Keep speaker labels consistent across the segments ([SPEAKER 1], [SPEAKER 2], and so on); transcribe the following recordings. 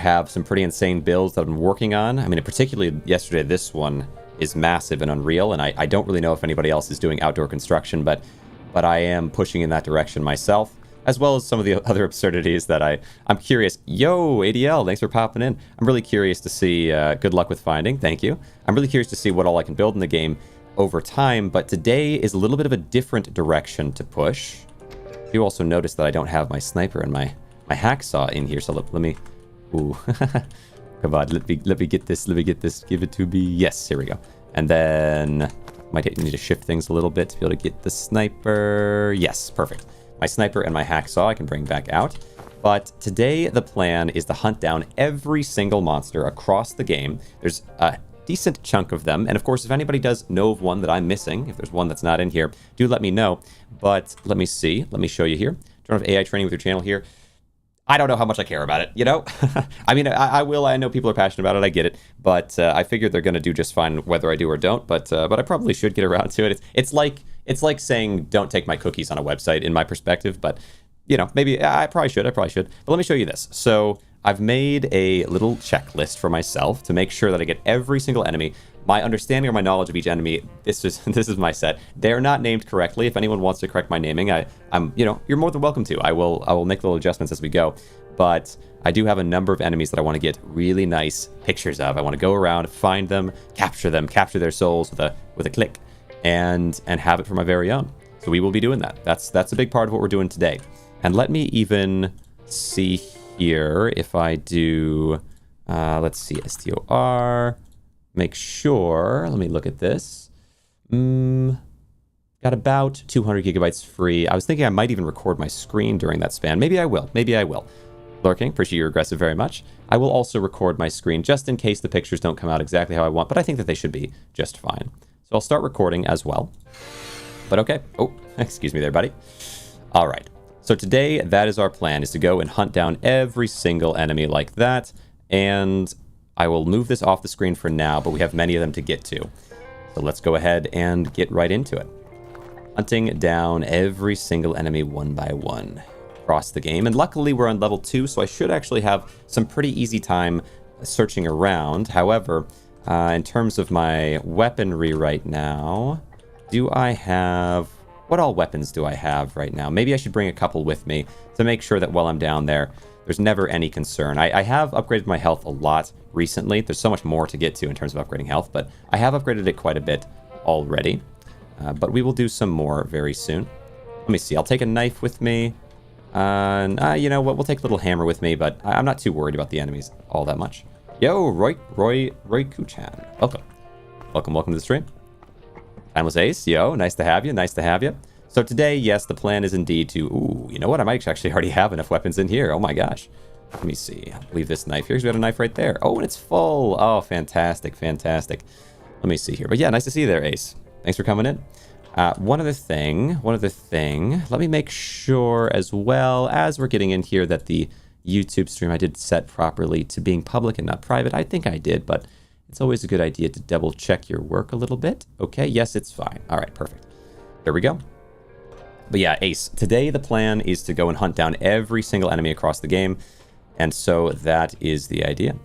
[SPEAKER 1] have some pretty insane builds that I've been working on. I mean, particularly yesterday, this one is massive and unreal, and I don't really know if anybody else is doing outdoor construction, but I am pushing in that direction myself, as well as some of the other absurdities that I'm curious. Yo, ADL, thanks for popping in. I'm really curious to see, good luck with finding, thank you. I'm really curious to see what all I can build in the game over time, but today is a little bit of a different direction to push. You also notice that I don't have my sniper and my hacksaw in here, so let me... Ooh. Come on, let me get this, give it to me. Yes, here we go. And then might need to shift things a little bit to be able to get the sniper. Yes, perfect. My sniper and my hacksaw I can bring back out. But today the plan is to hunt down every single monster across the game. There's a decent chunk of them, and of course if anybody does know of one that I'm missing, if there's one that's not in here, do let me know. But let me see, let me show you here. Don't have AI training with your channel here. I don't know how much I care about it, you know? I mean, I will. I know people are passionate about it. I get it. But I figured they're going to do just fine whether I do or don't. But I probably should get around to it. It's like saying don't take my cookies on a website in my perspective. But, you know, maybe I probably should. But let me show you this. So I've made a little checklist for myself to make sure that I get every single enemy. My understanding or my knowledge of each enemy, this is my set. They're not named correctly. If anyone wants to correct my naming, I'm you know, you're more than welcome to. I will make little adjustments as we go. But I do have a number of enemies that I want to get really nice pictures of. I want to go around, find them, capture their souls with a click, and have it for my very own. So we will be doing that. That's a big part of what we're doing today. And let me even see here if I do let's see, STOR. Make sure, let me look at this. Got about 200 gigabytes free. I was thinking I might even record my screen during that span. Maybe I will. Lurking, appreciate your aggressive very much. I will also record my screen just in case the pictures don't come out exactly how I want, but I think that they should be just fine. So I'll start recording as well. But okay. Oh, excuse me there, buddy. All right. So today, that is our plan, is to go and hunt down every single enemy like that. And I will move this off the screen for now, but we have many of them to get to. So let's go ahead and get right into it. Hunting down every single enemy one by one across the game. And luckily we're on level 2, so I should actually have some pretty easy time searching around. However, in terms of my weaponry right now, what all weapons do I have right now? Maybe I should bring a couple with me to make sure that while I'm down there, there's never any concern. I have upgraded my health a lot recently. There's so much more to get to in terms of upgrading health, but I have upgraded it quite a bit already. But we will do some more very soon. Let me see. I'll take a knife with me. You know what? We'll take a little hammer with me, but I'm not too worried about the enemies all that much. Yo, Roy Kuchan. Welcome to the stream. Timeless Ace. Yo, nice to have you. So today, yes, the plan is indeed to... Ooh, you know what? I might actually already have enough weapons in here. Oh my gosh. Let me see. I'll leave this knife here because we got a knife right there. Oh, and it's full. Oh, fantastic. Let me see here. But yeah, nice to see you there, Ace. Thanks for coming in. One other thing. Let me make sure as well as we're getting in here that the YouTube stream I did set properly to being public and not private. I think I did, but it's always a good idea to double check your work a little bit. Okay, yes, it's fine. All right, perfect. There we go. But yeah, Ace, today the plan is to go and hunt down every single enemy across the game. And so that is the idea.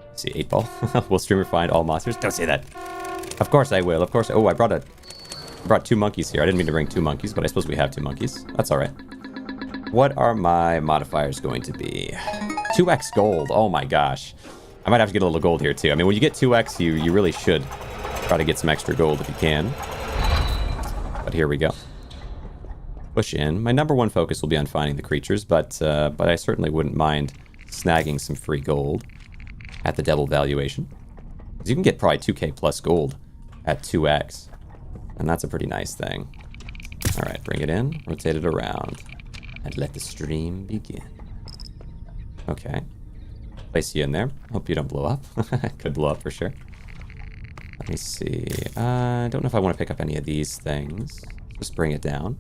[SPEAKER 1] Let's see, 8-ball. Will streamer find all monsters? Don't say that. Of course I will. Of course. Oh, I brought 2 monkeys here. I didn't mean to bring 2 monkeys, but I suppose we have 2 monkeys. That's all right. What are my modifiers going to be? 2x gold. Oh my gosh. I might have to get a little gold here too. I mean, when you get 2x, you really should try to get some extra gold if you can. But here we go. Push in. My number 1 focus will be on finding the creatures, but I certainly wouldn't mind snagging some free gold at the double valuation. Because you can get probably 2k plus gold at 2x, and that's a pretty nice thing. All right, bring it in, rotate it around, and let the stream begin. Okay. Place you in there. Hope you don't blow up. Could blow up for sure. Let me see. I don't know if I want to pick up any of these things. Just bring it down.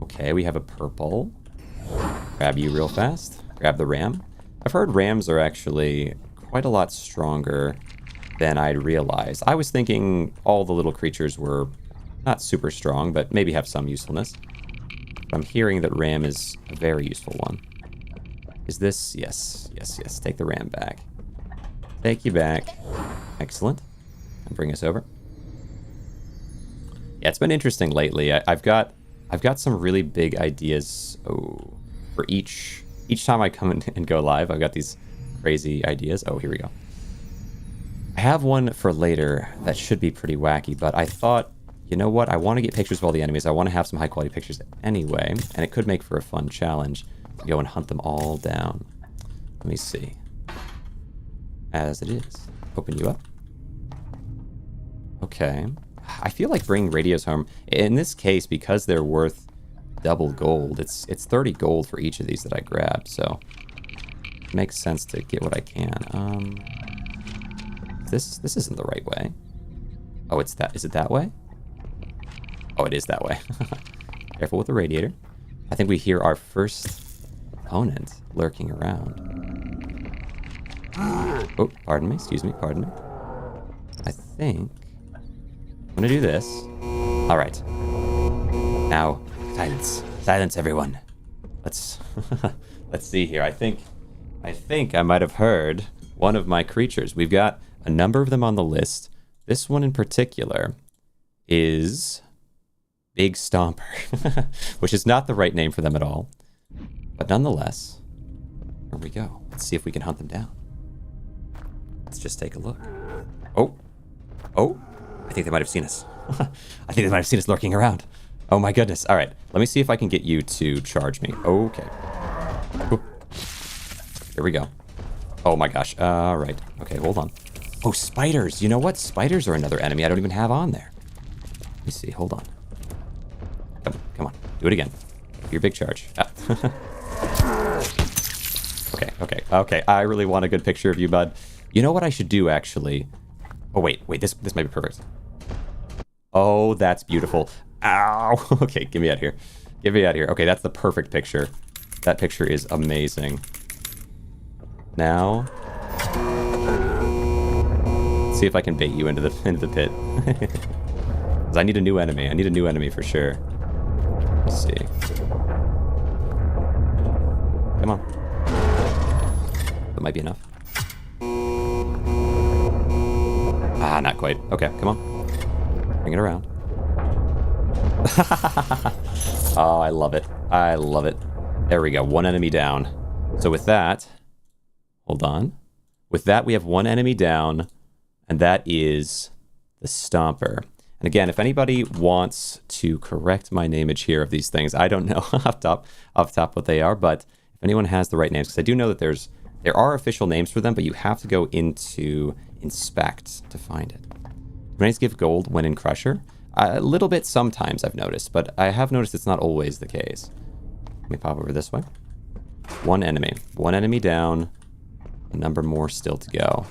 [SPEAKER 1] Okay, we have a purple. Grab you real fast. Grab the ram. I've heard rams are actually quite a lot stronger than I'd realized. I was thinking all the little creatures were not super strong, but maybe have some usefulness. But I'm hearing that ram is a very useful one. Is this? Yes, yes, yes. Take the ram back. Take you back. Excellent. And bring us over. Yeah, it's been interesting lately. I've got some really big ideas. Oh, for each time I come in and go live, I've got these crazy ideas. Oh, here we go. I have one for later that should be pretty wacky, but I thought, you know what? I want to get pictures of all the enemies. I want to have some high quality pictures anyway, and it could make for a fun challenge to go and hunt them all down. Let me see. As it is. Open you up. Okay. I feel like bringing radios home, in this case, because they're worth double gold, it's 30 gold for each of these that I grab, so it makes sense to get what I can. This isn't the right way. Oh, is it that way? Oh, it is that way. Careful with the radiator. I think we hear our first opponent lurking around. Oh, pardon me, excuse me, pardon me. I think I'm gonna do this. All right. Now, silence. Silence, everyone. Let's see here. I think I might have heard one of my creatures. We've got a number of them on the list. This one in particular is Big Stomper, which is not the right name for them at all. But nonetheless, here we go. Let's see if we can hunt them down. Let's just take a look. Oh. I think they might have seen us. I think they might have seen us lurking around. Oh my goodness. All right. Let me see if I can get you to charge me. Okay. Ooh. Here we go. Oh my gosh. All right. Okay, hold on. Oh, spiders. You know what? Spiders are another enemy I don't even have on there. Let me see. Hold on. Come on. Do it again. Your big charge. Ah. Okay. I really want a good picture of you, bud. You know what I should do, actually? Oh, wait. This might be perfect. Oh, that's beautiful. Ow. Okay, get me out of here. Get me out of here. Okay, that's the perfect picture. That picture is amazing. Now, let's see if I can bait you into the pit. Because I need a new enemy. I need a new enemy for sure. Let's see. Come on. That might be enough. Ah, not quite. Okay, come on. Bring it around. Oh, I love it. I love it. There we go. One enemy down. So with that, hold on. With that, we have one enemy down, and that is the Stomper. And again, if anybody wants to correct my nameage here of these things, I don't know off top what they are, but if anyone has the right names, because I do know that there are official names for them, but you have to go into inspect to find it. Grenades give gold when in Crusher. A little bit sometimes, I've noticed, but I have noticed it's not always the case. Let me pop over this way. One enemy down. A number more still to go.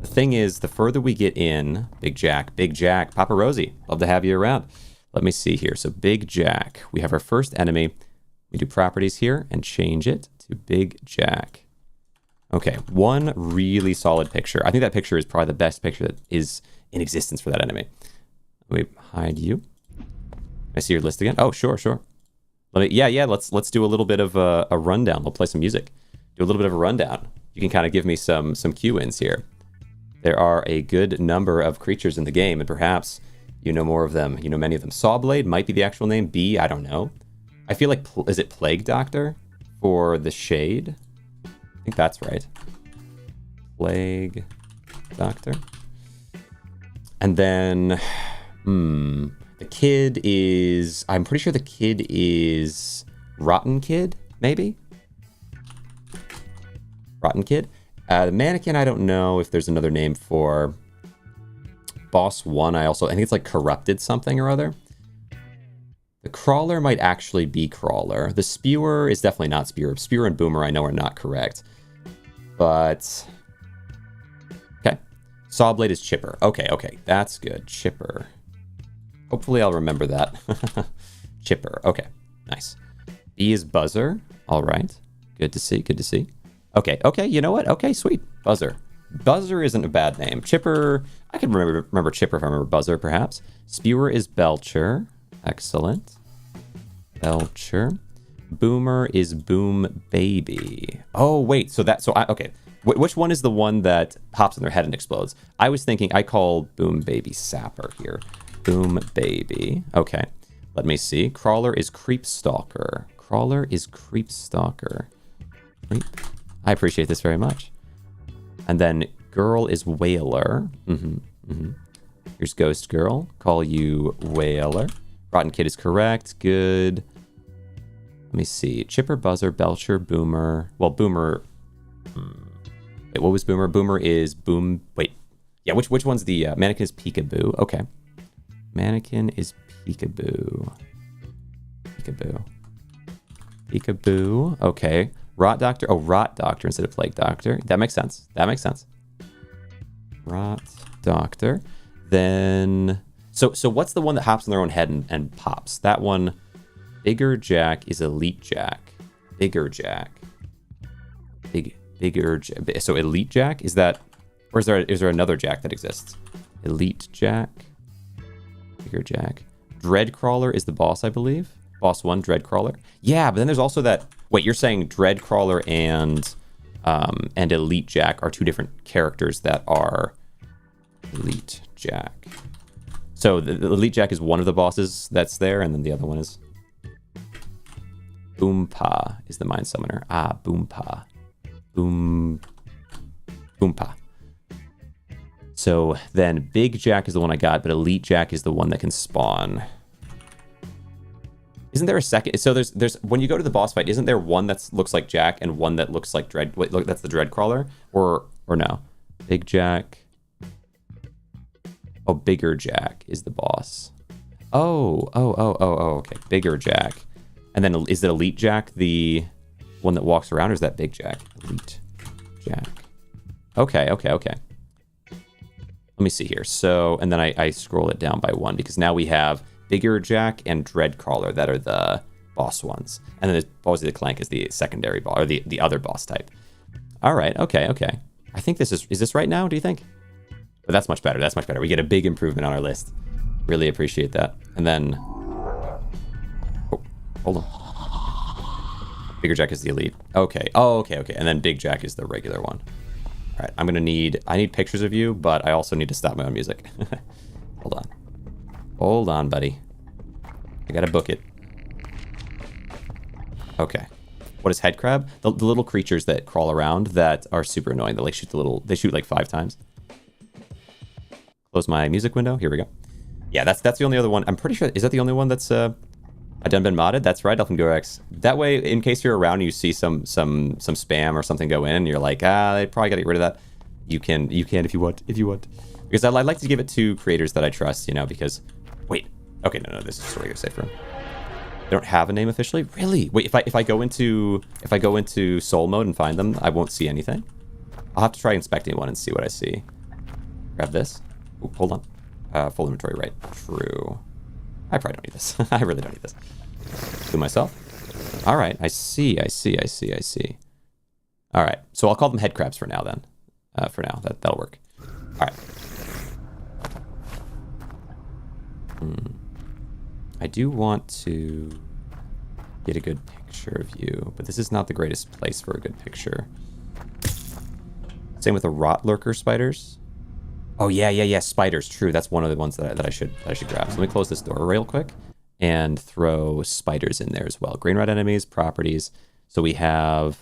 [SPEAKER 1] The thing is, the further we get in, Big Jack, Papa Rosie, love to have you around. Let me see here. So Big Jack, we have our first enemy. We do properties here and change it to Big Jack. Okay, one really solid picture. I think that picture is probably the best picture that is in existence for that enemy. Let me hide you. Can I see your list again? Oh, sure. Let's do a little bit of a rundown. We'll play some music. Do a little bit of a rundown. You can kind of give me some cue-ins here. There are a good number of creatures in the game, and perhaps you know more of them. You know many of them. Sawblade might be the actual name. Bee, I don't know. I feel like, is it Plague Doctor for the Shade? I think that's right. Plague Doctor. And then, the kid is, I'm pretty sure the kid is Rotten Kid, maybe? Rotten Kid. The mannequin, I don't know if there's another name for. Boss 1, I think it's like Corrupted something or other. The Crawler might actually be Crawler. The Spewer is definitely not Spewer. Spewer and Boomer I know are not correct. But, okay. Sawblade is Chipper. Okay, that's good. Chipper. Hopefully I'll remember that. Chipper, okay, nice. B is Buzzer, all right. Good to see. Okay, you know what? Okay, sweet, Buzzer. Buzzer isn't a bad name. Chipper, I can remember Chipper if I remember Buzzer, perhaps. Spewer is Belcher, excellent. Belcher. Boomer is Boom Baby. Oh, wait. Okay. Which one is the one that hops on their head and explodes? I was thinking I call Boom Baby Sapper here. Boom Baby. Okay. Let me see. Crawler is Creep Stalker. Crawler is Creep Stalker. Creep. I appreciate this very much. And then Girl is Whaler. Here's Ghost Girl. Call you Whaler. Rotten Kid is correct. Good. Let me see. Chipper, Buzzer, Belcher, Boomer. Well, Boomer. Wait, what was Boomer? Boomer is Boom. Wait. Yeah, which one's the Mannequin is Peekaboo. Okay. Mannequin is Peekaboo. Peekaboo. Peekaboo. Okay. Rot Doctor. Oh, Rot Doctor instead of Plague Doctor. That makes sense. That makes sense. Rot Doctor. Then. So what's the one that hops on their own head and pops? That one. Bigger Jack is Elite Jack. Bigger Jack. Bigger Jack. So Elite Jack? Is that... Or is there another Jack that exists? Elite Jack. Bigger Jack. Dreadcrawler is the boss, I believe. Boss 1, Dreadcrawler. Yeah, but then there's also that... Wait, you're saying Dreadcrawler and Elite Jack are two different characters that are... Elite Jack. So the Elite Jack is one of the bosses that's there, and then the other one is... Boompa is the Mind Summoner. Ah, Boompa. Boompa. So then Big Jack is the one I got, but Elite Jack is the one that can spawn. Isn't there a second? So there's when you go to the boss fight, isn't there one that looks like Jack and one that looks like Dread? Wait, look, that's the Dreadcrawler? Or no? Big Jack. Oh, Bigger Jack is the boss. Oh, okay. Bigger Jack. And then is it Elite Jack the one that walks around, or is that Big Jack? Elite Jack. Okay. Let me see here. So, and then I scroll it down by one because now we have Bigger Jack and Dreadcrawler that are the boss ones. And then there's Ballsy the Clank is the secondary boss, or the other boss type. All right, okay. I think is this right now, do you think? But that's much better. We get a big improvement on our list. Really appreciate that. And then... Hold on. Bigger Jack is the elite. Okay. Oh, okay. And then Big Jack is the regular one. All right. I need pictures of you, but I also need to stop my own music. Hold on, buddy. I gotta book it. Okay. What is head crab? The little creatures that crawl around that are super annoying. They shoot like 5 times. Close my music window. Here we go. Yeah, that's the only other one. I'm pretty sure. Is that the only one that's been modded? That's right, Elfengorex. That way, in case you're around and you see some spam or something go in, and you're like, they probably gotta get rid of that. You can if you want. Because I'd like to give it to creators that I trust, because wait. Okay, no, this is just a regular safe room. They don't have a name officially? Really? Wait, if I go into soul mode and find them, I won't see anything? I'll have to try inspecting one and see what I see. Grab this. Ooh, hold on. Full inventory, right. True. I probably don't need this. I really don't need this. Do myself. All right. I see. All right. So I'll call them head crabs for now then. That'll work. All right. I do want to get a good picture of you, but this is not the greatest place for a good picture. Same with the rot lurker spiders. Oh yeah, spiders. True, that's one of the ones that I should grab. So let me close this door real quick and throw spiders in there as well. Grainrot enemies, properties. So we have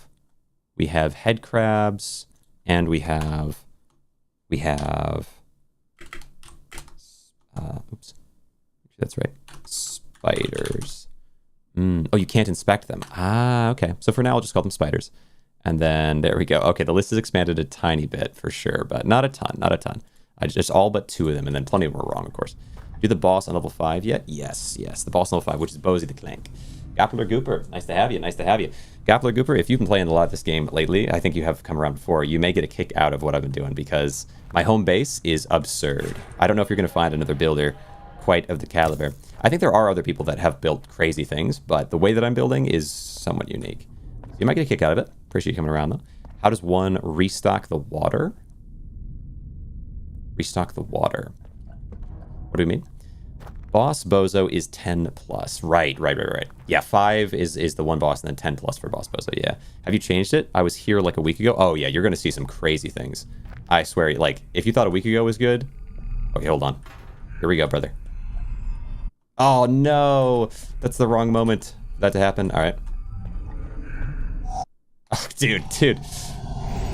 [SPEAKER 1] head crabs, and we have oops, that's right. Spiders. Oh, you can't inspect them. Ah, okay. So for now, I'll just call them spiders. And then there we go. Okay, the list is expanded a tiny bit for sure, but not a ton. I just all but 2 of them, and then plenty of them were wrong, of course. Do the boss on level 5 yet? Yes. The boss on level 5, which is Ballsy the Clank. Gappler Gooper, nice to have you. Gappler Gooper, if you've been playing a lot of this game lately, I think you have come around before, you may get a kick out of what I've been doing because my home base is absurd. I don't know if you're going to find another builder quite of the caliber. I think there are other people that have built crazy things, but the way that I'm building is somewhat unique. So you might get a kick out of it. Appreciate you coming around, though. How does one restock the water? Restock the water. What do we mean? Boss Bozo is 10 plus. Right. Yeah, 5 is the one boss, and then 10 plus for Boss Bozo. Yeah. Have you changed it? I was here like a week ago. Oh, yeah, you're going to see some crazy things. I swear, like, if you thought a week ago was good... Okay, hold on. Here we go, brother. Oh, no. That's the wrong moment for that to happen. All right. Oh, dude.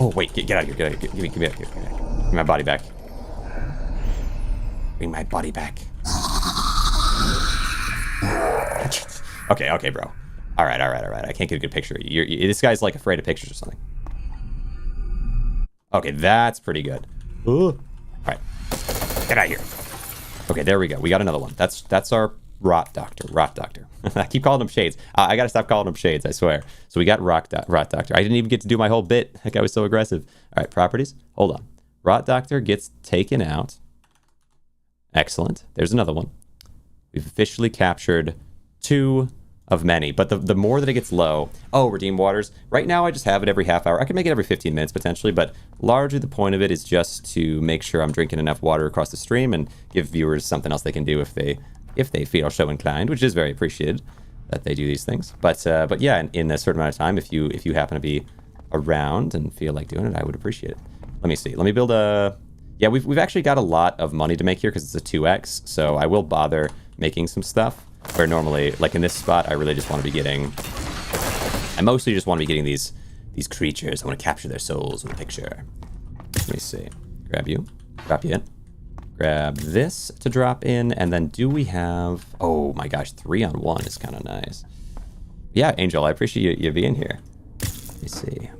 [SPEAKER 1] Oh, wait, get out of here. Give me my body back. Bring my body back. Okay, bro. All right. I can't get a good picture. This guy's like afraid of pictures or something. Okay, that's pretty good. Ooh. All right, get out of here. Okay, there we go. We got another one. That's our Rot Doctor. I keep calling him Shades. I gotta stop calling him Shades, I swear. So we got Rot Doctor. I didn't even get to do my whole bit. That guy was so aggressive. All right, properties. Hold on. Rot Doctor gets taken out. Excellent. There's another one. We've officially captured 2 of many, but the more that it gets low... Oh, Redeem Waters. Right now, I just have it every half hour. I can make it every 15 minutes, potentially, but largely the point of it is just to make sure I'm drinking enough water across the stream and give viewers something else they can do if they feel so inclined, which is very appreciated that they do these things. But yeah, in a certain amount of time, if you happen to be around and feel like doing it, I would appreciate it. Let me see. Let me build a... Yeah, we've actually got a lot of money to make here because it's a 2x, so I will bother making some stuff, where normally, like in this spot, I really just want to be getting... I mostly just want to be getting these creatures. I want to capture their souls with a picture. Let me see. Grab you. Drop you in. Grab this to drop in, and then do we have... Oh my gosh, 3 on 1 is kind of nice. Yeah, Angel, I appreciate you being here. Let me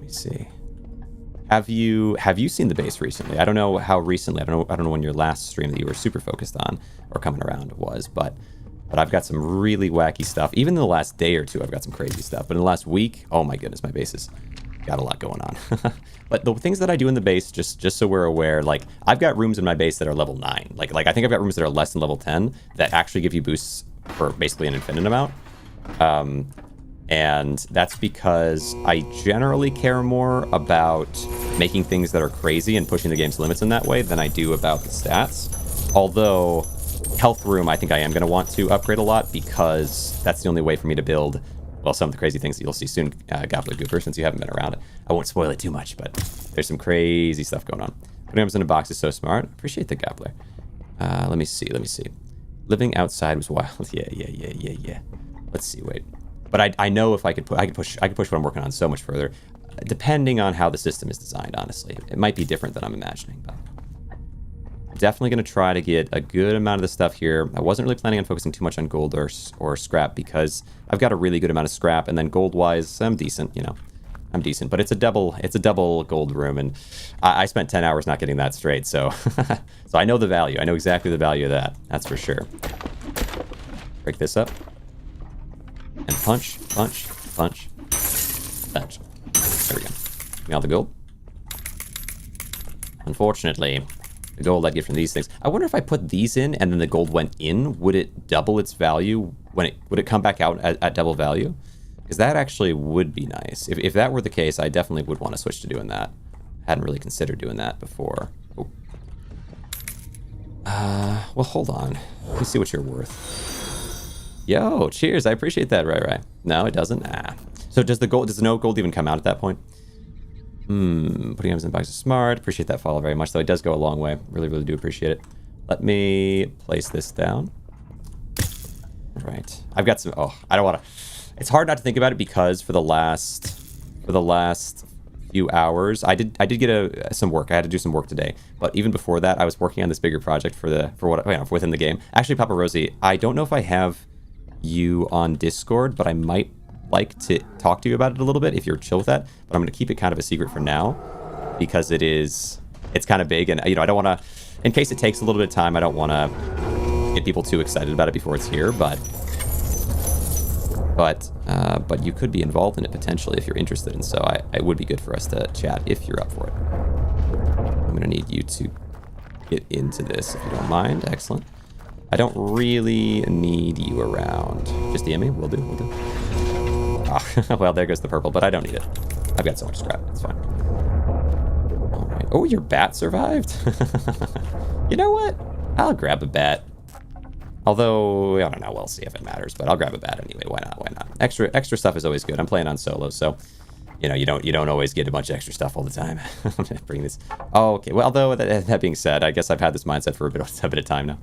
[SPEAKER 1] see. Have you seen the base recently? I don't know how recently. I don't know when your last stream that you were super focused on or coming around was, but I've got some really wacky stuff. Even in the last day or two, I've got some crazy stuff. But in the last week, oh my goodness, my base has got a lot going on. But the things that I do in the base, just so we're aware, like I've got rooms in my base that are level 9. Like I think I've got rooms that are less than level 10 that actually give you boosts for basically an infinite amount. And that's because I generally care more about making things that are crazy and pushing the game's limits in that way than I do about the stats. Although, health room, I think I am going to want to upgrade a lot because that's the only way for me to build, well, some of the crazy things that you'll see soon, Gobbler Gooper, since you haven't been around it. I won't spoil it too much, but there's some crazy stuff going on. Putting items in a box is so smart. Appreciate the Gobbler. Let me see. Living outside was wild. Yeah. Let's see, wait. But I know if I could push what I'm working on so much further, depending on how the system is designed, honestly. It might be different than I'm imagining, but I'm definitely going to try to get a good amount of the stuff here. I wasn't really planning on focusing too much on gold or scrap because I've got a really good amount of scrap, and then gold-wise, I'm decent, you know. I'm decent, but it's a double gold room, and I spent 10 hours not getting that straight, so so I know the value. I know exactly the value of that. That's for sure. Break this up. And punch. There we go. Give me all the gold. Unfortunately, the gold I'd get from these things. I wonder if I put these in and then the gold went in, would it double its value would it come back out at double value? Because that actually would be nice. If that were the case, I definitely would want to switch to doing that. Hadn't really considered doing that before. Oh. Well, hold on. Let me see what you're worth. Yo, cheers. I appreciate that. Right. No, it doesn't. So does no gold even come out at that point? Putting items in the box is smart. Appreciate that follow very much, though. It does go a long way. Really do appreciate it. Let me place this down. Right. I've got some... Oh, I don't want to... It's hard not to think about it because for the last few hours, I did get some work. I had to do some work today. But even before that, I was working on this bigger project for within the game. Actually, Papa Rosie, I don't know if I have you on Discord, but I might like to talk to you about it a little bit if you're chill with that. But I'm going to keep it kind of a secret for now because it's kind of big, and I don't want to, in case it takes a little bit of time, I don't want to get people too excited about it before it's here. But you could be involved in it potentially if you're interested, and so it would be good for us to chat if you're up for it. I'm going to need you to get into this if you don't mind. Excellent. I don't really need you around. Just DM me. We'll do. Oh, well, there goes the purple, but I don't need it. I've got so much scrap. It's fine. All right. Oh, your bat survived? You know what? I'll grab a bat. Although, I don't know, we'll see if it matters, but I'll grab a bat anyway. Why not? Why not? Extra stuff is always good. I'm playing on solo, so, you know, you don't always get a bunch of extra stuff all the time. I'm gonna bring this. Oh, okay. Well, although that being said, I guess I've had this mindset for a bit of time now.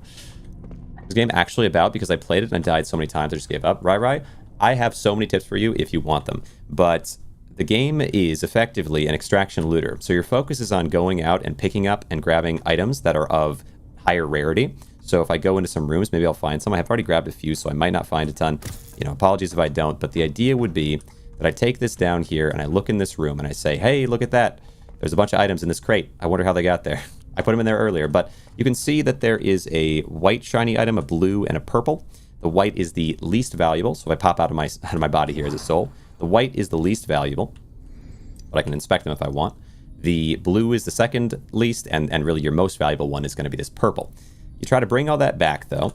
[SPEAKER 1] This game actually about, because I played it and I died so many times, I just gave up. Right. I have so many tips for you if you want them, but the game is effectively an extraction looter. So your focus is on going out and picking up and grabbing items that are of higher rarity. So if I go into some rooms, maybe I'll find some. I have already grabbed a few, so I might not find a ton. You know, apologies if I don't, but the idea would be that I take this down here and I look in this room and I say, hey, look at that. There's a bunch of items in this crate. I wonder how they got there. I put them in there earlier, but you can see that there is a white shiny item, a blue, and a purple. The white is the least valuable, so if I pop out of my body here as a soul, the white is the least valuable, but I can inspect them if I want. The blue is the second least, and really your most valuable one is going to be this purple. You try to bring all that back, though,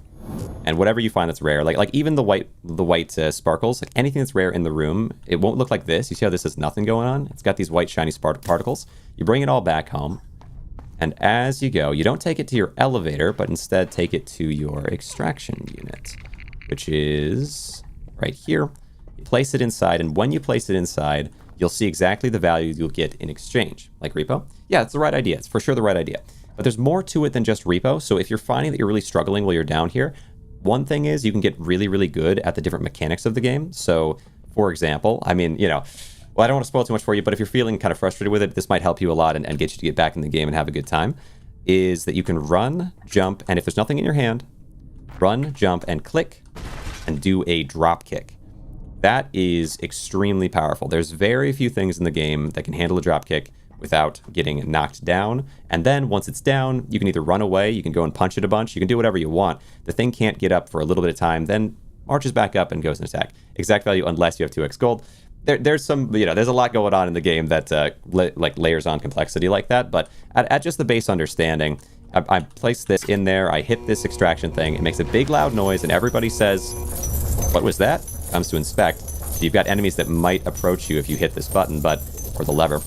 [SPEAKER 1] and whatever you find that's rare, like even the white sparkles, like anything that's rare in the room, it won't look like this. You see how this has nothing going on? It's got these white shiny particles. You bring it all back home, and as you go, you don't take it to your elevator, but instead take it to your extraction unit, which is right here. You place it inside, and when you place it inside, you'll see exactly the value you'll get in exchange. Like repo? Yeah, it's the right idea. It's for sure the right idea. But there's more to it than just repo. So if you're finding that you're really struggling while you're down here, one thing is you can get really, really good at the different mechanics of the game. So, for example, I mean, you know, well, I don't want to spoil too much for you, but if you're feeling kind of frustrated with it, this might help you a lot and get you to get back in the game and have a good time, is that you can run, jump, and if there's nothing in your hand, run, jump, and click, and do a drop kick. That is extremely powerful. There's very few things in the game that can handle a drop kick without getting knocked down. And then once it's down, you can either run away, you can go and punch it a bunch, you can do whatever you want. The thing can't get up for a little bit of time, then marches back up and goes and attack. Exact value unless you have 2x gold. There's some, you know, there's a lot going on in the game that like layers on complexity like that. But at just the base understanding, I place this in there, I hit this extraction thing, it makes a big loud noise, and everybody says, what was that? Comes to inspect. So you've got enemies that might approach you if you hit this button, or the lever.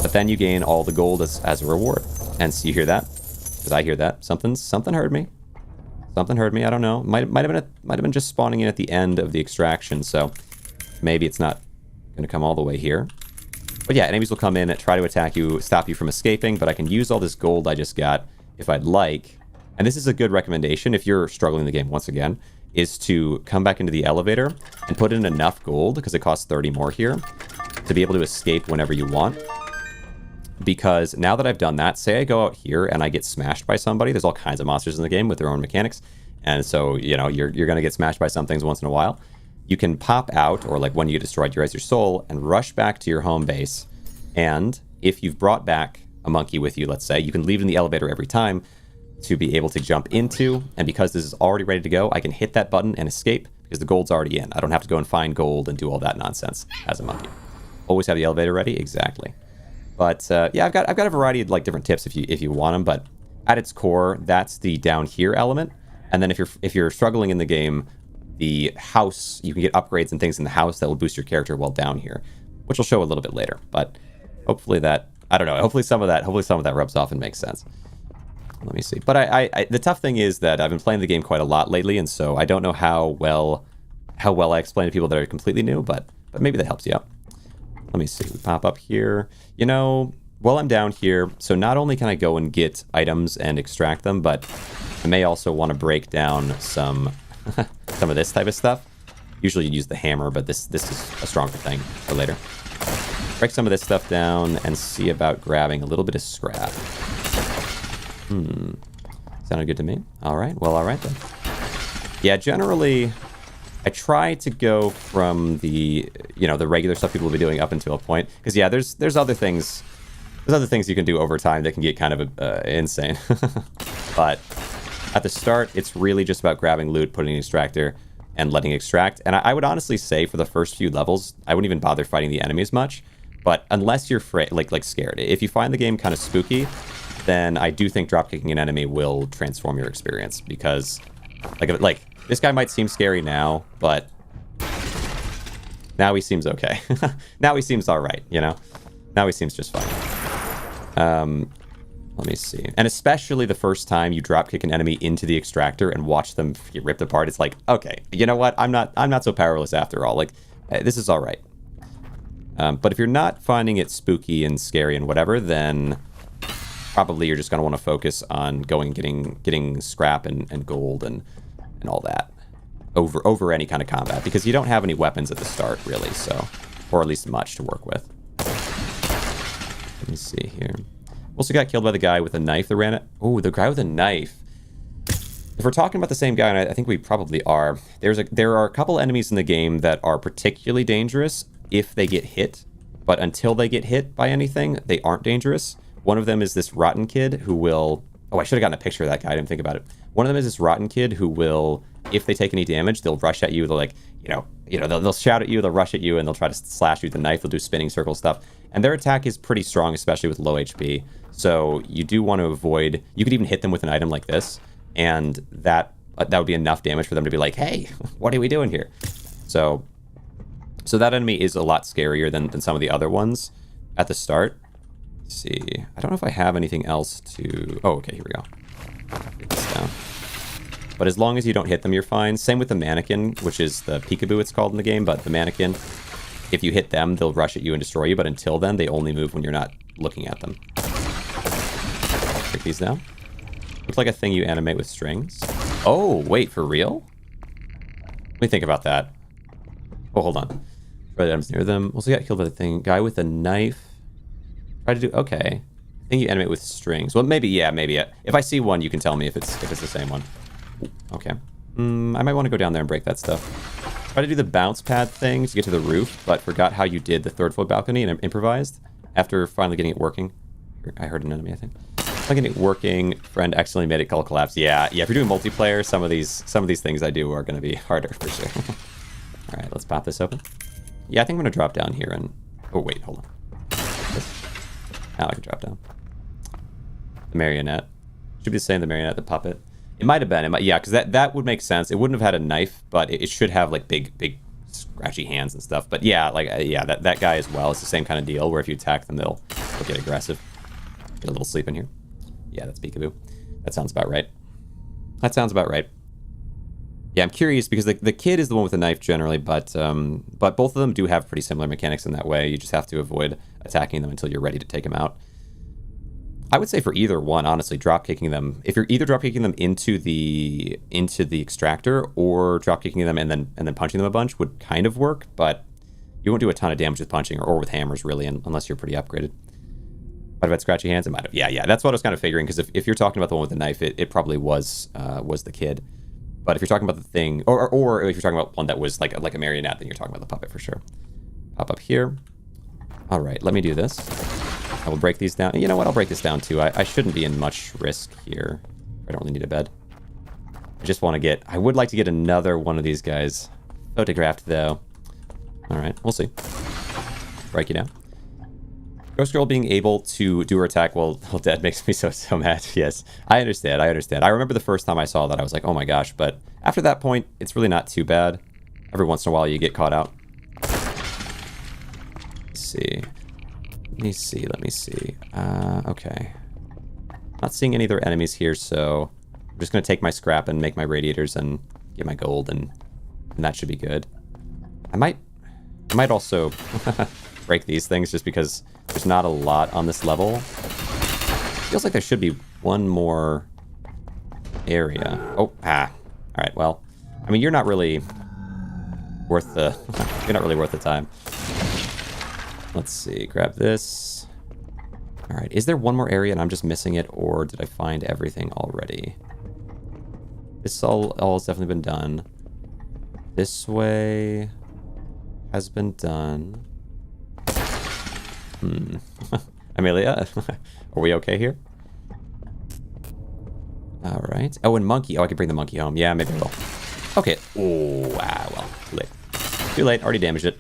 [SPEAKER 1] But then you gain all the gold as a reward. And so you hear that? Because I hear that. Something heard me. Something heard me. I don't know. Might have been just spawning in at the end of the extraction. So maybe it's not going to come all the way here. But yeah, enemies will come in and try to attack you, stop you from escaping. But I can use all this gold I just got if I'd like. And this is a good recommendation if you're struggling in the game once again, is to come back into the elevator and put in enough gold, because it costs 30 more here, to be able to escape whenever you want. Because now that I've done that, say I go out here and I get smashed by somebody, there's all kinds of monsters in the game with their own mechanics. And so, you know, you're going to get smashed by some things once in a while. You can pop out, or like when you get destroyed, you raise your soul and rush back to your home base. And if you've brought back a monkey with you, let's say, you can leave it in the elevator every time to be able to jump into. And because this is already ready to go, I can hit that button and escape because the gold's already in. I don't have to go and find gold and do all that nonsense as a monkey. Always have the elevator ready? Exactly. But yeah, I've got a variety of like different tips if you want them, but at its core, that's the down here element. And then if you're struggling in the game, the house, you can get upgrades and things in the house that will boost your character while down here, which will show a little bit later. But hopefully that, I don't know, hopefully some of that rubs off and makes sense. Let me see. But I the tough thing is that I've been playing the game quite a lot lately, and so I don't know how well I explain to people that are completely new, but maybe that helps you out. Let me see. We pop up here. You know, while I'm down here, so not only can I go and get items and extract them, but I may also want to break down some of this type of stuff. Usually you use the hammer, but this is a stronger thing for later. Break some of this stuff down and see about grabbing a little bit of scrap. Sounded good to me. All right. Well, all right then. Yeah, generally, I try to go from the, you know, the regular stuff people will be doing up until a point. Because, yeah, there's other things. There's other things you can do over time that can get kind of insane. But at the start, it's really just about grabbing loot, putting an extractor, and letting it extract. And I would honestly say for the first few levels, I wouldn't even bother fighting the enemies much. But unless you're like scared, if you find the game kind of spooky, then I do think dropkicking an enemy will transform your experience. Because, like this guy might seem scary now, but now he seems okay. Now he seems all right, you know? Now he seems just fine. Let me see. And especially the first time you drop kick an enemy into the extractor and watch them get ripped apart, it's like, okay, you know what? I'm not so powerless after all. Like, this is all right. But if you're not finding it spooky and scary and whatever, then probably you're just going to want to focus on going and getting scrap and gold and all that over any kind of combat, because you don't have any weapons at the start, really, so, or at least much to work with. Let me see here. Also got killed by the guy with a knife that ran it. Oh, the guy with a knife. If we're talking about the same guy, and I think we probably are, there are a couple enemies in the game that are particularly dangerous if they get hit, but until they get hit by anything, they aren't dangerous. One of them is this rotten kid who will... Oh, I should have gotten a picture of that guy. I didn't think about it. One of them is this rotten kid who will, if they take any damage, they'll rush at you. They'll like, they'll shout at you, they'll rush at you, and they'll try to slash you with the knife. They'll do spinning circle stuff. And their attack is pretty strong, especially with low HP. So you do want to avoid... You could even hit them with an item like this, and that would be enough damage for them to be like, hey, what are we doing here? So that enemy is a lot scarier than some of the other ones at the start. Let's see. I don't know if I have anything else to... Oh, okay, here we go. Get this down. But as long as you don't hit them, you're fine. Same with the mannequin, which is the peekaboo it's called in the game, but the mannequin, if you hit them, they'll rush at you and destroy you, but until then, they only move when you're not looking at them. Take these down. Looks like a thing you animate with strings. Oh, wait, for real? Let me think about that. Oh, hold on. Try the items near them. Also got killed by the thing. Guy with a knife. Try to do... Okay. I think you animate with strings. Well, maybe, yeah, maybe. If I see one, you can tell me if it's the same one. Okay. I might want to go down there and break that stuff. Try to do the bounce pad thing to get to the roof, but forgot how you did the third floor balcony and improvised after finally getting it working. I heard an enemy, I think. Getting it working, friend accidentally made it call collapse. Yeah, if you're doing multiplayer, some of these things I do are going to be harder for sure. All right, let's pop this open. Yeah, I think I'm going to drop down here and... Oh, wait, hold on. Now I can drop down. The marionette. Should be the same, the marionette, the puppet. It might have been. Yeah, because that would make sense. It wouldn't have had a knife, but it should have, like, big, scratchy hands and stuff. But yeah, that guy as well. It's the same kind of deal, where if you attack them, they'll get aggressive. Get a little sleep in here. Yeah, that's peekaboo. That sounds about right. Yeah, I'm curious because the kid is the one with the knife generally, but both of them do have pretty similar mechanics in that way. You just have to avoid attacking them until you're ready to take them out. I would say for either one, honestly, drop kicking them. If you're either drop kicking them into the extractor or drop kicking them and then punching them a bunch would kind of work, but you won't do a ton of damage with punching or with hammers really, unless you're pretty upgraded. Might have had scratchy hands. It might have. Yeah. That's what I was kind of figuring, because if you're talking about the one with the knife, it probably was the kid. But if you're talking about the thing, or if you're talking about one that was like a marionette, then you're talking about the puppet for sure. Pop up here. All right, let me do this. I will break these down. You know what? I'll break this down too. I shouldn't be in much risk here. I don't really need a bed. I just want to get... I would like to get another one of these guys photographed, though. All right, we'll see. Break you down. Ghost Girl being able to do her attack while dead makes me so mad. Yes, I understand. I remember the first time I saw that, I was like, oh my gosh. But after that point, it's really not too bad. Every once in a while, you get caught out. Let me see. Okay. Not seeing any other enemies here, so I'm just going to take my scrap and make my radiators and get my gold, and that should be good. I might also break these things just because there's not a lot on this level. Feels like there should be one more area. Oh, all right, well, I mean, you're not really worth the time. Let's see, grab this. All right, is there one more area and I'm just missing it, or did I find everything already? This all has definitely been done. This way has been done. Amelia, are we okay here? All right. Oh, and monkey. Oh, I could bring the monkey home. Yeah, maybe I will. Okay. Oh, well, too late. Too late. Already damaged it.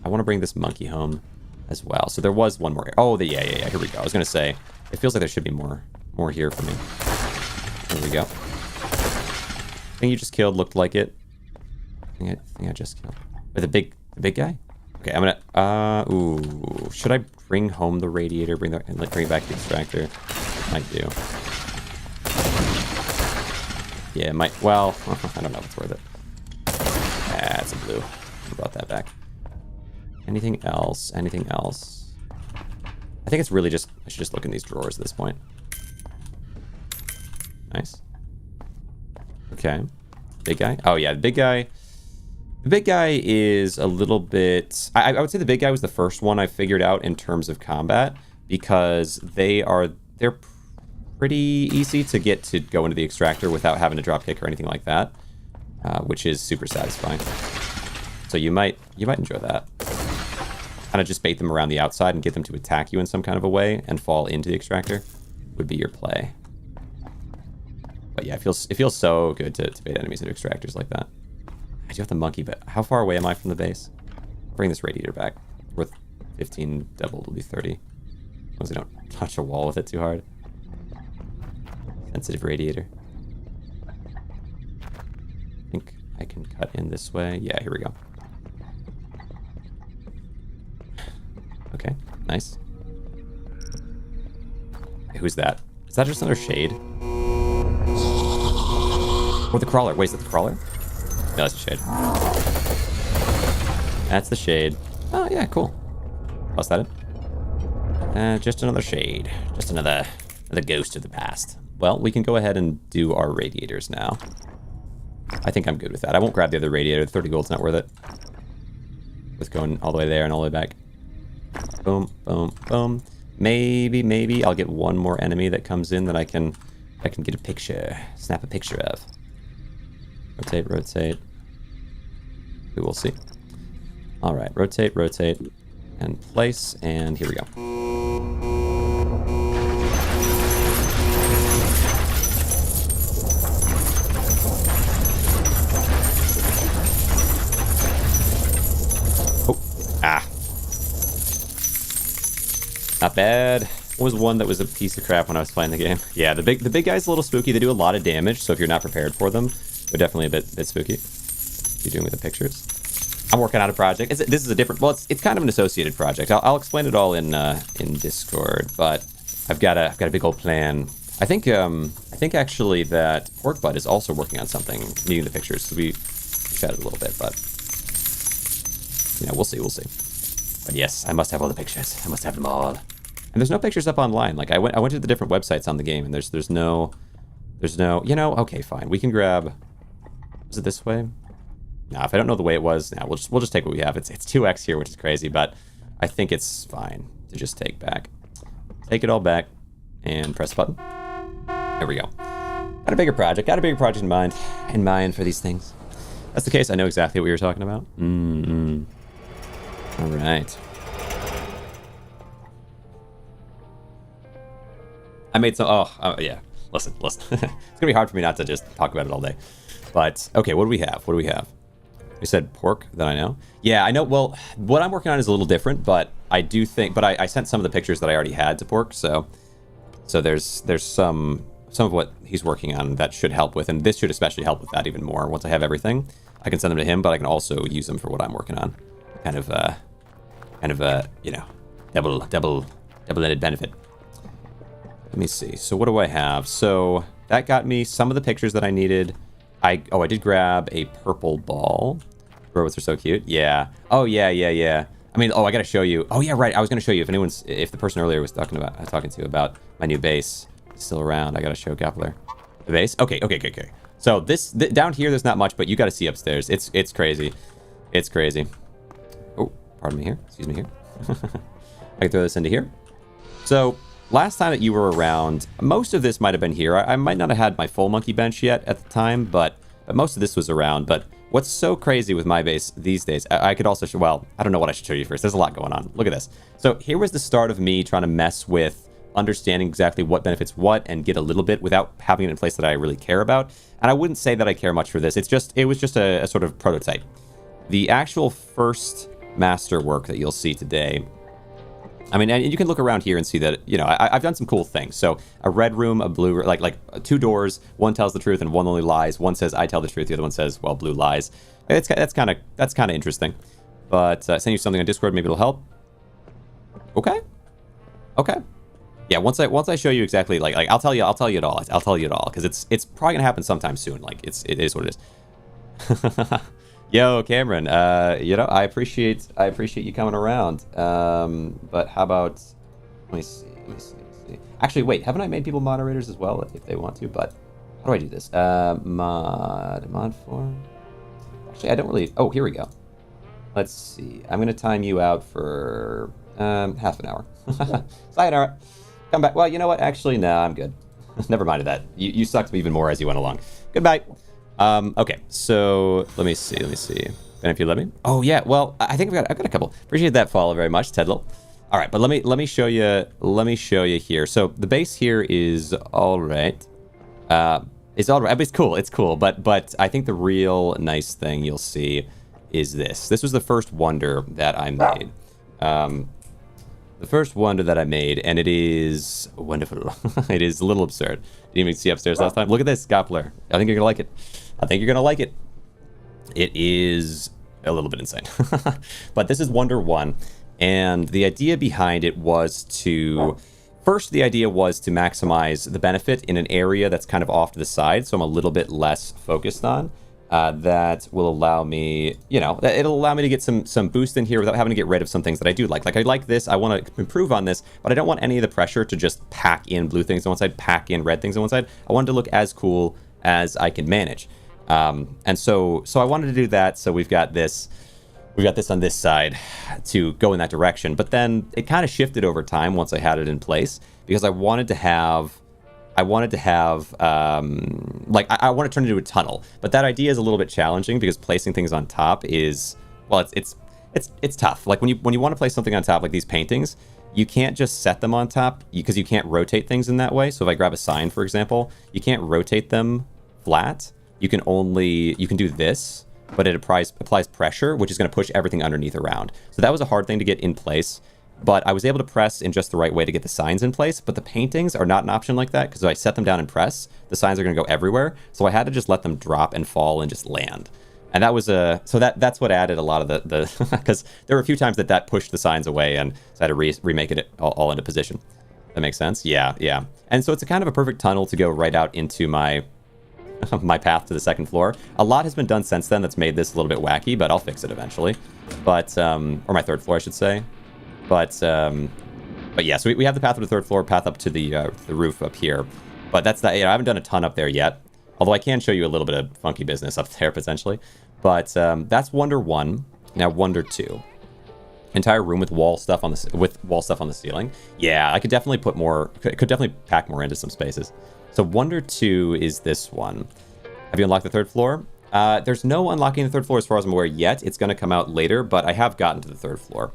[SPEAKER 1] I want to bring this monkey home as well. So there was one more. Oh, yeah. Here we go. I was gonna say, it feels like there should be more here for me. There we go. Thing you just killed looked like it. Thing I just killed. With the big guy. Okay, I'm gonna. Ooh, should I bring home the radiator? Bring it back to the extractor. Might do. Yeah, it might. Well, I don't know if it's worth it. Ah, it's a blue. I brought that back. Anything else? Anything else? I think it's really just... I should just look in these drawers at this point. Nice. Okay. Big guy? Oh, yeah, the big guy... The big guy is a little bit... I would say the big guy was the first one I figured out in terms of combat, because they're pretty easy to get to go into the extractor without having to drop kick or anything like that, which is super satisfying. So you might enjoy that. Kind of just bait them around the outside and get them to attack you in some kind of a way and fall into the extractor would be your play. But yeah, it feels so good to bait enemies into extractors like that. I do have the monkey, but how far away am I from the base? Bring this radiator back. Worth 15 doubled will be 30. As long as I don't touch a wall with it too hard. Sensitive radiator. I think I can cut in this way. Yeah, here we go. Okay, nice. Hey, who's that? Is that just another shade? Or the crawler? Wait, is that the crawler? No, that's the shade. That's the shade. Oh, yeah, cool. Toss that in. Just another shade. Just another ghost of the past. Well, we can go ahead and do our radiators now. I think I'm good with that. I won't grab the other radiator. 30 gold's not worth it. With going all the way there and all the way back. Boom, boom, boom. Maybe I'll get one more enemy that comes in that I can get a picture, snap a picture of. Rotate, rotate. We will see. All right, rotate, rotate, and place, and here we go. Oh, ah. Not bad. What was one that was a piece of crap when I was playing the game? Yeah, the big guy's a little spooky. They do a lot of damage, so if you're not prepared for them, they're definitely a bit spooky. What are you doing with the pictures? I'm working on a project. This is a different... Well, it's kind of an associated project. I'll explain it all in Discord, but I've got a big old plan. I think actually that Pork Butt is also working on something, needing the pictures. So we chatted a little bit, but you know, we'll see. But yes, I must have all the pictures. I must have them all. And there's no pictures up online. Like I went to the different websites on the game, and there's no. You know, okay, fine. We can grab. Was it this way? Nah, if I don't know the way it was, nah, we'll just take what we have. It's 2x here, which is crazy, but I think it's fine to just take back. Take it all back and press the button. There we go. Got a bigger project in mind for these things. That's the case. I know exactly what you were talking about. All right. I made some. Oh yeah. Listen. It's gonna be hard for me not to just talk about it all day. But okay, what do we have? We said pork that I know. Yeah, I know. Well, what I'm working on is a little different, but I do think. But I sent some of the pictures that I already had to pork, so there's some of what he's working on that should help with, and this should especially help with that even more. Once I have everything, I can send them to him, but I can also use them for what I'm working on. Kind of you know, double-ended benefit. Let me see. So what do I have? So that got me some of the pictures that I needed. I did grab a purple ball. Robots are so cute. Yeah. Oh yeah. I mean, I gotta show you. Oh yeah, right. I was gonna show you if the person earlier was talking to you about my new base is still around. I gotta show Gappler the base. Okay. So down here, there's not much, but you gotta see upstairs. It's crazy. It's crazy. Oh, pardon me here. Excuse me here. I can throw this into here. So last time that you were around, most of this might have been here. I might not have had my full monkey bench yet at the time, but most of this was around. But what's so crazy with my base these days, I could also show, well, I don't know what I should show you first. There's a lot going on. Look at this. So here was the start of me trying to mess with understanding exactly what benefits what and get a little bit without having it in place that I really care about. And I wouldn't say that I care much for this. It was just a sort of prototype. The actual first master work that you'll see today, I mean, and you can look around here and see that, you know, I've done some cool things. So a red room, a blue room, like two doors, one tells the truth and one only lies. One says I tell the truth, the other one says, well, blue lies. That's kind of interesting. But send you something on Discord, maybe it'll help. Okay. Yeah, once I show you exactly, like I'll tell you it all. I'll tell you it all, because it's probably gonna happen sometime soon. Like it is what it is. Yo, Cameron. You know, I appreciate you coming around. But how about, let me see. Actually, wait, haven't I made people moderators as well if they want to? But how do I do this? Mod form. Actually, I don't really. Oh, here we go. Let's see. I'm gonna time you out for half an hour. Sayonara. Come back. Well, you know what? Actually, no, I'm good. Never mind that. You sucked me even more as you went along. Goodbye. Okay, so let me see. And if you let me. Oh yeah. Well, I think I've got a couple. Appreciate that follow very much, Tedlo. All right, but let me show you. Let me show you here. So the base here is all right. It's all right. It's cool. It's cool. But I think the real nice thing you'll see is this. This was the first wonder that I made. The first wonder that I made, and it is wonderful. It is a little absurd. Didn't even see upstairs last time. Look at this, Goppler. I think you're gonna like it. I think you're gonna like it. It is a little bit insane. But this is Wonder 1, and the idea behind it was to... First, the idea was to maximize the benefit in an area that's kind of off to the side, so I'm a little bit less focused on. That will allow me, you know, it'll allow me to get some boost in here without having to get rid of some things that I do like. Like, I like this, I want to improve on this, but I don't want any of the pressure to just pack in blue things on one side, pack in red things on one side. I want it to look as cool as I can manage. And so I wanted to do that, so we've got this on this side to go in that direction. But then it kind of shifted over time once I had it in place, because I wanted to want to turn it into a tunnel. But that idea is a little bit challenging, because placing things on top is, well, it's tough. Like when you want to place something on top, like these paintings, you can't just set them on top, because you can't rotate things in that way. So if I grab a sign, for example, you can't rotate them flat. You can do this, but it applies pressure, which is going to push everything underneath around. So that was a hard thing to get in place. But I was able to press in just the right way to get the signs in place. But the paintings are not an option like that, because if I set them down and press, the signs are going to go everywhere. So I had to just let them drop and fall and just land. And that was that's what added a lot of the because there were a few times that pushed the signs away, and so I had to remake it all into position. That makes sense? Yeah. And so it's a kind of a perfect tunnel to go right out into my path to the second floor. A lot has been done since then that's made this a little bit wacky, but I'll fix it eventually. But or my third floor, I should say. But yeah, so we have the path to the third floor, path up to the roof up here. But that's that. You know, I haven't done a ton up there yet, although I can show you a little bit of funky business up there potentially. But that's Wonder 1. Now Wonder 2. Entire room with wall stuff on the ceiling. Yeah, I could definitely put more. Could definitely pack more into some spaces. So Wonder 2 is this one. Have you unlocked the third floor? There's no unlocking the third floor as far as I'm aware yet. It's going to come out later, but I have gotten to the third floor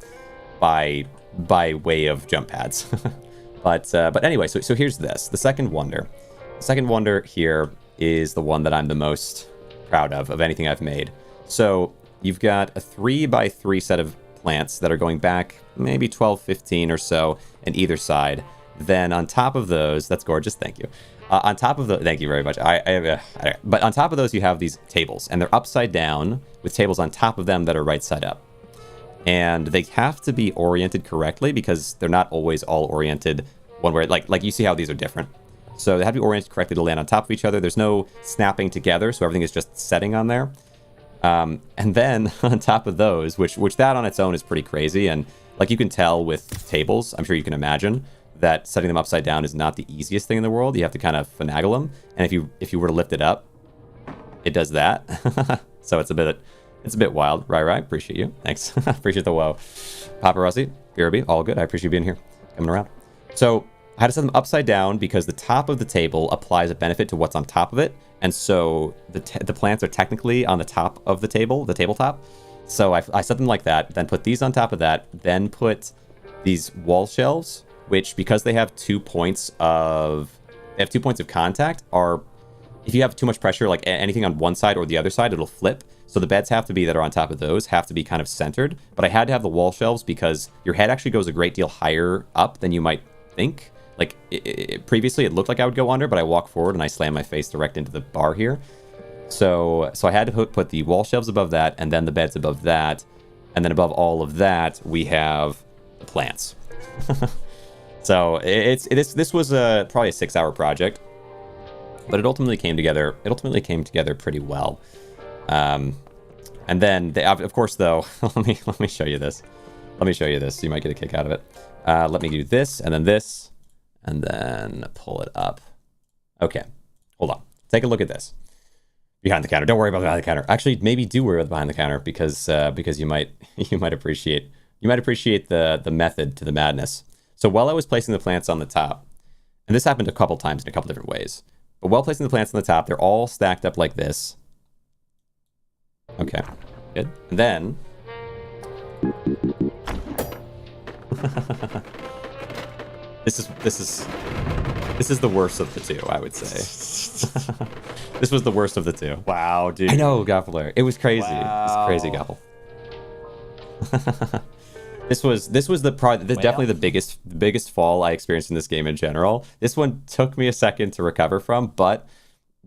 [SPEAKER 1] by way of jump pads. But anyway, so here's this. The second wonder. The second wonder here is the one that I'm the most proud of anything I've made. So you've got a 3x3 set of plants that are going back maybe 12, 15 or so in either side. Then on top of those, that's gorgeous, thank you. On top of the, thank you very much. But on top of those, you have these tables, and they're upside down with tables on top of them that are right side up. And they have to be oriented correctly, because they're not always all oriented one way. Like you see how these are different. So they have to be oriented correctly to land on top of each other. There's no snapping together, so everything is just setting on there. And then on top of those, which that on its own is pretty crazy, and like you can tell with tables, I'm sure you can imagine that setting them upside down is not the easiest thing in the world. You have to kind of finagle them, and if you were to lift it up, it does that. So it's a bit wild. Right. Appreciate you. Thanks. Appreciate the woe. Paparazzi, BRB, all good. I appreciate you being here, coming around. So I had to set them upside down because the top of the table applies a benefit to what's on top of it, and so the plants are technically on the top of the table, the tabletop. So I set them like that, then put these on top of that, then put these wall shelves, which, because they have 2 points of contact, are, if you have too much pressure, like anything on one side or the other side, it'll flip. So the beds that are on top of those have to be kind of centered. But I had to have the wall shelves because your head actually goes a great deal higher up than you might think. Like previously, it looked like I would go under, but I walk forward and I slam my face direct into the bar here. So I had to put the wall shelves above that, and then the beds above that, and then above all of that, we have the plants. So this was probably a 6-hour project, but it ultimately came together. It ultimately came together pretty well. And then of course though, let me show you this. Let me show you this. You might get a kick out of it. Let me do this and then pull it up. Okay, hold on. Take a look at this. Behind the counter. Don't worry about behind the counter. Actually, maybe do worry about behind the counter because you might appreciate the method to the madness. So while I was placing the plants on the top, and this happened a couple times in a couple different ways, but while placing the plants on the top, they're all stacked up like this. Okay, good. And then this is the worst of the two, I would say. This was the worst of the two.
[SPEAKER 2] Wow, dude.
[SPEAKER 1] I know, Goffler. It was crazy.
[SPEAKER 2] Wow.
[SPEAKER 1] It was crazy, Goffle. This was definitely the biggest fall I experienced in this game in general. This one took me a second to recover from, but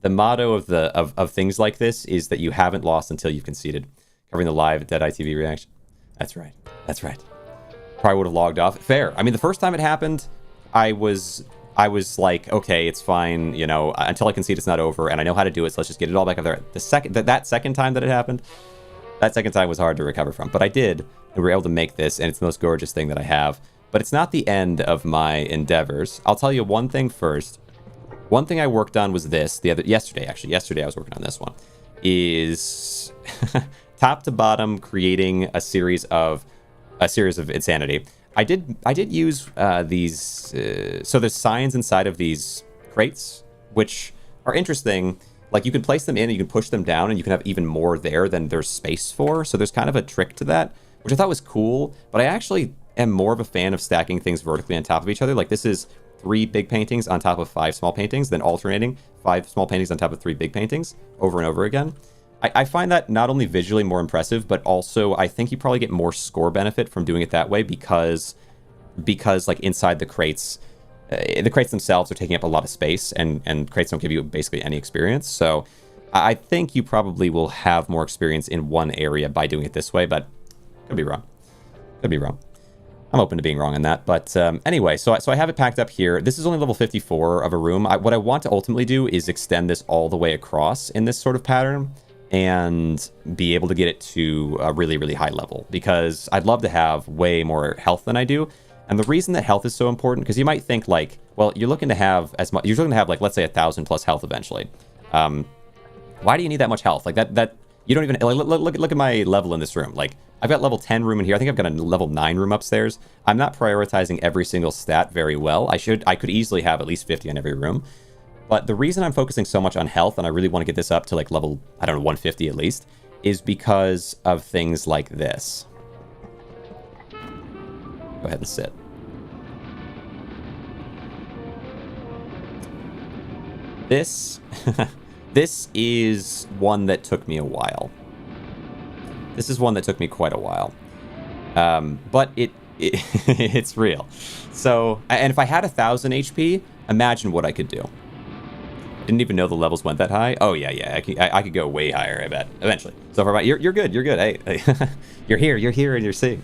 [SPEAKER 1] the motto of things like this is that you haven't lost until you've conceded. Covering the live Dead ITV reaction. That's right. That's right. Probably would have logged off. Fair. I mean, the first time it happened, I was like, okay, it's fine, you know, until I concede it's not over, and I know how to do it, so let's just get it all back up there. That second time that it happened, that second time was hard to recover from, but I did, and we were able to make this, and it's the most gorgeous thing that I have. But it's not the end of my endeavors. I'll tell you one thing first. One thing I worked on was this yesterday I was working on this one, is top to bottom creating a series of insanity. I did use these, so there's signs inside of these crates, which are interesting. Like, you can place them in and you can push them down and you can have even more there than there's space for. So there's kind of a trick to that, which I thought was cool. But I actually am more of a fan of stacking things vertically on top of each other. Like, this is 3 big paintings on top of 5 small paintings, then alternating 5 small paintings on top of 3 big paintings over and over again. I find that not only visually more impressive, but also I think you probably get more score benefit from doing it that way because like inside the crates themselves are taking up a lot of space, and crates don't give you basically any experience. So I think you probably will have more experience in one area by doing it this way, but could be wrong. Could be wrong. I'm open to being wrong on that. But anyway, so I have it packed up here. This is only level 54 of a room. What I want to ultimately do is extend this all the way across in this sort of pattern and be able to get it to a really, really high level, because I'd love to have way more health than I do. And the reason that health is so important, because you might think like, well, you're looking to have as much, you're looking to have like, let's say 1,000 plus health eventually. Why do you need that much health? Like that you don't even, like, look at my level in this room. Like, I've got level 10 room in here. I think I've got a level 9 room upstairs. I'm not prioritizing every single stat very well. I could easily have at least 50 in every room. But the reason I'm focusing so much on health, and I really want to get this up to like level, I don't know, 150 at least, is because of things like this. Go ahead and sit. This, this is one that took me a while. This is one that took me quite a while. But it's real. So, and if I had 1,000 HP, imagine what I could do. Didn't even know the levels went that high. Oh yeah, I could go way higher, I bet, eventually. So far, you're good. Hey, you're here, and you're seeing.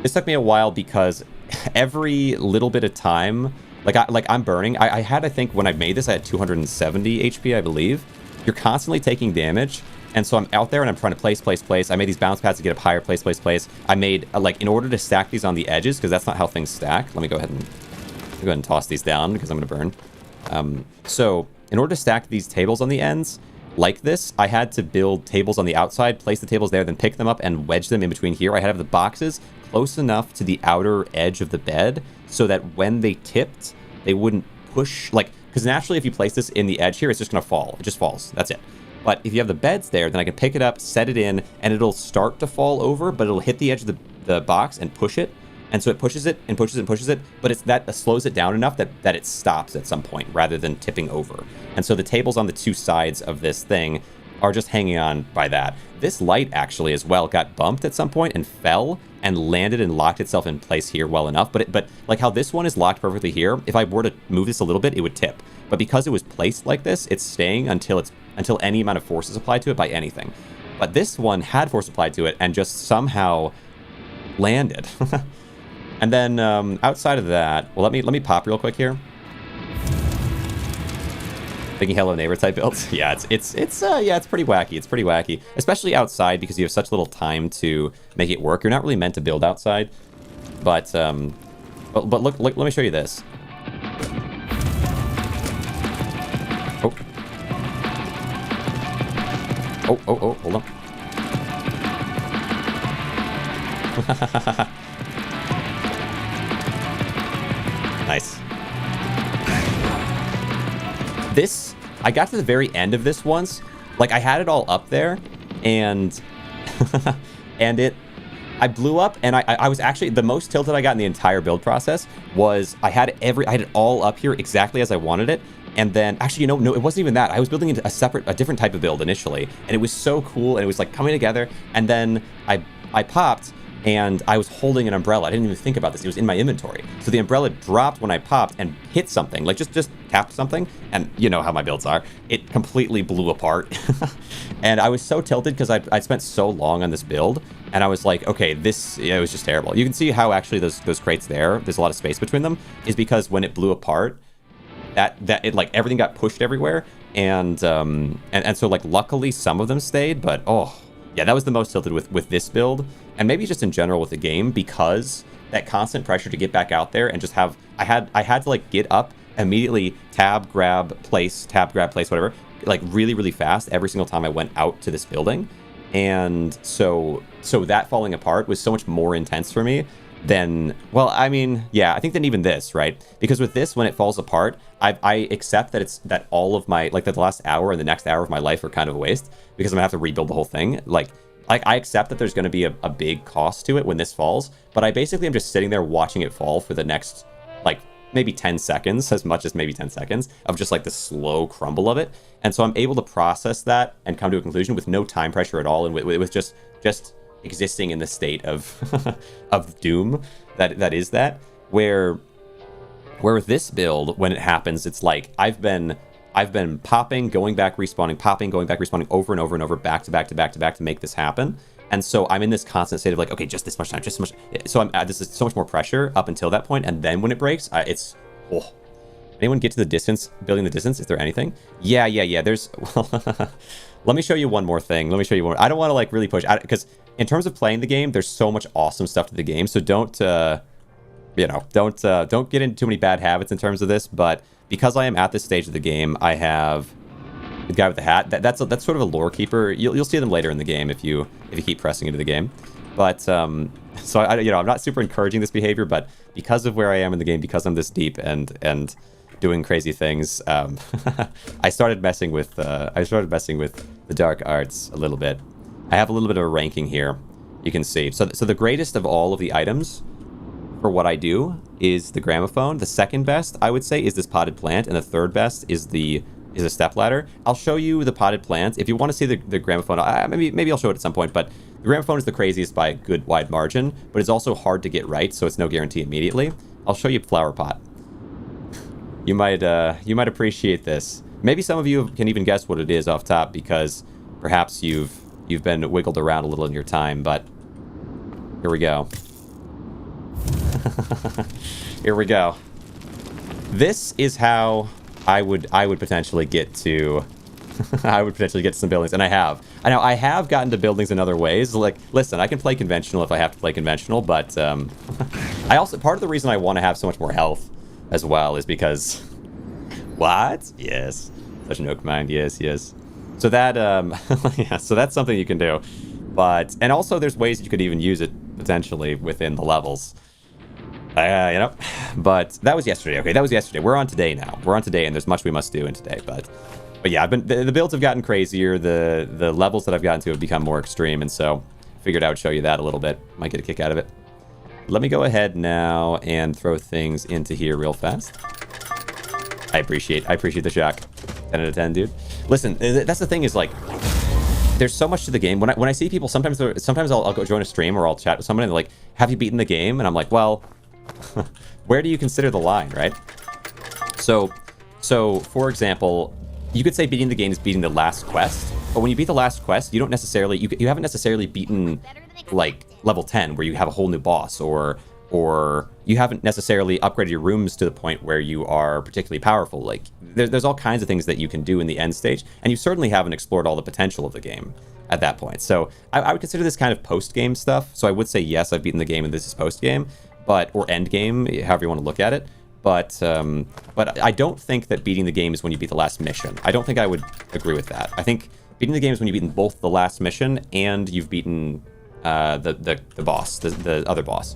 [SPEAKER 1] This took me a while because every little bit of time, like I'm burning. I had, I think, when I made this, I had 270 HP, I believe. You're constantly taking damage, and so I'm out there and I'm trying to place. I made these bounce pads to get up higher, place. I made like, in order to stack these on the edges, because that's not how things stack. Let me go ahead and toss these down because I'm gonna burn. So in order to stack these tables on the ends like this, I had to build tables on the outside, place the tables there, then pick them up and wedge them in between here. I had to have the boxes close enough to the outer edge of the bed so that when they tipped, they wouldn't push, like, because naturally if you place this in the edge here, it's just going to fall. It just falls. That's it. But if you have the beds there, then I can pick it up, set it in, and it'll start to fall over, but it'll hit the edge of the box and push it. And so it pushes it and pushes it and pushes it, but that slows it down enough that it stops at some point rather than tipping over. And so the tables on the 2 sides of this thing are just hanging on by that. This light actually as well got bumped at some point and fell and landed and locked itself in place here well enough. But like how this one is locked perfectly here, if I were to move this a little bit, it would tip. But because it was placed like this, it's staying until any amount of force is applied to it by anything. But this one had force applied to it and just somehow landed. And then outside of that, well, let me pop real quick here. Thinking Hello Neighbor type builds. Yeah, it's pretty wacky. It's pretty wacky, especially outside because you have such little time to make it work. You're not really meant to build outside, but look, let me show you this. Oh, hold on. Nice. This, I got to the very end of this once. Like, I had it all up there, and I blew up, and I was actually, the most tilted I got in the entire build process was I had it all up here exactly as I wanted it. And then, actually, no, it wasn't even that. I was building a different type of build initially, and it was so cool, and it was like coming together. And then I popped, and I was holding an umbrella. I didn't even think about this. It was in my inventory. So the umbrella dropped when I popped and hit something, like just tapped something. And you know how my builds are. It completely blew apart. And I was so tilted because I'd spent so long on this build, and I was like, okay, it was just terrible. You can see how actually those crates there's a lot of space between them, is because when it blew apart, that it, like, everything got pushed everywhere, and so, like, luckily some of them stayed, but oh yeah, that was the most tilted with this build, and maybe just in general with the game, because that constant pressure to get back out there and just have I had to, like, get up immediately, tab, grab, place, whatever, like, really fast every single time I went out to this building. And so that falling apart was so much more intense for me than, well, I mean, yeah, I think than even this, right? Because with this, when it falls apart, I accept that all of my, like, that the last hour and the next hour of my life are kind of a waste, because I'm gonna have to rebuild the whole thing. Like I accept that there's gonna be a big cost to it when this falls, but I basically am just sitting there watching it fall for the next, like, maybe 10 seconds, as much as maybe 10 seconds of just, like, the slow crumble of it. And so I'm able to process that and come to a conclusion with no time pressure at all, and with just existing in the state of of doom that is that, where with this build, when it happens, it's like I've been popping, going back, respawning, popping, going back, respawning over and over and over, back to make this happen. And so I'm in this constant state of, like, okay, just this much time, just so much. So this is so much more pressure up until that point, and then when it breaks, it's, oh. Anyone get to the distance, building the distance? Is there anything? Yeah. There's, let me show you one more thing. I don't want to, like, really push out, because in terms of playing the game, there's so much awesome stuff to the game. So don't get into too many bad habits in terms of this. But because I am at this stage of the game, I have the guy with the hat. That's sort of a lore keeper. You'll see them later in the game if you keep pressing into the game. But so I'm not super encouraging this behavior, but because of where I am in the game, because I'm this deep and doing crazy things, I started messing with the dark arts a little bit. I have a little bit of a ranking here. You can see. So the greatest of all of the items for what I do is the gramophone. The second best, I would say, is this potted plant, and the third best is a stepladder. I'll show you the potted plant. If you want to see the gramophone, maybe I'll show it at some point, but the gramophone is the craziest by a good wide margin, but it's also hard to get right, so it's no guarantee immediately. I'll show you flower pot. You might appreciate this. Maybe some of you can even guess what it is off top, because perhaps you've been wiggled around a little in your time, but here we go. Here we go. This is how I would potentially get to some buildings, and I have gotten to buildings in other ways. Like, listen, I can play conventional if I have to play conventional, but I also, part of the reason I want to have so much more health as well is because, what? Yes, such an oak mind. Yes. So that yeah, so that's something you can do, and also there's ways you could even use it potentially within the levels. But that was yesterday. Okay, that was yesterday. We're on today now. And there's much we must do in today. But yeah, the builds have gotten crazier. The levels that I've gotten to have become more extreme, and so figured I would show you that a little bit. Might get a kick out of it. Let me go ahead now and throw things into here real fast. I appreciate the shock. 10 out of 10, dude. Listen, that's the thing, is, like, there's so much to the game. When I see people, sometimes I'll go join a stream or I'll chat with someone and they're like, have you beaten the game? And I'm like, well, where do you consider the line, right? So for example, you could say beating the game is beating the last quest, but when you beat the last quest, you don't necessarily, you haven't necessarily beaten, like, level 10, where you have a whole new boss, or or you haven't necessarily upgraded your rooms to the point where you are particularly powerful. Like, there's all kinds of things that you can do in the end stage, and you certainly haven't explored all the potential of the game at that point. So I would consider this kind of post-game stuff. So I would say, yes, I've beaten the game and this is post-game, or end game, however you want to look at it. But I don't think that beating the game is when you beat the last mission. I don't think I would agree with that. I think beating the game is when you've beaten both the last mission and you've beaten the boss, the other boss.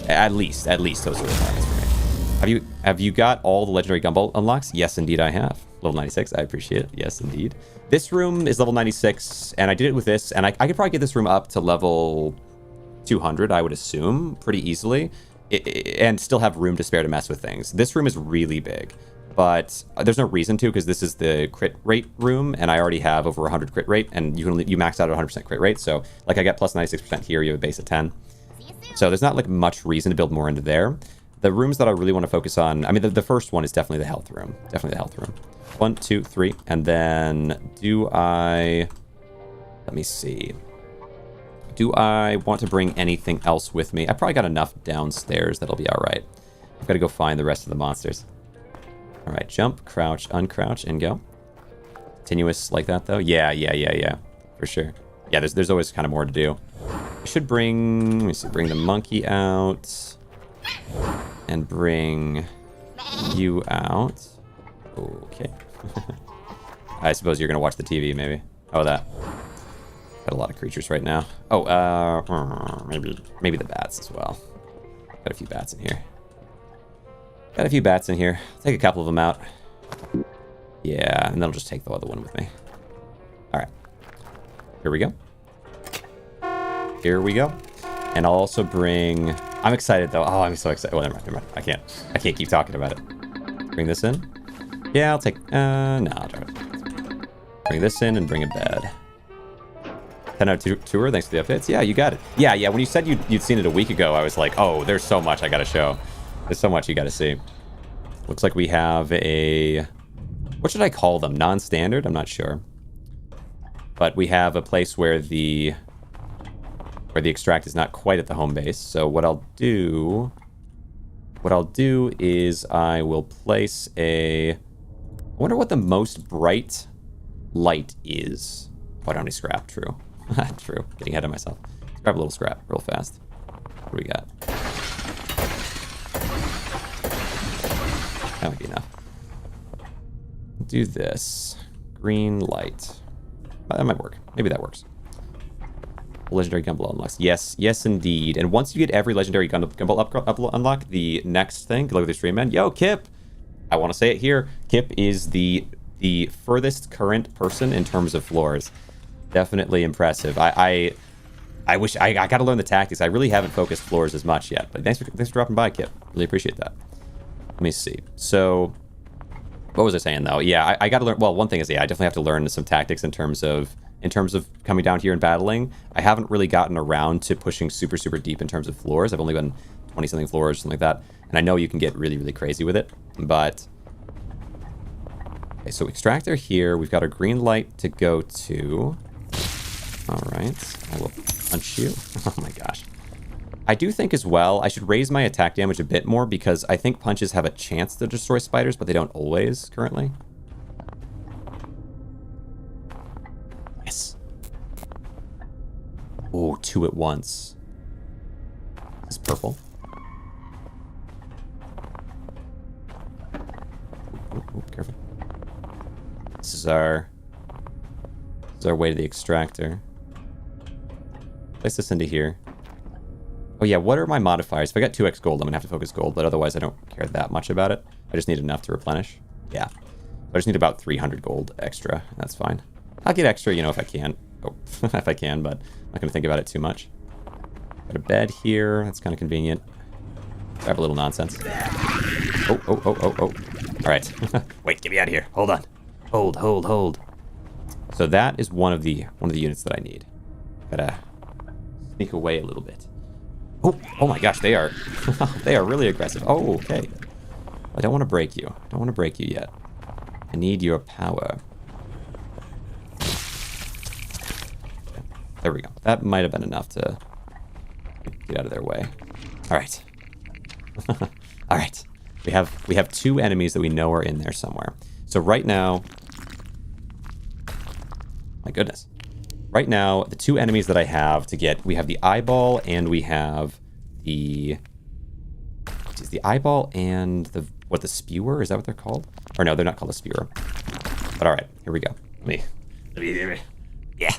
[SPEAKER 1] At least those are the requirements for me. Have you got all the legendary gumball unlocks? Yes, indeed, I have. Level 96, I appreciate it. Yes, indeed. This room is level 96, and I did it with this, and I could probably get this room up to level 200, I would assume, pretty easily, and still have room to spare to mess with things. This room is really big, but there's no reason to, because this is the crit rate room, and I already have over 100 crit rate, and you max out at 100% crit rate, so like I get plus 96% here, you have a base of 10. So there's not like much reason to build more into there. The rooms that I really want to focus on, I mean, the first one is definitely the health room. Definitely the health room. 1, 2, 3, and then let me see. Do I want to bring anything else with me? I probably got enough downstairs that'll be all right. I've got to go find the rest of the monsters. All right, jump, crouch, uncrouch, and go. Continuous like that, though? Yeah, for sure. Yeah, there's always kind of more to do. I should bring, let me see, bring the monkey out. And bring you out. Okay. I suppose you're going to watch the TV, maybe. Oh, that. Got a lot of creatures right now. Oh, maybe the bats as well. Got a few bats in here. I'll take a couple of them out. Yeah, and then I'll just take the other one with me. All right. Here we go. And I'll also bring... I'm excited, though. Oh, I'm so excited. Well, never mind. I can't keep talking about it. Bring this in. Yeah, I'll take... no, I'll try it. Bring this in and bring a bed. 10 out of tour, thanks for the updates. Yeah, you got it. Yeah, when you said you'd seen it a week ago, I was like, oh, there's so much I gotta show. There's so much you gotta see. Looks like we have a... What should I call them? Non-standard? I'm not sure. But we have a place where the extract is not quite at the home base. So what I'll do is I will place a... I wonder what the most bright light is. Oh, I don't need scrap. True. True. Getting ahead of myself. Let's grab a little scrap real fast. What do we got? That might be enough. Do this. Green light. That might work. Maybe that works. Legendary gumball unlocks. Yes, indeed. And once you get every legendary gumball unlock, the next thing, look at the stream, man. Yo, Kip! I want to say it here. Kip is the furthest current person in terms of floors. Definitely impressive. I wish I got to learn the tactics. I really haven't focused floors as much yet. But thanks for dropping by, Kip. Really appreciate that. Let me see. So, what was I saying though? Yeah, I got to learn. Well, one thing is, yeah, I definitely have to learn some tactics in terms of coming down here and battling. I haven't really gotten around to pushing super deep in terms of floors. I've only been 20 something floors, something like that. And I know you can get really crazy with it, but okay, so extractor here. We've got our green light to go to. All right, I will punch you. Oh my gosh. I do think as well, I should raise my attack damage a bit more because I think punches have a chance to destroy spiders, but they don't always currently. Yes. Oh, 2 at once. This is purple. Ooh, careful. This is our way to the extractor. Place this into here. Oh yeah, what are my modifiers? If I got 2x gold, I'm gonna have to focus gold, but otherwise I don't care that much about it. I just need enough to replenish. Yeah. I just need about 300 gold extra, and that's fine. I'll get extra, you know, if I can. Oh, if I can, but I'm not gonna think about it too much. Got a bed here, that's kind of convenient. Grab a little nonsense. Oh. All right. Wait, get me out of here. Hold on. Hold. So that is one of the units that I need. Gotta sneak away a little bit. Oh my gosh, they are really aggressive. Oh, okay. I don't want to break you. I don't want to break you yet. I need your power. There we go. That might have been enough to get out of their way. All right. All right. We have 2 enemies that we know are in there somewhere. So right now... My goodness. Right now, the 2 enemies that I have to get... We have the eyeball and we have the... Is the eyeball and the... What, the spewer? Is that what they're called? Or no, they're not called a spewer. But all right, here we go. Let me yeah.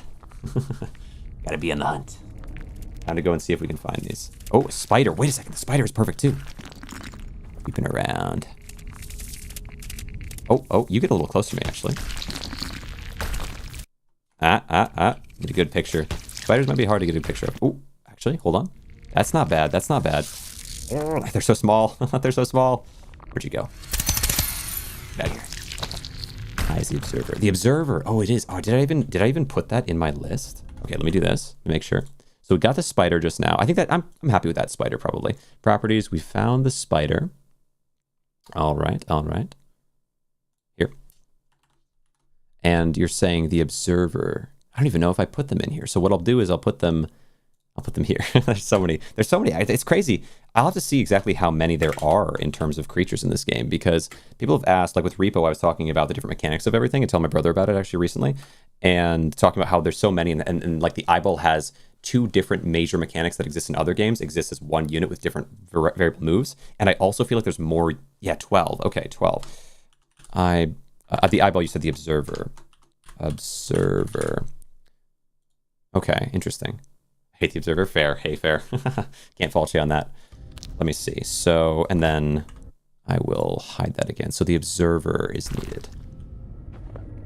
[SPEAKER 1] Gotta be on the hunt. Time to go and see if we can find these. Oh, a spider. Wait a second. The spider is perfect too. Creeping around. Oh, you get a little closer to me, actually. Get a good picture. Spiders might be hard to get a picture of. Oh, actually, hold on. That's not bad. That's not bad. They're so small. They're so small. Where'd you go? Get out of here. Hi, is the observer. The observer. Oh, it is. Oh, did I even put that in my list? Okay, let me do this to make sure. So we got the spider just now. I think that I'm happy with that spider probably. Properties. We found the spider. All right. Here. And you're saying the observer. I don't even know if I put them in here. So what I'll do is I'll put them here. There's so many. It's crazy. I'll have to see exactly how many there are in terms of creatures in this game, because people have asked, like with Repo, I was talking about the different mechanics of everything and telling my brother about it actually recently, and talking about how there's so many, and like the eyeball has 2 different major mechanics that exist in other games, exists as 1 unit with different variable moves. And I also feel like there's more. Yeah, 12. Okay, 12. The eyeball, you said the observer. Observer. Okay, interesting. Hate the observer. Fair. Hey, fair. Can't fault you on that. Let me see. So, and then I will hide that again. So the observer is needed.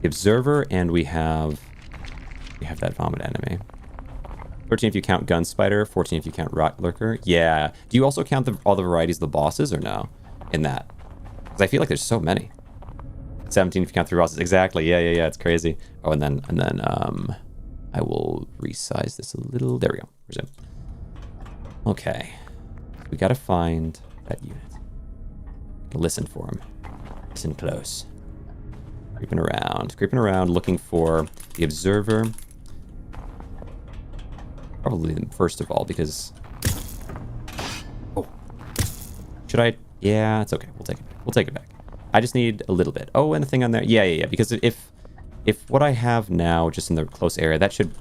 [SPEAKER 1] The observer, and we have that vomit enemy. 13 if you count gun spider. 14 if you count rot lurker. Yeah. Do you also count all the varieties of the bosses or no? In that, because I feel like there's so many. 17 if you count 3 bosses. Exactly. Yeah. It's crazy. Oh, and then I will resize this a little. There we go. Resume. Okay. We gotta find that unit. Listen for him. Listen close. Creeping around, looking for the observer. Probably first of all, because... Oh. Should I... Yeah, it's okay. We'll take it back. We'll take it back. I just need a little bit. Oh, and a thing on there. Yeah. Because if what I have now, just in the close area, that should...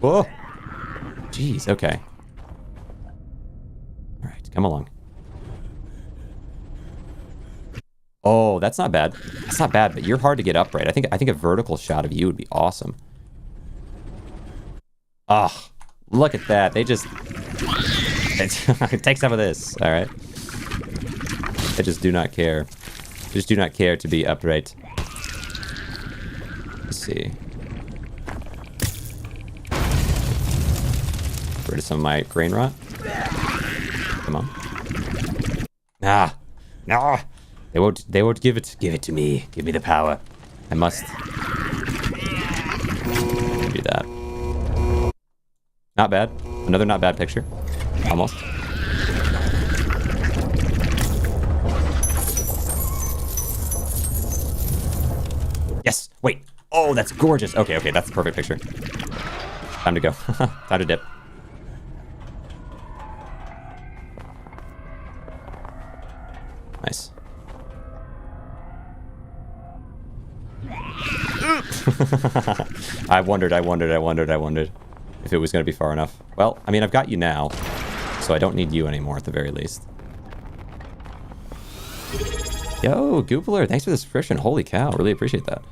[SPEAKER 1] Whoa! Jeez, okay. Alright, come along. Oh, that's not bad. That's not bad, but you're hard to get upright. I think a vertical shot of you would be awesome. Ah, look at that. They just... Take some of this, alright? They just do not care. Just do not care to be upright. Let's see. Get rid of some of my Grainrot. Come on. Nah. They won't give it. Give it to me. Give me the power. I must do that. Not bad. Another not bad picture. Almost. Yes. Wait. Oh, that's gorgeous. Okay. That's the perfect picture. Time to go. Time to dip. Nice. I wondered if it was going to be far enough. Well, I mean, I've got you now, so I don't need you anymore at the very least. Yo, Goopler, thanks for the subscription. Holy cow, really appreciate that.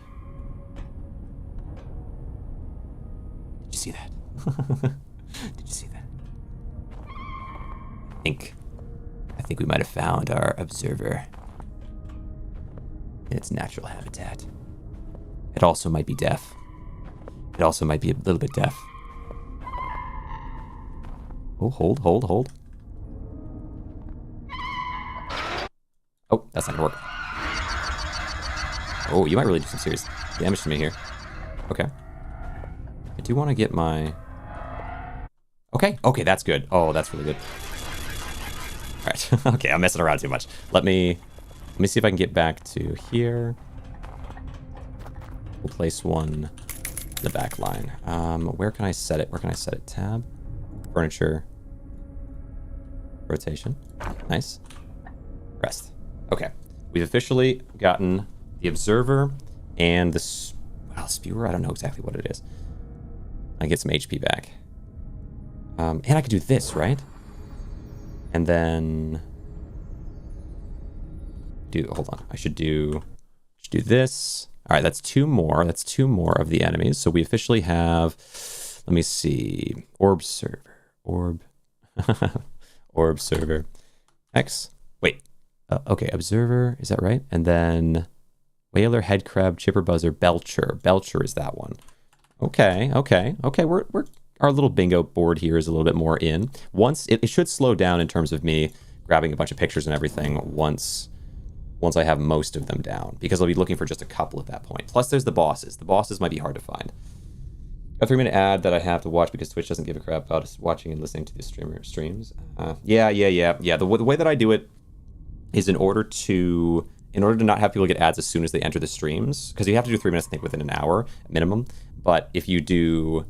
[SPEAKER 1] Did you see that? Did you see that? I think we might have found our observer in its natural habitat. It also might be deaf. It also might be a little bit deaf. Oh, hold. Oh, that's not gonna work. Oh, you might really do some serious damage to me here. Okay. I do want to get my... Okay, that's good. Oh, that's really good. All right. Okay, I'm messing around too much. Let me see if I can get back to here. We'll place one in the back line. Where can I set it? Tab. Furniture. Rotation. Nice. Rest. Okay. We've officially gotten the Observer and the Spewer. I don't know exactly what it is. I get some HP back. And I could do this, right? And then hold on. I should do this. All right, that's 2 more. That's 2 more of the enemies. So we officially have, let me see, Orb Server. Orb Server. X. Wait. Okay, Observer. Is that right? And then Whaler, Headcrab, Chipper Buzzer, Belcher. Belcher is that one. Okay. We're our little bingo board here is a little bit more in. Once it should slow down in terms of me grabbing a bunch of pictures and everything once I have most of them down, because I'll be looking for just a couple at that point. Plus, there's the bosses. The bosses might be hard to find. A 3-minute ad that I have to watch because Twitch doesn't give a crap about us watching and listening to the streams. Yeah. The way that I do it is in order to not have people get ads as soon as they enter the streams, because you have to do 3 minutes, I think, within an hour minimum. But if you do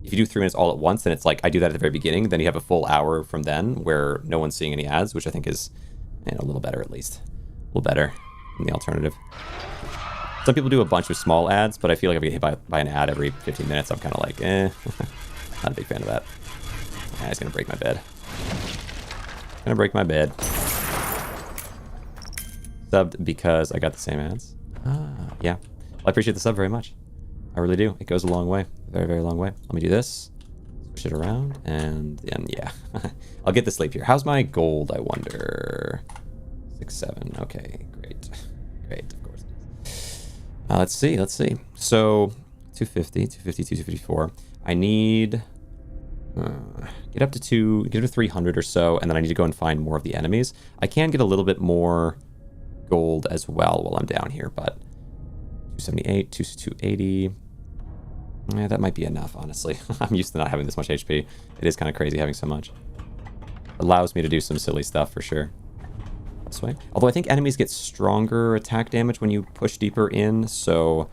[SPEAKER 1] 3 minutes all at once, then it's like I do that at the very beginning. Then you have a full hour from then where no one's seeing any ads, which I think is a little better, at least. A little better than the alternative. Some people do a bunch of small ads, but I feel like if I get hit by an ad every 15 minutes, I'm kind of like, not a big fan of that. Yeah, it's going to break my bed. Subbed because I got the same ads. Yeah. Well, I appreciate the sub very much. I really do. It goes a long way. A very, very long way. Let me do this. Switch it around. And yeah. I'll get the sleep here. How's my gold, I wonder? 6, 7. Okay, great. Of course it is. Let's see. So, 250, 254. I need... get up to 300 or so, and then I need to go and find more of the enemies. I can get a little bit more gold as well while I'm down here, but 278, 280. Yeah, that might be enough, honestly. I'm used to not having this much HP. It is kind of crazy having so much. Allows me to do some silly stuff for sure. This way. Although I think enemies get stronger attack damage when you push deeper in, so...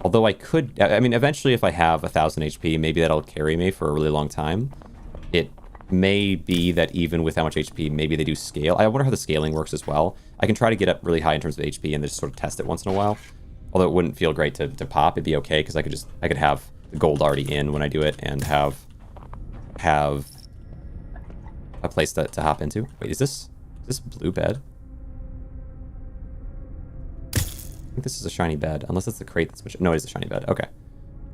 [SPEAKER 1] Although I could... I mean, eventually if I have 1,000 HP, maybe that'll carry me for a really long time. It may be that even with how much HP, maybe they do scale. I wonder how the scaling works as well. I can try to get up really high in terms of HP and just sort of test it once in a while. Although it wouldn't feel great to pop, it'd be okay, because I could have the gold already in when I do it and have a place to hop into. Wait, is this blue bed? I think this is a shiny bed, unless it's the crate that's... No, it is a shiny bed. Okay.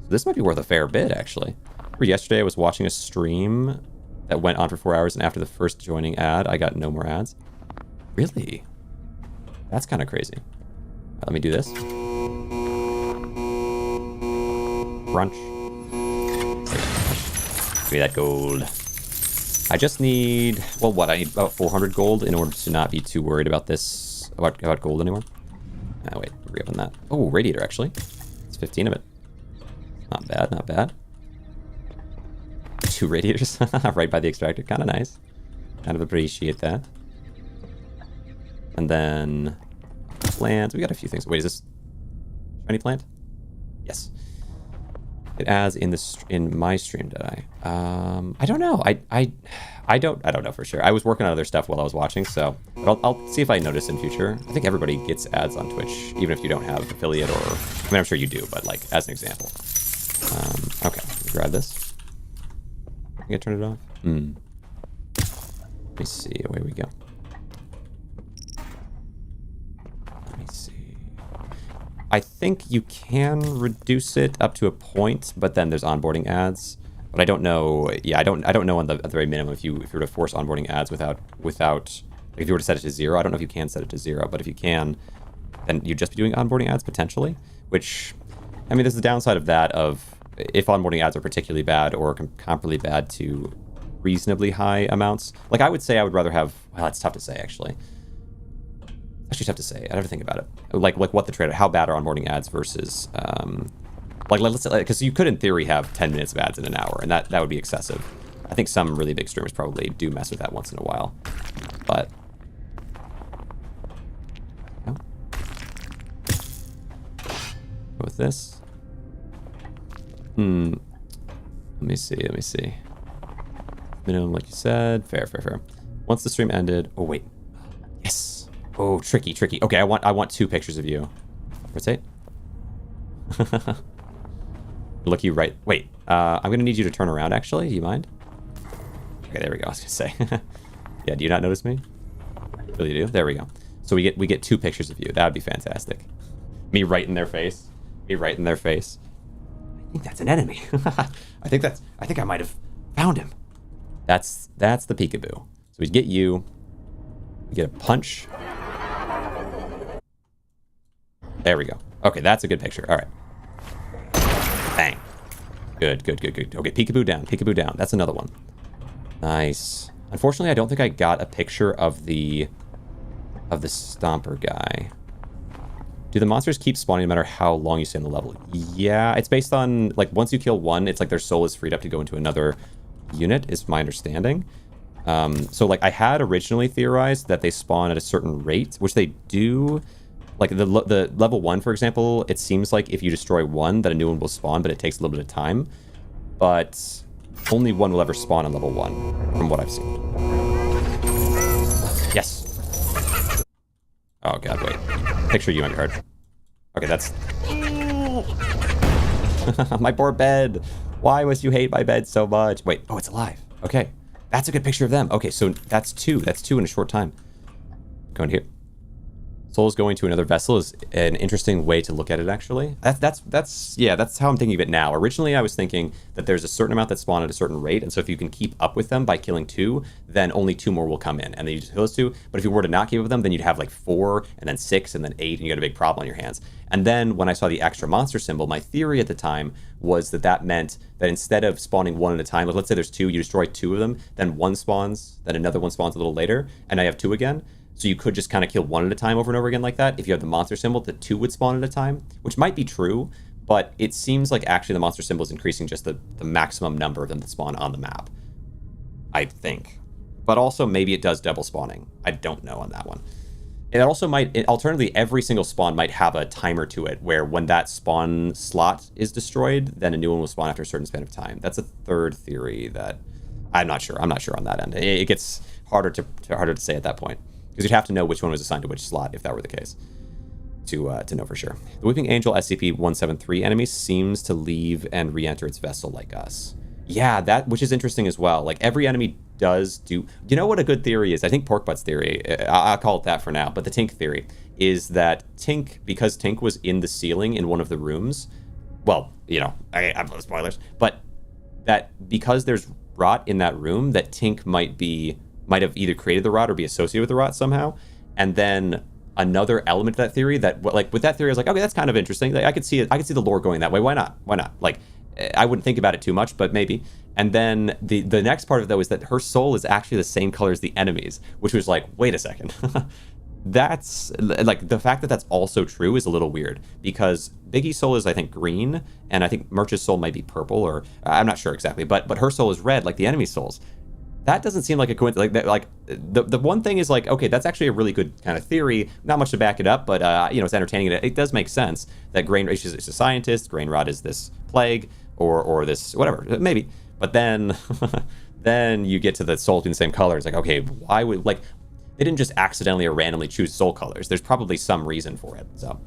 [SPEAKER 1] So this might be worth a fair bit, actually. Yesterday I was watching a stream that went on for 4 hours, and after the first joining ad, I got no more ads. Really? That's kind of crazy. All right, let me do this. Crunch. Give me that gold. I just need... Well, what? I need about 400 gold in order to not be too worried about this... About gold anymore. Oh, wait. Re-open that. Oh, radiator, actually. It's 15 of it. Not bad, not bad. 2 radiators right by the extractor. Kind of nice. Kind of appreciate that. And then... Plant. We got a few things. Wait, is this... Shiny plant? Yes. It adds in my stream, did I? I don't know. I don't know for sure. I was working on other stuff while I was watching, so but I'll see if I notice in future. I think everybody gets ads on Twitch, even if you don't have affiliate or... I mean, I'm sure you do, but like, as an example. Okay, grab this. Can I turn it off? Let me see. Away we go. Let me see. I think you can reduce it up to a point, but then there's onboarding ads. But I don't know. Yeah, I don't know on at the very minimum if you were to force onboarding ads without like if you were to set it to 0. I don't know if you can set it to 0, but if you can, then you'd just be doing onboarding ads potentially. Which, I mean, there's the downside of that of if onboarding ads are particularly bad or comparably bad to reasonably high amounts. Like I would say I would rather have. Well, it's tough to say actually. Actually tough to say. I have to think about it. Like what the trade, how bad are onboarding ads versus like let's say, because you could in theory have 10 minutes of ads in an hour, and that would be excessive. I think some really big streamers probably do mess with that once in a while, but no. Go with this. Let me see. Minimum, like you said. Fair. Once the stream ended. Oh wait. Yes. Oh, tricky, tricky. Okay, I want 2 pictures of you. Rotate. Look you right. Wait, I'm gonna need you to turn around, actually. Do you mind? Okay, there we go. I was gonna say. Yeah, do you not notice me? Really do? There we go. So we get 2 pictures of you. That would be fantastic. Me right in their face. Me right in their face. I think that's an enemy. I think I might have found him. That's the peekaboo. So we get you. We get a punch. There we go. Okay, that's a good picture. All right. Bang. Good, good, good, good. Okay, peekaboo down. Peekaboo down. That's another one. Nice. Unfortunately, I don't think I got a picture of the Stomper guy. Do the monsters keep spawning no matter how long you stay on the level? Yeah, it's based on, like, once you kill one, it's like their soul is freed up to go into another unit, is my understanding. So, like, I had originally theorized that they spawn at a certain rate, which they do. Like, the level 1, for example, it seems like if you destroy one, that a new one will spawn, but it takes a little bit of time. But only one will ever spawn on level 1, from what I've seen. Yes! Oh, God, wait. Picture you on your card. Okay, that's... My poor bed! Why must you hate my bed so much? Wait, oh, it's alive. Okay, that's a good picture of them. Okay, so that's 2. That's 2 in a short time. Going here. Souls going to another vessel is an interesting way to look at it, actually. That's how I'm thinking of it now. Originally, I was thinking that there's a certain amount that spawn at a certain rate, and so if you can keep up with them by killing 2, then only 2 more will come in, and then you just kill those 2. But if you were to not keep up with them, then you'd have like 4, and then 6, and then 8, and you got a big problem on your hands. And then when I saw the extra monster symbol, my theory at the time was that that meant that instead of spawning 1 at a time, like let's say there's 2, you destroy 2 of them, then 1 spawns, then another one spawns a little later, and I have 2 again. So you could just kind of kill 1 at a time over and over again like that. If you have the monster symbol, the 2 would spawn at a time, which might be true, but it seems like actually the monster symbol is increasing just the maximum number of them that spawn on the map. I think. But also maybe it does double spawning. I don't know on that one. It also might, alternatively, every single spawn might have a timer to it where when that spawn slot is destroyed, then a new one will spawn after a certain span of time. That's a third theory that I'm not sure. I'm not sure on that end. It gets harder to say at that point. Because you'd have to know which one was assigned to which slot if that were the case to know for sure. The Weeping Angel SCP-173 enemy seems to leave and re-enter its vessel like us. Yeah, that, which is interesting as well. Like, every enemy does do... You know what a good theory is? I think Porkbutt's theory, I'll call it that for now, but the Tink theory is that Tink, because Tink was in the ceiling in one of the rooms, well, you know, I'm spoilers, but that because there's rot in that room, that Tink might have either created the rot or be associated with the rot somehow. And then another element to that theory that, like, with that theory, I was like, okay, that's kind of interesting. Like, I could see it. I could see the lore going that way. Why not? Why not? Like, I wouldn't think about it too much, but maybe. And then the next part of it, though, is that her soul is actually the same color as the enemies, which was like, wait a second. That's, like, the fact that that's also true is a little weird, because Biggie's soul is, I think, green, and I think Murch's soul might be purple, or I'm not sure exactly, but her soul is red, like the enemy's souls. That doesn't seem like a coincidence. Like the one thing is like, okay, that's actually a really good kind of theory. Not much to back it up, but you know, it's entertaining. It does make sense that Grainrot is a scientist, Grainrot is this plague, or this whatever, maybe. But then then you get to the souls being the same color. It's like, okay, why would, like, they didn't just accidentally or randomly choose soul colors. There's probably some reason for it. So,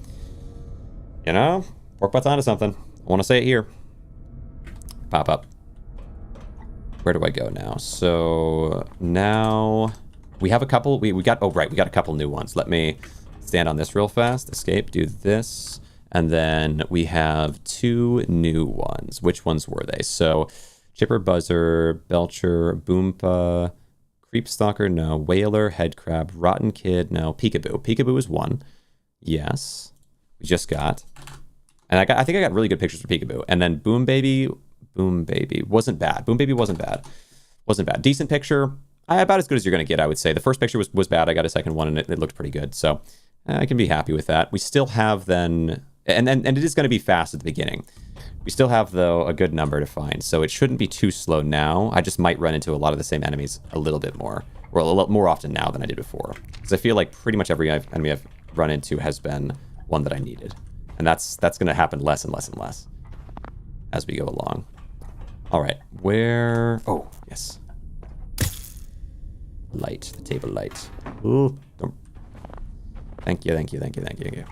[SPEAKER 1] you know, Porkbutt's onto something. I want to say it here. Pop up. Where do I go now? So now we have a couple. We got, oh right, we got a couple new ones. Let me stand on this real fast. Escape. Do this, and then we have 2 new ones. Which ones were they? So Chipper Buzzer, Belcher, Boompa, Creepstalker, no. Whaler, Headcrab, Rotten Kid, no. Peekaboo. Peekaboo is 1. Yes, we just got. And I think I got really good pictures for Peekaboo. And then Boom Baby wasn't bad. Boom Baby wasn't bad. Decent picture. About as good as you're going to get, I would say. The first picture was bad. I got a second one, and it looked pretty good. So I can be happy with that. We still have then... And it is going to be fast at the beginning. We still have, though, a good number to find. So it shouldn't be too slow now. I just might run into a lot of the same enemies a little bit more. Or a lot more often now than I did before. Because I feel like pretty much every enemy I've run into has been one that I needed. And that's going to happen less and less and less as we go along. All right, where... Oh, yes. Light, the table light. Ooh. Thank you, thank you, thank you, thank you, thank you.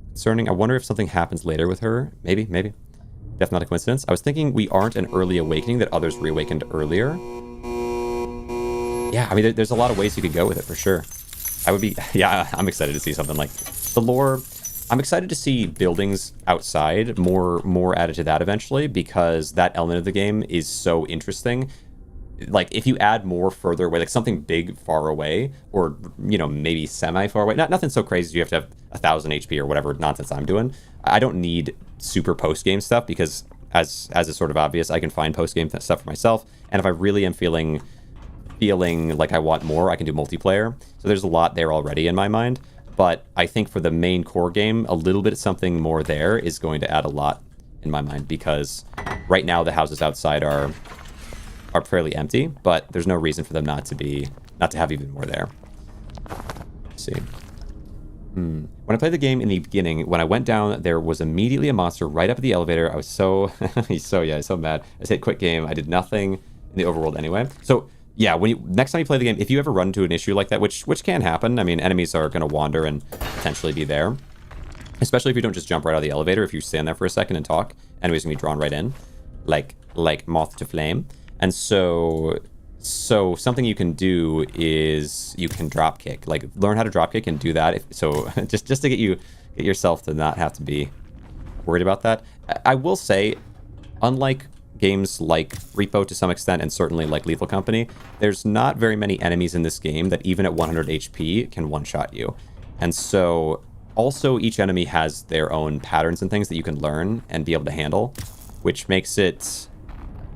[SPEAKER 1] Concerning, I wonder if something happens later with her. Maybe, maybe. Definitely not a coincidence. I was thinking we aren't an early awakening, that others reawakened earlier. Yeah, I mean, there's a lot of ways you could go with it, for sure. I would be... Yeah, I'm excited to see something like... The lore... I'm excited to see buildings outside, more added to that eventually, because that element of the game is so interesting. Like, if you add more further away, like something big far away, or, you know, maybe semi-far away, nothing so crazy you have to have 1,000 HP or whatever nonsense I'm doing. I don't need super post-game stuff, because, as is sort of obvious, I can find post-game stuff for myself, and if I really am feeling like I want more, I can do multiplayer. So there's a lot there already in my mind, but I think for the main core game, a little bit something more there is going to add a lot in my mind, because right now the houses outside are fairly empty, but there's no reason for them not to have even more there. Let's see. When I played the game in the beginning, when I went down, there was immediately a monster right up at the elevator. I was so so mad. I said quit game. I did nothing in the overworld anyway. So yeah, next time you play the game, if you ever run into an issue like that, which can happen, I mean, enemies are going to wander and potentially be there. Especially if you don't just jump right out of the elevator. If you stand there for a second and talk, enemies are going to be drawn right in, like moth to flame. And so something you can do is you can drop kick, like learn how to drop kick and do that. Just to get yourself to not have to be worried about that. I will say, unlike games like Repo to some extent, and certainly like Lethal Company, there's not very many enemies in this game that even at 100 HP can one-shot you. And so also each enemy has their own patterns and things that you can learn and be able to handle, which makes it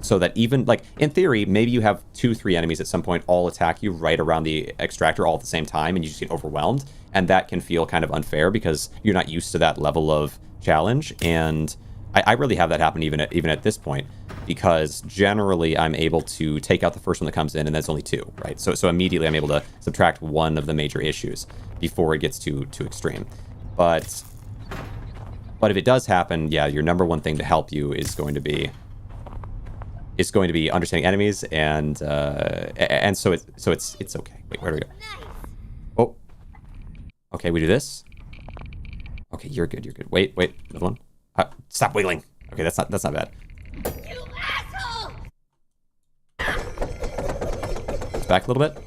[SPEAKER 1] so that even, like, in theory, maybe you have 2-3 enemies at some point all attack you right around the extractor all at the same time, and you just get overwhelmed. And that can feel kind of unfair because you're not used to that level of challenge. And I really have that happen even at this point, because generally I'm able to take out the first one that comes in, and that's only 2, right? So immediately I'm able to subtract one of the major issues before it gets too extreme. But if it does happen, yeah, your number one thing to help you is going to be understanding enemies, and so it's okay. Wait, where do we go? Oh, okay, we do this. Okay, you're good. Wait, another one. Stop wiggling. Okay, that's not bad.
[SPEAKER 2] You asshole!
[SPEAKER 1] It's back a little bit.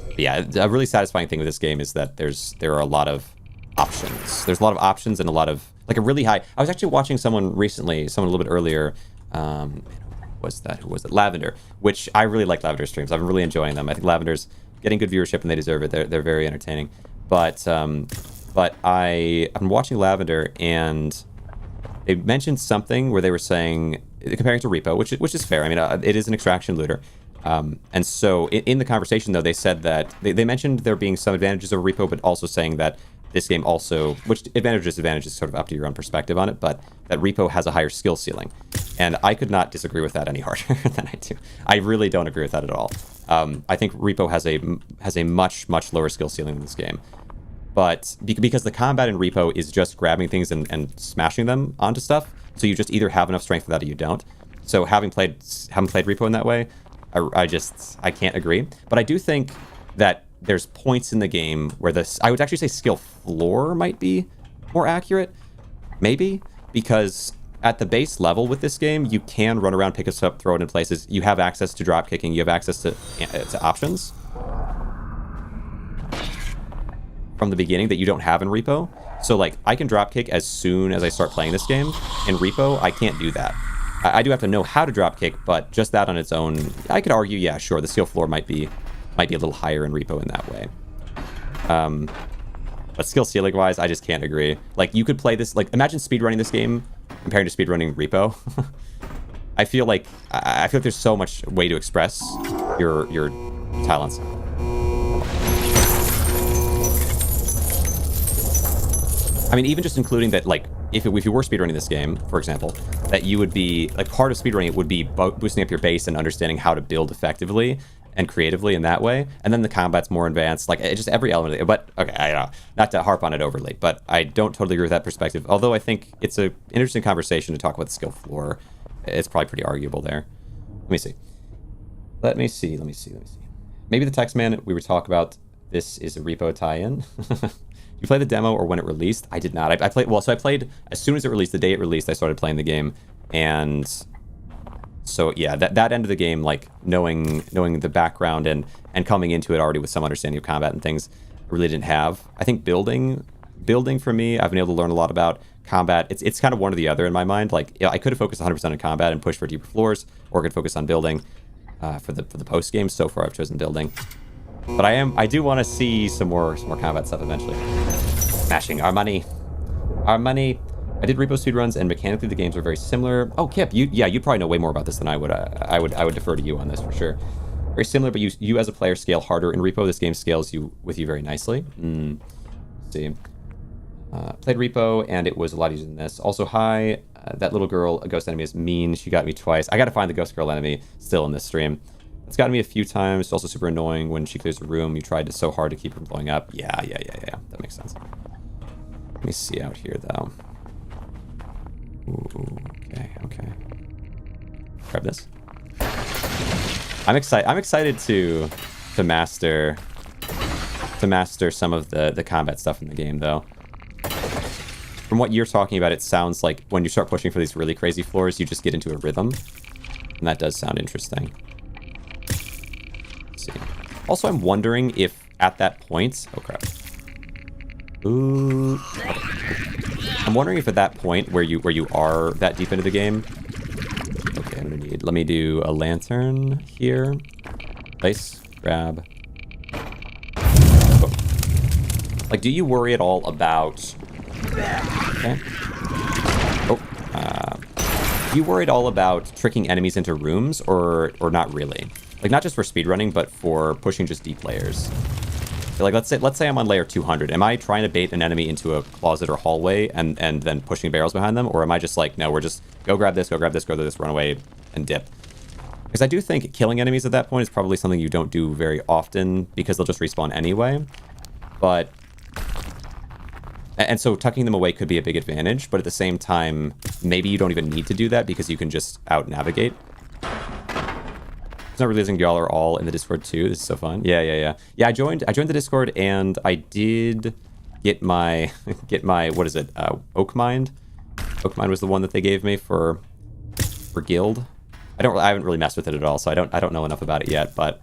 [SPEAKER 1] But yeah, a really satisfying thing with this game is that there are a lot of options. There's a lot of options and a lot of, like, a really high. I was actually watching someone recently, a little bit earlier. Who was it? Lavender, which I really like Lavender streams. I'm really enjoying them. I think Lavender's getting good viewership and they deserve it. They're very entertaining. But I'm watching Lavender, and they mentioned something where they were saying, comparing it to Repo, which is fair. I mean, it is an extraction looter. And so in the conversation, though, they said that they mentioned there being some advantages of Repo, but also saying that this game also, which advantages is sort of up to your own perspective on it, but that Repo has a higher skill ceiling. And I could not disagree with that any harder than I do. I really don't agree with that at all. I think Repo has a much lower skill ceiling in this game. But because the combat in Repo is just grabbing things and smashing them onto stuff, so you just either have enough strength for that or you don't. So having played Repo in that way, I can't agree. But I do think that there's points in the game where I would actually say skill floor might be more accurate, maybe, because at the base level with this game, you can run around, pick us up, throw it in places. You have access to drop kicking. You have access to options from the beginning that you don't have in Repo. So, like, I can drop kick as soon as I start playing this game. In Repo, I can't do that. I do have to know how to drop kick, but just that on its own, I could argue, yeah, sure, the skill floor might be a little higher in Repo in that way. But skill ceiling wise, I just can't agree. Like, you could play this, like, imagine speedrunning this game comparing to speedrunning Repo. I feel like there's so much way to express your talents. I mean, even just including that, like, if you were speedrunning this game, for example, that you would be, like, part of speedrunning it would be boosting up your base and understanding how to build effectively and creatively in that way. And then the combat's more advanced, like, just every element of it. But, okay, I don't know, not to harp on it overly, but I don't totally agree with that perspective. Although I think it's an interesting conversation to talk about the skill floor. It's probably pretty arguable there. Let me see. Maybe the text man, we were talking about this is a repo tie-in. You play the demo or when it released? I did not. I played, well, so I played as soon as it released. The day it released, I started playing the game. And so, yeah, that end of the game, like, knowing the background and coming into it already with some understanding of combat and things, I really didn't have. I think building for me, I've been able to learn a lot about combat. It's kind of one or the other in my mind. Like, yeah, I could have focused 100% on combat and pushed for deeper floors, or I could focus on building for the post game. So far, I've chosen building. But I do want to see some more combat stuff eventually. Smashing our money. I did repo speedruns, and mechanically the games are very similar. Oh, Kip, you probably know way more about this than I would. I would defer to you on this for sure. Very similar, but you as a player scale harder in repo. This game scales with you very nicely. Let's see. Played repo, and it was a lot easier than this. Also, hi. That little girl, a ghost enemy, is mean. She got me twice. I got to find the ghost girl enemy still in this stream. It's gotten me a few times. It's also super annoying when she clears the room. You tried so hard to keep her from blowing up. Yeah. That makes sense. Let me see out here, though. Ooh, okay. Grab this. I'm excited to master some of the combat stuff in the game, though. From what you're talking about, it sounds like when you start pushing for these really crazy floors, you just get into a rhythm. And that does sound interesting. See. Also, I'm wondering if at that point... Oh, crap. Ooh. I'm wondering if at that point where you are that deep into the game... Okay, I'm gonna need... Let me do a lantern here. Place. Grab. Oh. Like, do you worry at all about... Okay. Oh. Do you worry at all about tricking enemies into rooms or not really? Like, not just for speedrunning, but for pushing just deep layers. So, like, let's say I'm on layer 200. Am I trying to bait an enemy into a closet or hallway and then pushing barrels behind them? Or am I just like, no, we're just go grab this, run away, and dip? Because I do think killing enemies at that point is probably something you don't do very often because they'll just respawn anyway. But... And so tucking them away could be a big advantage, but at the same time, maybe you don't even need to do that because you can just out-navigate. It's not realizing y'all are all in the Discord too. This is so fun. Yeah. Yeah, I joined the Discord and I did get my what is it? Oak Mind. Oak Mind was the one that they gave me for guild. I haven't really messed with it at all, so I don't know enough about it yet, but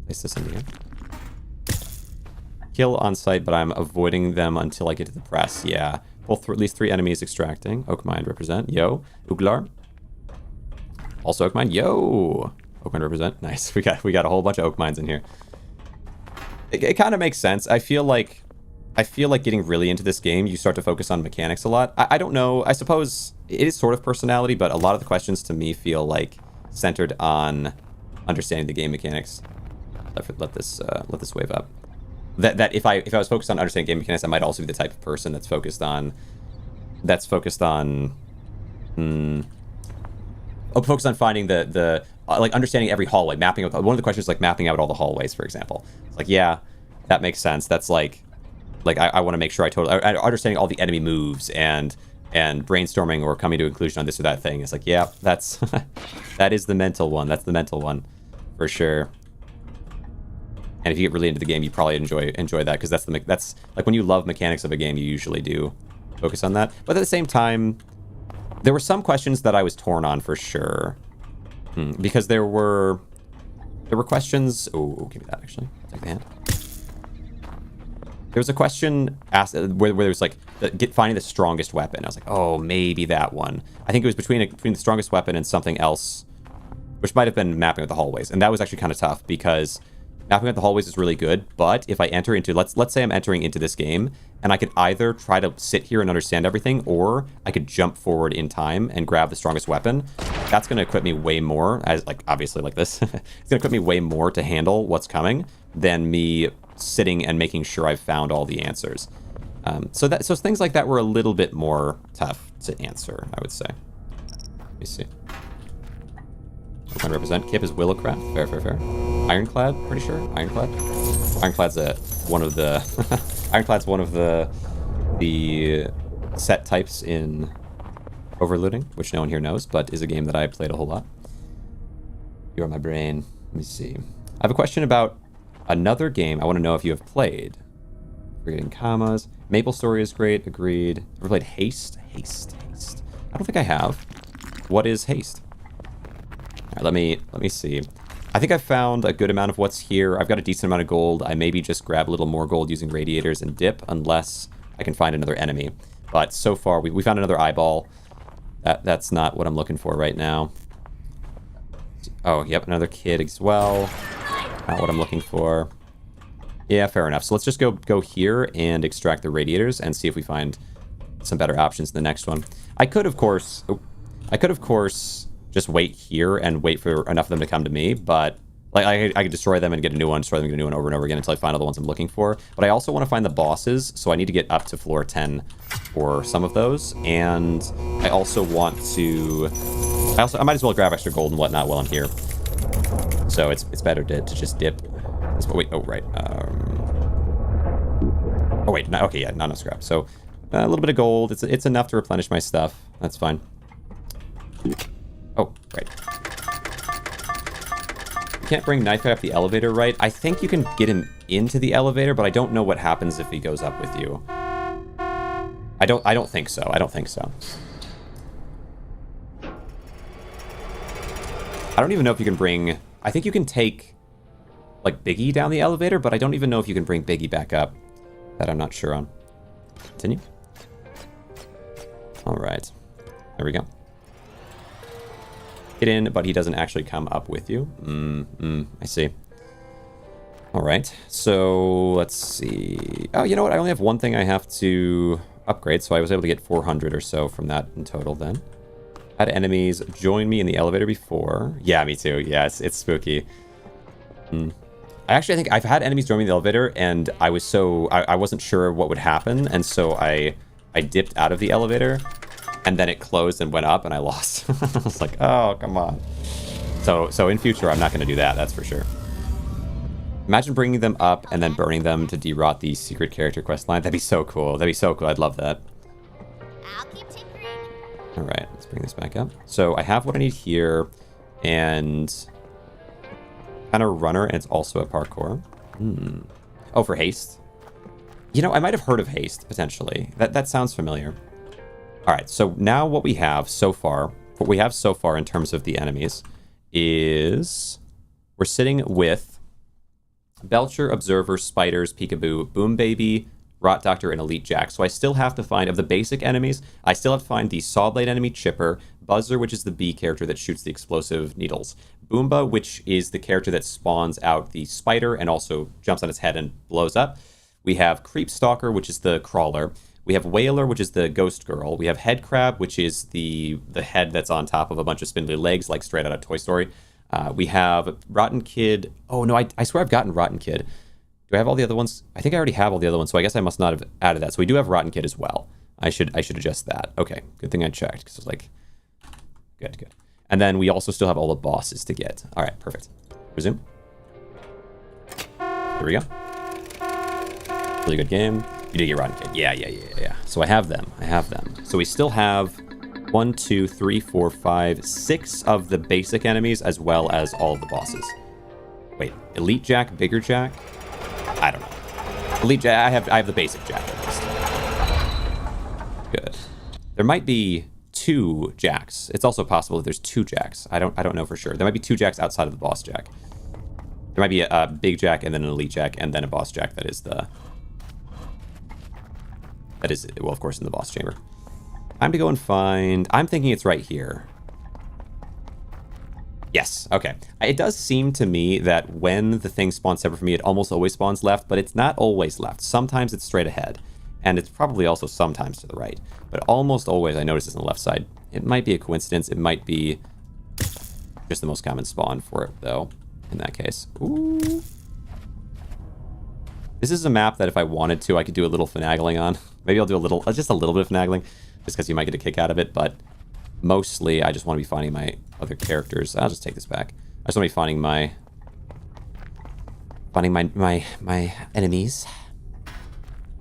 [SPEAKER 1] place this in here. Kill on site, but I'm avoiding them until I get to the press. Yeah. At least 3 enemies extracting. Oak Mind represent. Yo. Uglar. Also Oak Mind. Yo. Oak Mind represent. Nice. We got a whole bunch of Oak Minds in here. It kind of makes sense. I feel like getting really into this game, you start to focus on mechanics a lot. I don't know. I suppose it is sort of personality, but a lot of the questions to me feel like centered on understanding the game mechanics. Let this wave up. That if I was focused on understanding game mechanics, I might also be the type of person that's focused on finding the like understanding every hallway, mapping out. One of the questions is like mapping out all the hallways, for example. It's like, yeah, that makes sense. That's like I want to make sure understanding all the enemy moves and brainstorming or coming to a conclusion on this or that thing. It's like, yeah, that's that is the mental one. That's the mental one for sure. And if you get really into the game, you probably enjoy that because that's like when you love mechanics of a game, you usually do focus on that. But at the same time, there were some questions that I was torn on for sure, because there were questions. Oh, give me that actually. Take the hand. There was a question asked where there was like finding the strongest weapon. I was like, oh, maybe that one. I think it was between the strongest weapon and something else, which might have been mapping out the hallways, and that was actually kind of tough because. Mapping out the hallways is really good, but if I enter into, let's say I'm entering into this game, and I could either try to sit here and understand everything, or I could jump forward in time and grab the strongest weapon. That's going to equip me way more, as like obviously like this. It's going to equip me way more to handle what's coming than me sitting and making sure I've found all the answers. So things like that were a little bit more tough to answer, I would say. Let me see. Can represent. Kip is Willowcraft. Fair. Ironclad, pretty sure. Ironclad. Ironclad's one of the Ironclad's one of the set types in Overlooting, which no one here knows, but is a game that I played a whole lot. You're my brain. Let me see. I have a question about Another game I want to know if you have played. Forgetting commas. Maple Story is great. Agreed. Ever played Haste? Haste. I don't think I have. What is Haste? All right, let me see. I think I've found a good amount of what's here. I've got a decent amount of gold. I maybe just grab a little more gold using radiators and dip, unless I can find another enemy. But so far, we found another eyeball. That's not what I'm looking for right now. Oh, yep, another kid as well. Not what I'm looking for. Yeah, fair enough. So let's just go here and extract the radiators and see if we find some better options in the next one. I could, of course, just wait here and wait for enough of them to come to me, but like I could destroy them and get a new one, destroy them and get a new one over and over again until I find all the ones I'm looking for. But I also want to find the bosses, so I need to get up to floor 10 for some of those. And I also want to... I might as well grab extra gold and whatnot while I'm here. So it's better to just dip. Wait, oh, right. Oh, wait, no, okay, yeah, not enough scrap. So a little bit of gold. It's enough to replenish my stuff. That's fine. Oh, right. You can't bring Knife Guy up the elevator, right? I think you can get him into the elevator, but I don't know what happens if he goes up with you. I don't think so. I don't think so. I don't even know if you can bring... I think you can take, like, Biggie down the elevator, but I don't even know if you can bring Biggie back up. That I'm not sure on. Continue. All right. There we go. Get in, but he doesn't actually come up with you. I see. All right. So, let's see. Oh, you know what? I only have one thing I have to upgrade, so I was able to get 400 or so from that in total then. Had enemies join me in the elevator before. Yeah, me too. Yeah, it's spooky. I think I've had enemies join me in the elevator, and I wasn't sure what would happen, and so I dipped out of the elevator, and then it closed and went up, and I lost. I was like, oh, come on. So in future, I'm not going to do that, that's for sure. Imagine bringing them up and then burning them to derot the secret character quest line. That'd be so cool. That'd be so cool. I'd love that.
[SPEAKER 2] I'll keep tinkering.
[SPEAKER 1] All right, let's bring this back up. So I have what I need here, and kind of runner, and it's also a parkour. Oh, for haste. You know, I might have heard of haste potentially. That sounds familiar. All right, so now what we have so far in terms of the enemies is we're sitting with Belcher, Observer, Spiders, Peekaboo, Boom Baby, Rot Doctor, and Elite Jack. So I still have to find, of the basic enemies, I still have to find the Saw Blade enemy Chipper, Buzzer, which is the bee character that shoots the explosive needles, Boomba, which is the character that spawns out the spider and also jumps on its head and blows up. We have Creep Stalker, which is the crawler. We have Whaler, which is the ghost girl. We have Head Crab, which is the head that's on top of a bunch of spindly legs, like straight out of Toy Story. We have Rotten Kid. Oh, no, I swear I've gotten Rotten Kid. Do I have all the other ones? I think I already have all the other ones, so I guess I must not have added that. So we do have Rotten Kid as well. I should adjust that. Okay, good thing I checked, because I was like, good. And then we also still have all the bosses to get. All right, perfect. Resume. Here we go. Really good game. You did get Rotten Kid. Yeah. So I have them. So we still have 1, 2, 3, 4, 5, 6 of the basic enemies, as well as all of the bosses. Wait, Elite Jack, Bigger Jack? I don't know. Elite Jack, I have the basic Jack at least. Good. There might be 2 Jacks. It's also possible that there's 2 Jacks. I don't know for sure. There might be 2 Jacks outside of the boss Jack. There might be a Big Jack and then an Elite Jack and then a boss Jack that is, well, of course, in the boss chamber. Time to go and find... I'm thinking it's right here. Yes, okay. It does seem to me that when the thing spawns separate from me, it almost always spawns left, but it's not always left. Sometimes it's straight ahead, and it's probably also sometimes to the right. But almost always I notice it's on the left side. It might be a coincidence. It might be just the most common spawn for it, though, in that case. Ooh. This is a map that if I wanted to, I could do a little finagling on. Maybe I'll do just a little bit of finagling, just because you might get a kick out of it, but mostly I just want to be finding my other characters. I'll just take this back. I just want to be finding my enemies.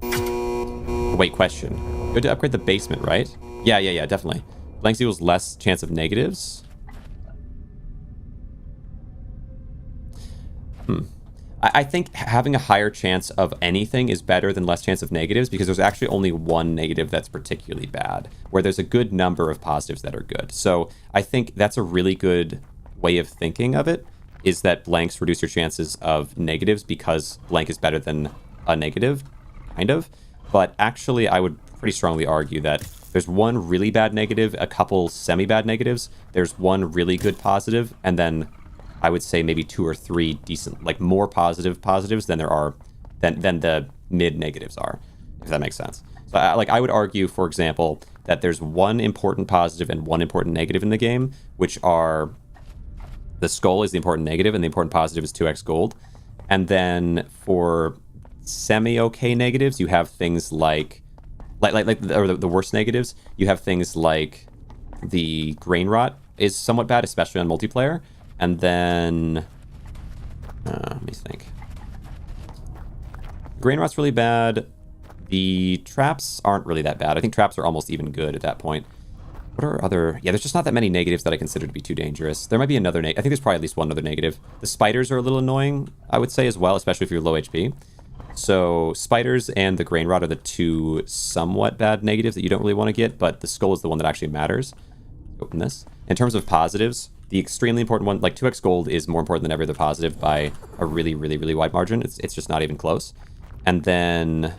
[SPEAKER 1] Wait, question. Good to upgrade the basement, right? Yeah, definitely. Blanks equals less chance of negatives. I think having a higher chance of anything is better than less chance of negatives, because there's actually only one negative that's particularly bad, where there's a good number of positives that are good. So I think that's a really good way of thinking of it, is that blanks reduce your chances of negatives because blank is better than a negative, kind of. But actually, I would pretty strongly argue that there's one really bad negative, a couple semi-bad negatives, there's one really good positive, and then I would say maybe 2 or 3 decent, like more positives than there are, than the mid negatives are, if that makes sense. So I would argue, for example, that there's one important positive and one important negative in the game, which are the skull is the important negative and the important positive is 2x gold. And then for semi-okay negatives, you have things like the worst negatives, you have things like the Grainrot is somewhat bad, especially on multiplayer. And then, let me think. Grainrot's really bad. The traps aren't really that bad. I think traps are almost even good at that point. What are other... Yeah, there's just not that many negatives that I consider to be too dangerous. There might be another... I think there's probably at least one other negative. The spiders are a little annoying, I would say, as well, especially if you're low HP. So spiders and the Grainrot are the two somewhat bad negatives that you don't really want to get, but the skull is the one that actually matters. Open this. In terms of positives, the extremely important one, like 2x gold, is more important than every other positive by a really, really, really wide margin. It's just not even close. And then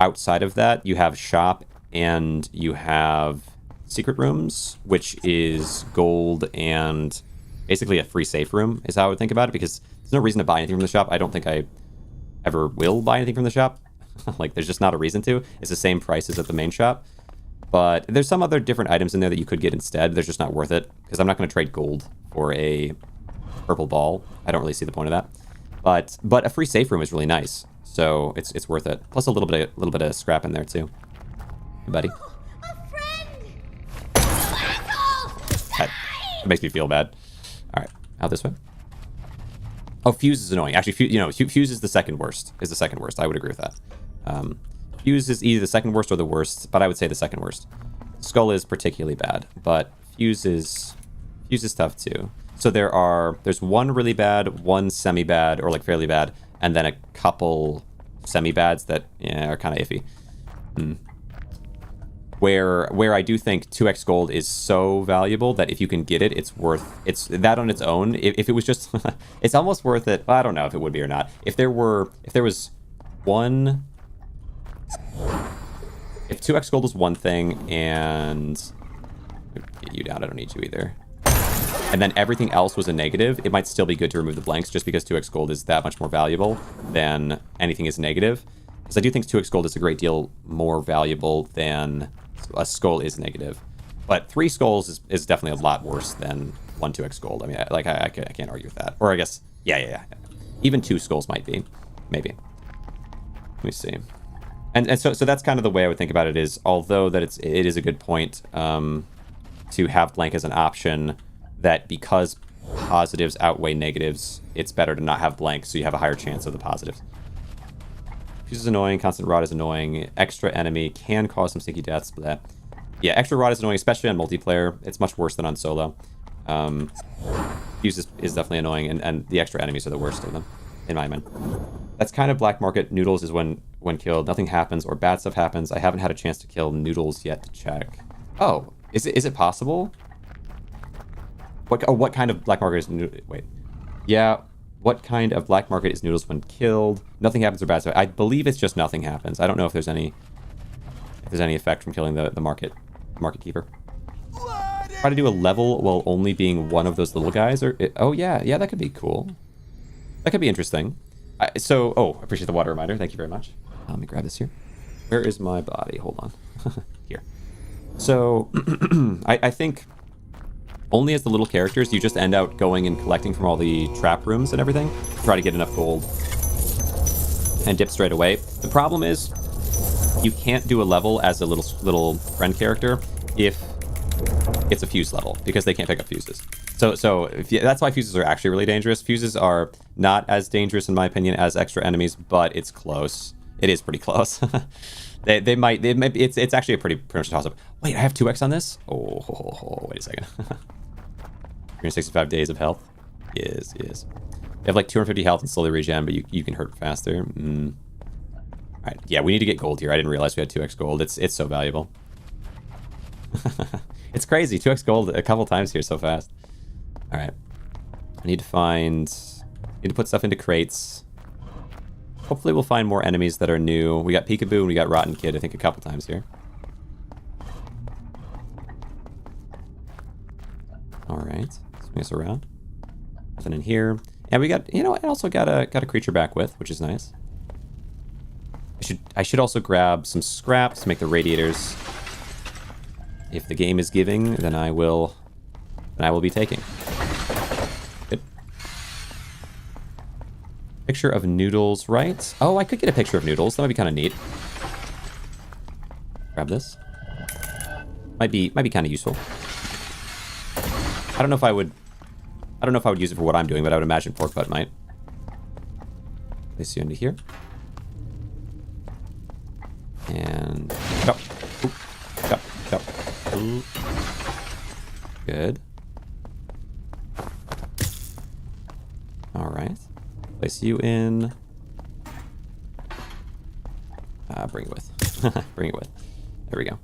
[SPEAKER 1] outside of that, you have shop and you have secret rooms, which is gold and basically a free safe room is how I would think about it, because there's no reason to buy anything from the shop. I don't think I ever will buy anything from the shop. Like, there's just not a reason to. It's the same price as at the main shop. But there's some other different items in there that you could get instead. They're just not worth it, because I'm not going to trade gold for a purple ball. I don't really see the point of that. But a free safe room is really nice, so it's worth it. Plus a little bit of scrap in there too. Hey, buddy.
[SPEAKER 2] A friend!
[SPEAKER 1] That makes me feel bad. All right, out this way. Oh, fuse is annoying. Actually, fuse is the second worst. I would agree with that. Fuse is either the second worst or the worst, but I would say the second worst. Skull is particularly bad, but fuse is tough too. So there's one really bad, one semi-bad, or like fairly bad, and then a couple semi-bads that are kind of iffy. Where I do think 2x gold is so valuable that if you can get it, it's that on its own. If it was just, it's almost worth it. Well, I don't know if it would be or not. If there was one, if 2x gold was one thing and get you down, I don't need you either. And then everything else was a negative, it might still be good to remove the blanks just because 2x gold is that much more valuable than anything is negative. Because I do think 2x gold is a great deal more valuable than a skull is negative. But 3 skulls is definitely a lot worse than 1 2x gold. I mean, I can't argue with that. Or I guess, yeah. Even 2 skulls might be, maybe. Let me see. And so that's kind of the way I would think about it, is although that it is a good point to have blank as an option, that because positives outweigh negatives, it's better to not have blank so you have a higher chance of the positives. Fuse is annoying, constant rot is annoying, extra enemy can cause some sneaky deaths, but yeah, extra rot is annoying, especially on multiplayer. It's much worse than on solo. Fuse is definitely annoying, and the extra enemies are the worst of them, in my mind. That's kind of black market. Noodles is when killed, nothing happens or bad stuff happens. I haven't had a chance to kill Noodles yet to check. Oh, is it possible? What kind of black market is Noodles? Wait. Yeah, what kind of black market is Noodles when killed? Nothing happens or bad stuff. I believe it's just nothing happens. I don't know if there's any effect from killing the market keeper. Try to do a level while only being one of those little guys, or oh yeah, that could be cool. That could be interesting. I appreciate the water reminder. Thank you very much. Let me grab this here. Where is my body? Hold on. Here. So I think only as the little characters, you just end out going and collecting from all the trap rooms and everything. Try to get enough gold and dip straight away. The problem is you can't do a level as a little friend character if it's a fuse level, because they can't pick up fuses. So that's why fuses are actually really dangerous. Fuses are not as dangerous, in my opinion, as extra enemies, but it's close. It is pretty close. They might. It's actually a pretty much a toss-up. Wait, I have 2x on this? Oh, wait a second. 365 days of health. Yes. They have like 250 health and slowly regen, but you can hurt faster. Alright, yeah, we need to get gold here. I didn't realize we had 2x gold. It's so valuable. It's crazy. 2x gold a couple times here so fast. Alright. I need to put stuff into crates. Hopefully we'll find more enemies that are new. We got Peekaboo and we got Rotten Kid, I think, a couple times here. Alright. Swing us around. Nothing in here. And we got, you know, I also got a creature back with, which is nice. I should also grab some scraps to make the radiators. If the game is giving, then I will be taking. Good. Picture of noodles, right? Oh, I could get a picture of noodles. That might be kind of neat. Grab this. Might be kind of useful. I don't know if I would use it for what I'm doing, but I would imagine Pork Butt might. Place you into here. And chop. Oop. Chop. Chop. Ooh. Good. Alright. Place you in. Bring it with. Bring it with. There we go.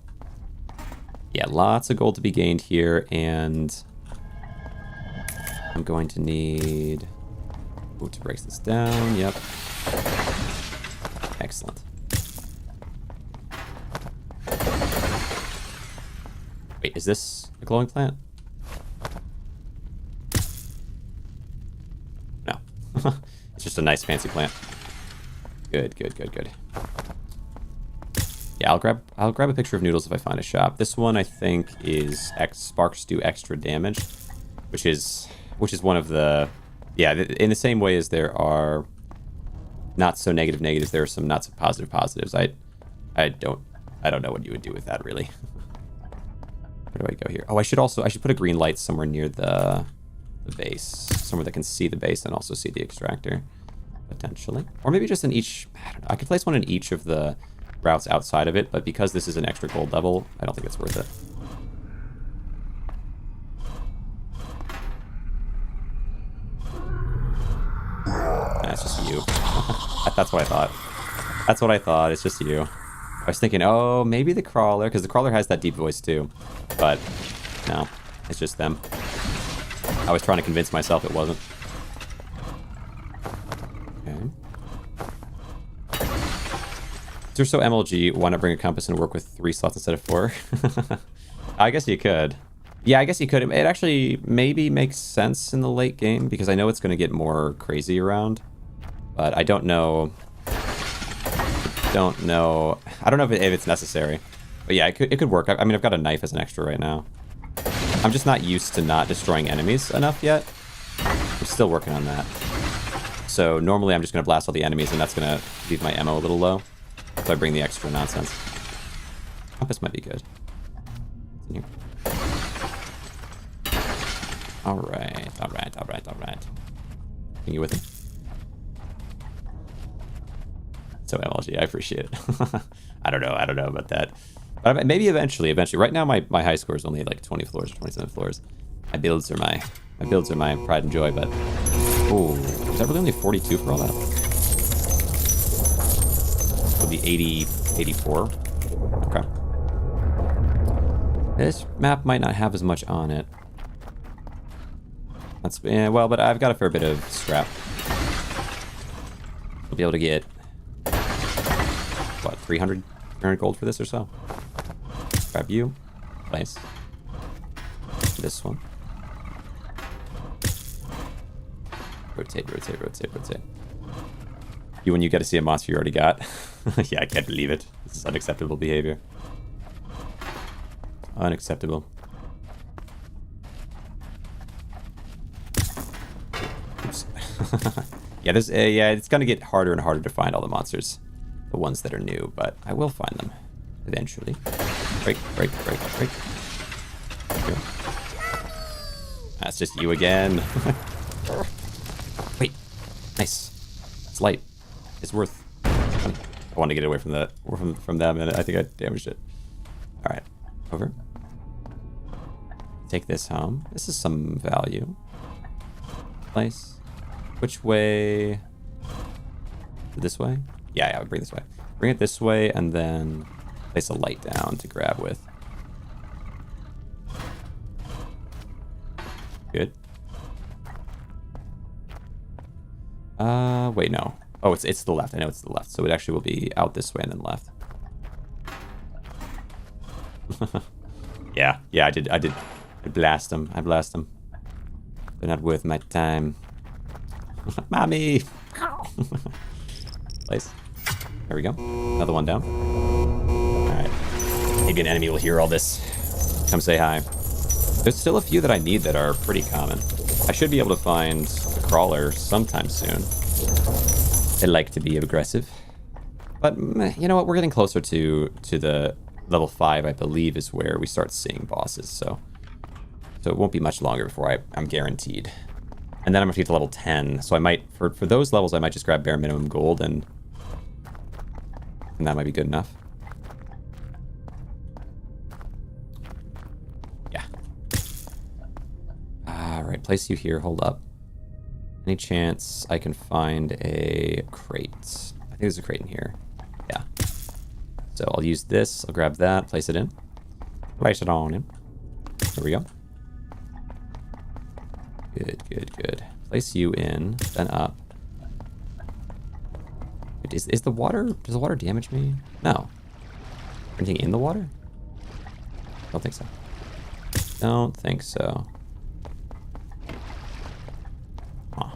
[SPEAKER 1] Yeah, lots of gold to be gained here, and I'm going to need... Ooh, to break this down. Yep. Excellent. Wait, is this a glowing plant? No. It's just a nice fancy plant. Good, good, good, good. Yeah, I'll grab a picture of noodles if I find a shop. This one I think is sparks do extra damage, which is one of the, yeah, in the same way as there are not so negative negatives, there are some not so positive positives. I don't know what you would do with that really. Where do I go here? Oh, I should put a green light somewhere near the base, somewhere that can see the base and also see the extractor, potentially. Or maybe just in each, I don't know. I could place one in each of the routes outside of it, but because this is an extra gold level, I don't think it's worth it. Nah, it's just you. That's what I thought. That's what I thought. It's just you. I was thinking, oh, maybe the crawler, because the crawler has that deep voice too. But no, it's just them. I was trying to convince myself it wasn't. Okay. If you're so MLG, why not bring a compass and work with 3 slots instead of 4? I guess you could. Yeah, I guess you could. It actually maybe makes sense in the late game, because I know it's going to get more crazy around. But I don't know. I don't know if it's necessary. But yeah, it could work. I mean, I've got a knife as an extra right now. I'm just not used to not destroying enemies enough yet. I'm still working on that. So normally I'm just going to blast all the enemies, and that's going to leave my ammo a little low. So I bring the extra nonsense. Compass might be good. In here. Alright. Bring you with him. So MLG, I appreciate it. I don't know about that. But maybe eventually. Right now my high score is only like 20 floors or 27 floors. My builds are my pride and joy, but ooh, is that really only 42 for all that? It'll be 80, 84. Okay. This map might not have as much on it. That's, well, but I've got a fair bit of scrap. I'll be able to get, what, 300 gold for this or so? Grab you. Place. This one. Rotate. You, when you get to see a monster you already got. Yeah, I can't believe it. This is unacceptable behavior. Unacceptable. Oops. Yeah, it's gonna get harder and harder to find all the monsters. The ones that are new, but I will find them eventually. Break. There we go. That's just you again. Wait. Nice. It's light. It's worth. I want to get away from that, from them, and I think I damaged it. All right, over. Take this home. This is some value. Place. Which way? This way? Yeah, I would bring this way. Bring it this way and then place a light down to grab with. Good. Wait, no. Oh, it's the left. I know it's the left. So it actually will be out this way and then left. yeah, I did. I blast him. They're not worth my time. Mommy! Place. There we go. Another one down. Alright. Maybe an enemy will hear all this. Come say hi. There's still a few that I need that are pretty common. I should be able to find a crawler sometime soon. They like to be aggressive. But, you know what? We're getting closer to the level 5, I believe, is where we start seeing bosses. So it won't be much longer before I'm guaranteed. And then I'm going to get to level 10. So I might, for those levels, I might just grab bare minimum gold and that might be good enough. Yeah. Alright, place you here. Hold up. Any chance I can find a crate? I think there's a crate in here. Yeah. So I'll use this. I'll grab that. Place it in. Place it on in. There we go. Good. Place you in, then up. Is the water... Does the water damage me? No. Anything in the water? Don't think so. Don't think so. Huh.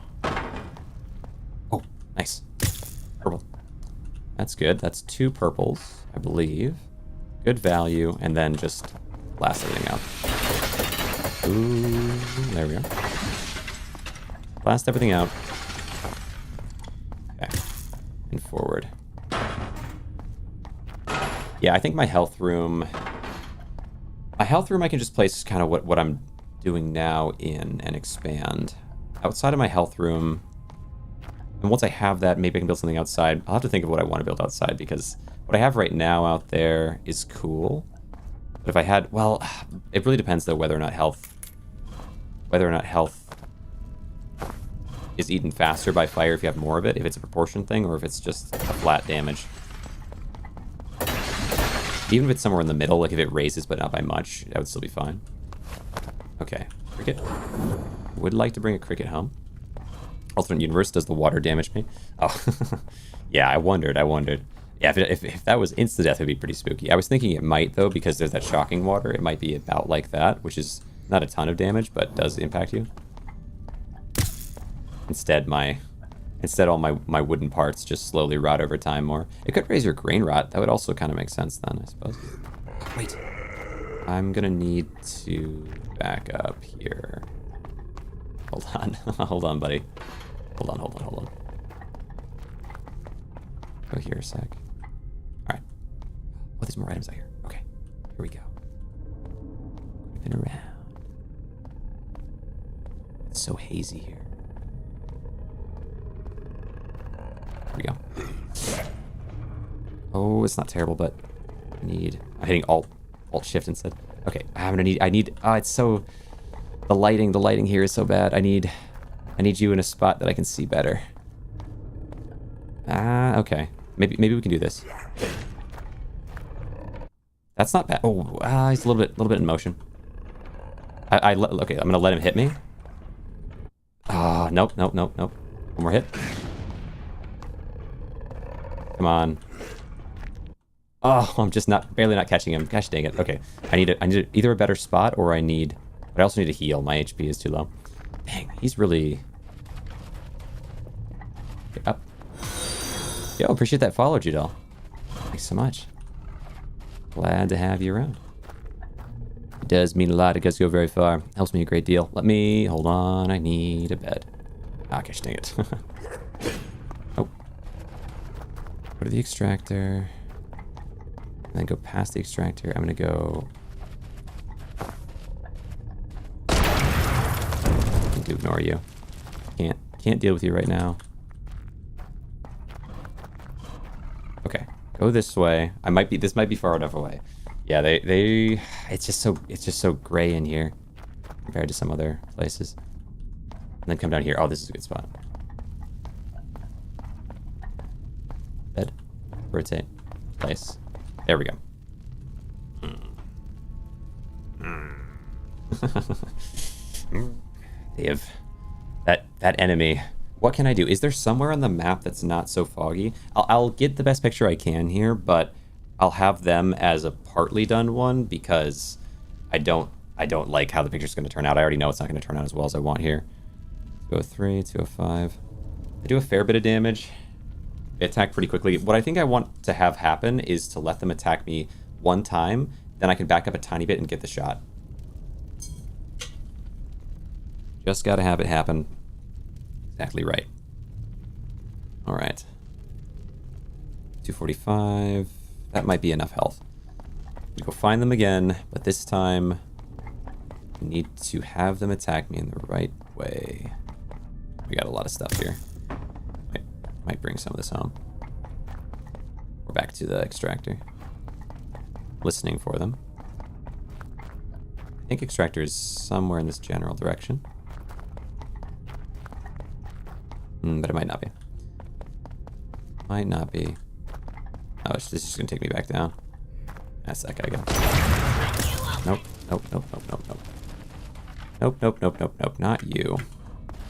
[SPEAKER 1] Oh, nice. Purple. That's good. That's 2 purples, I believe. Good value, and then just blast everything out. Ooh, there we go. Blast everything out. Okay. And forward. Yeah, I think my health room... My health room I can just place kind of what I'm doing now in and expand. Outside of my health room... And once I have that, maybe I can build something outside. I'll have to think of what I want to build outside, because what I have right now out there is cool. But if I had... Well, it really depends, though, whether or not health is eaten faster by fire if you have more of it, if it's a proportion thing, or if it's just a flat damage. Even if it's somewhere in the middle, like if it raises but not by much, that would still be fine. Okay, cricket. Would like to bring a cricket home. Alternate universe, does the water damage me? Oh, yeah, I wondered. Yeah, if that was insta-death, it would be pretty spooky. I was thinking it might, though, because there's that shocking water. It might be about like that, which is not a ton of damage, but does impact you. Instead, all my wooden parts just slowly rot over time more. It could raise your Grainrot. That would also kind of make sense then, I suppose. Wait. I'm gonna need to back up here. Hold on. Hold on, buddy. Hold on. Go here a sec. Alright. Oh, there's more items out here. Okay. Here we go. Creeping around. It's so hazy here. Here we go. Oh, it's not terrible, but I'm hitting Alt Shift instead. Okay, it's so, the lighting here is so bad. I need you in a spot that I can see better. Okay. Maybe we can do this. That's not bad. Oh, he's a little bit in motion. Okay, I'm gonna let him hit me. Nope. One more hit. Come on. Oh, I'm just barely not catching him. Gosh dang it. Okay, I need either a better spot or I also need to heal. My HP is too low. Dang, he's really... Get up. Yo, appreciate that follow, Judel. Thanks so much. Glad to have you around. It does mean a lot. It does go very far. Helps me a great deal. Hold on. I need a bed. Gosh dang it. Oh. Go to the extractor. And then go past the extractor. I'm gonna go... I need to ignore you. Can't deal with you right now. Okay, go this way. This might be far enough away. Yeah, it's just so gray in here compared to some other places. And then come down here. Oh, this is a good spot. Rotate. Place. There we go. Dave. That enemy. What can I do? Is there somewhere on the map that's not so foggy? I'll get the best picture I can here, but I'll have them as a partly done one because I don't like how the picture's going to turn out. I already know it's not going to turn out as well as I want here. 203, 205. I do a fair bit of damage. They attack pretty quickly. What I think I want to have happen is to let them attack me one time, then I can back up a tiny bit and get the shot. Just gotta have it happen. Exactly right. Alright. 245. That might be enough health. We go find them again, but this time I need to have them attack me in the right way. We got a lot of stuff here. Might bring some of this home. We're back to the extractor. Listening for them. I think extractor is somewhere in this general direction. But it might not be. Might not be. Oh, this is just gonna take me back down. That's that guy again. Nope, nope, nope, nope, nope, nope. Nope, nope, nope, nope, nope, not you.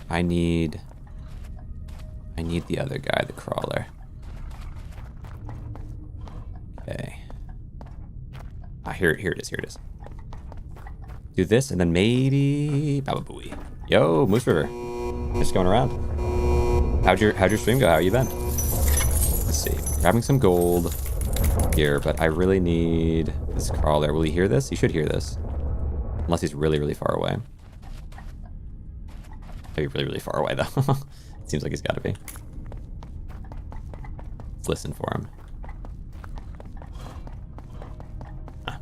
[SPEAKER 1] I need the other guy, the crawler. Okay. Ah, here it is, here it is. Do this, and then maybe... Baba Booey. Yo, Moose River. Just going around. How'd your stream go? How you been? Let's see. Grabbing some gold here, but I really need this crawler. Will he hear this? He should hear this. Unless he's really, really far away. Maybe really, really far away, though. Seems like he's got to be. Let's listen for him. Ah.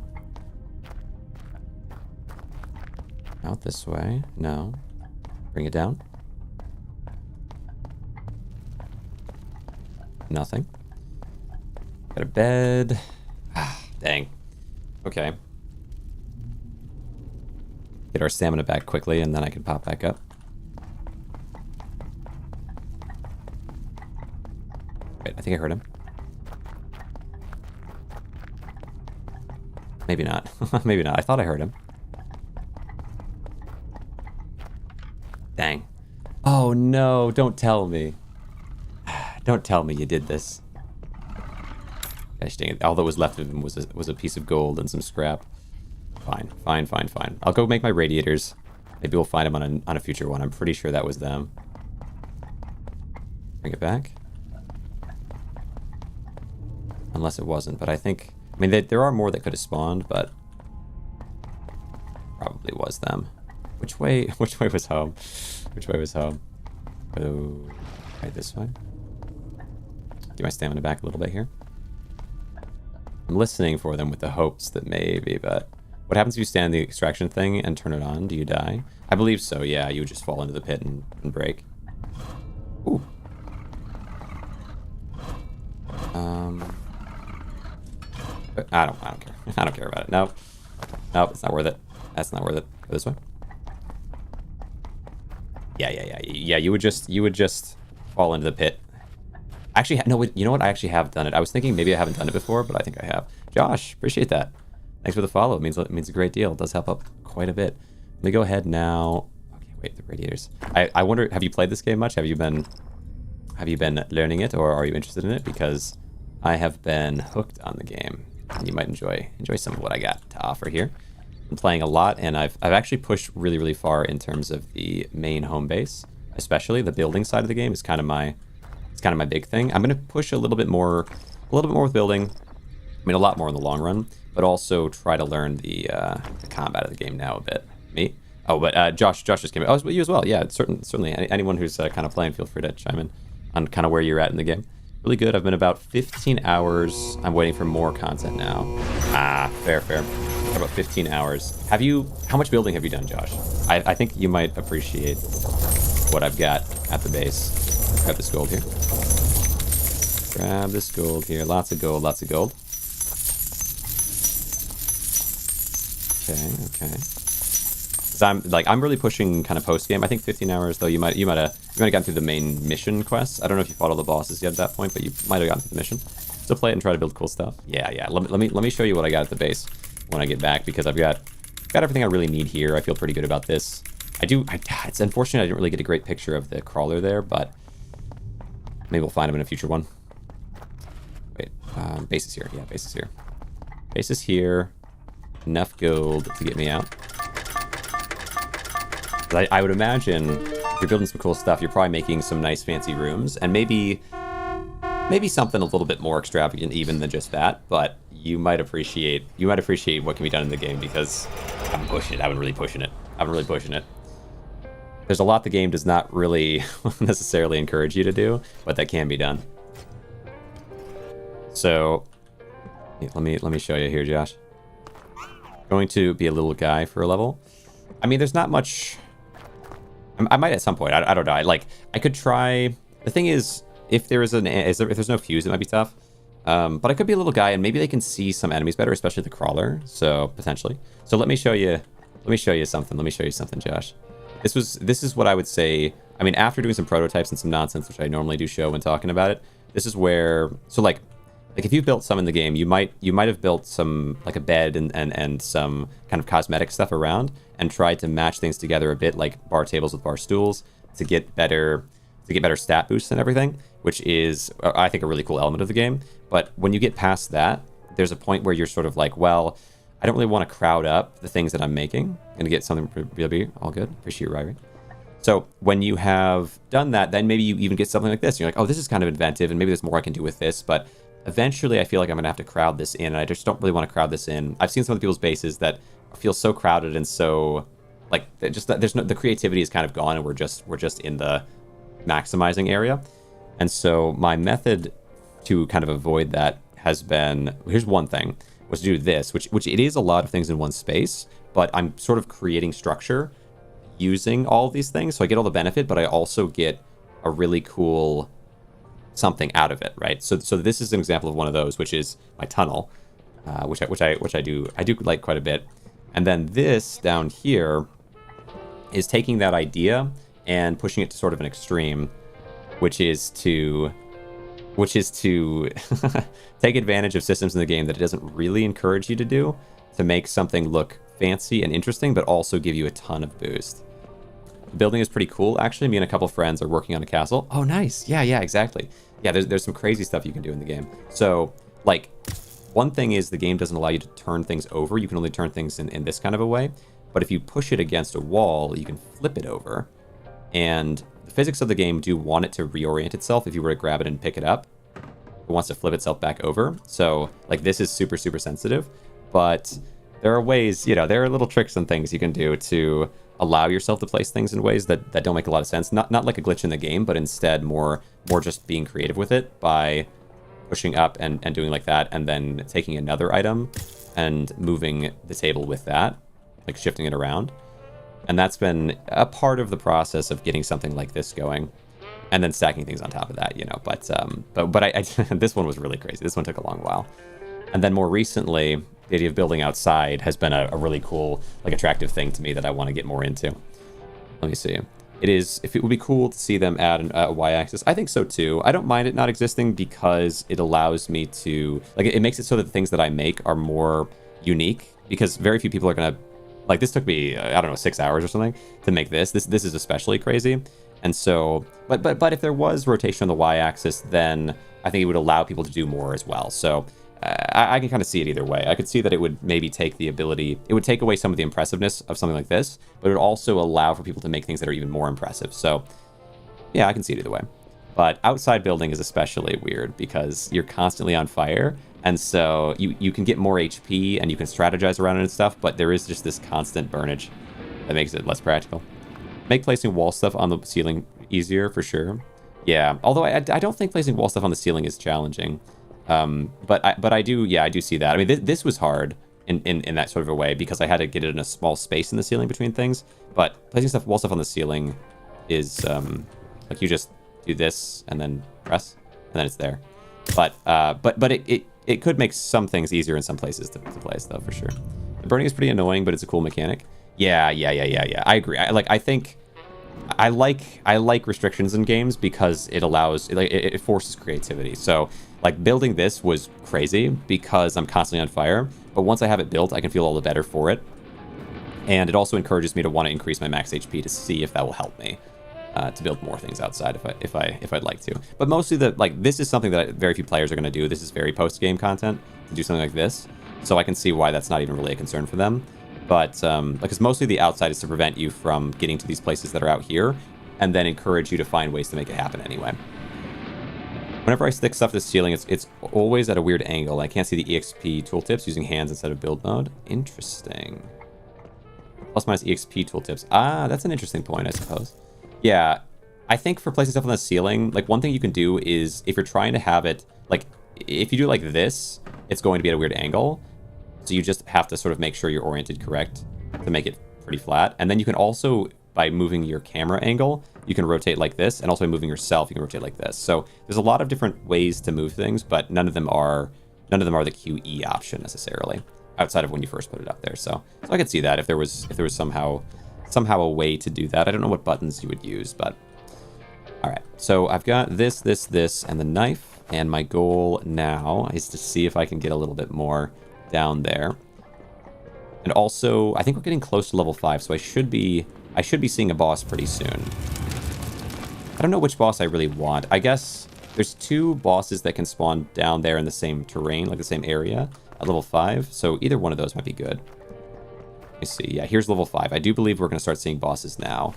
[SPEAKER 1] Out this way. No. Bring it down. Nothing. Got a bed. Ah, dang. Okay. Get our stamina back quickly, and then I can pop back up. Wait, I think I heard him. Maybe not. Maybe not. I thought I heard him. Dang. Oh no, don't tell me. Don't tell me you did this. Gosh dang it. All that was left of him was a piece of gold and some scrap. Fine, fine, fine, fine. I'll go make my radiators. Maybe we'll find them on a future one. I'm pretty sure that was them. Bring it back. Unless it wasn't, but I think... I mean, there are more that could have spawned, but... Probably was them. Which way was home? Which way was home? Oh, right this way. Get my stamina back a little bit here. I'm listening for them with the hopes that maybe, but... What happens if you stand the extraction thing and turn it on? Do you die? I believe so, yeah. You would just fall into the pit and break. Ooh. But I don't care. I don't care about it. Nope. Nope, it's not worth it. That's not worth it. Go this way. Yeah. You would just fall into the pit. Actually, no. You know what? I actually have done it. I was thinking maybe I haven't done it before, but I think I have. Josh, appreciate that. Thanks for the follow. It means a great deal. It does help up quite a bit. Let me go ahead now. Okay, wait, the radiators. I wonder, have you played this game much? Have you been learning it, or are you interested in it? Because I have been hooked on the game, and you might enjoy some of what I got to offer here. I'm playing a lot, and I've actually pushed really, really far in terms of the main home base, especially the building side of the game is kind of my big thing. I'm going to push a little bit more with building. I mean, a lot more in the long run, but also try to learn the combat of the game now a bit. Me? Oh, but Josh just came in. Oh, you as well. Yeah, certainly. Anyone who's kind of playing, feel free to chime in on kind of where you're at in the game. Really good. I've been about 15 hours. I'm waiting for more content now. Ah, fair. About 15 hours. How much building have you done, Josh? I think you might appreciate what I've got at the base. Grab this gold here. Grab this gold here. Lots of gold. Okay. So I'm really pushing kind of post game. I think 15 hours though. You might have gotten through the main mission quests. I don't know if you fought all the bosses yet at that point, but you might have gotten through the mission. to play it and try to build cool stuff. Yeah, yeah. Let me show you what I got at the base when I get back, because I've got everything I really need here. I feel pretty good about this. It's unfortunate I didn't really get a great picture of the crawler there, but maybe we'll find him in a future one. Wait, base is here. Yeah, base is here. Base is here. Enough gold to get me out. I would imagine if you're building some cool stuff, you're probably making some nice fancy rooms, and maybe something a little bit more extravagant even than just that, but you might appreciate what can be done in the game, because I'm pushing it. I've been really pushing it. There's a lot the game does not really necessarily encourage you to do, but that can be done. So yeah, let me show you here, Josh. Going to be a little guy for a level. I mean, there's not much. I might at some point. I don't know. I could try. The thing is, if there's no fuse, it might be tough. But I could be a little guy, and maybe they can see some enemies better, especially the crawler. So potentially. So let me show you something, Josh. This is what I would say. I mean, after doing some prototypes and some nonsense, which I normally do show when talking about it, this is where. So like if you built some in the game, you might have built some, like a bed and some kind of cosmetic stuff around, and tried to match things together a bit, like bar tables with bar stools, to get better stat boosts and everything, which is, I think, a really cool element of the game. But when you get past that, there's a point where you're sort of like, well, I don't really want to crowd up the things that I'm making and to get something really all good. Appreciate you, Ryrie. So when you have done that, then maybe you even get something like this. You're like, oh, this is kind of inventive, and maybe there's more I can do with this. But eventually I feel like I'm gonna have to crowd this in, and I just don't really want to crowd this in. I've seen some of the people's bases that feel so crowded and so like the creativity is kind of gone, and we're just in the maximizing area. And so my method to kind of avoid that has been, here's one thing, was to do this, which it is a lot of things in one space, but I'm sort of creating structure using all of these things, so I get all the benefit, but I also get a really cool something out of it, right? So this is an example of one of those, which is my tunnel, which I do like quite a bit. And then this down here is taking that idea and pushing it to sort of an extreme, which is to take advantage of systems in the game that it doesn't really encourage you to do, to make something look fancy and interesting, but also give you a ton of boost. The building is pretty cool, actually. Me and a couple friends are working on a castle. Oh, nice. Yeah, exactly. Yeah, there's some crazy stuff you can do in the game. So, like, one thing is the game doesn't allow you to turn things over. You can only turn things in this kind of a way. But if you push it against a wall, you can flip it over. And the physics of the game do want it to reorient itself. If you were to grab it and pick it up, it wants to flip itself back over. So, like, this is super, super sensitive. But there are ways, there are little tricks and things you can do to allow yourself to place things in ways that don't make a lot of sense. Not like a glitch in the game, but instead more just being creative with it by pushing up and doing like that, and then taking another item and moving the table with that, like shifting it around. And that's been a part of the process of getting something like this going, and then stacking things on top of that, But I this one was really crazy. This one took a long while. And then more recently, the idea of building outside has been a really cool, like, attractive thing to me that I want to get more into. Let me see. If it would be cool to see them add a y-axis. I think so too. I don't mind it not existing, because it allows me to, like, it makes it so that the things that I make are more unique, because very few people are gonna, like, this took me, I don't know, 6 hours or something to make this. This is especially crazy. And so, but if there was rotation on the y-axis, then I think it would allow people to do more as well. So I can kind of see it either way. I could see that it would maybe take away some of the impressiveness of something like this, but it would also allow for people to make things that are even more impressive. So yeah, I can see it either way. But outside building is especially weird, because you're constantly on fire, and so you can get more HP and you can strategize around it and stuff, but there is just this constant burnage that makes it less practical. Make placing wall stuff on the ceiling easier, for sure. Yeah, although I don't think placing wall stuff on the ceiling is challenging. But I do see that. I mean, this was hard in that sort of a way, because I had to get it in a small space in the ceiling between things. But placing wall stuff on the ceiling is like, you just do this and then press, and then it's there. But it could make some things easier in some places to place, though, for sure. The burning is pretty annoying, but it's a cool mechanic. Yeah. I agree. I like restrictions in games, because it forces creativity. So Like, building this was crazy because I'm constantly on fire, but once I have it built, I can feel all the better for it. And it also encourages me to want to increase my max HP to see if that will help me to build more things outside if I'd like to. But mostly this is something that very few players are going to do. This is very post-game content to do something like this, so I can see why that's not even really a concern for them. But because mostly the outside is to prevent you from getting to these places that are out here, and then encourage you to find ways to make it happen anyway. Whenever I stick stuff to the ceiling, it's always at a weird angle. I can't see the EXP tooltips using hands instead of build mode. Interesting. Plus minus EXP tooltips. Ah, that's an interesting point, I suppose. Yeah, I think for placing stuff on the ceiling, like one thing you can do is if you're trying to have it, like if you do it like this, it's going to be at a weird angle. So you just have to sort of make sure you're oriented correct to make it pretty flat. And then you can also, by moving your camera angle, you can rotate like this, and also by moving yourself, you can rotate like this. So there's a lot of different ways to move things, but none of them are the QE option necessarily, outside of when you first put it up there. So I could see that if there was somehow a way to do that. I don't know what buttons you would use, but all right. So I've got this, and the knife, and my goal now is to see if I can get a little bit more down there. And also, I think we're getting close to level 5, so I should be seeing a boss pretty soon. I don't know which boss I really want. I guess there's 2 bosses that can spawn down there in the same terrain, like the same area, at level 5. So either one of those might be good. Let me see. Yeah, here's level 5. I do believe we're going to start seeing bosses now.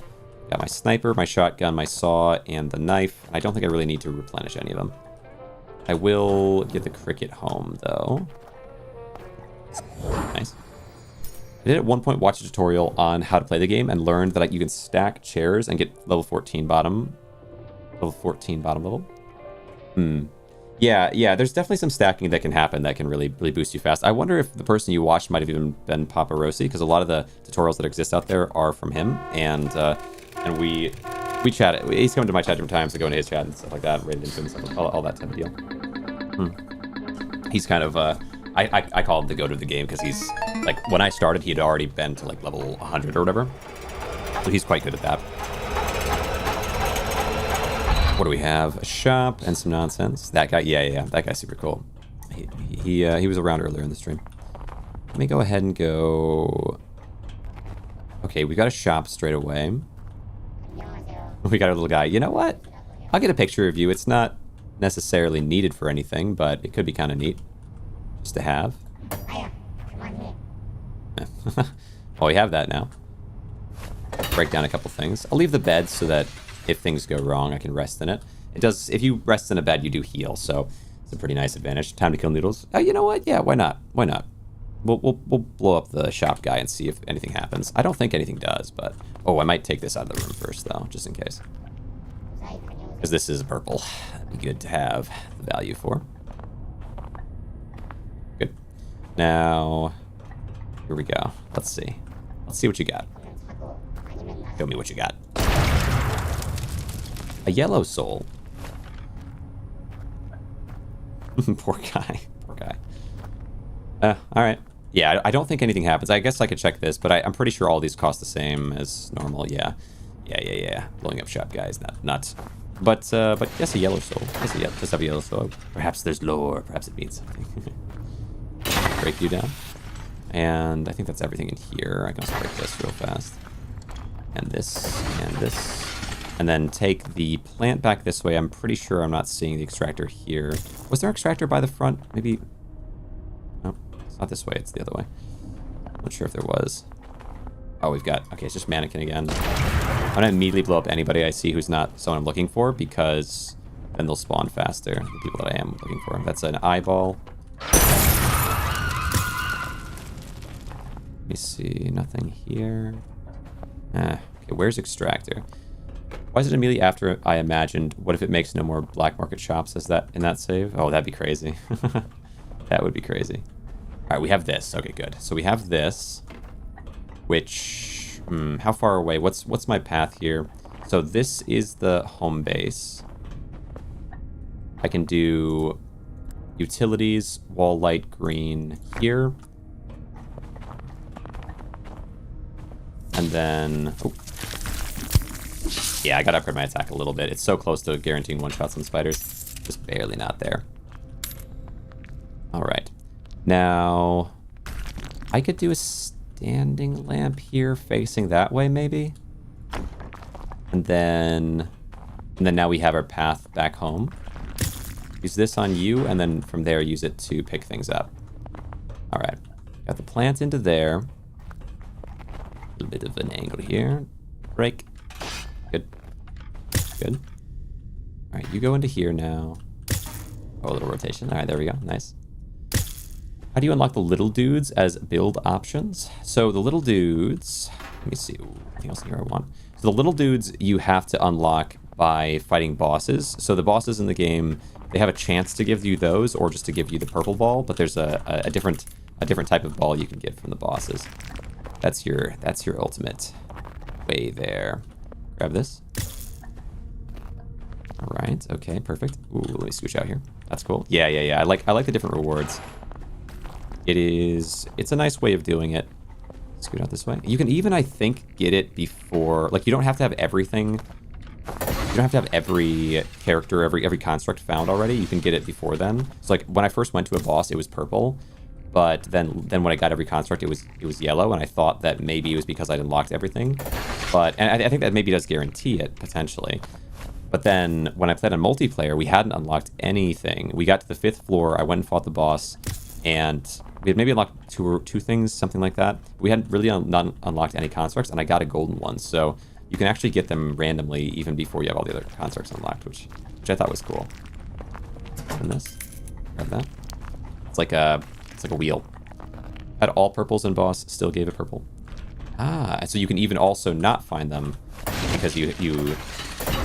[SPEAKER 1] Got my sniper, my shotgun, my saw, and the knife. I don't think I really need to replenish any of them. I will get the cricket home, though. Nice. I did at one point watch a tutorial on how to play the game and learned that you can stack chairs and get level 14 bottom. Level 14 bottom level. Yeah, there's definitely some stacking that can happen that can really boost you fast. I wonder if the person you watched might have even been Papa Rossi, because a lot of the tutorials that exist out there are from him, and we chat. He's come to my chat different times to go into his chat and stuff like that, rated into him, stuff, all that type of deal. He's kind of I call him the goat of the game because he's like, when I started, he had already been to like level 100 or whatever, so he's quite good at that. What do we have? A shop and some nonsense. That guy, yeah, that guy's super cool. He was around earlier in the stream. Let me go ahead and go. Okay, we got a shop straight away. We got a little guy. You know what? I'll get a picture of you. It's not necessarily needed for anything, but it could be kind of neat just to have. Well, we have that now. Break down a couple things. I'll leave the bed so that if things go wrong, I can rest in it. It does. If you rest in a bed, you do heal, so it's a pretty nice advantage. Time to kill noodles. Oh, you know what? Yeah, why not? Why not? We'll blow up the shop guy and see if anything happens. I don't think anything does, but oh, I might take this out of the room first though, just in case, because this is purple. That'd be good to have the value for. Good. Now, here we go. Let's see. Let's see what you got. Show me what you got. A yellow soul. Poor guy. Poor guy. All right. Yeah, I don't think anything happens. I guess I could check this, but I'm pretty sure all these cost the same as normal. Yeah. Blowing up shop guys, not. But yes, a yellow soul. Yes, yeah, just have a yellow soul. Perhaps there's lore. Perhaps it means something. Break you down. And I think that's everything in here. I can also break this real fast. And this, and this. And then take the plant back this way. I'm pretty sure I'm not seeing the extractor here. Was there an extractor by the front? Maybe. No, it's not this way. It's the other way. Not sure if there was. Oh, we've got. Okay, it's just mannequin again. I'm gonna immediately blow up anybody I see who's not someone I'm looking for, because then they'll spawn faster. The people that I am looking for. That's an eyeball. Let me see. Nothing here. Okay, where's extractor? Why is it immediately after I imagined, what if it makes no more black market shops as that in that save? Oh, that'd be crazy. That would be crazy. All right, we have this. Okay, good. So we have this, which, how far away? What's my path here? So this is the home base. I can do utilities, wall light green here. And then, oh. Yeah, I gotta upgrade my attack a little bit. It's so close to guaranteeing one-shots on spiders. Just barely not there. All right. Now, I could do a standing lamp here facing that way, maybe. And then now we have our path back home. Use this on you, and then from there use it to pick things up. All right. Got the plant into there. A little bit of an angle here. Break. Good. Good. All right, you go into here now. Oh, a little rotation. All right, there we go. Nice. How do you unlock the little dudes as build options? So the little dudes, let me see. Ooh, anything else in here I want? So the little dudes you have to unlock by fighting bosses. So the bosses in the game, they have a chance to give you those or just to give you the purple ball, but there's a different type of ball you can get from the bosses. That's your ultimate way there. Grab this. All right. Okay. Perfect. Ooh, let me scooch out here. That's cool. Yeah. I like the different rewards. It's a nice way of doing it. Scoot out this way. You can even, I think, get it before. Like, you don't have to have everything. You don't have to have every character, every construct found already. You can get it before then. So, like, when I first went to a boss, it was purple. But then when I got every construct, it was yellow, and I thought that maybe it was because I'd unlocked everything. And I think that maybe does guarantee it, potentially. But then, when I played on multiplayer, we hadn't unlocked anything. We got to the 5th floor, I went and fought the boss, and we had maybe unlocked two things, something like that. We hadn't really not unlocked any constructs, and I got a golden one. So you can actually get them randomly even before you have all the other constructs unlocked, which I thought was cool. Open this. Grab that. It's like a wheel. Had all purples and boss, still gave it purple. Ah, so you can even also not find them because you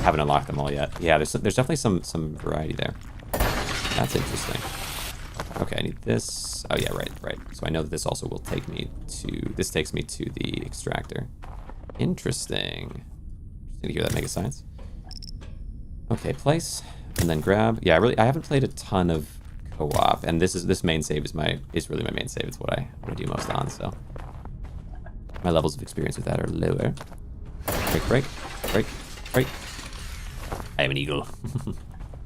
[SPEAKER 1] haven't unlocked them all yet. Yeah, there's definitely some variety there. That's interesting. Okay, I need this. Oh yeah, right. So I know that this also will take me to... This takes me to the extractor. Interesting. Did you hear that, Mega Science? Okay, place. And then grab. Yeah, I haven't played a ton of co-op, and this main save is really my main save. It's what I do most on, so... My levels of experience with that are lower. Break. I am an eagle.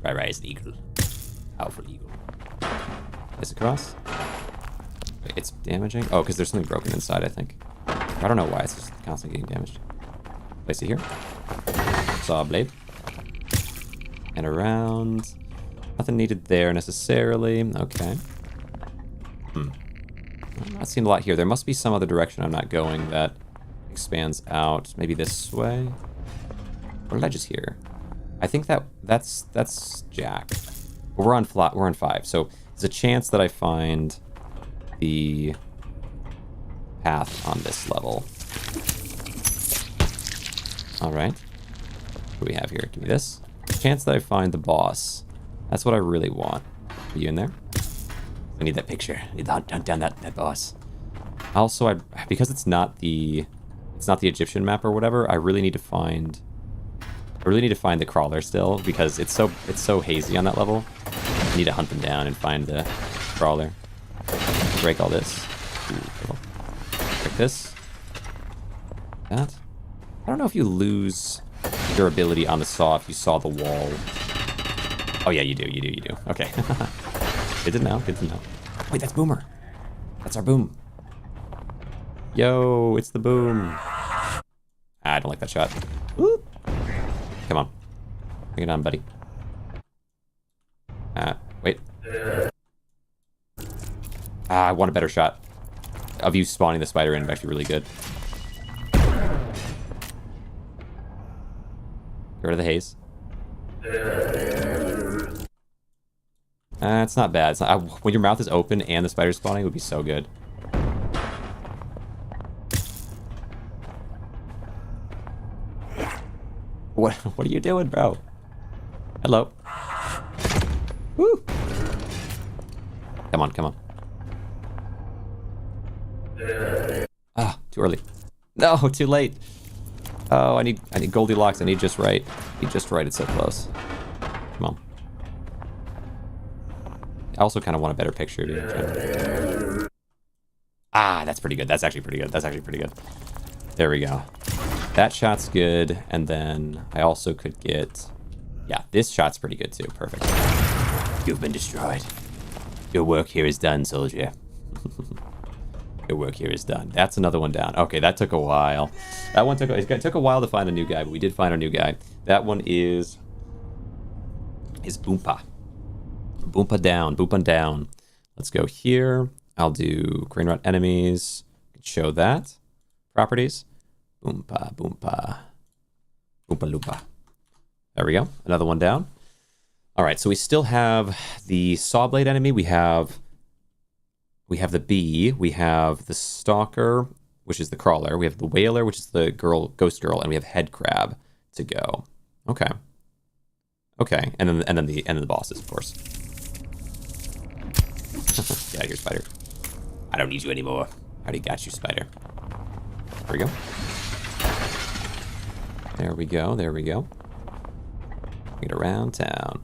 [SPEAKER 1] Right is an eagle. Powerful eagle. Place across. Wait, it's damaging? Oh, because there's something broken inside, I think. I don't know why, it's just constantly getting damaged. Place it here. Saw blade. And around. Nothing needed there necessarily. Okay. I'm not seeing a lot here. There must be some other direction I'm not going that expands out. Maybe this way? What ledge is here? I think that's Jack. But we're on 5, so there's a chance that I find the path on this level. Alright. What do we have here? Give me this. Chance that I find the boss. That's what I really want. Are you in there? I need that picture. I need to hunt down that boss. Also, because it's not the Egyptian map or whatever, I really need to find the crawler still, because it's so hazy on that level. I need to hunt them down and find the crawler. Break all this. Ooh, cool. Break this. That. I don't know if you lose durability on the saw if you saw the wall. Oh yeah, you do. Okay. Good to know. Wait, that's Boomer. That's our boom. Yo, it's the boom. I don't like that shot. Woo. Come on. Bring it on, buddy. Wait. I want a better shot of you spawning the spider in. It's actually really good. Get rid of the haze. It's not bad. It's not, when your mouth is open and the spider's spawning, it would be so good. What are you doing, bro? Hello. Woo! Come on. Ah, too early. No, too late. Oh, I need Goldilocks. I need just right. It's so close. Come on. I also kind of want a better picture, dude. Ah, that's pretty good. That's actually pretty good. There we go. That shot's good, and then I also could get... Yeah, this shot's pretty good too. Perfect. You've been destroyed. Your work here is done, soldier. Your work here is done. That's another one down. Okay, that took a while. That one it took a while to find a new guy, but we did find a new guy. That one is Boompa. Boompa down. Boompa down. Let's go here. I'll do Grainrot enemies. Show that. Properties. Boompa, boompa. Boompa loopa. There we go. Another one down. All right, so we still have the Sawblade enemy. We have the bee. We have the stalker, which is the crawler. We have the whaler, which is the ghost girl, and we have head crab to go. Okay. Okay, and then the bosses, of course. Get out of here, spider. I don't need you anymore. I already got you, spider. There we go. There we go. There we go. Get around town.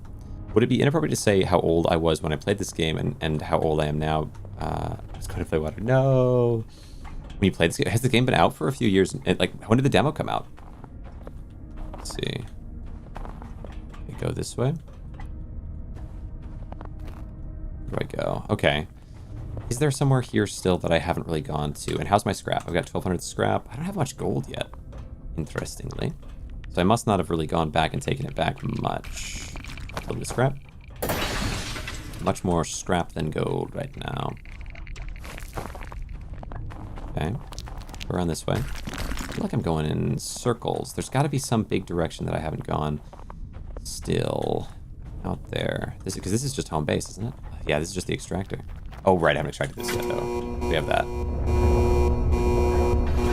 [SPEAKER 1] Would it be inappropriate to say how old I was when I played this game and how old I am now? I was going to play water. No. When you played this game, has the game been out for a few years? Like, when did the demo come out? Let's see. We go this way. Where do I go? Okay. Is there somewhere here still that I haven't really gone to? And how's my scrap? I've got 1,200 scrap. I don't have much gold yet, interestingly. So I must not have really gone back and taken it back much. A little bit of scrap. Much more scrap than gold right now. Okay. Go around this way. I feel like I'm going in circles. There's got to be some big direction that I haven't gone still out there. Because this is just home base, isn't it? Yeah, this is just the extractor. Oh, right. I haven't extracted this yet, though. We have that.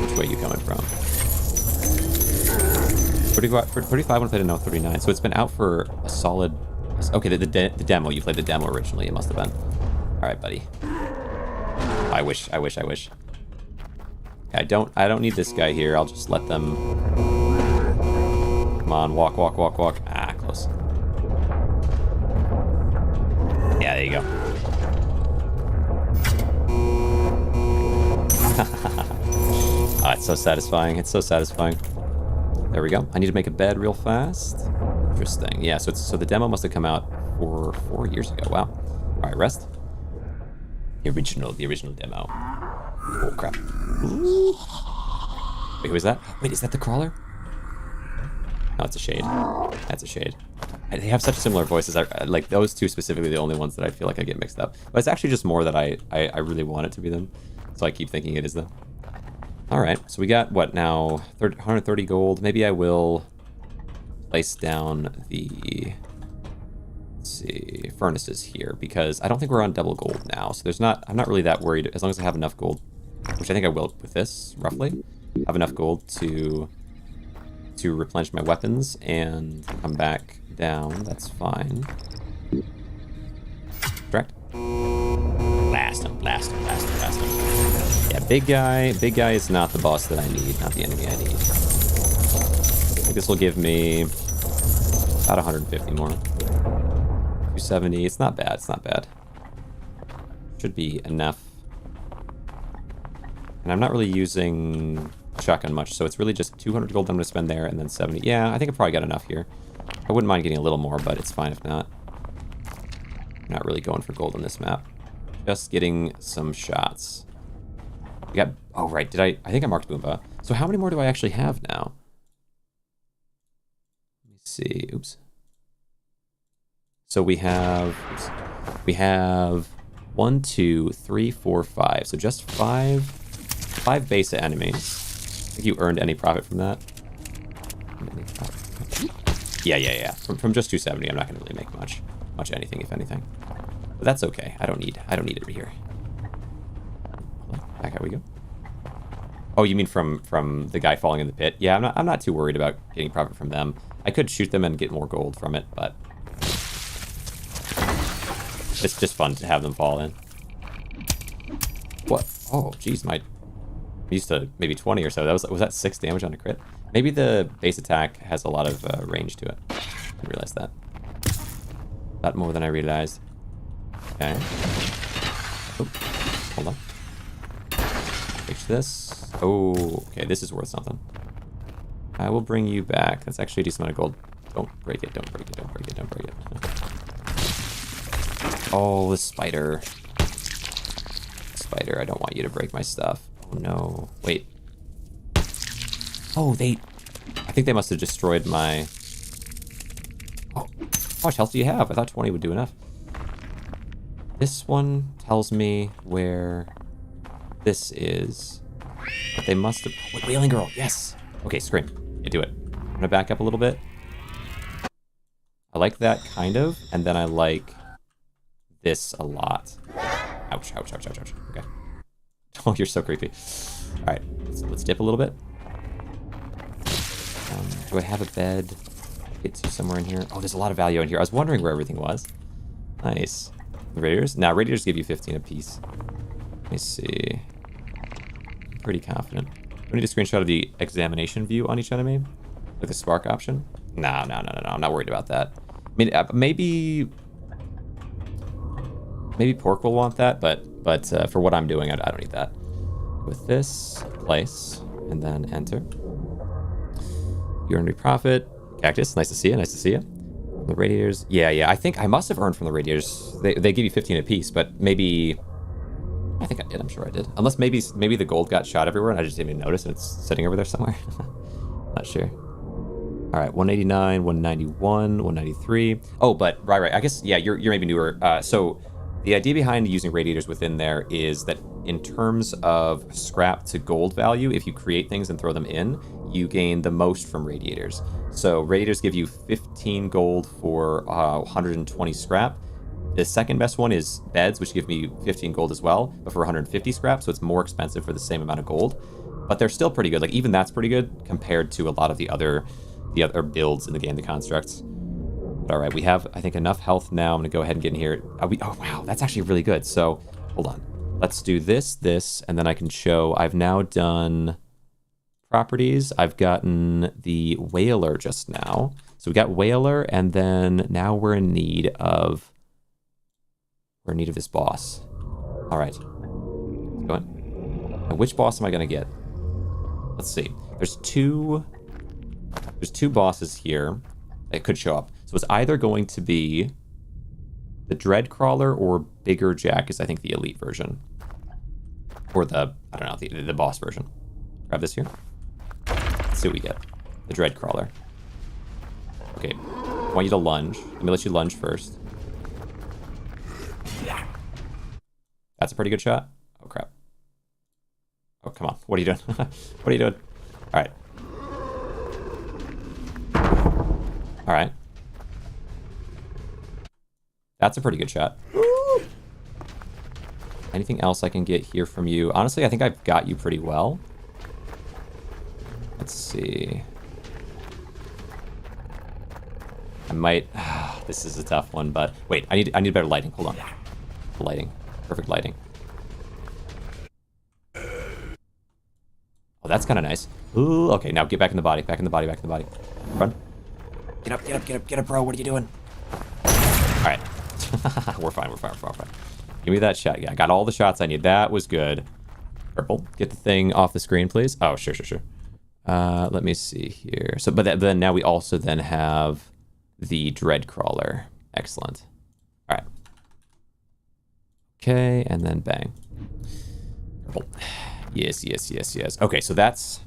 [SPEAKER 1] Which way are you coming from? 35 when I played it, now 39. So it's been out for a solid... Okay, the demo. You played the demo originally. It must have been. All right, buddy. I wish. I don't need this guy here. I'll just let them... Come on, walk. Ah, close. Yeah, there you go. Oh, it's so satisfying. It's so satisfying. There we go. I need to make a bed real fast. Interesting. Yeah, so the demo must have come out 4 years ago. Wow. All right, rest. The original demo. Oh, crap. Ooh. Wait, who is that? Wait, is that the crawler? No, it's a shade. That's a shade. They have such similar voices. Like, those two specifically, the only ones that I feel like I get mixed up. But it's actually just more that I really want it to be them. So I keep thinking it is them. All right, so we got, what now? 130 gold. Maybe I will place down the, let's see, furnaces here, because I don't think we're on double gold now. So I'm not really that worried, as long as I have enough gold, which I think I will with this, roughly. Have enough gold to replenish my weapons and come back down. That's fine. Direct. Blast him. Yeah, big guy is not the boss that I need, not the enemy I need. I think this will give me about 150 more. 270, it's not bad, Should be enough. And I'm not really using shotgun much, so it's really just 200 gold I'm going to spend there, and then 70. Yeah, I think I probably got enough here. I wouldn't mind getting a little more, but it's fine if not. I'm not really going for gold on this map. Just getting some shots. We got... Oh, right. I think I marked Boomba. So how many more do I actually have now? Let me see. Oops. So we have... Oops. We have 1, 2, 3, 4, 5. So just 5 beta enemies. Think you earned any profit from that? Yeah. From just 270, I'm not going to really make much anything, if anything. But that's okay. I don't need it here. Back out we go. Oh, you mean from the guy falling in the pit? Yeah, I'm not too worried about getting profit from them. I could shoot them and get more gold from it, but it's just fun to have them fall in. What? Oh, geez, I'm used to maybe 20 or so. Was that 6 damage on a crit? Maybe the base attack has a lot of range to it. I didn't realize that. A lot more than I realized. Okay. Oh, hold on. Fix this. Oh, okay, this is worth something. I will bring you back. That's actually a decent amount of gold. Don't break it. Oh, the spider. Spider, I don't want you to break my stuff. Oh, no. Wait. Oh, I think they must have destroyed my... Oh, how much health do you have? I thought 20 would do enough. This one tells me where this is. But they must have... Wait, Wailing Girl, yes! Okay, scream. Yeah, do it. I'm gonna back up a little bit. I like that, kind of. And then I like this a lot. Ouch, ouch, ouch, ouch, ouch. Okay. Oh, you're so creepy. Alright, let's dip a little bit. Do I have a bed? Get to somewhere in here. Oh, there's a lot of value in here. I was wondering where everything was. Nice. The radiators? Now, radiators give you 15 apiece. Let me see. I'm pretty confident. Do I need a screenshot of the examination view on each enemy? With the spark option? No. I'm not worried about that. I mean, maybe Pork will want that, but for what I'm doing, I don't need that. With this, place, and then enter. You earned a profit. Cactus, nice to see you, nice to see you. The radiators, yeah, I think I must have earned from the radiators. They give you 15 apiece, but maybe... I think I did, I'm sure I did. Unless maybe the gold got shot everywhere and I just didn't even notice and it's sitting over there somewhere. Not sure. All right, 189, 191, 193. Oh, but right. I guess, yeah, you're maybe newer. So the idea behind using radiators within there is that in terms of scrap to gold value, if you create things and throw them in, you gain the most from radiators. So radiators give you 15 gold for 120 scrap. The second best one is beds, which give me 15 gold as well, but for 150 scrap, so it's more expensive for the same amount of gold. But they're still pretty good. Like, even that's pretty good compared to a lot of the other builds in the game, the constructs. But all right, we have, I think, enough health now. I'm going to go ahead and get in here. Oh, wow, that's actually really good. So, hold on. Let's do this, and then I can show I've now done properties. I've gotten the Whaler just now. So we got Whaler, and then now we're in need of this boss. All right. Let's go in. Now, which boss am I going to get? Let's see. There's two bosses here that could show up. So it's either going to be the Dreadcrawler or Bigger Jack is, I think, the elite version. Or the boss version. Grab this here. Let's see what we get. The Dreadcrawler. Okay. I want you to lunge. Let me let you lunge first. That's a pretty good shot. Oh, crap. Oh, come on. What are you doing? What are you doing? All right. All right. That's a pretty good shot. Anything else I can get here from you? Honestly, I think I've got you pretty well. Let's see. I might... this is a tough one, but... Wait, I need better lighting. Hold on. Lighting. Perfect lighting. Oh, that's kind of nice. Ooh, okay, now get back in the body. Back in the body. Run. Get up, bro. What are you doing? All right. We're fine. Give me that shot. Yeah, I got all the shots I need. That was good. Purple. Get the thing off the screen, please. Oh, sure. Let me see here. So, but then now we also then have the Dreadcrawler. Excellent. All right. Okay, and then bang. Purple. Yes. Okay, so that's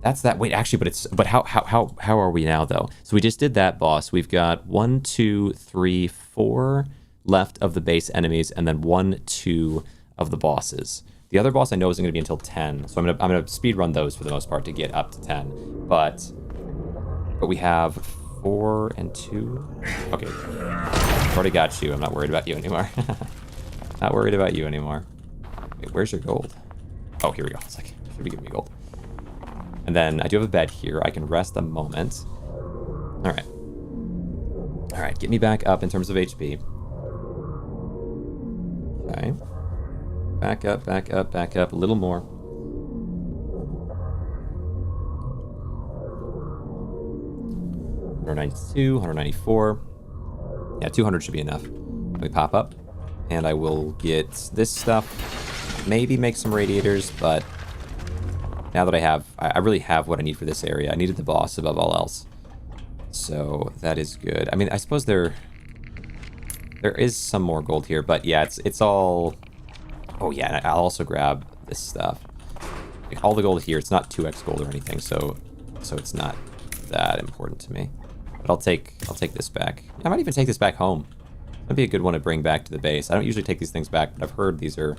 [SPEAKER 1] that. Wait, actually, but how are we now though? So we just did that boss. We've got 1, 2, 3, 4 left of the base enemies, and then 1, 2 of the bosses. The other boss I know isn't going to be until 10, so I'm gonna speed run those for the most part to get up to 10. But we have 4 and 2. Okay, already got you. I'm not worried about you anymore. Not worried about you anymore. Wait, where's your gold? Oh, here we go. It's like, should be giving me gold. And then I do have a bed here. I can rest a moment. All right, get me back up in terms of HP. Okay. Back up. A little more. $192, $194. Yeah, 200 should be enough. Let me pop up. And I will get this stuff. Maybe make some radiators, but now that I really have what I need for this area. I needed the boss above all else. So that is good. I mean, I suppose they're There is some more gold here, but yeah, it's all... Oh yeah, and I'll also grab this stuff. Like, all the gold here, it's not 2x gold or anything, so it's not that important to me. But I'll take this back. I might even take this back home. That'd be a good one to bring back to the base. I don't usually take these things back, but I've heard these are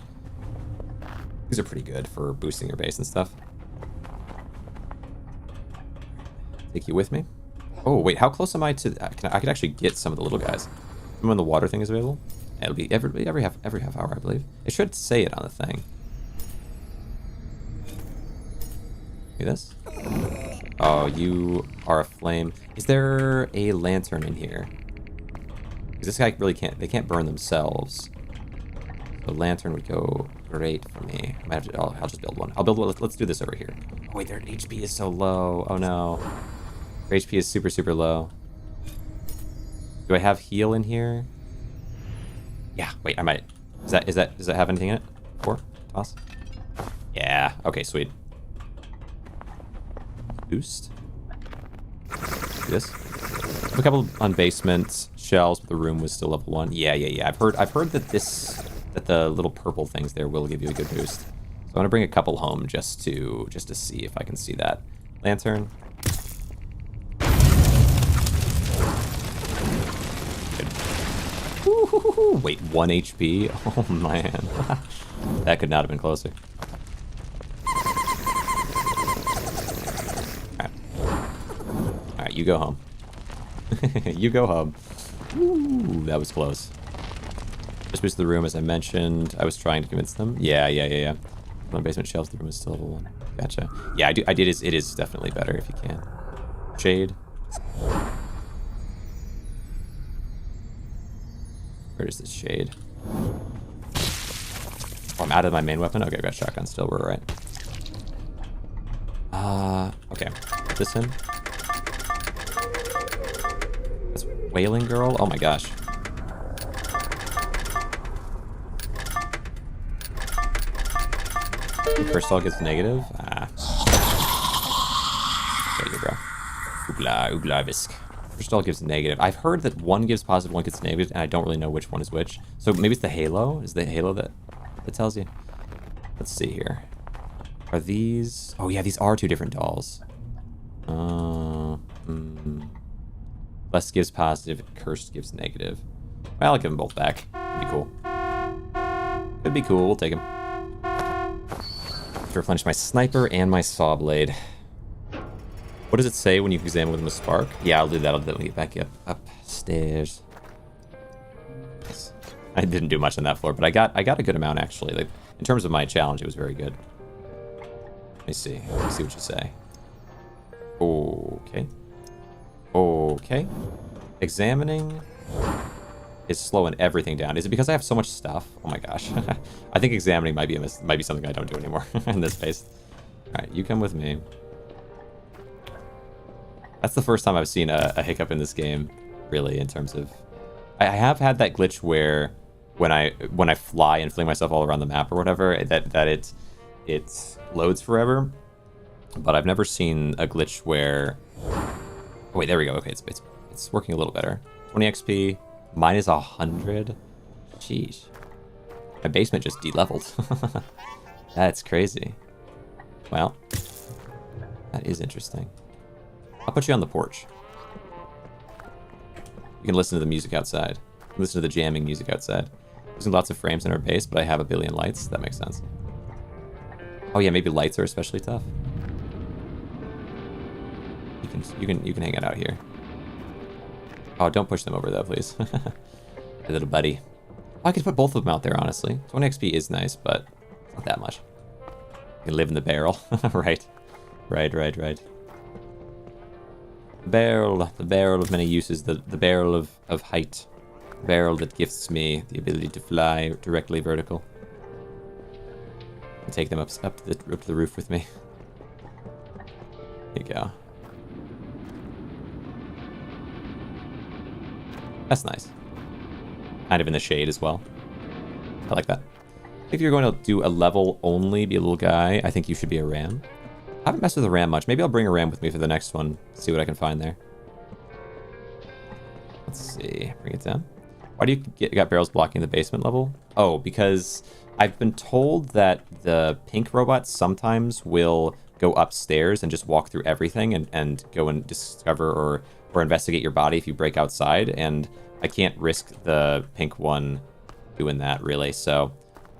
[SPEAKER 1] pretty good for boosting your base and stuff. Take you with me. Oh wait, how close am I to? I could actually get some of the little guys. When the water thing is available, it'll be every half hour, I believe. It should say it on the thing. See this? Oh, you are a flame. Is there a lantern in here? Because this guy really can't. They can't burn themselves. So lantern would go great for me. I might have to. I'll just build one. I'll build one. Let's do this over here. Oh wait, their HP is so low. Oh no, their HP is super low. Do I have heal in here? Yeah. Wait, I might. Does that have anything in it? Toss. Yeah. Okay. Sweet. Boost. Do this. A couple on basement shells, but the room was still level 1. Yeah. I've heard that the little purple things there will give you a good boost. So I'm gonna bring a couple home just to see if I can see that. Lantern. Good. Ooh, wait, 1 HP? Oh man. That could not have been closer. Alright, you go home. You go home. Ooh, that was close. Just boosted the room, as I mentioned. I was trying to convince them. Yeah. My basement shelves, the room is still level 1. Gotcha. Yeah, it is definitely better if you can. Shade. Where is this shade? Oh, I'm out of my main weapon? Okay, I got shotgun still, we're alright. Okay. Put this in. That's Wailing Girl? Oh my gosh. First all gets negative? There you go. Oogla visk. First all gives negative. I've heard that one gives positive, one gets negative, and I don't really know which one is which. So maybe it's the halo? Is the halo that tells you? Let's see here. Are these... Oh yeah, these are 2 different dolls. Blessed gives positive, cursed gives negative. Well, I'll give them both back. Could be cool. Could be cool, we'll take them. To replenish my sniper and my saw blade. What does it say when you examine with a spark? Yeah, I'll do that. I'll definitely get back upstairs. Nice. I didn't do much on that floor, but I got a good amount actually. Like in terms of my challenge, it was very good. Let me see. Let's see what you say. Okay. Examining is slowing everything down. Is it because I have so much stuff? Oh my gosh. I think examining might be something I don't do anymore in this phase. Alright, you come with me. That's the first time I've seen a hiccup in this game, really, in terms of... I have had that glitch where when I fly and fling myself all around the map or whatever, that it loads forever. But I've never seen a glitch where... Oh wait, there we go. Okay, it's working a little better. 20 XP. Mine is 100. Sheesh. My basement just de-leveled. That's crazy. Well, that is interesting. I'll put you on the porch. You can listen to the music outside. Listen to the jamming music outside. There's lots of frames in our base, but I have a billion lights. That makes sense. Oh yeah, maybe lights are especially tough. You can hang it out here. Oh, don't push them over though, please. My little buddy. Oh, I could put both of them out there, honestly. 20 XP is nice, but not that much. You can live in the barrel. Right. The barrel of many uses, the barrel of height. The barrel that gifts me the ability to fly directly vertical. And take them up to the roof with me. There you go. That's nice. Kind of in the shade as well. I like that. If you're going to do a level only, be a little guy, I think you should be a ram. I haven't messed with a ram much. Maybe I'll bring a ram with me for the next one. See what I can find there. Let's see. Bring it down. Why do you got barrels blocking the basement level? Oh, because I've been told that the pink robots sometimes will go upstairs and just walk through everything and go and discover or investigate your body if you break outside, and I can't risk the pink one doing that, really, so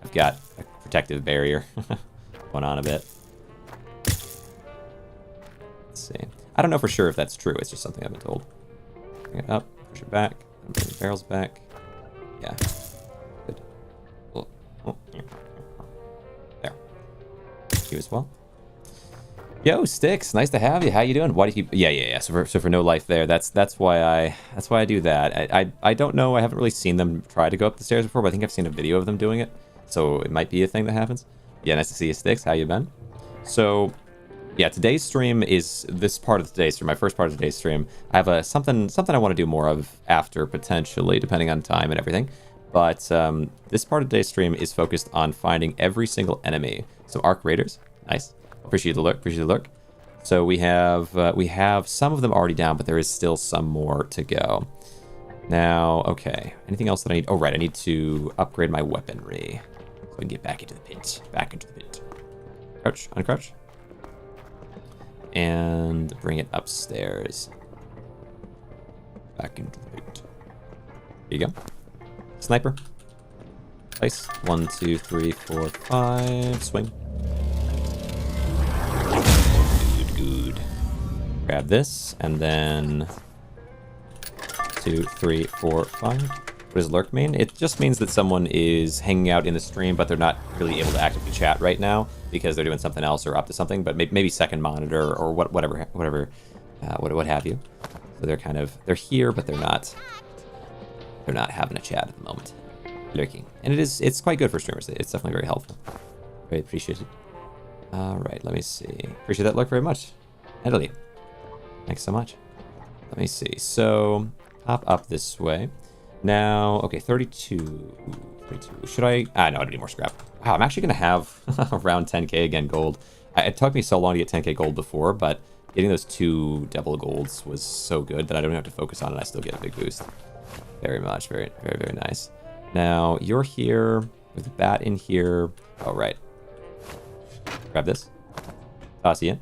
[SPEAKER 1] I've got a protective barrier going on a bit. Let's see. I don't know for sure if that's true, it's just something I've been told. Bring it up, push it back, and bring the barrels back. Yeah. Good. Oh, oh, yeah. There. You as well. Yo, Sticks, nice to have you. How you doing? Why do you keep... Yeah. So for no life there, that's why I do that. I don't know. I haven't really seen them try to go up the stairs before, but I think I've seen a video of them doing it. So it might be a thing that happens. Yeah, nice to see you, Sticks. How you been? So yeah, today's stream is this part of today's stream, my first part of today's stream. I have a something I want to do more of after, potentially, depending on time and everything. But this part of today's stream is focused on finding every single enemy. So Arc Raiders, nice. Appreciate the lurk. So we have some of them already down, but there is still some more to go. Now, okay. Anything else that I need? Oh, right. I need to upgrade my weaponry so I can get back into the pit. Crouch, uncrouch. And bring it upstairs. Back into the pit. Here you go. Sniper. Place. 1, 2, 3, 4, 5. Swing. Good. Grab this, and then 2, 3, 4, 5. What does lurk mean? It just means that someone is hanging out in the stream, but they're not really able to actively chat right now because they're doing something else or up to something. But maybe second monitor or whatever, what have you. So they're here, but they're not having a chat at the moment. Lurking, and it's quite good for streamers. It's definitely very helpful. Very appreciated. All right, let me see. Appreciate that lurk very much. Italy. Thanks so much. Let me see. So, hop up this way. Now, okay, 32. Should I? No, I don't need more scrap. Wow, I'm actually going to have around 10k again gold. It took me so long to get 10k gold before, but getting those 2 double golds was so good that I don't have to focus on it. I still get a big boost. Very much. Very nice. Now, you're here with the bat in here. Oh, right. Grab this. Toss you in.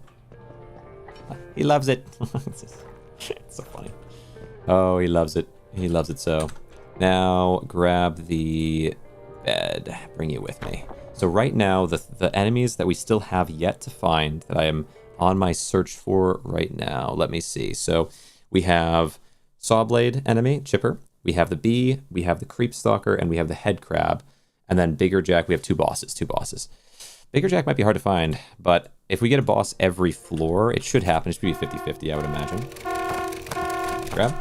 [SPEAKER 1] He loves it. It's so funny. Oh, he loves it. He loves it so. Now, grab the bed. Bring you with me. So right now, the enemies that we still have yet to find, that I am on my search for right now. Let me see. So we have Sawblade enemy, Chipper. We have the bee. We have the creep stalker, and we have the head crab. And then Bigger Jack. We have two bosses. Bigger Jack might be hard to find, but if we get a boss every floor, it should happen. It should be 50-50, I would imagine. Grab.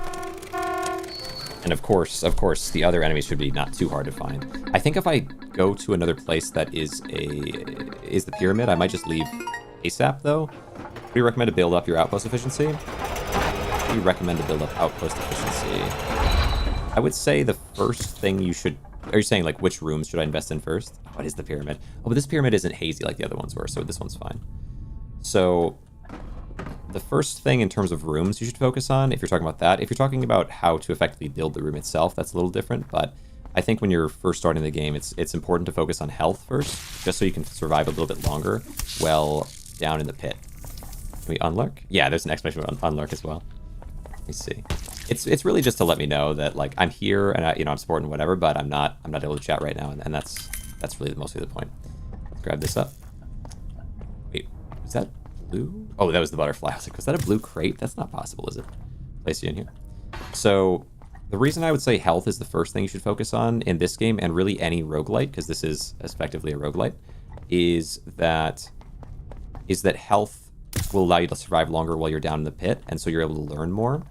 [SPEAKER 1] And of course, the other enemies should be not too hard to find. I think if I go to another place that is the pyramid, I might just leave ASAP, though. What do you recommend to build up your outpost efficiency? What do you recommend to build up outpost efficiency? I would say the first thing you should... Are you saying, like, which rooms should I invest in first? What is the pyramid? Oh, but this pyramid isn't hazy like the other ones were, so this one's fine. So, the first thing in terms of rooms you should focus on, if you're talking about that, if you're talking about how to effectively build the room itself, that's a little different, but I think when you're first starting the game, it's important to focus on health first, just so you can survive a little bit longer while down in the pit. Can we unlurk? Yeah, there's an exclamation on unlurk as well. Let me see. It's really just to let me know that, like, I'm here and I'm supporting whatever, but I'm not able to chat right now, and that's really mostly the point. Let's grab this up. Wait, is that blue? Oh, that was the butterfly. I was like, was that a blue crate? That's not possible, is it? Place you in here. So the reason I would say health is the first thing you should focus on in this game, and really any roguelite, because this is effectively a roguelite, is that health will allow you to survive longer while you're down in the pit, and so you're able to learn more.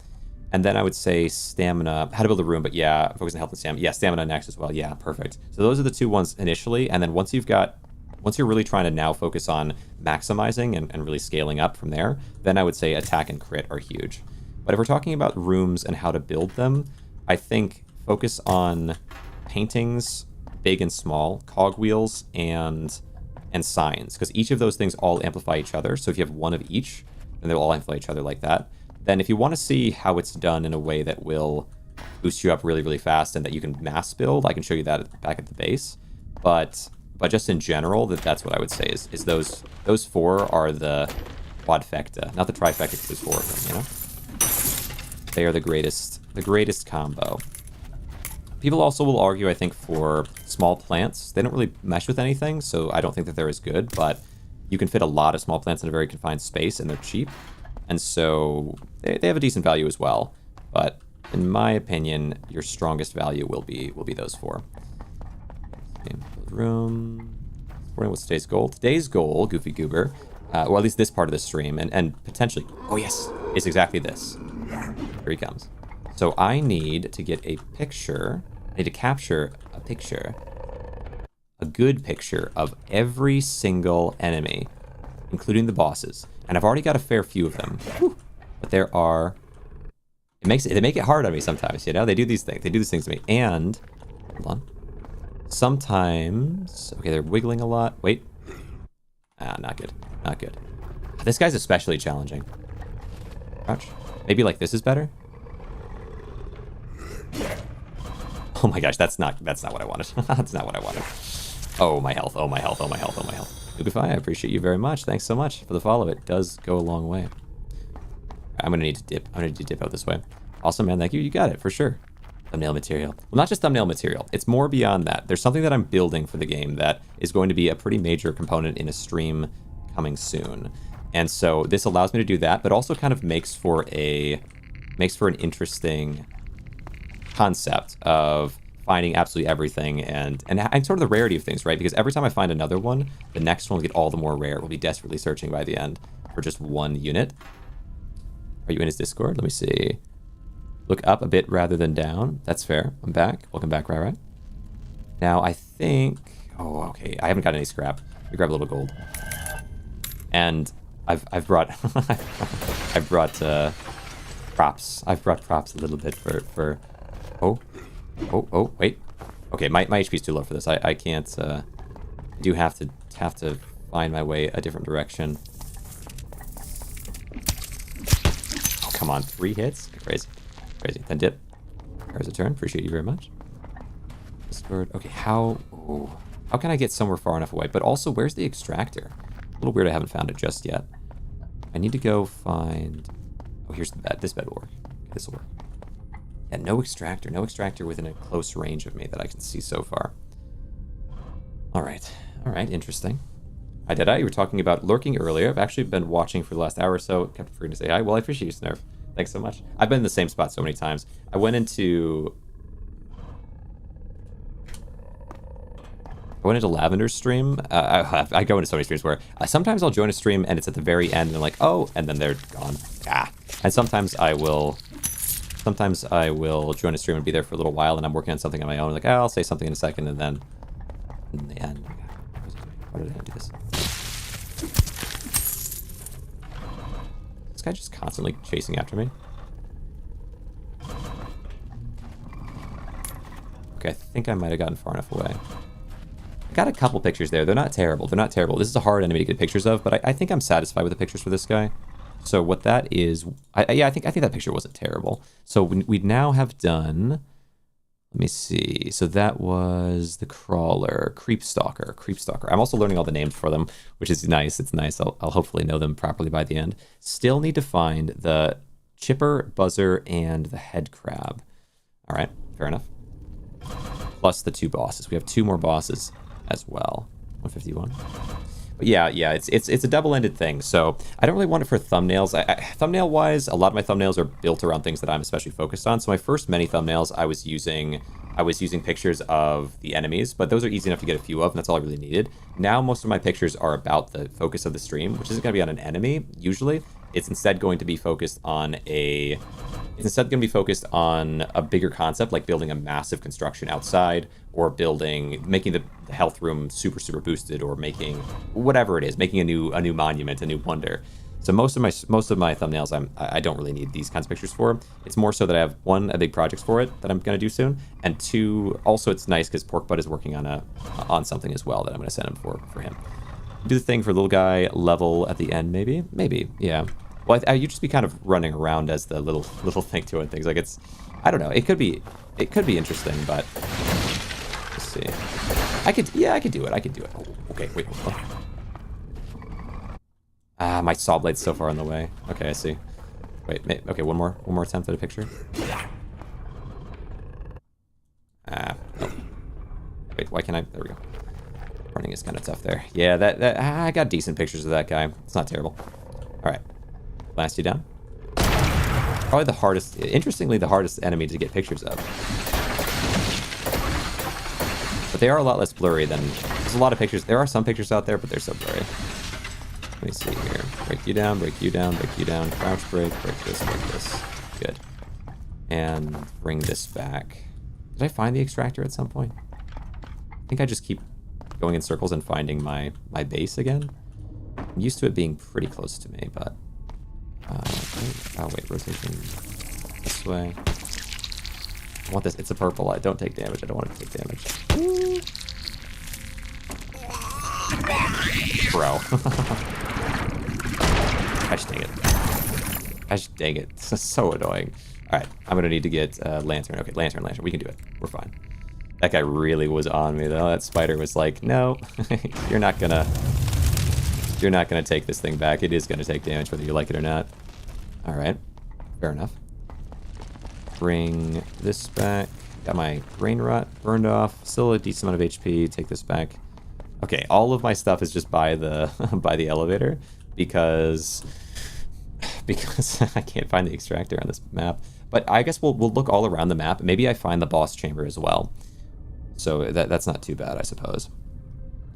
[SPEAKER 1] And then I would say stamina, how to build a room, but yeah, focus on health and stamina. Yeah, stamina next as well. Yeah, perfect. So those are the two ones initially, and then once you're really trying to now focus on maximizing and really scaling up from there, then I would say attack and crit are huge. But if we're talking about rooms and how to build them, I think focus on paintings, big and small, cogwheels, and signs, because each of those things all amplify each other. So if you have one of each, then they'll all amplify each other like that. Then if you want to see how it's done in a way that will boost you up really, really fast and that you can mass build. I can show you that back at the base. But just in general, that's what I would say is those 4 are the quadfecta, not the trifecta, because there's 4 of them, you know? They are the greatest combo. People also will argue, I think, for small plants. They don't really mesh with anything, so I don't think that they're as good, but you can fit a lot of small plants in a very confined space, and they're cheap. And so they have a decent value as well. But in my opinion, your strongest value will be those 4. Okay, room. What's today's goal? Today's goal, Goofy Goober, or at least this part of the stream, and potentially, oh yes, is exactly this. Here he comes. So I need to get a picture. I need to capture a picture. A good picture of every single enemy, including the bosses. And I've already got a fair few of them. Whew. But there are... They make it hard on me sometimes, you know? They do these things. They do these things to me. And... Hold on. Sometimes... Okay, they're wiggling a lot. Wait. Ah, not good. Not good. This guy's especially challenging. Crouch. Maybe like this is better? Oh my gosh, that's not what I wanted. That's not what I wanted. Oh, my health. Oh, my health. Oh, my health. Oh, my health. Goofy, I appreciate you very much. Thanks so much for the follow. It does go a long way. I'm going to need to dip. I'm going to need to dip out this way. Awesome, man. Thank you. You got it, for sure. Thumbnail material. Well, not just thumbnail material. It's more beyond that. There's something that I'm building for the game that is going to be a pretty major component in a stream coming soon. And so this allows me to do that, but also kind of makes for an interesting concept of finding absolutely everything and sort of the rarity of things, right? Because every time I find another one, the next one will get all the more rare. We'll be desperately searching by the end for just one unit. Are you in his Discord? Let me see. Look up a bit rather than down. That's fair. I'm back. Welcome back, right? Now, I think... Oh, okay. I haven't got any scrap. We grab a little gold. And I've brought... I've brought props. I've brought props a little bit for... Oh, wait. Okay, my HP's too low for this. I can't, I do have to find my way a different direction. Oh, come on. 3 hits? Crazy. Crazy. Then dip. There's a turn. Appreciate you very much. Discord. Okay, how can I get somewhere far enough away? But also, where's the extractor? A little weird I haven't found it just yet. I need to go find... Oh, here's the bed. This bed will work. This will work. Yeah, no extractor within a close range of me that I can see so far. All right, interesting. Hi, Deadeye, you were talking about lurking earlier. I've actually been watching for the last hour or so. Kept forgetting to say hi. Well, I appreciate you, Snurf. Thanks so much. I've been in the same spot so many times. I went into Lavender's stream. I go into so many streams where sometimes I'll join a stream and it's at the very end and they're like, oh, and then they're gone. And sometimes I will join a stream and be there for a little while and I'm working on something on my own. Like, oh, I'll say something in a second and then in the end. Why did I do this? This guy just constantly chasing after me. Okay, I think I might have gotten far enough away. I got a couple pictures there. They're not terrible. This is a hard enemy to get pictures of, but I think I'm satisfied with the pictures for this guy. So what that is, I think that picture wasn't terrible. So we now have done, let me see. So that was the crawler, creepstalker. I'm also learning all the names for them, which is nice. It's nice. I'll hopefully know them properly by the end. Still need to find the chipper, buzzer, and the head crab. All right, fair enough. Plus the 2 bosses. We have 2 more bosses as well. 151. But yeah, it's a double-ended thing. So I don't really want it for thumbnails. Thumbnail-wise, a lot of my thumbnails are built around things that I'm especially focused on. So my first many thumbnails, I was using pictures of the enemies, but those are easy enough to get a few of, and that's all I really needed. Now most of my pictures are about the focus of the stream, which isn't going to be on an enemy usually. It's instead going to be focused on a bigger concept, like building a massive construction outside, or making the health room super boosted, or making whatever it is, making a new monument, a new wonder. So most of my thumbnails I don't really need these kinds of pictures for. It's more so that I have 1, a big project for it that I'm going to do soon, and 2, also it's nice because Porkbutt is working on something as well that I'm going to send him for him. Do the thing for little guy level at the end, maybe, yeah. Well, you'd just be kind of running around as the little thing doing things. Like it's, I don't know. It could be interesting, but let's see. I could do it. I could do it. Oh, okay, wait. Oh. Ah, my saw blade's so far on the way. Okay, I see. Wait, okay, one more attempt at a picture. Ah, no. Wait, why can't I? There we go. Running is kind of tough there. Yeah, I got decent pictures of that guy. It's not terrible. All right, blast you down. Probably the hardest, interestingly, the hardest enemy to get pictures of. But they are a lot less blurry than, there's a lot of pictures. There are some pictures out there, but they're so blurry. Let me see here. Break you down, break you down, break you down. Crouch break this, break this. Good. And bring this back. Did I find the extractor at some point? I think I just keep going in circles and finding my base again. I'm used to it being pretty close to me, but... oh, wait, rotation this way. I want this. It's a purple. I don't take damage. I don't want it to take damage. Bro. Gosh dang it. Gosh dang it. This is so annoying. Alright, I'm gonna need to get lantern. Okay, lantern. We can do it. We're fine. That guy really was on me though. That spider was like, no, you're not gonna take this thing back. It is gonna take damage whether you like it or not. Alright. Fair enough. Bring this back. Got my Grainrot burned off. Still a decent amount of HP. Take this back. Okay, all of my stuff is just by the by the elevator because I can't find the extractor on this map. But I guess we'll look all around the map. Maybe I find the boss chamber as well. So that's not too bad, I suppose.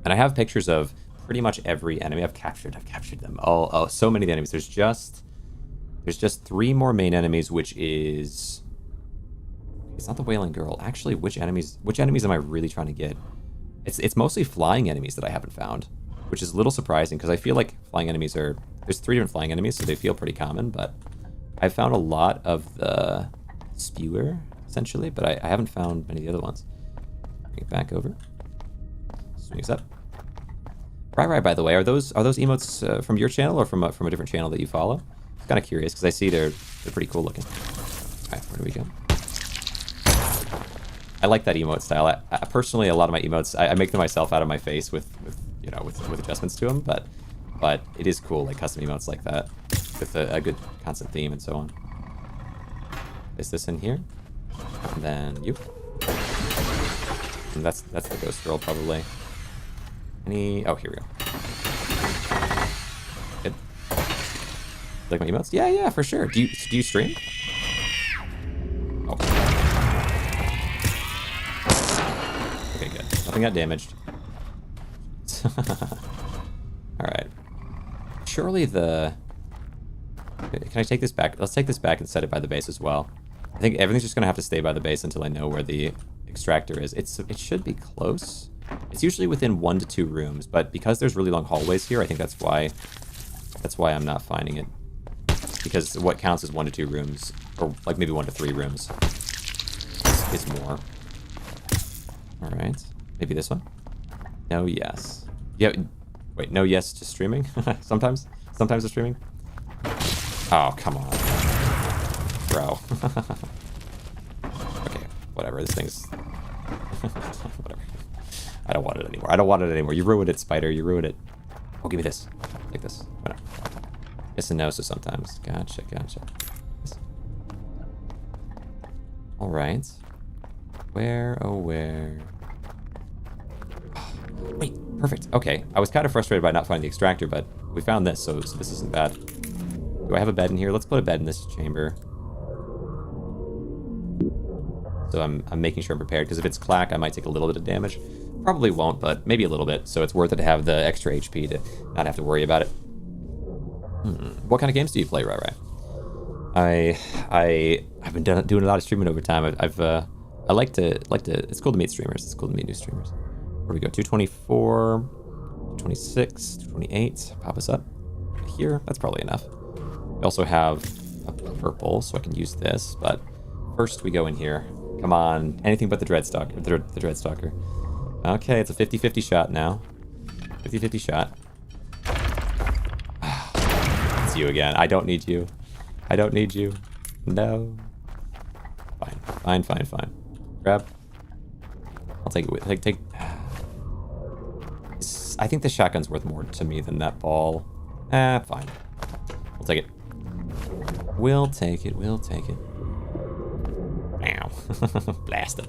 [SPEAKER 1] And I have pictures of pretty much every enemy I've captured them. Oh, so many enemies. There's just 3 more main enemies, which is... It's not the Wailing Girl. Actually, which enemies am I really trying to get? It's mostly flying enemies that I haven't found, which is a little surprising because I feel like flying enemies are... There's 3 different flying enemies, so they feel pretty common, but I've found a lot of the spewer, essentially, but I haven't found many of the other ones. Bring it back over. Swing us up. Right, by the way, are those emotes from your channel or from a different channel that you follow? I'm kind of curious because I see they're pretty cool looking. All right, where do we go? I like that emote style. I personally, a lot of my emotes, I make them myself out of my face with adjustments to them, but it is cool, like custom emotes like that with a good constant theme and so on. Is this in here? And then you. And that's the ghost girl probably. Oh, here we go. Good. Like my emotes? Yeah, for sure. Do you stream? Oh. Okay, good. Nothing got damaged. Alright. Surely the... Can I take this back? Let's take this back and set it by the base as well. I think everything's just going to have to stay by the base until I know where the extractor is. It should be close. It's usually within 1 to 2 rooms, but because there's really long hallways here, I think that's why I'm not finding it. Because what counts as 1 to 2 rooms, or like maybe 1 to 3 rooms, is more. All right, maybe this one. No, yes. Yeah. Wait, no, yes to streaming. Sometimes to streaming. Oh, come on, bro. Okay, whatever. This thing's whatever. I don't want it anymore. You ruined it, spider. You ruined it. Oh, give me this. Take this. Why not? Yes and no, so sometimes. Gotcha. All right. Where, oh where? Wait, perfect. Okay, I was kind of frustrated by not finding the extractor, but we found this, so this isn't bad. Do I have a bed in here? Let's put a bed in this chamber. So I'm making sure I'm prepared, because if it's clack, I might take a little bit of damage. Probably won't, but maybe a little bit, so it's worth it to have the extra HP to not have to worry about it. What kind of games do you play, Rai? I've been doing a lot of streaming over time. I like to. It's cool to meet streamers. It's cool to meet new streamers. Where do we go? 224, 226, 228. Pop us up here. That's probably enough. We also have a purple, so I can use this. But first, we go in here. Come on, anything but the Dreadstalker. The Dreadstalker. Okay, it's a 50-50 shot now. 50-50 shot. it's you again. I don't need you. I don't need you. No. Fine. Grab. I'll take it with... Take... I think the shotgun's worth more to me than that ball. Fine. We'll take it. We'll take it. Ow. Blast it.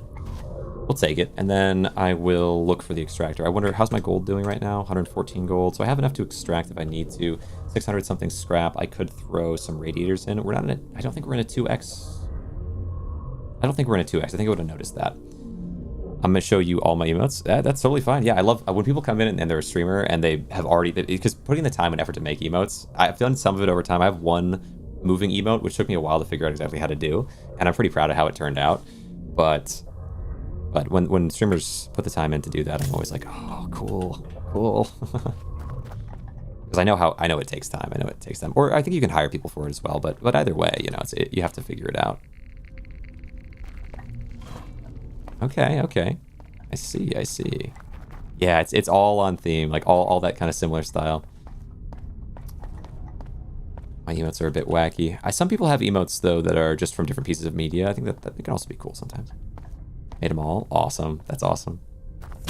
[SPEAKER 1] We'll take it, and then I will look for the extractor. I wonder, how's my gold doing right now? 114 gold. So I have enough to extract if I need to. 600 something scrap. I could throw some radiators in. We're not in a... I don't think we're in a 2x. I don't think we're in a 2x. I think I would have noticed that. I'm going to show you all my emotes. That's totally fine. Yeah, I love when people come in and they're a streamer and they have already... Because putting the time and effort to make emotes, I've done some of it over time. I have one moving emote, which took me a while to figure out exactly how to do. And I'm pretty proud of how it turned out. But when streamers put the time in to do that, I'm always like, oh, cool. Because I know it takes time. Or I think you can hire people for it as well. But either way, you know, you have to figure it out. Okay. I see. Yeah, it's all on theme, like all that kind of similar style. My emotes are a bit wacky. Some people have emotes though that are just from different pieces of media. I think that can also be cool sometimes. Made them all. Awesome. That's awesome.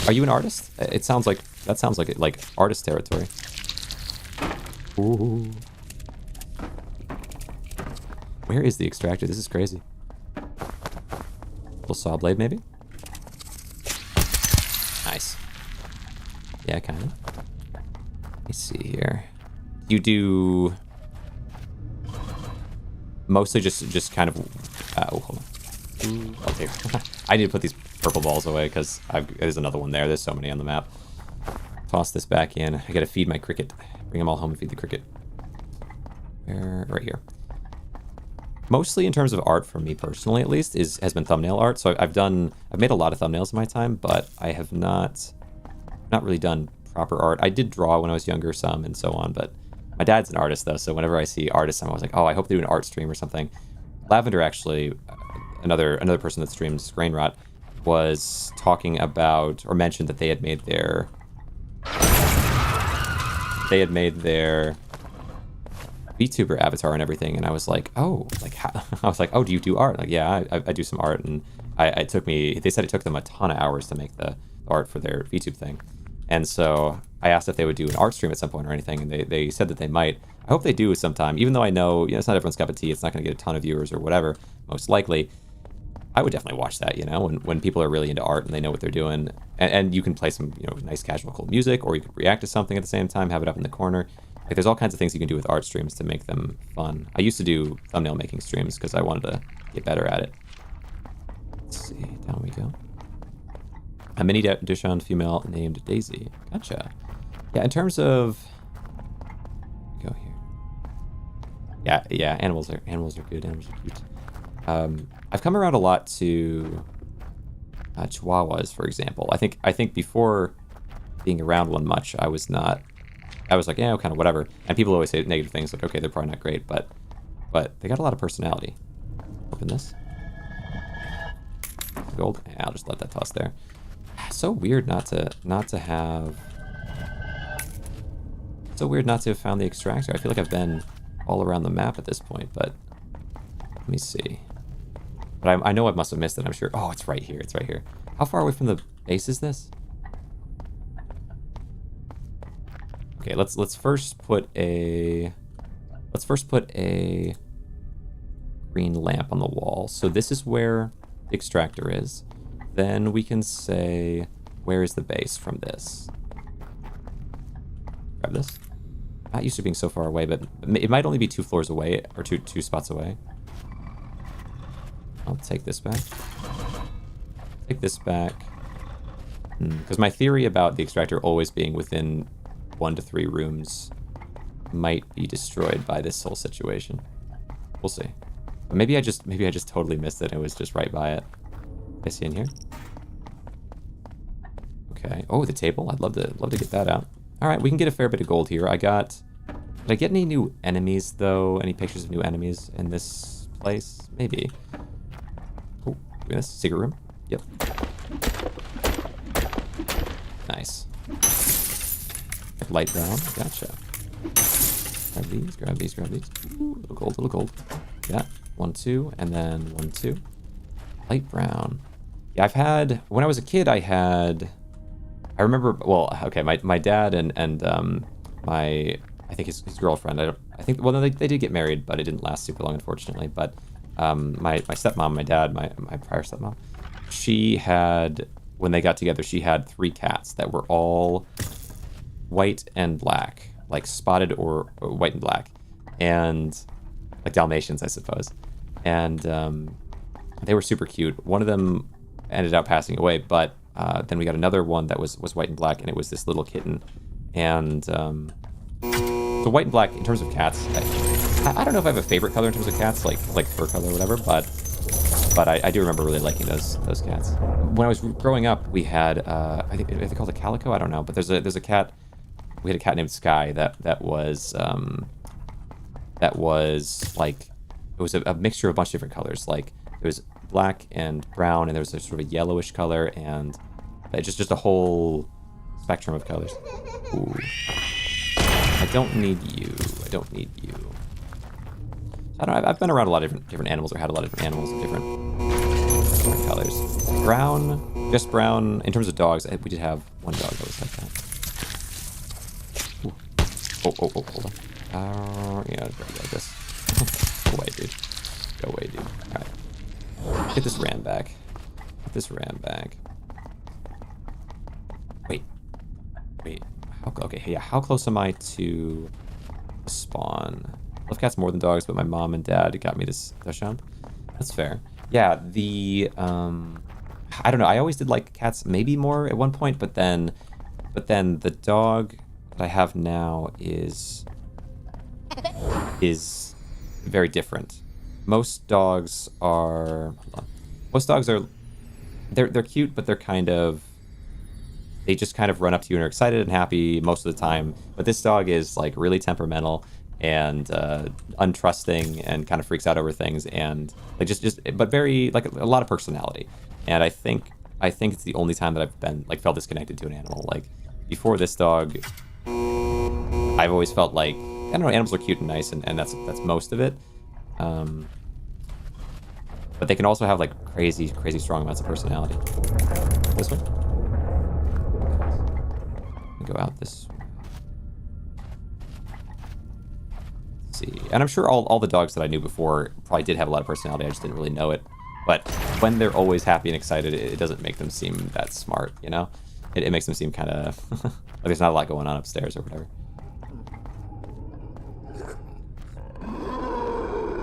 [SPEAKER 1] Are you an artist? That sounds like artist territory. Ooh. Where is the extractor? This is crazy. Little saw blade, maybe? Nice. Yeah, kind of. Let me see here. You do mostly just kind of. Oh, hold on. Ooh, okay. I need to put these purple balls away because there's another one there. There's so many on the map. Toss this back in. I gotta feed my cricket. Bring them all home and feed the cricket. Where? Right here. Mostly in terms of art, for me personally at least, has been thumbnail art. So I've made a lot of thumbnails in my time, but I have not really done proper art. I did draw when I was younger some and so on, but my dad's an artist though, so whenever I see artists, I'm always like, oh, I hope they do an art stream or something. Lavender actually, another person that streams Grainrot, was talking about, or mentioned that they had made their VTuber avatar and everything, and I was like, oh, like how? I was like, oh, do you do art? Like, yeah, I do some art, and they said it took them a ton of hours to make the art for their VTube thing, and so I asked if they would do an art stream at some point or anything, and they said that they might. I hope they do sometime, even though I know, it's not everyone's cup of tea. It's not going to get a ton of viewers or whatever, most likely. I would definitely watch that, when people are really into art and they know what they're doing, and you can play some, nice casual cool music, or you could react to something at the same time, have it up in the corner. Like, there's all kinds of things you can do with art streams to make them fun. I used to do thumbnail making streams because I wanted to get better at it. Let's see, down we go. A mini Dishon female named Daisy. Gotcha. Yeah, in terms of... Go here. Yeah, animals are good. Animals are cute. I've come around a lot to Chihuahuas, for example. I think before being around one much, I was like, yeah, kind of whatever. And people always say negative things, like, okay, they're probably not great, but they got a lot of personality. Open this. Gold. Yeah, I'll just let that toss there. So weird not to have. So weird not to have found the extractor. I feel like I've been all around the map at this point, but let me see. But I know I must have missed it, I'm sure. Oh, it's right here. It's right here. How far away from the base is this? Okay, let's first put a green lamp on the wall. So this is where the extractor is. Then we can say, where is the base from this? Grab this. Not used to being so far away, but it might only be 2 floors away, or two spots away. I'll take this back. Take this back. Because my theory about the extractor always being within 1 to 3 rooms might be destroyed by this whole situation. We'll see. But maybe I just totally missed it. It was just right by it. I see in here. Okay. Oh, the table. I'd love to get that out. All right, we can get a fair bit of gold here. Did I get any new enemies though? Any pictures of new enemies in this place? Maybe. Oh, look at this secret room. Yep. Nice. Light brown. Gotcha. grab these. Ooh, little gold. Yeah, 1, 2, and then 1, 2. Light brown. Yeah, when I was a kid, I remember, well, okay, my dad and I think his girlfriend, well, no, they did get married, but it didn't last super long, unfortunately. But my stepmom, my dad, my prior stepmom, when they got together, she had 3 cats that were all white and black, like spotted or white and black, and like Dalmatians, I suppose. And they were super cute. One of them ended up passing away, but then we got another one that was white and black, and it was this little kitten. And so white and black, in terms of cats, I don't know if I have a favorite color in terms of cats, like fur color or whatever, but I do remember really liking those cats. When I was growing up, we had I think they called it a calico. I don't know, but there's a cat. We had a cat named Sky that was like, it was a mixture of a bunch of different colors. Like it was black and brown, and there was a sort of a yellowish color, and just a whole spectrum of colors. Ooh. I don't need you. I don't need you. I don't know. I've been around a lot of different animals, or had a lot of different animals of different colors. Brown, just brown. In terms of dogs, we did have one dog that was like that. Ooh. Oh, hold on. Yeah, like this. Go away, dude. Go away, dude. All right. Get this ram back. Wait. Okay, yeah. How close am I to spawn? I love cats more than dogs, but my mom and dad got me this Dachshund. That's fair. Yeah, I don't know. I always did like cats maybe more at one point, but then the dog that I have now is very different. Most dogs are they're cute, but they just kind of run up to you and are excited and happy most of the time. But this dog is like really temperamental and untrusting, and kind of freaks out over things, and like but very like a lot of personality. And I think it's the only time that I've been like felt disconnected to an animal. Like before this dog, I've always felt like, I don't know, animals are cute and nice, and that's most of it. But they can also have like crazy strong amounts of personality. This way. Go out this way. Let's see. And I'm sure all the dogs that I knew before probably did have a lot of personality. I just didn't really know it. But when they're always happy and excited, it doesn't make them seem that smart, you know? It makes them seem kind of like there's not a lot going on upstairs or whatever.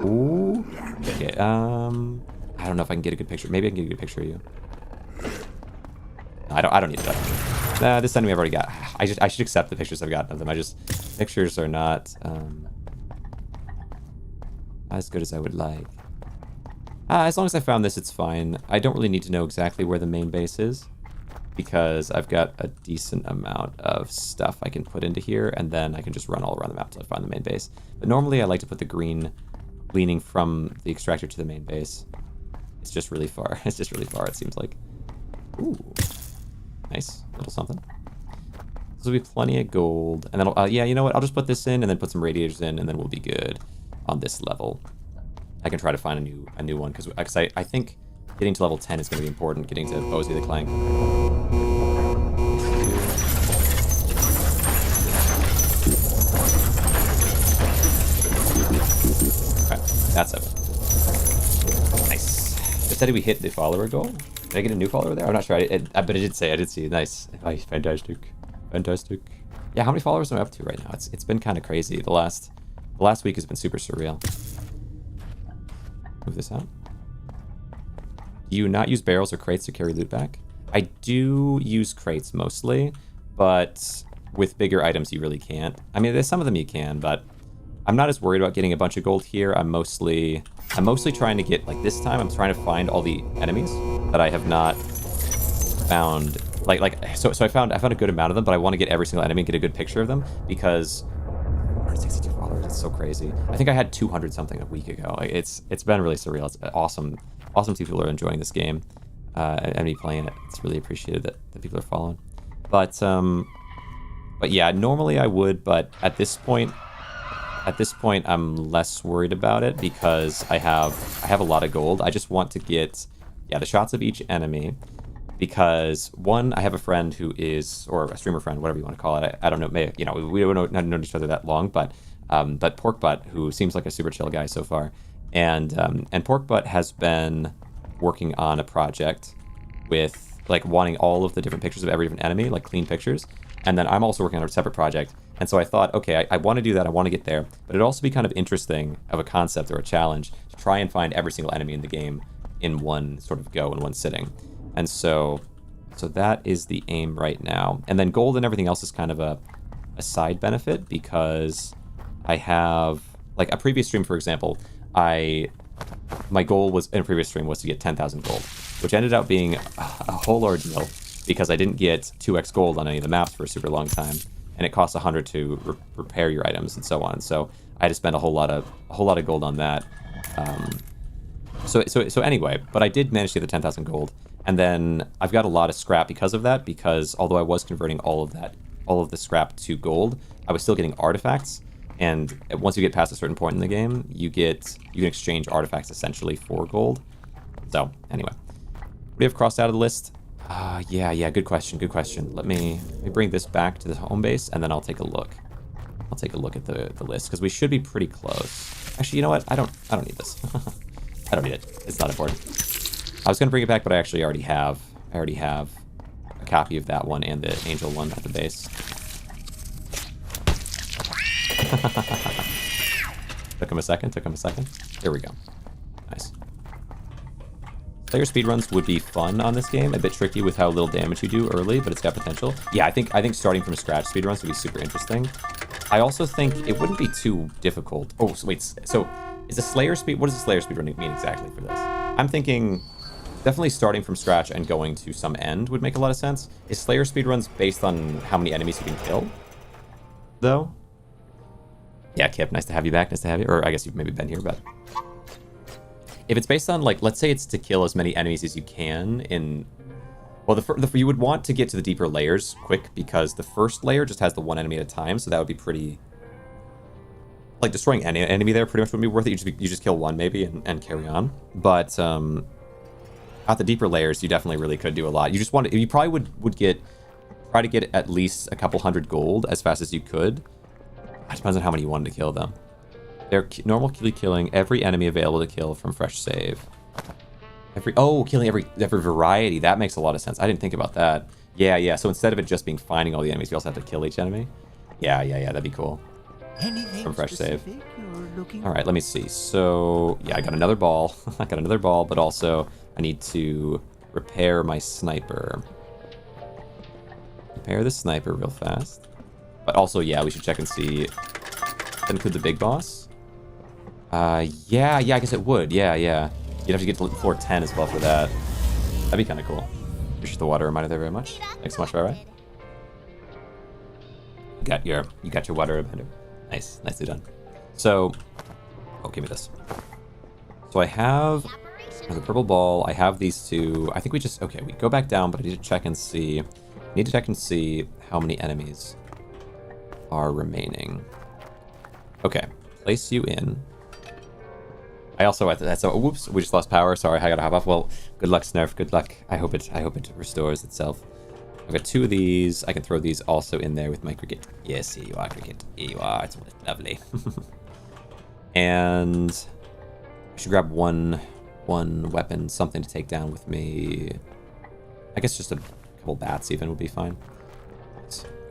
[SPEAKER 1] Ooh. Okay. I don't know if I can get a good picture. Maybe I can get a good picture of you. No, I don't need that. This enemy I've already got. I should accept the pictures I've gotten of them. Pictures are not as good as I would like. As long as I found this, it's fine. I don't really need to know exactly where the main base is, because I've got a decent amount of stuff I can put into here, and then I can just run all around the map till I find the main base. But normally I like to put the green leaning from the extractor to the main base. It's just really far. It seems like. Ooh. Nice. A little something. This will be plenty of gold. And then, yeah, you know what? I'll just put this in and then put some radiators in, and then we'll be good on this level. I can try to find a new one, because I think getting to level 10 is going to be important. Getting to Bozy the Clank. Okay, that's it. Nice. Just said we hit the follower goal. Did I get a new follower there? I'm not sure. But I did see. Nice. Fantastic. Yeah, how many followers am I up to right now? It's been kind of crazy. The last week has been super surreal. Move this out. Do you not use barrels or crates to carry loot back? I do use crates mostly, but with bigger items you really can't. I mean, there's some of them you can, but I'm not as worried about getting a bunch of gold here. I'm mostly trying to get, like this time, I'm trying to find all the enemies that I have not found. So I found a good amount of them, but I want to get every single enemy and get a good picture of them, because 162 followers, it's so crazy. I think I had 200 something a week ago. It's been really surreal. It's awesome to see people are enjoying this game and me playing it. It's really appreciated that people are following. But yeah, normally I would, but at this point, At this point, I'm less worried about it because I have a lot of gold. I just want to get, yeah, the shots of each enemy because, one, I have a friend who is, or a streamer friend, whatever you want to call it. I don't know, maybe, you know, we don't know each other that long, but Porkbutt, who seems like a super chill guy so far, and Porkbutt has been working on a project with, like, wanting all of the different pictures of every different enemy, like clean pictures, and then I'm also working on a separate project. And so I thought, okay, I want to do that. I want to get there. But it'd also be kind of interesting of a concept or a challenge to try and find every single enemy in the game in one sort of go, in one sitting. And so that is the aim right now. And then gold and everything else is kind of a side benefit because I have, like a previous stream, for example, my goal was in a previous stream was to get 10,000 gold, which ended up being a whole ordeal because I didn't get 2x gold on any of the maps for a super long time. And it costs 100 to repair your items and so on. So I had to spend a whole lot of gold on that. So anyway, but I did manage to get the 10,000 gold, and then I've got a lot of scrap because of that. Because although I was converting all of the scrap to gold, I was still getting artifacts. And once you get past a certain point in the game, you can exchange artifacts essentially for gold. So anyway, we have crossed out of the list. Yeah, good question. Let me bring this back to the home base, and then I'll take a look. I'll take a look at the list, because we should be pretty close. Actually, you know what? I don't need this. I don't need it. It's not important. I was going to bring it back, but I actually already have a copy of that one and the angel one at the base. Took him a second. There we go. Nice. Player speedruns would be fun on this game. A bit tricky with how little damage you do early, but it's got potential. Yeah, I think starting from scratch speedruns would be super interesting. I also think it wouldn't be too difficult. Oh, so wait. So is a Slayer speed? What does a Slayer speedrun mean exactly for this? I'm thinking definitely starting from scratch and going to some end would make a lot of sense. Is Slayer speedruns based on how many enemies you can kill, though? Yeah, Kip, nice to have you back. Nice to have you. Or I guess you've maybe been here, but if it's based on, like, let's say it's to kill as many enemies as you can in... Well, you would want to get to the deeper layers quick, because the first layer just has the one enemy at a time, so that would be pretty... Like, destroying any enemy there pretty much wouldn't be worth it. You just kill one, maybe, and carry on. But, at the deeper layers, you definitely really could do a lot. You probably would try to get at least a couple hundred gold as fast as you could. It depends on how many you wanted to kill, though. They're normally killing every enemy available to kill from fresh save. Killing every variety. That makes a lot of sense. I didn't think about that. Yeah. So instead of it just being finding all the enemies, you also have to kill each enemy. Yeah. That'd be cool.
[SPEAKER 3] Anything
[SPEAKER 1] from fresh save.
[SPEAKER 3] All
[SPEAKER 1] right, let me see. So yeah, I got another ball. But also I need to repair my sniper. Repair the sniper real fast. But also, yeah, we should check and see. Does that include the big boss? Yeah, I guess it would. Yeah. You'd have to get to floor 10 as well for that. That'd be kind of cool. Appreciate the water reminder there very much. Thanks so much, alright. You got your water reminder. Nice, nicely done. So, give me this. So I have the purple ball. I have these two. I think we go back down, but I need to check and see. How many enemies are remaining. Okay, place you in. I also whoops, we just lost power. Sorry, I gotta hop off. Well, good luck, Snurf. Good luck. I hope it restores itself. I've got two of these. I can throw these also in there with my cricket. Yes, here you are, cricket. Here you are. It's lovely. And I should grab one weapon, something to take down with me. I guess just a couple bats even would be fine.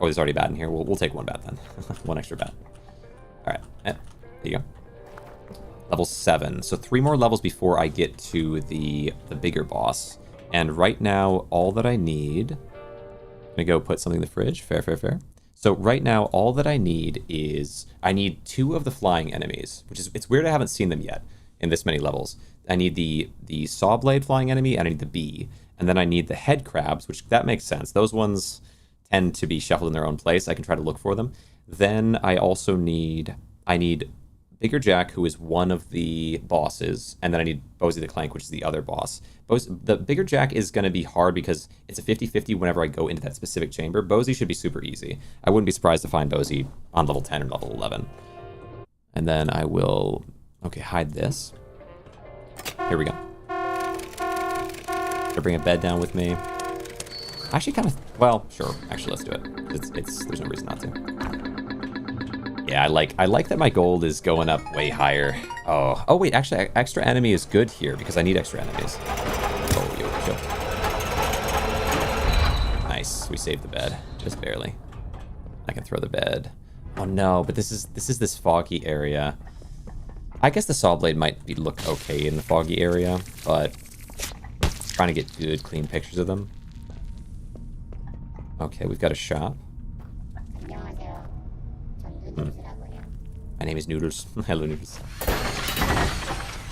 [SPEAKER 1] Oh, there's already a bat in here. We'll take one bat then. One extra bat. All right. There you go. Level 7. So 3 more levels before I get to the bigger boss. And right now, all that I need... I'm going to go put something in the fridge. Fair. So right now, all that I need is... I need 2 of the flying enemies. It's weird I haven't seen them yet in this many levels. I need the saw blade flying enemy, and I need the bee. And then I need the head crabs, which that makes sense. Those ones tend to be shuffled in their own place. I can try to look for them. Then I also need... Bigger Jack, who is one of the bosses, and then I need Bozy the Clank, which is the other boss. The Bigger Jack is going to be hard because it's a 50-50 whenever I go into that specific chamber. Bozy should be super easy. I wouldn't be surprised to find Bozy on level 10 or level 11. And then I will, okay, hide this. Here we go. Should I bring a bed down with me? Actually, kind of, well, sure. Actually, let's do it. There's no reason not to. Yeah, I like that my gold is going up way higher. Oh wait, actually, extra enemy is good here because I need extra enemies. Oh, yo, chill. Nice, we saved the bed, just barely. I can throw the bed. Oh no, but this is this foggy area. I guess the saw blade might look okay in the foggy area, but trying to get good, clean pictures of them. Okay, we've got a shop. My name is Noodles. Hello, Noodles.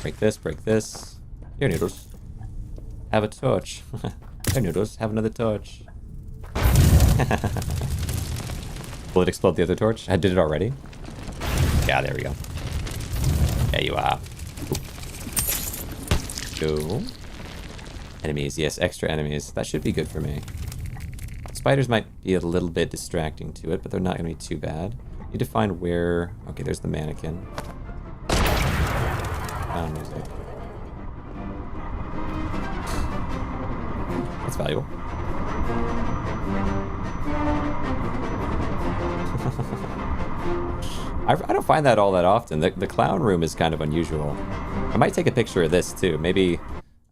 [SPEAKER 1] Break this, break this. Here, Noodles. Have a torch. Here, Noodles. Have another torch. Will it explode the other torch? I did it already. Yeah, there we go. There you are. Go. Enemies, yes, extra enemies. That should be good for me. Spiders might be a little bit distracting to it, but they're not going to be too bad. Need to find where... Okay, there's the mannequin. Sound music. That's valuable. I don't find that all that often. The clown room is kind of unusual. I might take a picture of this too. Maybe...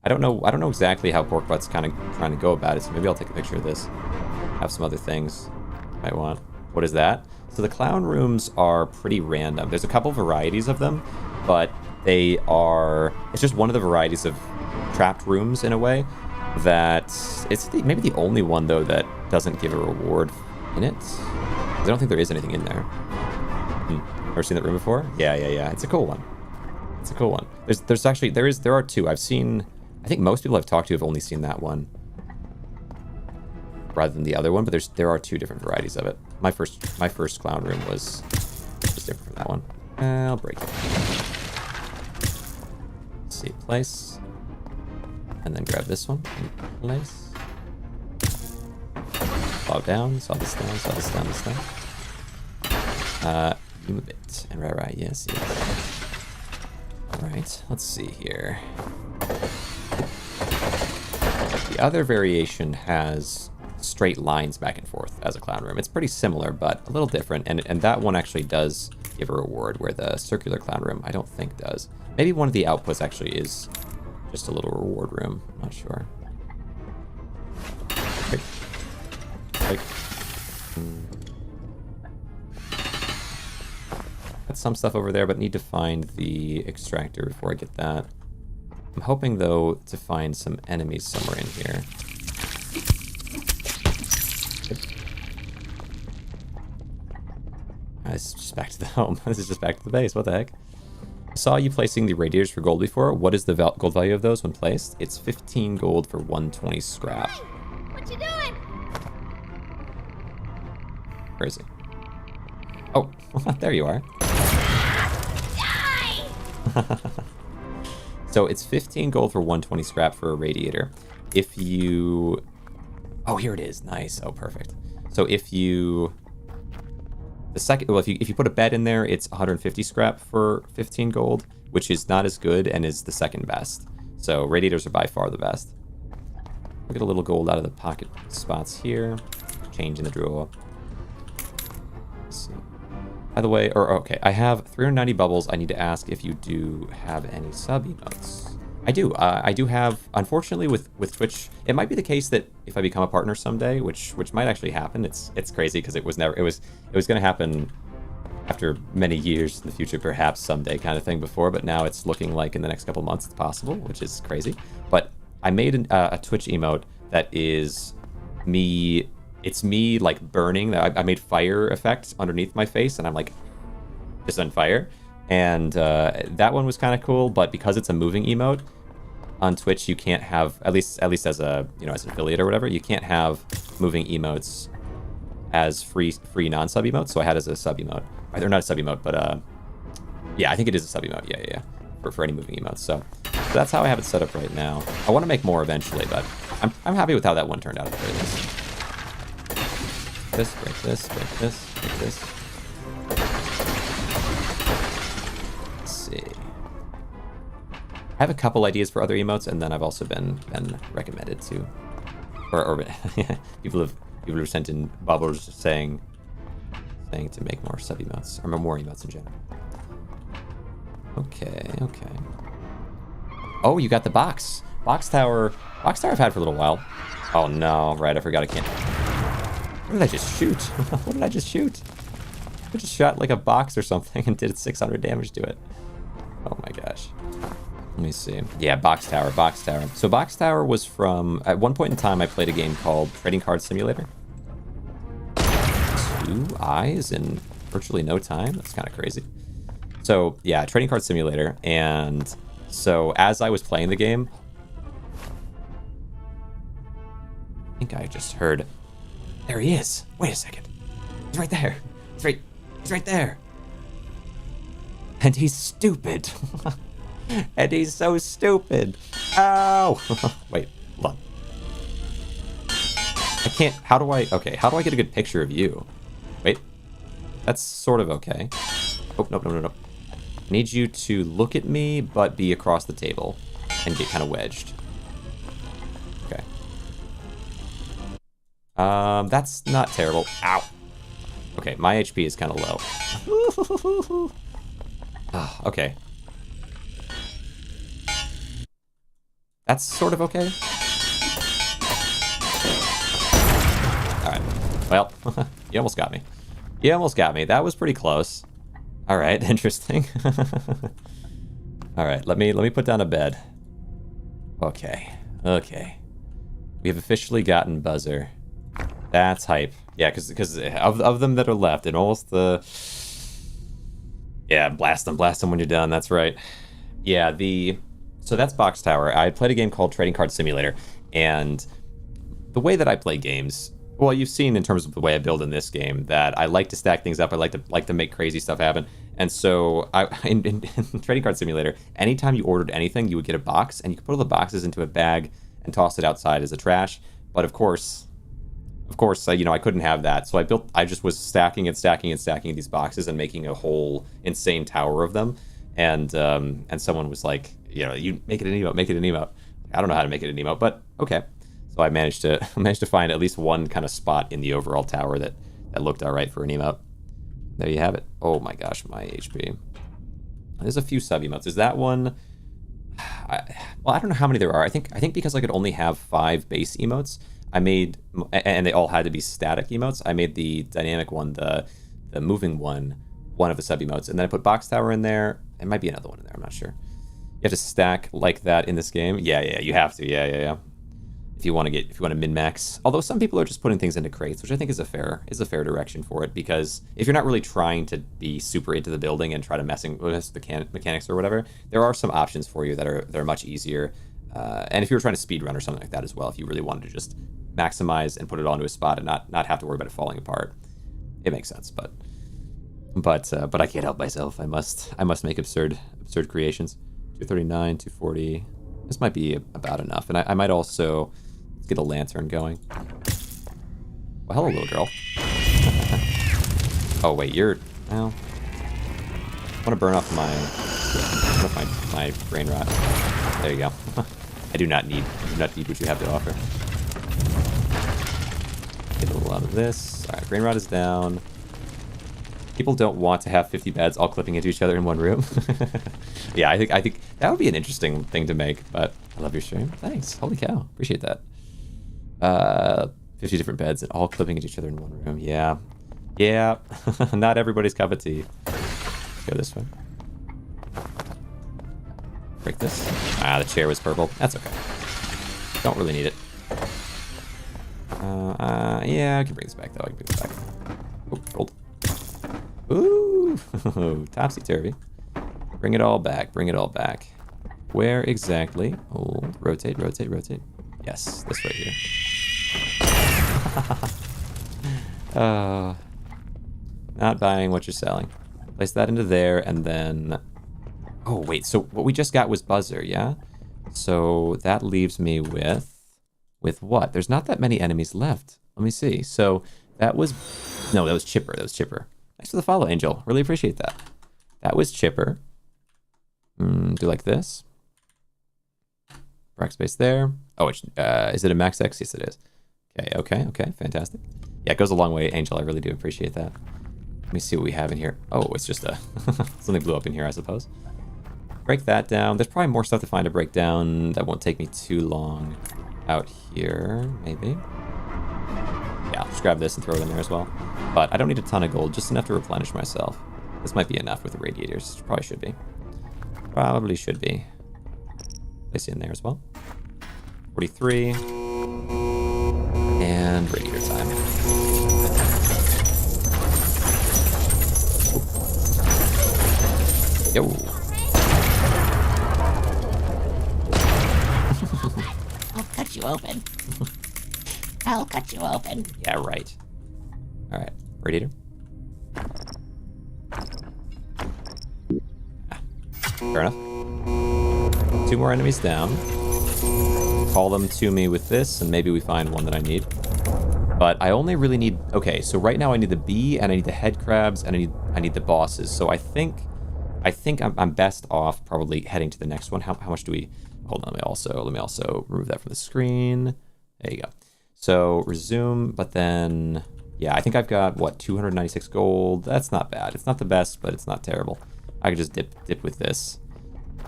[SPEAKER 1] I don't know exactly how Porkbutt's kind of trying to go about it, so maybe I'll take a picture of this. Have some other things I might want. What is that? So the clown rooms are pretty random. There's a couple varieties of them, but they are... It's just one of the varieties of trapped rooms in a way that... It's maybe the only one, though, that doesn't give a reward in it. I don't think there is anything in there. Ever seen that room before? Yeah. It's a cool one. It's a cool one. There's actually... There are two. I've seen... I think most people I've talked to have only seen that one rather than the other one, but there are two different varieties of it. My first clown room was just different from that one. I'll break it. Save place. And then grab this one and place. Saw down, saw this down, saw this down, this down. Move it. And right, yes. Alright, let's see here. The other variation has straight lines back and forth as a clown room. It's pretty similar, but a little different, and that one actually does give a reward, where the circular clown room I don't think does. Maybe one of the outposts actually is just a little reward room. I'm not sure. Got some stuff over there, but need to find the extractor before I get that. I'm hoping, though, to find some enemies somewhere in here. This is just back to the home. This is just back to the base. What the heck? I saw you placing the radiators for gold before. What is the gold value of those when placed? It's 15 gold for 120 scrap.
[SPEAKER 2] Hey, what you doing?
[SPEAKER 1] Where is he? Oh, there you are.
[SPEAKER 2] Die!
[SPEAKER 1] So it's 15 gold for 120 scrap for a radiator. If you... Oh, here it is. Nice. Oh, perfect. So if you... if you put a bed in there, it's 150 scrap for 15 gold, which is not as good and is the second best. So radiators are by far the best. We'll get a little gold out of the pocket spots here. Change in the drawer. Let's see. By the way, okay, I have 390 bubbles. I need to ask if you do have any sub emotes. I do. I do have, unfortunately, with Twitch, it might be the case that if I become a partner someday, which might actually happen. It's crazy because it was going to happen after many years in the future, perhaps someday kind of thing before, but now it's looking like in the next couple months it's possible, which is crazy. But I made a Twitch emote that is me. It's me like burning. I made fire effects underneath my face, and I'm like just on fire. And that one was kind of cool, but because it's a moving emote on Twitch, you can't have, at least as a as an affiliate or whatever, you can't have moving emotes as free non-sub emotes. So I had it as a sub emote, or not a sub emote, but yeah, I think it is a sub emote. Yeah, for any moving emotes. So that's how I have it set up right now. I want to make more eventually, but I'm happy with how that one turned out at the very least. Break this, break this, break this, break this. I have a couple ideas for other emotes, and then I've also been recommended to, or people have sent in bubbles saying to make more sub emotes or more emotes in general. Okay. Oh, you got the box tower. Box tower I've had for a little while. Oh no, right, I forgot I can't. What did I just shoot? What did I just shoot? I just shot like a box or something and did 600 damage to it. Oh my gosh. Let me see. Yeah, box tower. So box tower was from, at one point in time, I played a game called Trading Card Simulator. 2 eyes in virtually no time. That's kind of crazy. So yeah, Trading Card Simulator. And so as I was playing the game, I think I just heard, there he is. Wait a second. He's right there. He's right there. And he's stupid. And he's so stupid. Ow! Wait, hold on. I can't, how do I get a good picture of you? Wait, that's sort of okay. Oh, nope. I need you to look at me, but be across the table and get kind of wedged. Okay. That's not terrible. Ow. Okay, my HP is kind of low. Okay. That's sort of okay. Alright. Well, you almost got me. That was pretty close. Alright, interesting. Alright, let me put down a bed. Okay. We have officially gotten Buzzer. That's hype. Yeah, because of them that are left, and almost the... Yeah, blast them when you're done, that's right. Yeah, so that's Box Tower. I played a game called Trading Card Simulator, and the way that I play games, well, you've seen in terms of the way I build in this game that I like to stack things up. I like to make crazy stuff happen. And so in Trading Card Simulator, anytime you ordered anything, you would get a box, and you could put all the boxes into a bag and toss it outside as a trash. But of course, I couldn't have that. So I just was stacking these boxes and making a whole insane tower of them. And someone was like, you make it an emote. I don't know how to make it an emote, but okay. So I managed to find at least one kind of spot in the overall tower that looked all right for an emote. There you have it. Oh my gosh, my HP. There's a few sub emotes. Is that one? I don't know how many there are. I think because I could only have 5 base emotes, I made, and they all had to be static emotes. I made the dynamic one, the moving one of the sub emotes, and then I put Box Tower in there. There might be another one in there. I'm not sure. You have to stack like that in this game. Yeah, you have to. Yeah. If you want to min-max. Although some people are just putting things into crates, which I think is a fair direction for it, because if you're not really trying to be super into the building and try to messing with the mechanics or whatever, there are some options for you that are much easier. And if you were trying to speedrun or something like that as well, if you really wanted to just maximize and put it onto a spot and not have to worry about it falling apart, it makes sense. But I can't help myself. I must make absurd creations. 239, 240. This might be about enough, and I might also get a lantern going. Well, hello, little girl. Oh wait, well, I want to burn off my Grainrot. There you go. I do not need what you have to offer. Get a little out of this. All right, Grainrot is down. People don't want to have 50 beds all clipping into each other in one room. Yeah, I think that would be an interesting thing to make, but I love your stream. Thanks. Holy cow. Appreciate that. 50 different beds and all clipping into each other in one room. Yeah. Not everybody's cup of tea. Go this way. Break this. The chair was purple. That's okay. Don't really need it. Yeah, I can bring this back, though. Oh, gold. Ooh, topsy-turvy. Bring it all back. Where exactly? Hold, rotate. Yes, this right here. Not buying what you're selling. Place that into there, and then... Oh, wait, so what we just got was Buzzer, yeah? So that leaves me with what? There's not that many enemies left. Let me see. So that was... No, that was Chipper. Thanks for the follow, Angel. Really appreciate that. That was Chipper. Do like this. Rack space there. Oh, is it a max X? Yes, it is. Okay, fantastic. Yeah, it goes a long way, Angel. I really do appreciate that. Let me see what we have in here. Oh, it's just a... something blew up in here, I suppose. Break that down. There's probably more stuff to find to break down. That won't take me too long. Out here, maybe. Yeah, I'll just grab this and throw it in there as well. But I don't need a ton of gold, just enough to replenish myself. This might be enough with the radiators. Probably should be. Probably should be. Place it in there as well. 43. And radiator time. Yo.
[SPEAKER 3] I'll cut you open. I'll cut you open.
[SPEAKER 1] Yeah, right. All right, radiator. Fair enough. 2 more enemies down. Call them to me with this, and maybe we find one that I need. But I only really need... Okay, so right now I need the bee, and I need the head crabs, and I need the bosses. So I think I'm best off probably heading to the next one. How much do we... Hold on, let me also remove that from the screen. There you go. So resume, but then... Yeah, I think I've got, what, 296 gold. That's not bad. It's not the best, but it's not terrible. I could just dip with this.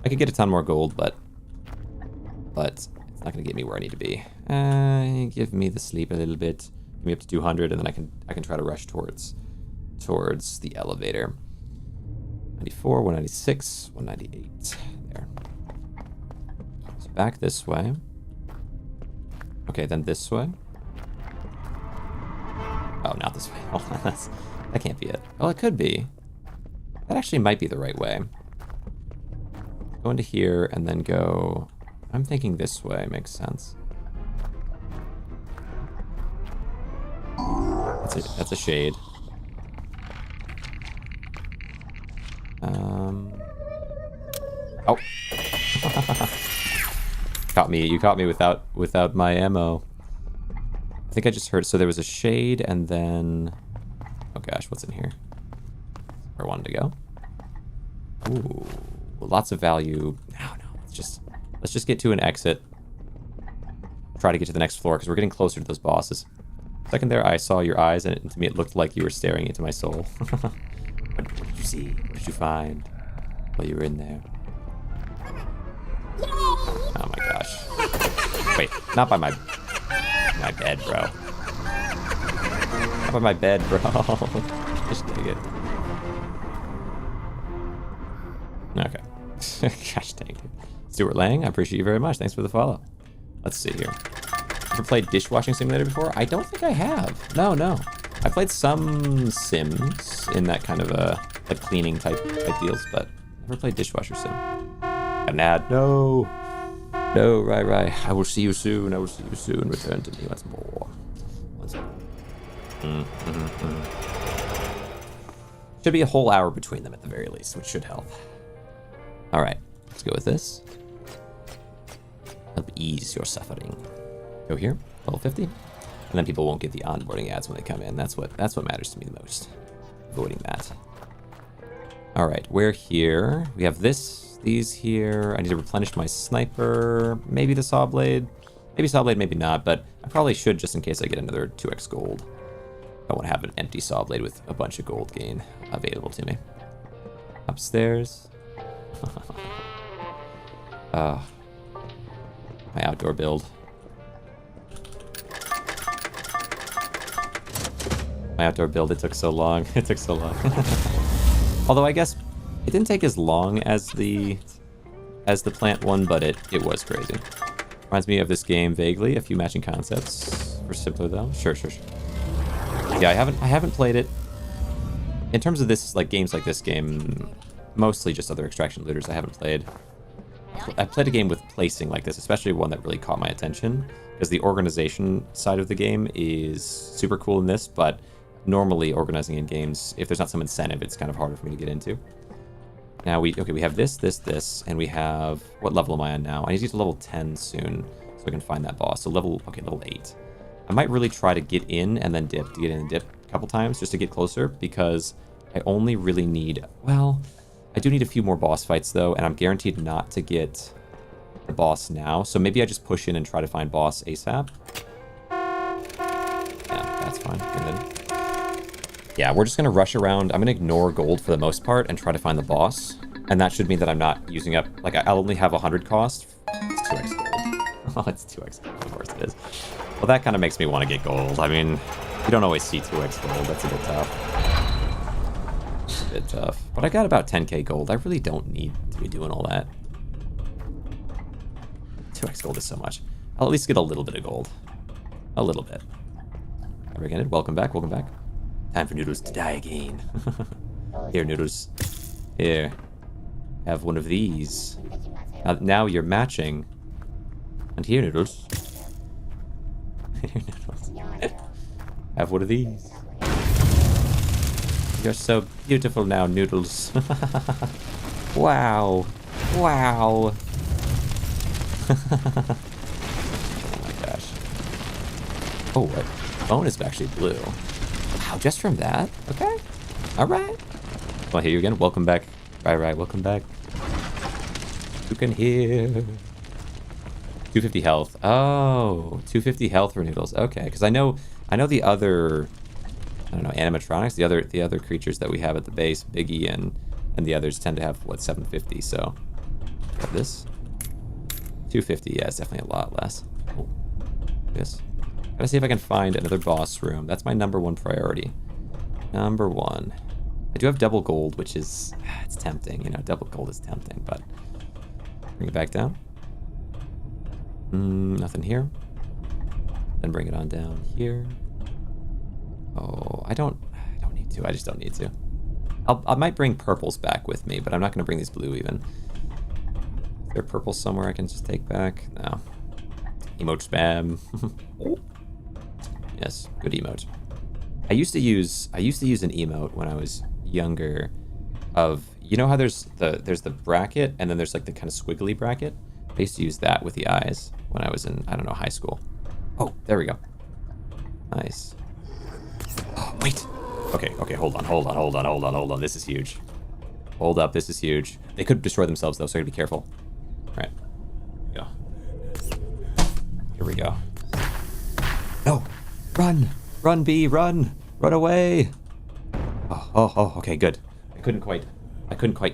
[SPEAKER 1] I could get a ton more gold, but it's not going to get me where I need to be. Give me the sleep a little bit. Give me up to 200, and then I can try to rush towards the elevator. 94, 196, 198. There. So back this way. Okay, then this way. Oh, not this way. Hold on, that can't be it. Well, it could be. That actually might be the right way. Go into here and then go... I'm thinking this way makes sense. That's a shade. Oh. You caught me without my ammo. I think I just heard, so there was a shade and then... Oh gosh, what's in here? Where I wanted to go. Ooh, lots of value. No, let's just get to an exit. Try to get to the next floor because we're getting closer to those bosses. Second there, I saw your eyes and to me it looked like you were staring into my soul. What did you see? What did you find while you were in there? Oh my gosh. Wait, not by my bed, bro. Not by my bed, bro. Just dang it. Okay. Gosh dang it. Stuart Lang, I appreciate you very much. Thanks for the follow. Let's see here. Ever played Dishwashing Simulator before? I don't think I have. No. I played some Sims in that kind of like cleaning type deals, but never played Dishwasher Sim. An ad. No, right. I will see you soon. Return to me once more. Should be a whole hour between them at the very least, which should help. All right, let's go with this. Help ease your suffering. Go here, level 50, and then people won't get the onboarding ads when they come in. That's what matters to me the most. Avoiding that. All right, we're here. We have these here. I need to replenish my sniper. Maybe the saw blade. Maybe saw blade, maybe not. But I probably should just in case I get another 2x gold. I don't want to have an empty saw blade with a bunch of gold gain available to me. Upstairs. My outdoor build. It took so long. Although I guess it didn't take as long as the plant one, but it was crazy. Reminds me of this game vaguely. A few matching concepts for simpler though. Sure. Yeah, I haven't played it. In terms of this, like games like this game, mostly just other extraction looters. I haven't played. I played a game with placing like this, especially one that really caught my attention, because the organization side of the game is super cool in this, but normally organizing in games, if there's not some incentive, it's kind of harder for me to get into. Now we have this, and we have, what level am I on now? I need to get to level 10 soon, so I can find that boss. So level 8. I might really try to get in and then dip, to get in and dip a couple times just to get closer, because I only really need, well, I do need a few more boss fights though, and I'm guaranteed not to get the boss now. So maybe I just push in and try to find boss ASAP. Yeah, that's fine. Good. Yeah, we're just going to rush around. I'm going to ignore gold for the most part and try to find the boss. And that should mean that I'm not using up... Like, I'll only have 100 cost. It's 2x gold. Oh, it's 2x gold. Of course it is. Well, that kind of makes me want to get gold. I mean, you don't always see 2x gold. That's a bit tough. It's a bit tough. But I got about 10k gold. I really don't need to be doing all that. 2x gold is so much. I'll at least get a little bit of gold. A little bit. Again, welcome back, welcome back. Time for Noodles to die again. Here, Noodles. Here. Have one of these. Now you're matching. And here, Noodles. Here, Noodles. Have one of these. You're so beautiful now, Noodles. Wow. Wow. Oh my gosh. Oh, what? Phone is actually blue. Wow, just from that? Okay. Alright. Well, here you again. Welcome back. Right, welcome back. You can hear. 250 health. Oh, 250 health for Noodles. Okay, because I know the other, I don't know, animatronics, the other creatures that we have at the base, Biggie and the others tend to have, what, 750, so. Grab this. 250, yeah, it's definitely a lot less. Oh, this. Gotta see if I can find another boss room. That's my #1 priority. #1. I do have double gold, which is, it's tempting, you know, double gold is tempting, but bring it back down. Nothing here. Then bring it on down here. Oh, I don't need to. I just don't need to. I might bring purples back with me, but I'm not going to bring these blue even. Is there purple somewhere I can just take back? No. Emote spam. Yes, good emote. I used to use an emote when I was younger of, you know how there's the bracket and then there's like the kind of squiggly bracket? I used to use that with the eyes when I was in, I don't know, high school. Oh, there we go. Nice. Oh, wait. Okay, hold on. This is huge. Hold up, this is huge. They could destroy themselves though, so I gotta be careful. All right. Go. Here we go. No! Run! Run, bee, run! Run away! Oh, okay, good. I couldn't quite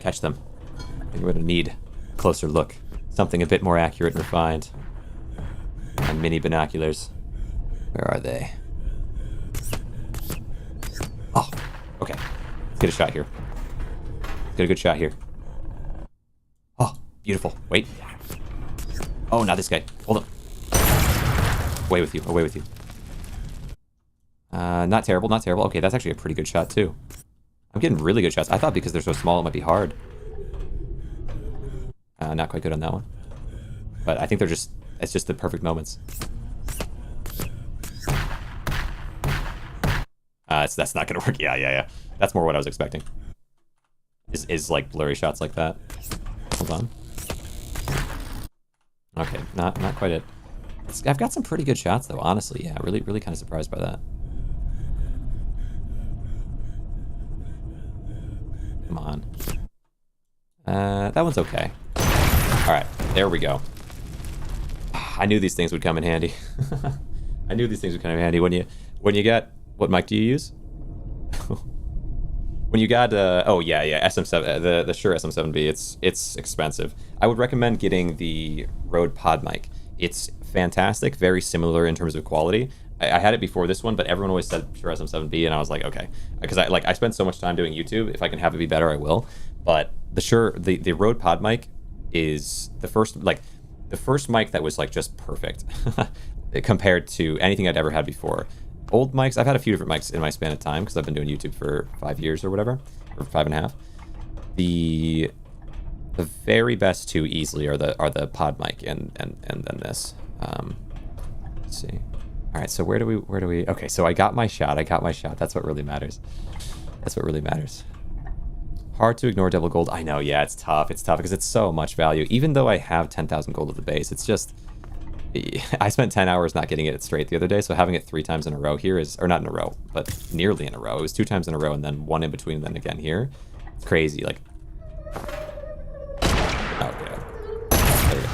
[SPEAKER 1] catch them. I think we're gonna need a closer look. Something a bit more accurate and refined. And mini binoculars. Where are they? Oh, okay. Let's get a shot here. Let's get a good shot here. Oh, beautiful. Wait. Oh, not this guy. Hold up. Away with you. Away with you. Not terrible, not terrible. Okay, that's actually a pretty good shot, too. I'm getting really good shots. I thought because they're so small, it might be hard. Not quite good on that one. But I think it's just the perfect moments. That's not gonna work. Yeah. That's more what I was expecting. Is like blurry shots like that. Hold on. Okay, not quite it. I've got some pretty good shots though, honestly. Yeah, really kind of surprised by that. Come on. That one's okay. Alright, there we go. I knew these things would come in handy. I knew these things would come in handy when you got, what mic do you use? When you got oh yeah, SM7, the Shure SM7B, it's expensive. I would recommend getting the Rode Pod mic. It's fantastic, very similar in terms of quality. I had it before this one, but everyone always said Shure SM7B, and I was like, okay, because I spent so much time doing YouTube. If I can have it be better, I will. But the Rode Pod mic is the first mic that was like just perfect compared to anything I'd ever had before. Old mics, I've had a few different mics in my span of time because I've been doing YouTube for 5 years or whatever, or 5.5. The very best two easily are the Pod mic and then this. Let's see. All right, so where do we? Okay, so I got my shot. That's what really matters. Hard to ignore double gold. I know, yeah, it's tough. It's tough because it's so much value. Even though I have 10,000 gold at the base, it's just... I spent 10 hours not getting it straight the other day, so having it 3 times in a row here is... Or not in a row, but nearly in a row. It was 2 times in a row and then 1 in between and then again here. It's crazy, like... Okay. There we go.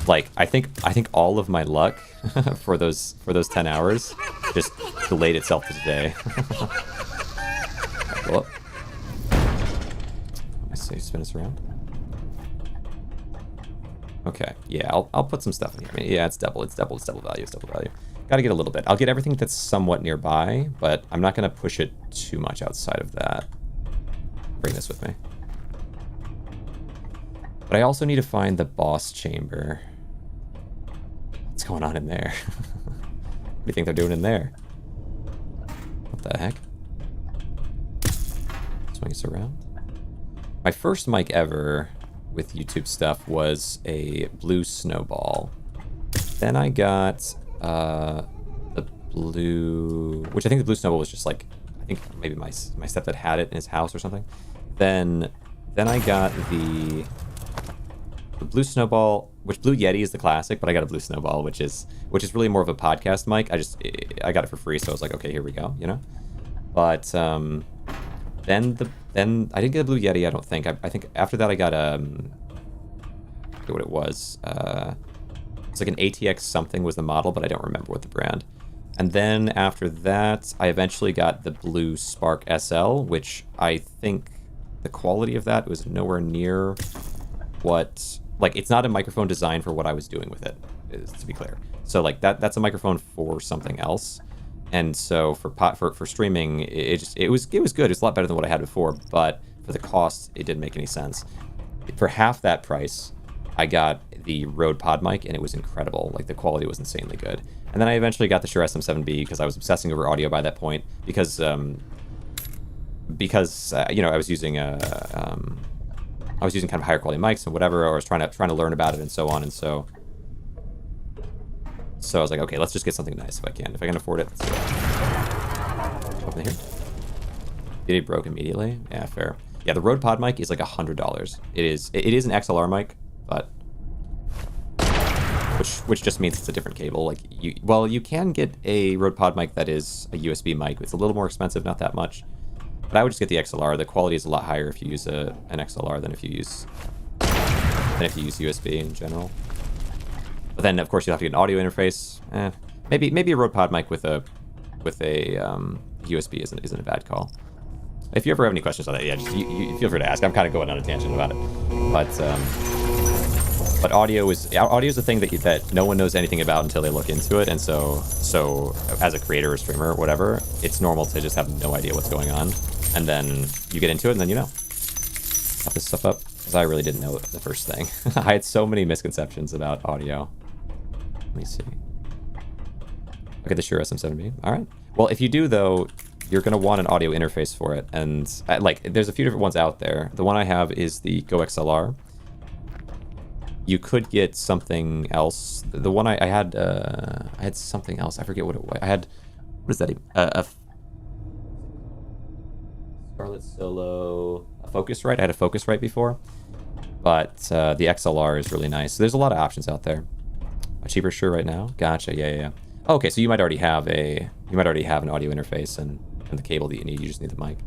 [SPEAKER 1] Like, I think all of my luck for those 10 hours just delayed itself to today. Whoop. I see, spin us around. Okay, yeah, I'll put some stuff in here. I mean, yeah, it's double value. Gotta get a little bit. I'll get everything that's somewhat nearby, but I'm not gonna push it too much outside of that. Bring this with me. But I also need to find the boss chamber. What's going on in there? What do you think they're doing in there? What the heck? Swing us around. My first mic ever with YouTube stuff was a blue snowball. Then I got the blue, which I think the blue snowball was just like, I think maybe my stepdad had it in his house or something. Then I got the blue snowball, which Blue Yeti is the classic, but I got a blue snowball, which is really more of a podcast mic. I got it for free, so I was like, okay, here we go, you know. But then I didn't get a Blue Yeti, I don't think. I think after that I got I forget what it was. It's like an ATX something was the model, but I don't remember what the brand. And then after that, I eventually got the Blue Spark SL, which I think the quality of that was nowhere near what, like, it's not a microphone designed for what I was doing with it, to be clear. So like that's a microphone for something else. And so for streaming, it was good. It's a lot better than what I had before, but for the cost, it didn't make any sense. For half that price, I got the Rode Pod mic, and it was incredible. Like, the quality was insanely good. And then I eventually got the Shure SM7B because I was obsessing over audio by that point. Because you know, I was using kind of higher quality mics and whatever. Or I was trying to learn about it and so on. And so I was like, okay, let's just get something nice if I can. If I can afford it, let's do it. Open here. Did it broke immediately? Yeah, fair. Yeah, the Rode Pod mic is like $100. It is an XLR mic, but which just means it's a different cable. Like you can get a Rode Pod mic that is a USB mic. It's a little more expensive, not that much. But I would just get the XLR. The quality is a lot higher if you use an XLR than if you use USB in general. But then, of course, you'll have to get an audio interface. Maybe a Rode Pod mic with a USB isn't a bad call. If you ever have any questions on that, yeah, just you feel free to ask. I'm kind of going on a tangent about it, but audio is a thing that no one knows anything about until they look into it, and so as a creator or streamer or whatever, it's normal to just have no idea what's going on, and then you get into it, and then you know. Pop this stuff up because I really didn't know the first thing. I had so many misconceptions about audio. Let me see. Look at the Shure SM7B. All right. Well, if you do though, you're going to want an audio interface for it. And like, there's a few different ones out there. The one I have is the Go XLR. You could get something else. The one I had something else. I forget what it was. I had, what is that even? A Scarlett Solo, a Focusrite. I had a Focusrite before. But the XLR is really nice. So there's a lot of options out there. A cheaper Shure right now. Gotcha. Yeah. Oh, okay, so you might already have an audio interface and the cable that you need. You just need the mic.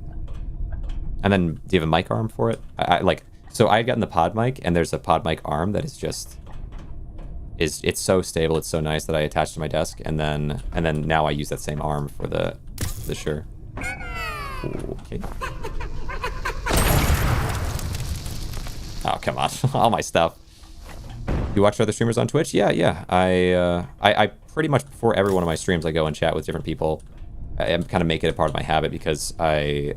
[SPEAKER 1] And then, do you have a mic arm for it? So I had gotten the pod mic, and there's a pod mic arm that is just it's so stable, it's so nice that I attached to my desk, and then now I use that same arm for the Shure. Okay. Oh, come on. All my stuff. You watch other streamers on Twitch? Yeah. I pretty much before every one of my streams, I go and chat with different people. I kind of make it a part of my habit because anytime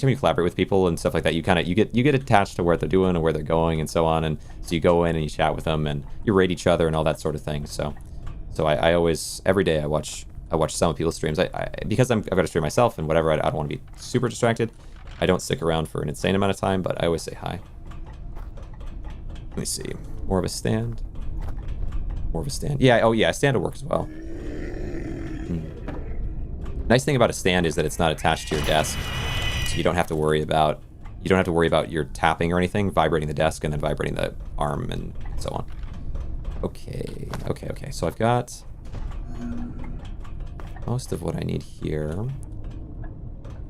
[SPEAKER 1] you collaborate with people and stuff like that, you get attached to what they're doing and where they're going and so on. And so you go in and you chat with them and you rate each other and all that sort of thing. So I always, every day I watch some of people's streams. Because I've got to stream myself and whatever, I don't want to be super distracted. I don't stick around for an insane amount of time, but I always say hi. Let me see. More of a stand. Yeah, a stand will work as well. Nice thing about a stand is that it's not attached to your desk, so you don't have to worry about your tapping or anything, vibrating the desk and then vibrating the arm and so on. Okay. So I've got most of what I need here.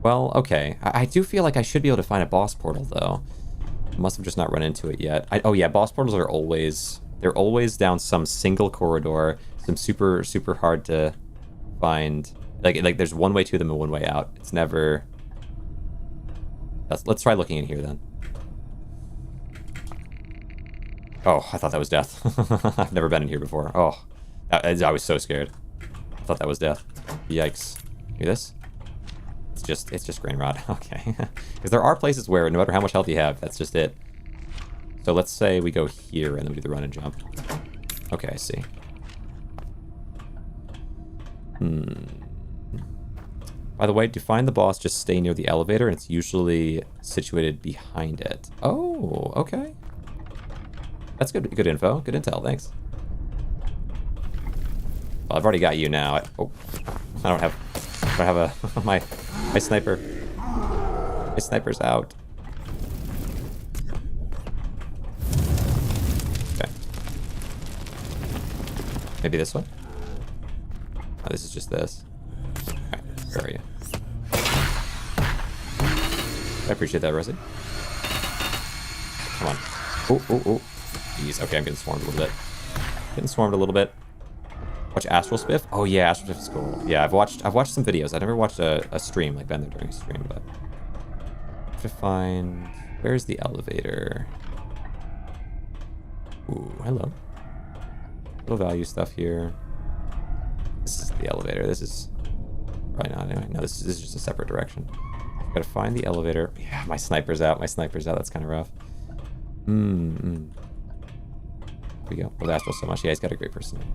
[SPEAKER 1] Well, okay. I do feel like I should be able to find a boss portal though. Must have just not run into it yet. Boss portals are always They're always down some single corridor, some super, super hard to find. Like there's one way to them and one way out. It's never... Let's try looking in here, then. Oh, I thought that was death. I've never been in here before. Oh, I was so scared. I thought that was death. Yikes. Hear this? It's just Grainrot. Okay. Because there are places where no matter how much health you have, that's just it. So let's say we go here and then we do the run and jump. Okay, I see. By the way, to find the boss, just stay near the elevator, and it's usually situated behind it. Oh, okay. That's good info. Good intel, thanks. Well, I've already got you now. I don't have a my sniper. My sniper's out. Okay. Maybe this one? Oh, this is just this. Okay, where are you? I appreciate that, Rosie. Come on. Oh. Jeez, okay, I'm getting swarmed a little bit. Watch Astral Spiff? Oh yeah, Astral Spiff is cool. Yeah, I've watched some videos. I never watched a stream, like been there during a stream, but I have to find... Where's the elevator? Ooh, hello. Little value stuff here. This is the elevator. This is probably not anyway. No, this is just a separate direction. Gotta find the elevator. Yeah, my sniper's out. That's kind of rough. Here we go. Love Astral so much. Yeah, he's got a great personality.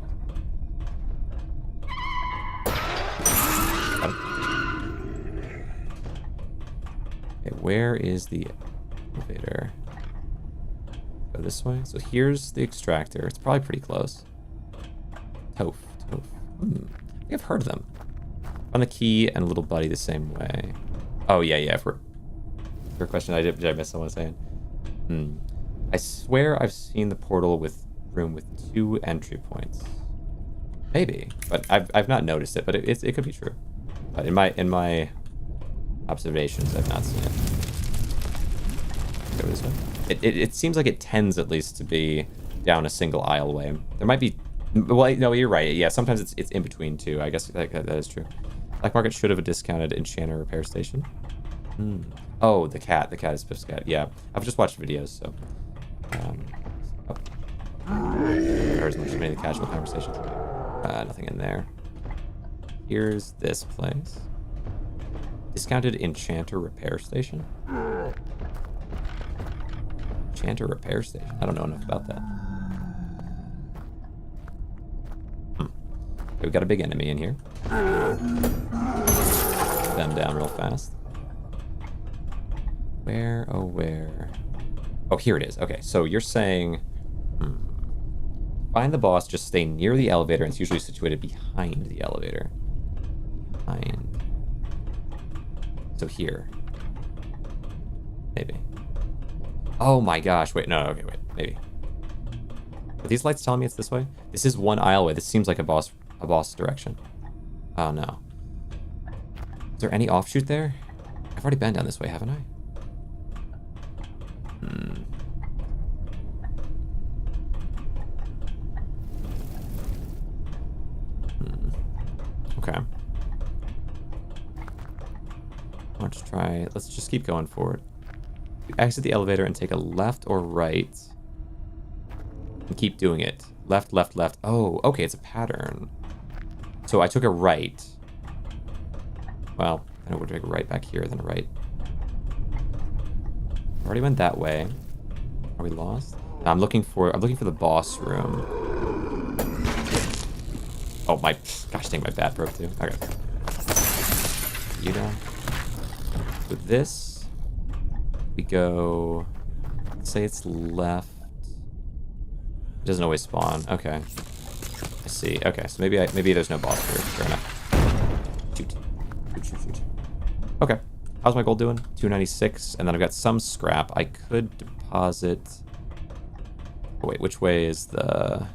[SPEAKER 1] Okay, where is the elevator? Go this way. So here's the extractor. It's probably pretty close. Toph. I think I've heard of them. On the key and little buddy the same way. Oh yeah. For your question, did I miss someone saying? I swear I've seen the portal with room with 2 entry points. Maybe, but I've not noticed it. But it could be true. But in my observations, I've not seen it. Go this way. It seems like it tends at least to be down a single aisle way. There might be. Well, no, you're right. Yeah, sometimes it's in between too. I guess that is true. Black Market should have a discounted enchanter repair station. Oh, the cat. The cat is Spiff's cat. Yeah, I've just watched videos, so. There's much many casual conversations. Nothing in there. Here's this place. Discounted enchanter repair station. Enchanter repair station. I don't know enough about that. Okay, we got a big enemy in here. Them down real fast. Where? Oh, where? Oh, here it is. Okay, so you're saying... Find the boss, just stay near the elevator, and it's usually situated behind the elevator. Behind. So here. Maybe. Oh my gosh, wait, no, okay, wait, maybe. Are these lights telling me it's this way? This is one aisle away. This seems like a boss direction. Oh no. Is there any offshoot there? I've already been down this way, haven't I? Okay. Let's just keep going forward. Exit the elevator and take a left or right. And keep doing it. Left, left, left. Oh, okay, it's a pattern. So I took a right. Well, I would take a right back here, then a right. Already went that way. Are we lost? No, I'm looking for the boss room. Oh my gosh dang, my bat broke too. Okay. You know. With this, we go, let's say it's left. It doesn't always spawn. Okay. I see. Okay, so maybe there's no boss here. Fair enough. Shoot. Okay. How's my gold doing? 296, and then I've got some scrap. I could deposit. Oh, wait, which way is the?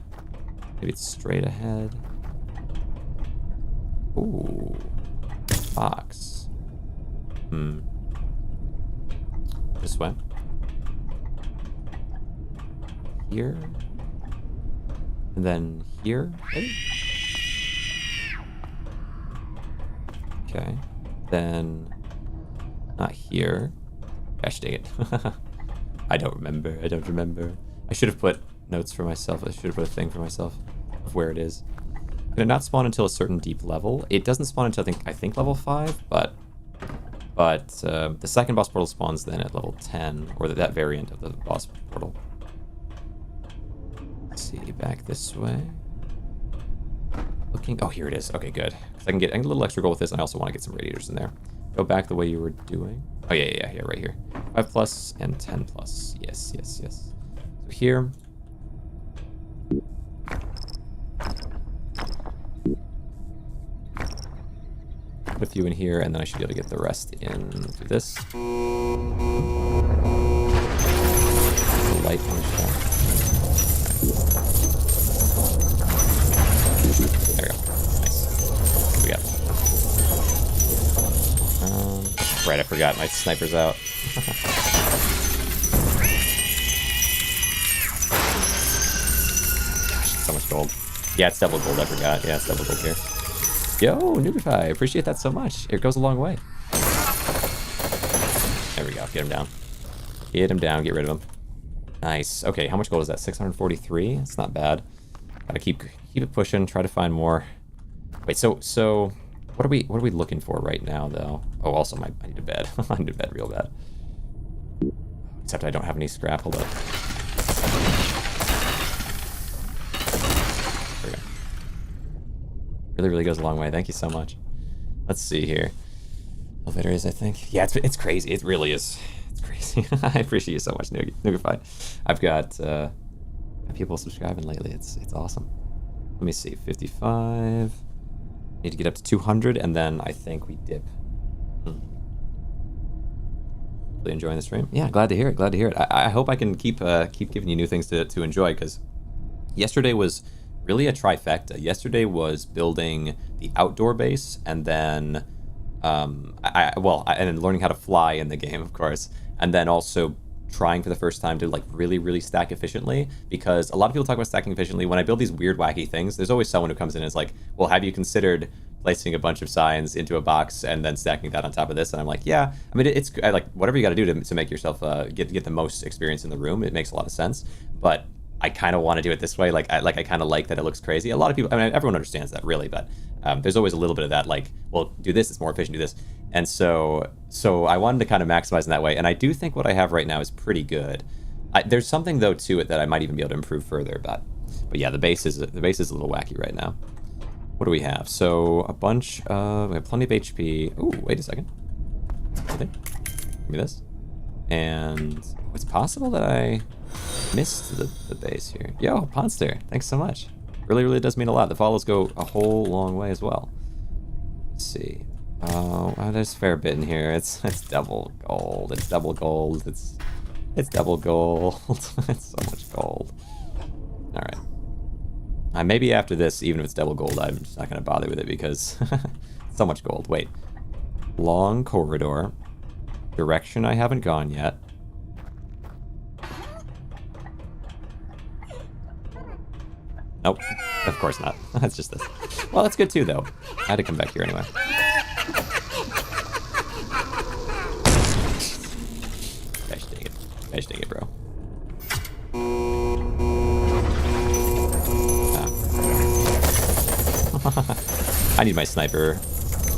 [SPEAKER 1] Maybe it's straight ahead. Ooh, box. This way. Here. And then here, maybe? Okay. Then not here. Gosh dang it. I don't remember. I don't remember. I should have put notes for myself. I should have put a thing for myself of where it is. Can it not spawn until a certain deep level? It doesn't spawn until I think level 5, but the second boss portal spawns then at level 10, or that variant of the boss portal. Let's see, back this way. Looking. Oh, here it is. Okay, good. I can get a little extra gold with this, and I also want to get some radiators in there. Go back the way you were doing. Oh yeah, right here. 5+ and 10+. Yes. So here. With you in here, and then I should be able to get the rest in through this. The light on the shelf. There we go. Nice. What do we got? Right, I forgot my sniper's out. Gosh, so much gold. Yeah, it's double gold, I forgot. Yeah, it's double gold here. Yo, Noobify, I appreciate that so much. It goes a long way. There we go. Get him down. Get him down. Get rid of him. Nice. Okay, how much gold is that? 643? It's not bad. Gotta keep it pushing. Try to find more. Wait, so what are we looking for right now, though? Oh, also I need a bed. I need a bed real bad. Except I don't have any scrap. Hold up. Really goes a long way. Thank you so much. Let's see here. Elevator is, I think. Yeah, it's crazy. It really is. It's crazy. I appreciate you so much, Noogify. I've got people subscribing lately. It's awesome. Let me see. 55. Need to get up to 200, and then I think we dip. Really enjoying the stream? Yeah, glad to hear it. Glad to hear it. I hope I can keep giving you new things to enjoy, because yesterday was really a trifecta. Yesterday was building the outdoor base, and then and then learning how to fly in the game, of course, and then also trying for the first time to like really stack efficiently, because a lot of people talk about stacking efficiently. When I build these weird wacky things, there's always someone who comes in and is like, well, have you considered placing a bunch of signs into a box and then stacking that on top of this? And I'm like, yeah, I mean, it's like whatever you got to do to make yourself get the most experience in the room. It makes a lot of sense, but I kind of want to do it this way. I kind of like that it looks crazy. A lot of people, I mean, everyone understands that really, but there's always a little bit of that, like, well, do this, it's more efficient, do this. And so I wanted to kind of maximize in that way. And I do think what I have right now is pretty good. There's something though to it that I might even be able to improve further, but yeah, the base is a little wacky right now. What do we have? So a bunch of, we have plenty of HP. Oh, wait a second. Give me this. And it's possible that I missed the base here. Yo, Ponster, thanks so much. Really does mean a lot. The follows go a whole long way as well. Let's see. Oh, there's a fair bit in here. It's double gold. It's double gold. It's double gold. It's so much gold. All right. Maybe after this, even if it's double gold, I'm just not going to bother with it because so much gold. Wait. Long corridor. Direction I haven't gone yet. Nope. Of course not. That's just this. Well, that's good too, though. I had to come back here anyway. Gosh dang it. Gosh dang it, bro. I need my sniper.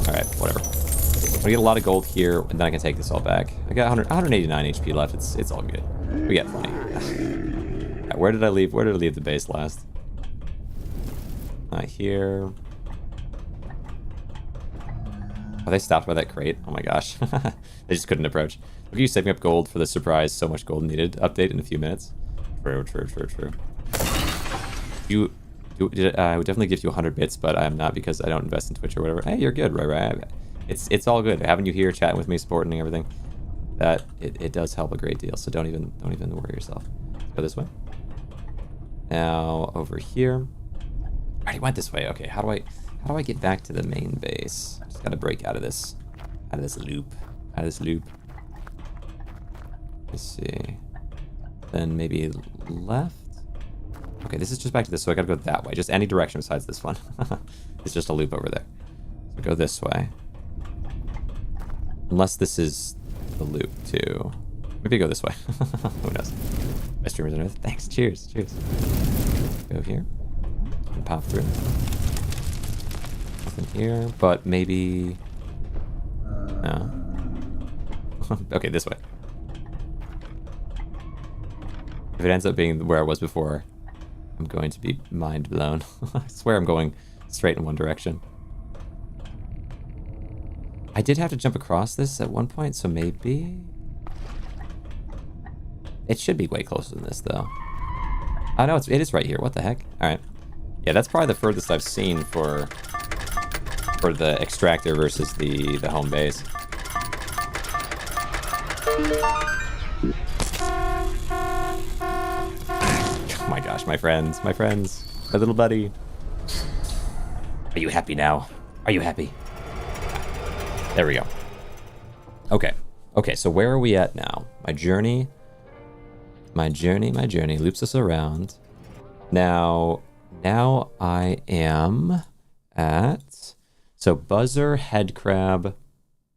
[SPEAKER 1] Alright, whatever. I'm gonna get a lot of gold here, and then I can take this all back. I got 189 HP left. It's all good. We got plenty. Right, where did I leave the base last? Not here. Oh, they stopped by that crate. Oh my gosh. They just couldn't approach. Look at you saving up gold for the surprise so much gold needed update in a few minutes. True. I would definitely give you 100 bits, but I'm not because I don't invest in Twitch or whatever. Hey, you're good, right? It's all good. Having you here, chatting with me, supporting everything, that it does help a great deal. So don't even worry yourself. Go this way. Now over here. I already went this way. Okay, how do I get back to the main base? I just gotta break out of this loop. Let's see. Then maybe left. Okay, this is just back to this, so I gotta go that way. Just any direction besides this one. It's just a loop over there. So go this way. Unless this is the loop too. Maybe go this way. Who knows? Best streamers on earth. Thanks. Cheers. Cheers. Go here. And pop through. Nothing here, but maybe... No. Okay, this way. If it ends up being where I was before, I'm going to be mind blown. I swear I'm going straight in one direction. I did have to jump across this at one point, so maybe... It should be way closer than this, though. Oh, no, it is right here. What the heck? Alright. Yeah, that's probably the furthest I've seen for the extractor versus the home base. Oh my gosh, my friends, my little buddy. Are you happy now? Are you happy? There we go. Okay. Okay, so where are we at now? My journey loops us around. Now I am at... So Buzzer, Head Crab,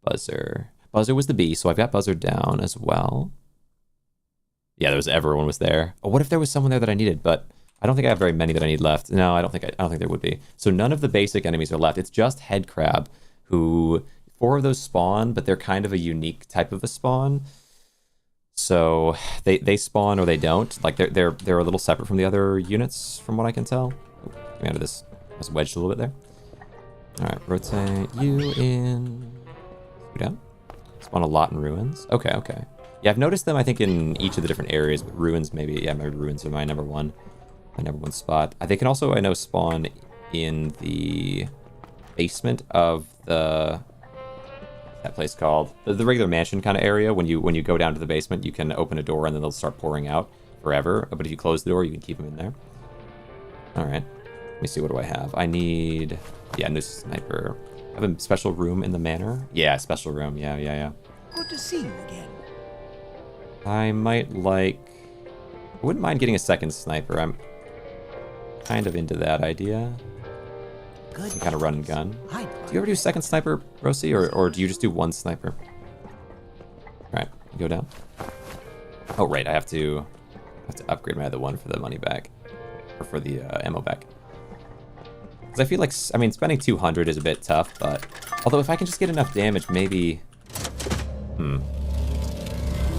[SPEAKER 1] Buzzer. Buzzer was the B, so I've got Buzzer down as well. Yeah, everyone was there. Oh, what if there was someone there that I needed? But I don't think I have very many that I need left. No, I don't think there would be. So none of the basic enemies are left. It's just Head Crab, who 4 of those spawn, but they're kind of a unique type of a spawn. So they spawn or they don't. Like they're a little separate from the other units, from what I can tell. Oh, get me out of this. I was wedged a little bit there. All right, rotate you in. Go down. Spawn a lot in ruins. Okay, okay. Yeah, I've noticed them, I think, in each of the different areas, but ruins maybe, yeah, maybe ruins are my number one spot. They can also, I know, spawn in the basement of what's that place called? The regular mansion kind of area. When you go down to the basement, you can open a door and then they'll start pouring out forever. But if you close the door, you can keep them in there. All right. Let me see, what do I have? I need, yeah, new sniper. I have a special room in the manor. Yeah, special room. Yeah.
[SPEAKER 4] Good to see you again.
[SPEAKER 1] I wouldn't mind getting a second sniper. I'm kind of into that idea.
[SPEAKER 4] Good.
[SPEAKER 1] Some kind of run and gun. Do you ever do second sniper, Rosie, or do you just do one sniper? Alright, go down. Oh, right, I have to upgrade my other one for the money back. Or for the ammo back. Because I feel like, I mean, spending 200 is a bit tough, but... Although if I can just get enough damage, maybe...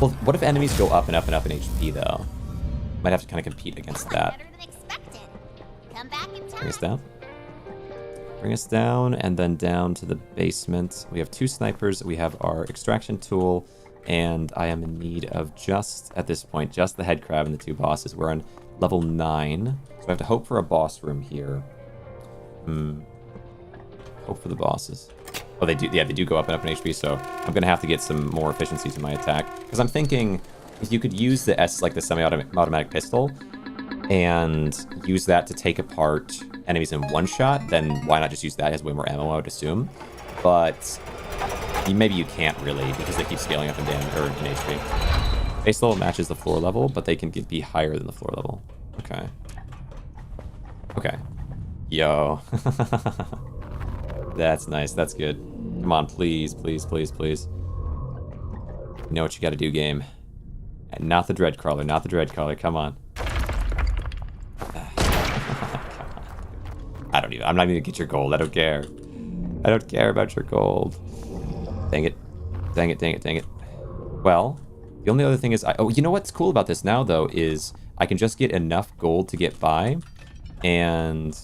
[SPEAKER 1] Well, what if enemies go up and up and up in HP, though? Might have to kind of compete against that.
[SPEAKER 2] Better than expected. Come back in time.
[SPEAKER 1] Bring us down. Bring us down, and then down to the basement. We have 2 snipers, we have our extraction tool, and I am in need of just, at this point, just the head crab and the 2 bosses. We're on level 9, so I have to hope for a boss room here. Hope for the bosses. Oh, they do go up and up in HP, so I'm going to have to get some more efficiencies in my attack. Because I'm thinking, if you could use the the semi-automatic pistol, and use that to take apart enemies in one shot, then why not just use that? It has way more ammo, I would assume. But maybe you can't really, because they keep scaling up in damage or in HP. Base level matches the floor level, but they can be higher than the floor level. Okay. Okay. Yo. That's nice. That's good. Come on, please, please, please, please. You know what you gotta do, game. And not the dread crawler, not the dread crawler. Come on. I'm not even gonna get your gold. I don't care. I don't care about your gold. Dang it. Dang it, dang it, dang it. Well, the only other thing is, oh, you know what's cool about this now, though, is I can just get enough gold to get by, and...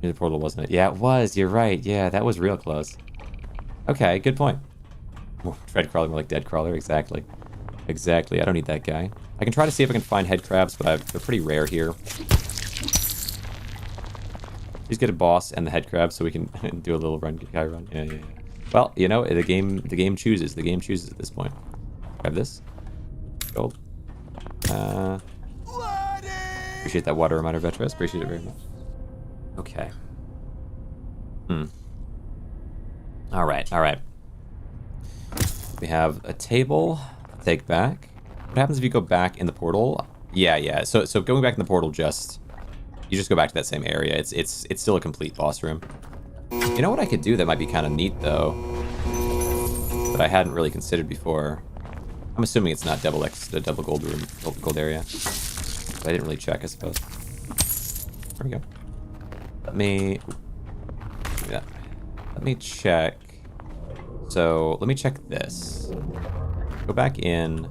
[SPEAKER 1] The portal, wasn't it? Yeah, it was. You're right. Yeah, that was real close. Okay, good point. Dread crawler, more like dead crawler. Exactly. Exactly. I don't need that guy. I can try to see if I can find head crabs, but they're pretty rare here. Please get a boss and the head crab so we can do a little guy run. Yeah. Well, you know, the game chooses. The game chooses at this point. Grab this. Gold. Appreciate that water reminder, Vetros. Appreciate it very much. Okay. Alright. We have a table to take back. What happens if you go back in the portal? Yeah. So going back in the portal just You just go back to that same area. It's still a complete boss room. You know what I could do that might be kind of neat, though, that I hadn't really considered before? I'm assuming it's not the double gold room, gold area. But I didn't really check, I suppose. There we go. Let me check. So, let me check this. Go back in.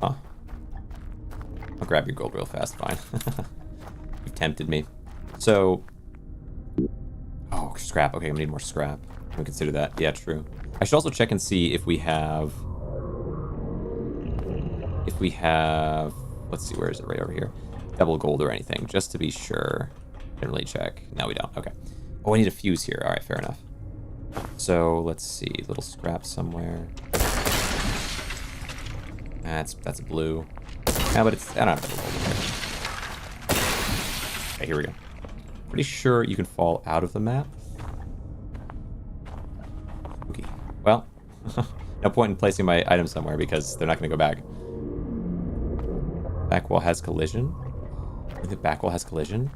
[SPEAKER 1] Huh. I'll grab your gold real fast, fine. You've tempted me. So... Oh, scrap. Okay, I'm gonna need more scrap. Can we consider that? Yeah, true. I should also check and see if we have... Let's see, where is it? Right over here. Double gold or anything, just to be sure. Didn't really check. No, we don't. Okay. Oh, I need a fuse here. All right, fair enough. So, let's see. Little scrap somewhere. That's blue. Yeah, but it's... I don't have double gold here. Okay, here we go. Pretty sure you can fall out of the map. Okay. Well, no point in placing my item somewhere because they're not going to go back. Back wall has collision. I think the back wall has collision.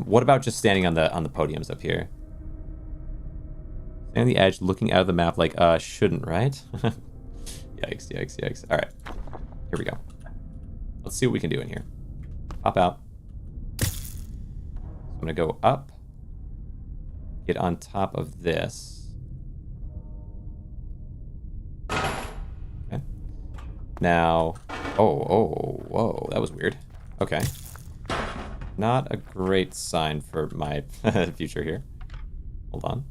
[SPEAKER 1] What about just standing on the podiums up here? Standing on the edge, looking out of the map like, shouldn't, right? Yikes, yikes, yikes. All right, here we go. Let's see what we can do in here. Pop out. I'm gonna go up. Get on top of this. Okay. Now, whoa, that was weird. Okay. Not a great sign for my future here. Hold on.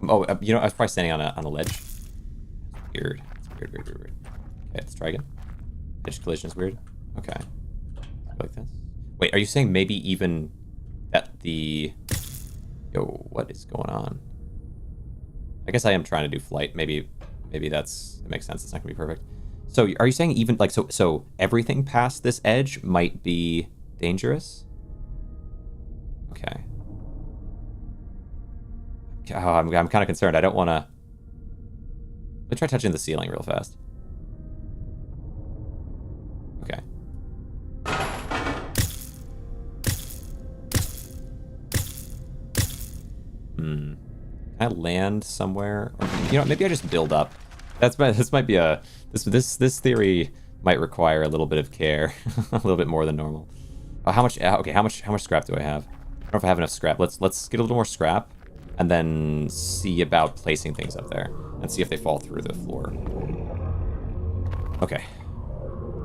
[SPEAKER 1] Oh, you know, I was probably standing on a ledge. Weird. Weird. Okay, let's try again. Edge collision is weird. Okay. Like this. Wait, are you saying maybe even that the... Yo, what is going on? I guess I am trying to do flight. Maybe it makes sense. It's not gonna be perfect. So are you saying even like so everything past this edge might be dangerous? Okay. Oh, I'm kind of concerned. I don't want to... Let me try touching the ceiling real fast. Okay. Can I land somewhere? Or, you know, maybe I just build up. This might be a... This theory might require a little bit of care. A little bit more than normal. How much... Okay, how much scrap do I have? I don't know if I have enough scrap. Let's get a little more scrap. And then see about placing things up there. And see if they fall through the floor. Okay.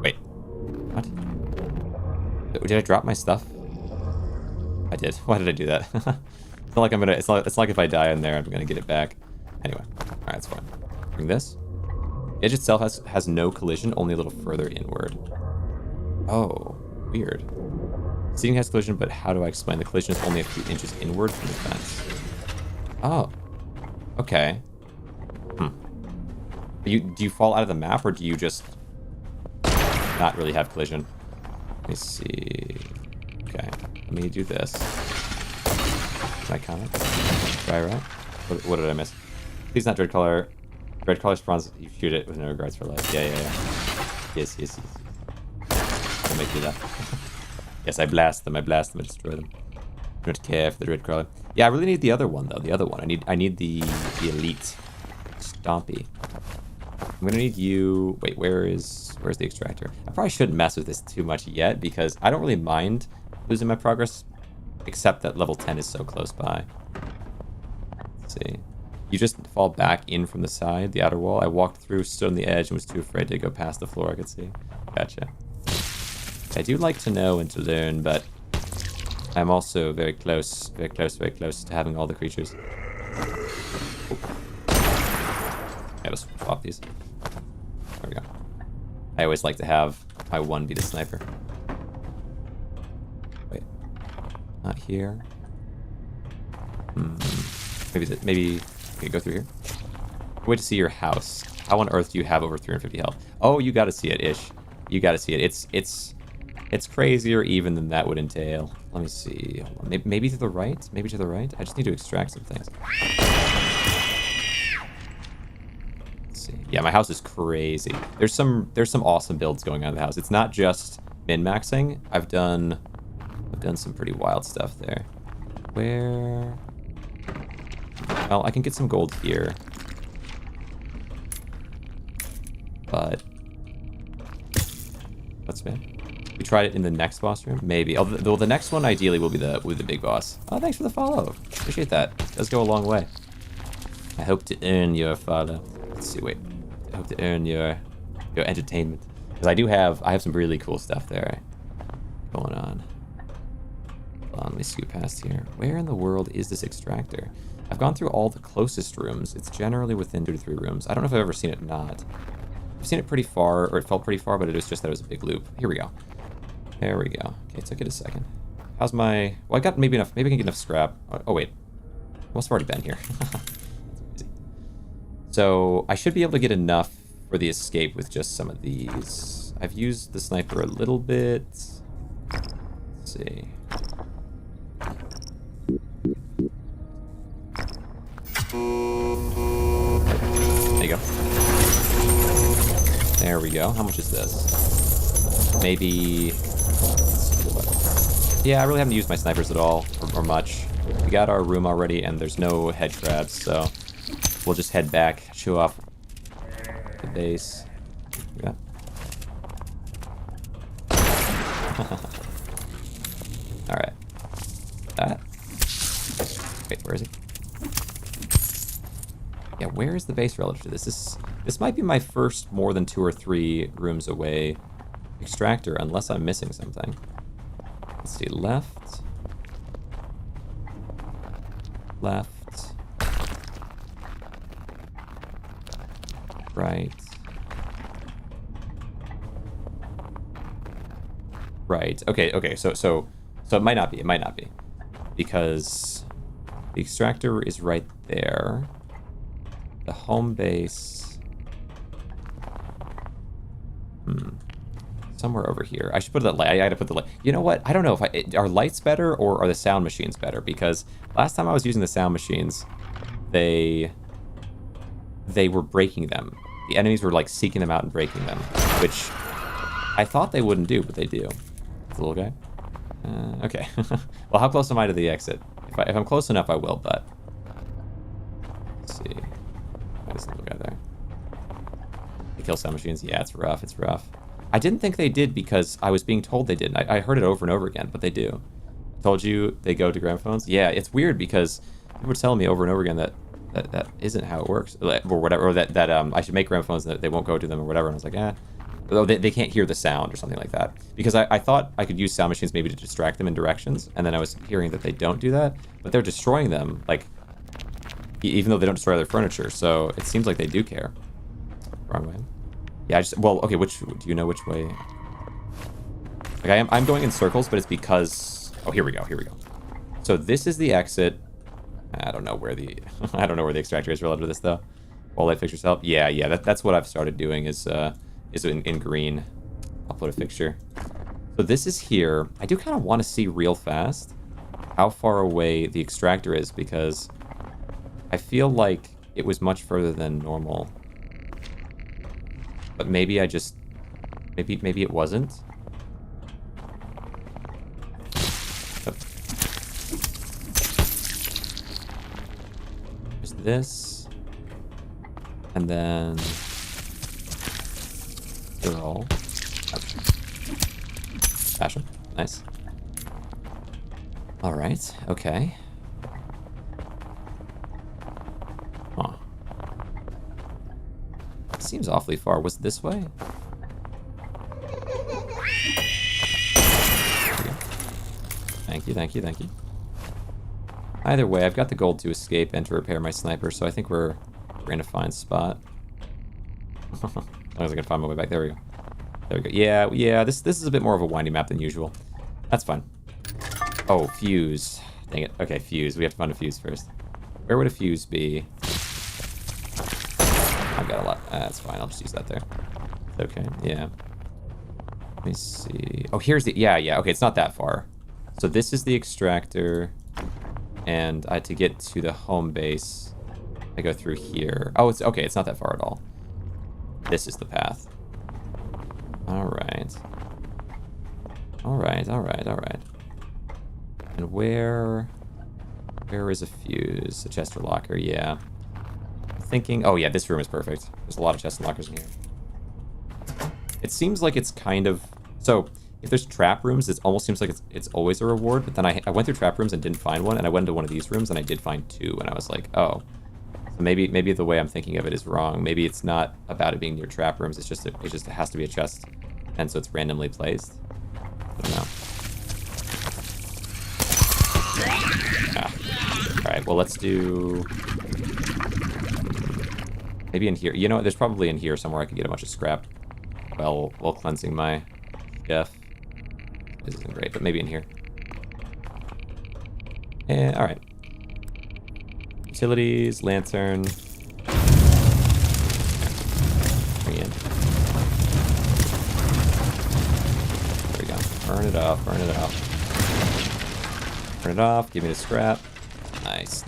[SPEAKER 1] Wait. What? Did I drop my stuff? I did. Why did I do that? It's not like I'm gonna... It's like if I die in there, I'm gonna get it back. Anyway. Alright, that's fine. Bring this. The edge itself has no collision, only a little further inward. Oh. Weird. Seating has collision, but how do I explain? The collision is only a few inches inward from the fence. Oh. Okay. Do you fall out of the map, or do you just not really have collision? Let me see. Okay. Let me do this. Can I comment? Grainrot? What did I miss? Please not dread color. Dread color spawns, you shoot it with no regards for life. Yeah. Yes. Don't make me that. Yes, I blast them, I destroy them. I don't care for the dread color. Yeah, I really need the other one though. The other one. I need the elite Stompy. I'm gonna need you. Wait, where's the extractor? I probably shouldn't mess with this too much yet because I don't really mind losing my progress, except that level 10 is so close by. Let's see. You just fall back in from the side, the outer wall. I walked through, stood on the edge, and was too afraid to go past the floor I could see. Gotcha. I do like to know and to learn, but I'm also very close to having all the creatures. Oh. Yeah, just swap these. There we go. I always like to have my one be the sniper. Wait. Not here. Maybe okay, go through here. Wait to see your house. How on earth do you have over 350 health? Oh, you gotta see it, Ish. You gotta see it. It's It's crazier even than that would entail. Let me see. Hold on. Maybe to the right? Maybe to the right? I just need to extract some things. Let's see. Yeah, my house is crazy. There's some awesome builds going on in the house. It's not just min-maxing. I've done some pretty wild stuff there. Where? Well, I can get some gold here. But what's bad? We tried it in the next boss room? Maybe. Although the next one ideally will be the big boss. Oh, thanks for the follow. Appreciate that. It does go a long way. I hope to earn your follow. Let's see, wait. I hope to earn your entertainment. Because I have some really cool stuff there going on. Hold on, let me scoot past here. Where in the world is this extractor? I've gone through all the closest rooms. It's generally within 2 to 3 rooms. I don't know if I've ever seen it not. I've seen it pretty far, or it felt pretty far, but it was just that it was a big loop. Here we go. There we go. Okay, it took it a second. How's my... Well, I got maybe enough... Maybe I can get enough scrap. Oh, wait. I must have already been here. So, I should be able to get enough for the escape with just some of these. I've used the sniper a little bit. Let's see. There you go. There we go. How much is this? Maybe... Yeah, I really haven't used my snipers at all, or much. We got our room already, and there's no head crabs, so we'll just head back, show off the base. Yeah. Alright. That. Wait, where is it? Yeah, where is the base relative to this? This might be my first more than 2 or 3 rooms away extractor, unless I'm missing something. Let's see, left. Left. Right. Right. Okay, so it might not be. It might not be. Because the extractor is right there. The home base... Somewhere over here. I should put that light. I gotta put the light. You know what? I don't know if are lights better or are the sound machines better? Because last time I was using the sound machines, they were breaking them. The enemies were like seeking them out and breaking them, which I thought they wouldn't do, but they do. The little guy. Okay. Well, how close am I to the exit? If I'm close enough, I will. But let's see. There's the little guy there. They kill sound machines. Yeah, it's rough. It's rough. I didn't think they did because I was being told they didn't. I heard it over and over again, but they do. I told you they go to gramophones? Yeah, it's weird because people were telling me over and over again that isn't how it works, or whatever, or that I should make gramophones and that they won't go to them or whatever. And I was like, although they can't hear the sound or something like that. Because I thought I could use sound machines maybe to distract them in directions, and then I was hearing that they don't do that, but they're destroying them, like, even though they don't destroy their furniture, so it seems like they do care. Wrong way. Yeah, well, okay, do you know which way? Like, I'm going in circles, but it's because... Oh, here we go. So this is the exit. I don't know where the extractor is relative to this, though. Wall light fixtures help. Yeah, that's what I've started doing is in green. I'll put a fixture. So this is here. I do kind of want to see real fast how far away the extractor is, because I feel like it was much further than normal. But maybe I just... Maybe it wasn't. Oh. There's this. And then... They're all... Fashion. Nice. Alright, okay. Huh. Seems awfully far. Was it this way? Thank you. Either way, I've got the gold to escape and to repair my sniper, so I think we're in a fine spot. As long as I can find my way back. There we go. Yeah, this is a bit more of a windy map than usual. That's fine. Oh, fuse. Dang it. Okay, fuse. We have to find a fuse first. Where would a fuse be? I've got a lot. That's fine. I'll just use that there. Okay, yeah. Let me see. Oh, here's the... Yeah. Okay, it's not that far. So this is the extractor. And to get to the home base, I go through here. Oh, it's... Okay, it's not that far at all. This is the path. Alright. Alright. And where is a fuse? A chest or locker, yeah. I'm thinking... Oh, yeah, this room is perfect. There's a lot of chests and lockers in here. It seems like it's kind of... So, if there's trap rooms, it almost seems like it's always a reward, but then I went through trap rooms and didn't find one, and I went into one of these rooms and I did find two, and I was like, oh. So maybe the way I'm thinking of it is wrong. Maybe it's not about it being near trap rooms, it just has to be a chest, and so it's randomly placed. I don't know. Alright, well, let's do... Maybe in here. You know what? There's probably in here somewhere I could get a bunch of scrap while cleansing my stuff. This isn't great, but maybe in here. And, alright. Utilities, lantern. Bring in. There we go. Burn it off. Burn it off. Give me the scrap. Nice.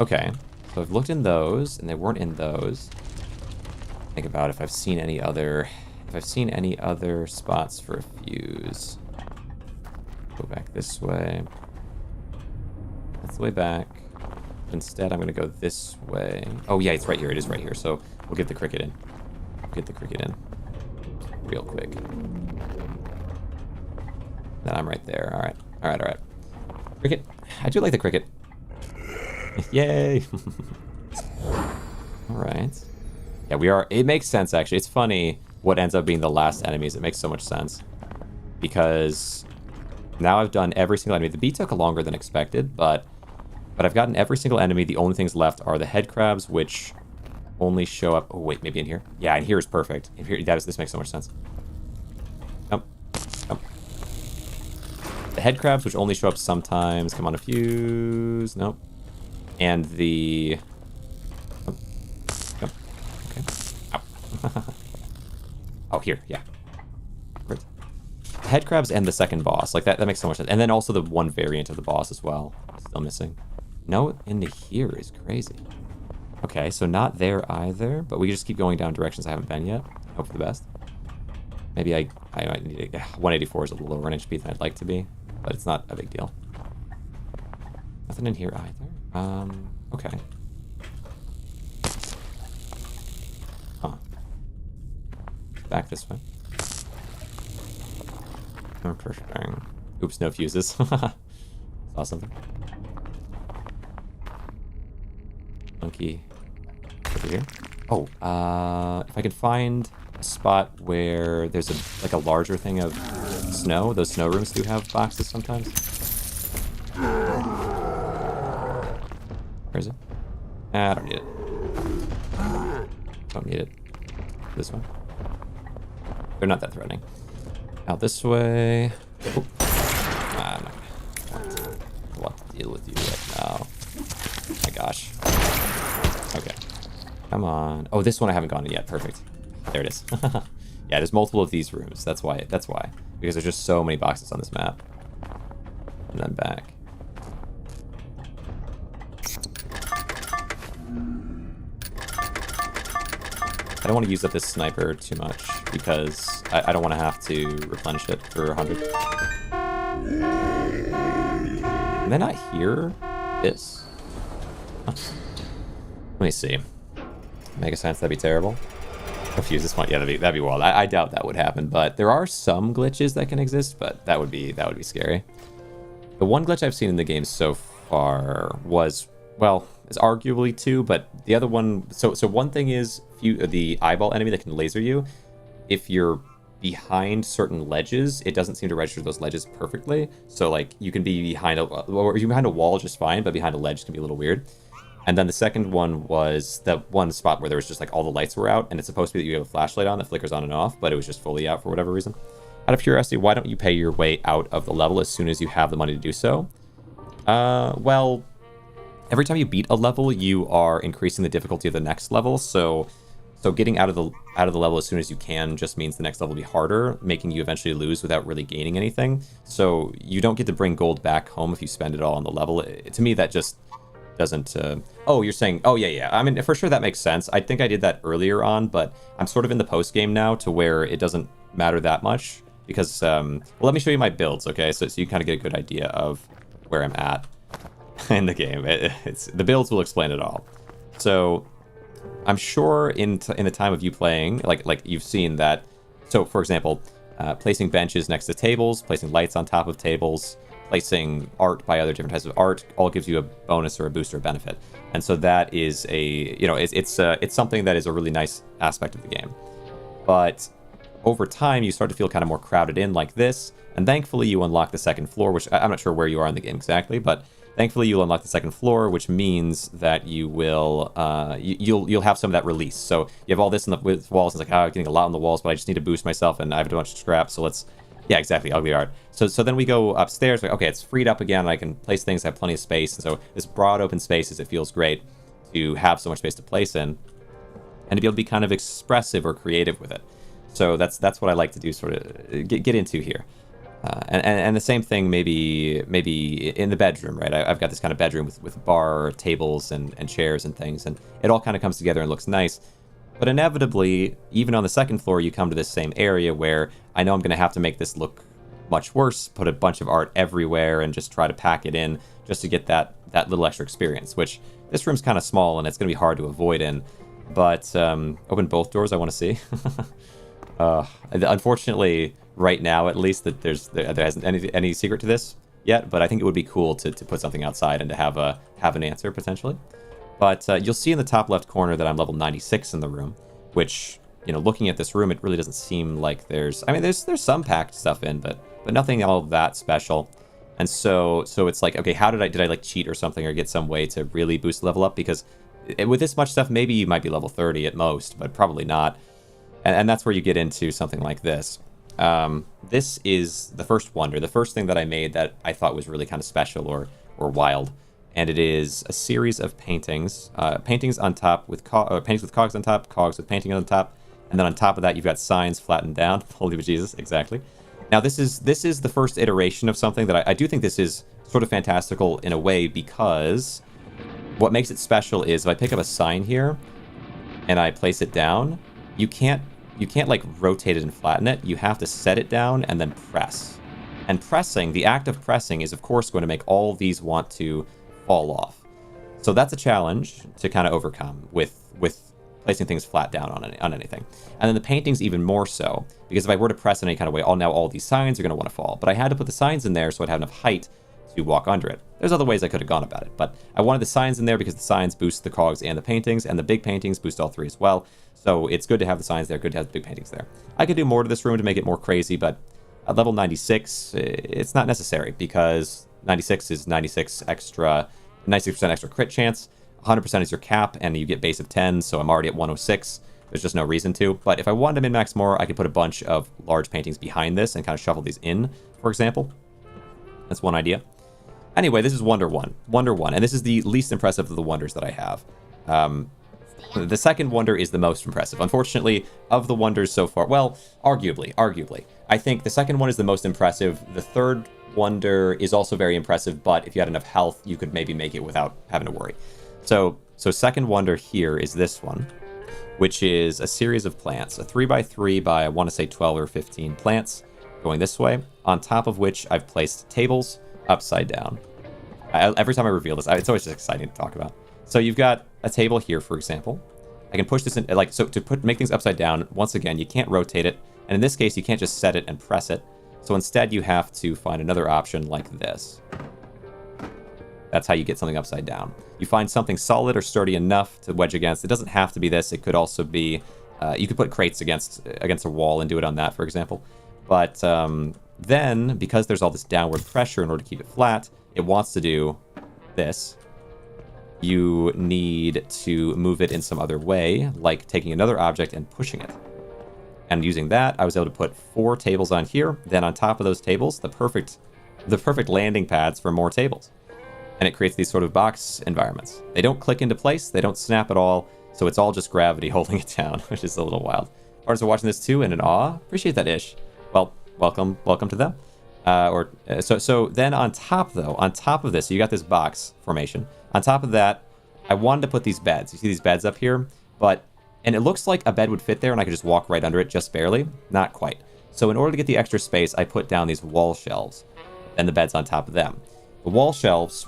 [SPEAKER 1] Okay. So I've looked in those, and they weren't in those. Think about if I've seen any other spots for a fuse. Go back this way. That's the way back. Instead, I'm gonna go this way. Oh yeah, it's right here. It is right here. So we'll get the cricket in. Real quick. Then I'm right there. All right. Cricket. I do like the cricket. Yay! Alright. Yeah, we are... It makes sense, actually. It's funny what ends up being the last enemies. It makes so much sense. Because now I've done every single enemy. The bee took longer than expected, but I've gotten every single enemy. The only things left are the head crabs, which only show up... Oh, wait, maybe in here? Yeah, in here is perfect. In here, this makes so much sense. Come. The head crabs, which only show up sometimes. Come on, a fuse. Nope. And the... Oh. Okay. Ow. Oh, here. Yeah. Right. Head crabs and the second boss. Like, that makes so much sense. And then also the one variant of the boss as well. Still missing. No into here is crazy. Okay, so not there either. But we just keep going down directions I haven't been yet. Hope for the best. Maybe I might need to... 184 is a little lower in HP than I'd like to be. But it's not a big deal. Nothing in here either. Okay. Huh. Back this way. Interesting. Oops, no fuses. Saw something. Monkey. Over here. Oh, if I could find a spot where there's a larger thing of snow. Those snow rooms do have boxes sometimes. Where is it? I don't need it. Don't need it. This one. They're not that threatening. Out this way. Oh. I'm not gonna want to deal with you right now. Oh my gosh. Okay. Come on. Oh, this one I haven't gone in yet. Perfect. There it is. Yeah, there's multiple of these rooms. That's why. Because there's just so many boxes on this map. And then back. I don't want to use up this sniper too much because I don't want to have to replenish it for 100. Can they not hear this? Huh. Let me see. Mega Science, that'd be terrible. Confuse this one. Yeah, that'd be wild. I doubt that would happen, but there are some glitches that can exist, but that would be scary. The one glitch I've seen in the game so far was, well, it's arguably two, but the other one... So one thing is the eyeball enemy that can laser you. If you're behind certain ledges, it doesn't seem to register those ledges perfectly. So, like, you can be behind a wall just fine, but behind a ledge can be a little weird. And then the second one was the one spot where there was just, like, all the lights were out, and it's supposed to be that you have a flashlight on that flickers on and off, but it was just fully out for whatever reason. Out of curiosity, why don't you pay your way out of the level as soon as you have the money to do so? Well... Every time you beat a level, you are increasing the difficulty of the next level, so So getting out of the level as soon as you can just means the next level will be harder, making you eventually lose without really gaining anything. So you don't get to bring gold back home if you spend it all on the level. To me, that just doesn't... Oh, you're saying... Oh, yeah. I mean, for sure that makes sense. I think I did that earlier on, but I'm sort of in the post-game now to where it doesn't matter that much. Because, well, let me show you my builds, okay? So you kind of get a good idea of where I'm at in the game. The builds will explain it all. So... I'm sure in the time of you playing, like you've seen that. So, for example, placing benches next to tables, placing lights on top of tables, placing art by other different types of art, all gives you a bonus or a boost or a benefit. And so that is it's something that is a really nice aspect of the game. But over time, you start to feel kind of more crowded in like this, and thankfully you unlock the second floor, which I'm not sure where you are in the game exactly, but thankfully, you'll unlock the second floor, which means that you will you'll have some of that release. So you have all this in the walls. It's like, I'm getting a lot on the walls, but I just need to boost myself, and I have a bunch of scrap. So let's, yeah, exactly, ugly art. So then we go upstairs. Like, okay, it's freed up again. And I can place things. I have plenty of space, and so this broad open spaces, it feels great to have so much space to place in, and to be able to be kind of expressive or creative with it. So that's what I like to do, sort of get into here. And the same thing maybe in the bedroom, right? I've got this kind of bedroom with bar tables and chairs and things, and it all kind of comes together and looks nice. But inevitably, even on the second floor, you come to this same area where I know I'm going to have to make this look much worse, put a bunch of art everywhere, and just try to pack it in just to get that little extra experience, which this room's kind of small, and it's going to be hard to avoid in. But open both doors, I want to see. Unfortunately... right now, at least, that there hasn't any secret to this yet, but I think it would be cool to put something outside and to have an answer potentially. But you'll see in the top left corner that I'm level 96 in the room, which, you know, looking at this room, it really doesn't seem like there's some packed stuff in, but nothing all that special. And so it's like, okay, how did I like cheat or something, or get some way to really boost level up? Because with this much stuff, maybe you might be level 30 at most, but probably not. And that's where you get into something like this. This is the first wonder, the first thing that I made that I thought was really kind of special or wild, and it is a series of paintings, paintings on top with paintings with cogs on top, cogs with painting on top, and then on top of that you've got signs flattened down. Holy Jesus, exactly. Now this is the first iteration of something that I do think this is sort of fantastical in a way, because what makes it special is if I pick up a sign here and I place it down, you can't like rotate it and flatten it. You have to set it down and then press. And pressing, the act of pressing, is of course going to make all of these want to fall off. So that's a challenge to kind of overcome with placing things flat down on anything. And then the paintings even more so, because if I were to press in any kind of way, now all these signs are going to want to fall. But I had to put the signs in there so I'd have enough height to walk under it. There's other ways I could have gone about it, but I wanted the signs in there because the signs boost the cogs and the paintings, and the big paintings boost all three as well. So it's good to have the signs there, good to have the big paintings there. I could do more to this room to make it more crazy, but at level 96, it's not necessary, because 96 is 96% extra crit chance, 100% is your cap, and you get base of 10, so I'm already at 106. There's just no reason to. But if I wanted to min-max more, I could put a bunch of large paintings behind this and kind of shuffle these in, for example. That's one idea. Anyway, this is Wonder 1. Wonder 1, and this is the least impressive of the wonders that I have. The second wonder is the most impressive. Unfortunately, of the wonders so far, well, arguably. I think the second one is the most impressive. The third wonder is also very impressive, but if you had enough health, you could maybe make it without having to worry. So second wonder here is this one, which is a series of plants, a 3x3 by, I want to say 12 or 15 plants going this way, on top of which I've placed tables upside down. Every time I reveal this, it's always just exciting to talk about. So you've got a table here, for example. I can push this in, like, so to make things upside down, once again, you can't rotate it. And in this case, you can't just set it and press it. So instead, you have to find another option like this. That's how you get something upside down. You find something solid or sturdy enough to wedge against. It doesn't have to be this. It could also be, you could put crates against a wall and do it on that, for example. But then, because there's all this downward pressure in order to keep it flat, it wants to do this. You need to move it in some other way, like taking another object and pushing it. And using that, I was able to put 4 tables on here. Then on top of those tables, the perfect landing pads for more tables. And it creates these sort of box environments. They don't click into place. They don't snap at all. So it's all just gravity holding it down, which is a little wild. Artists are watching this too and in awe. Appreciate that, Ish. Well, welcome to them. So then on top of this, so you got this box formation. On top of that, I wanted to put these beds. You see these beds up here? And it looks like a bed would fit there and I could just walk right under it just barely. Not quite. So in order to get the extra space, I put down these wall shelves and the beds on top of them. The wall shelves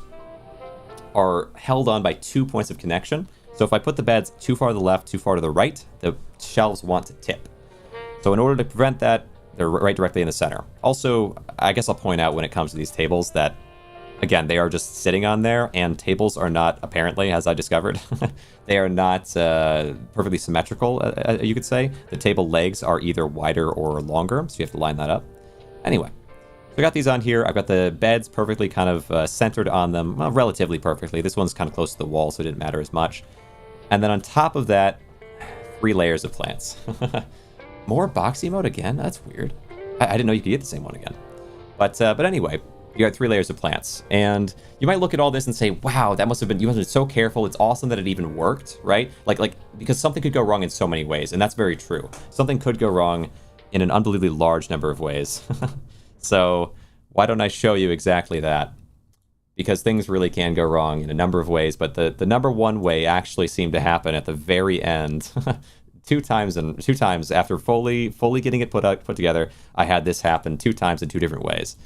[SPEAKER 1] are held on by 2 points of connection. So if I put the beds too far to the left, too far to the right, the shelves want to tip. So in order to prevent that, they're right directly in the center. Also, I guess I'll point out when it comes to these tables that, again, they are just sitting on there, and tables are not, apparently, as I discovered, they are not perfectly symmetrical, you could say. The table legs are either wider or longer, so you have to line that up. Anyway, so I got these on here. I've got the beds perfectly kind of centered on them, well, relatively perfectly. This one's kind of close to the wall, so it didn't matter as much. And then on top of that, 3 layers of plants. More boxy mode again? That's weird. I didn't know you could get the same one again. But anyway, you got 3 layers of plants. And you might look at all this and say, wow, you must have been so careful. It's awesome that it even worked, right? Like because something could go wrong in so many ways, and that's very true. Something could go wrong in an unbelievably large number of ways. So why don't I show you exactly that? Because things really can go wrong in a number of ways, but the number one way actually seemed to happen at the very end. two times after fully getting it put together, I had this happen 2 times in 2 different ways.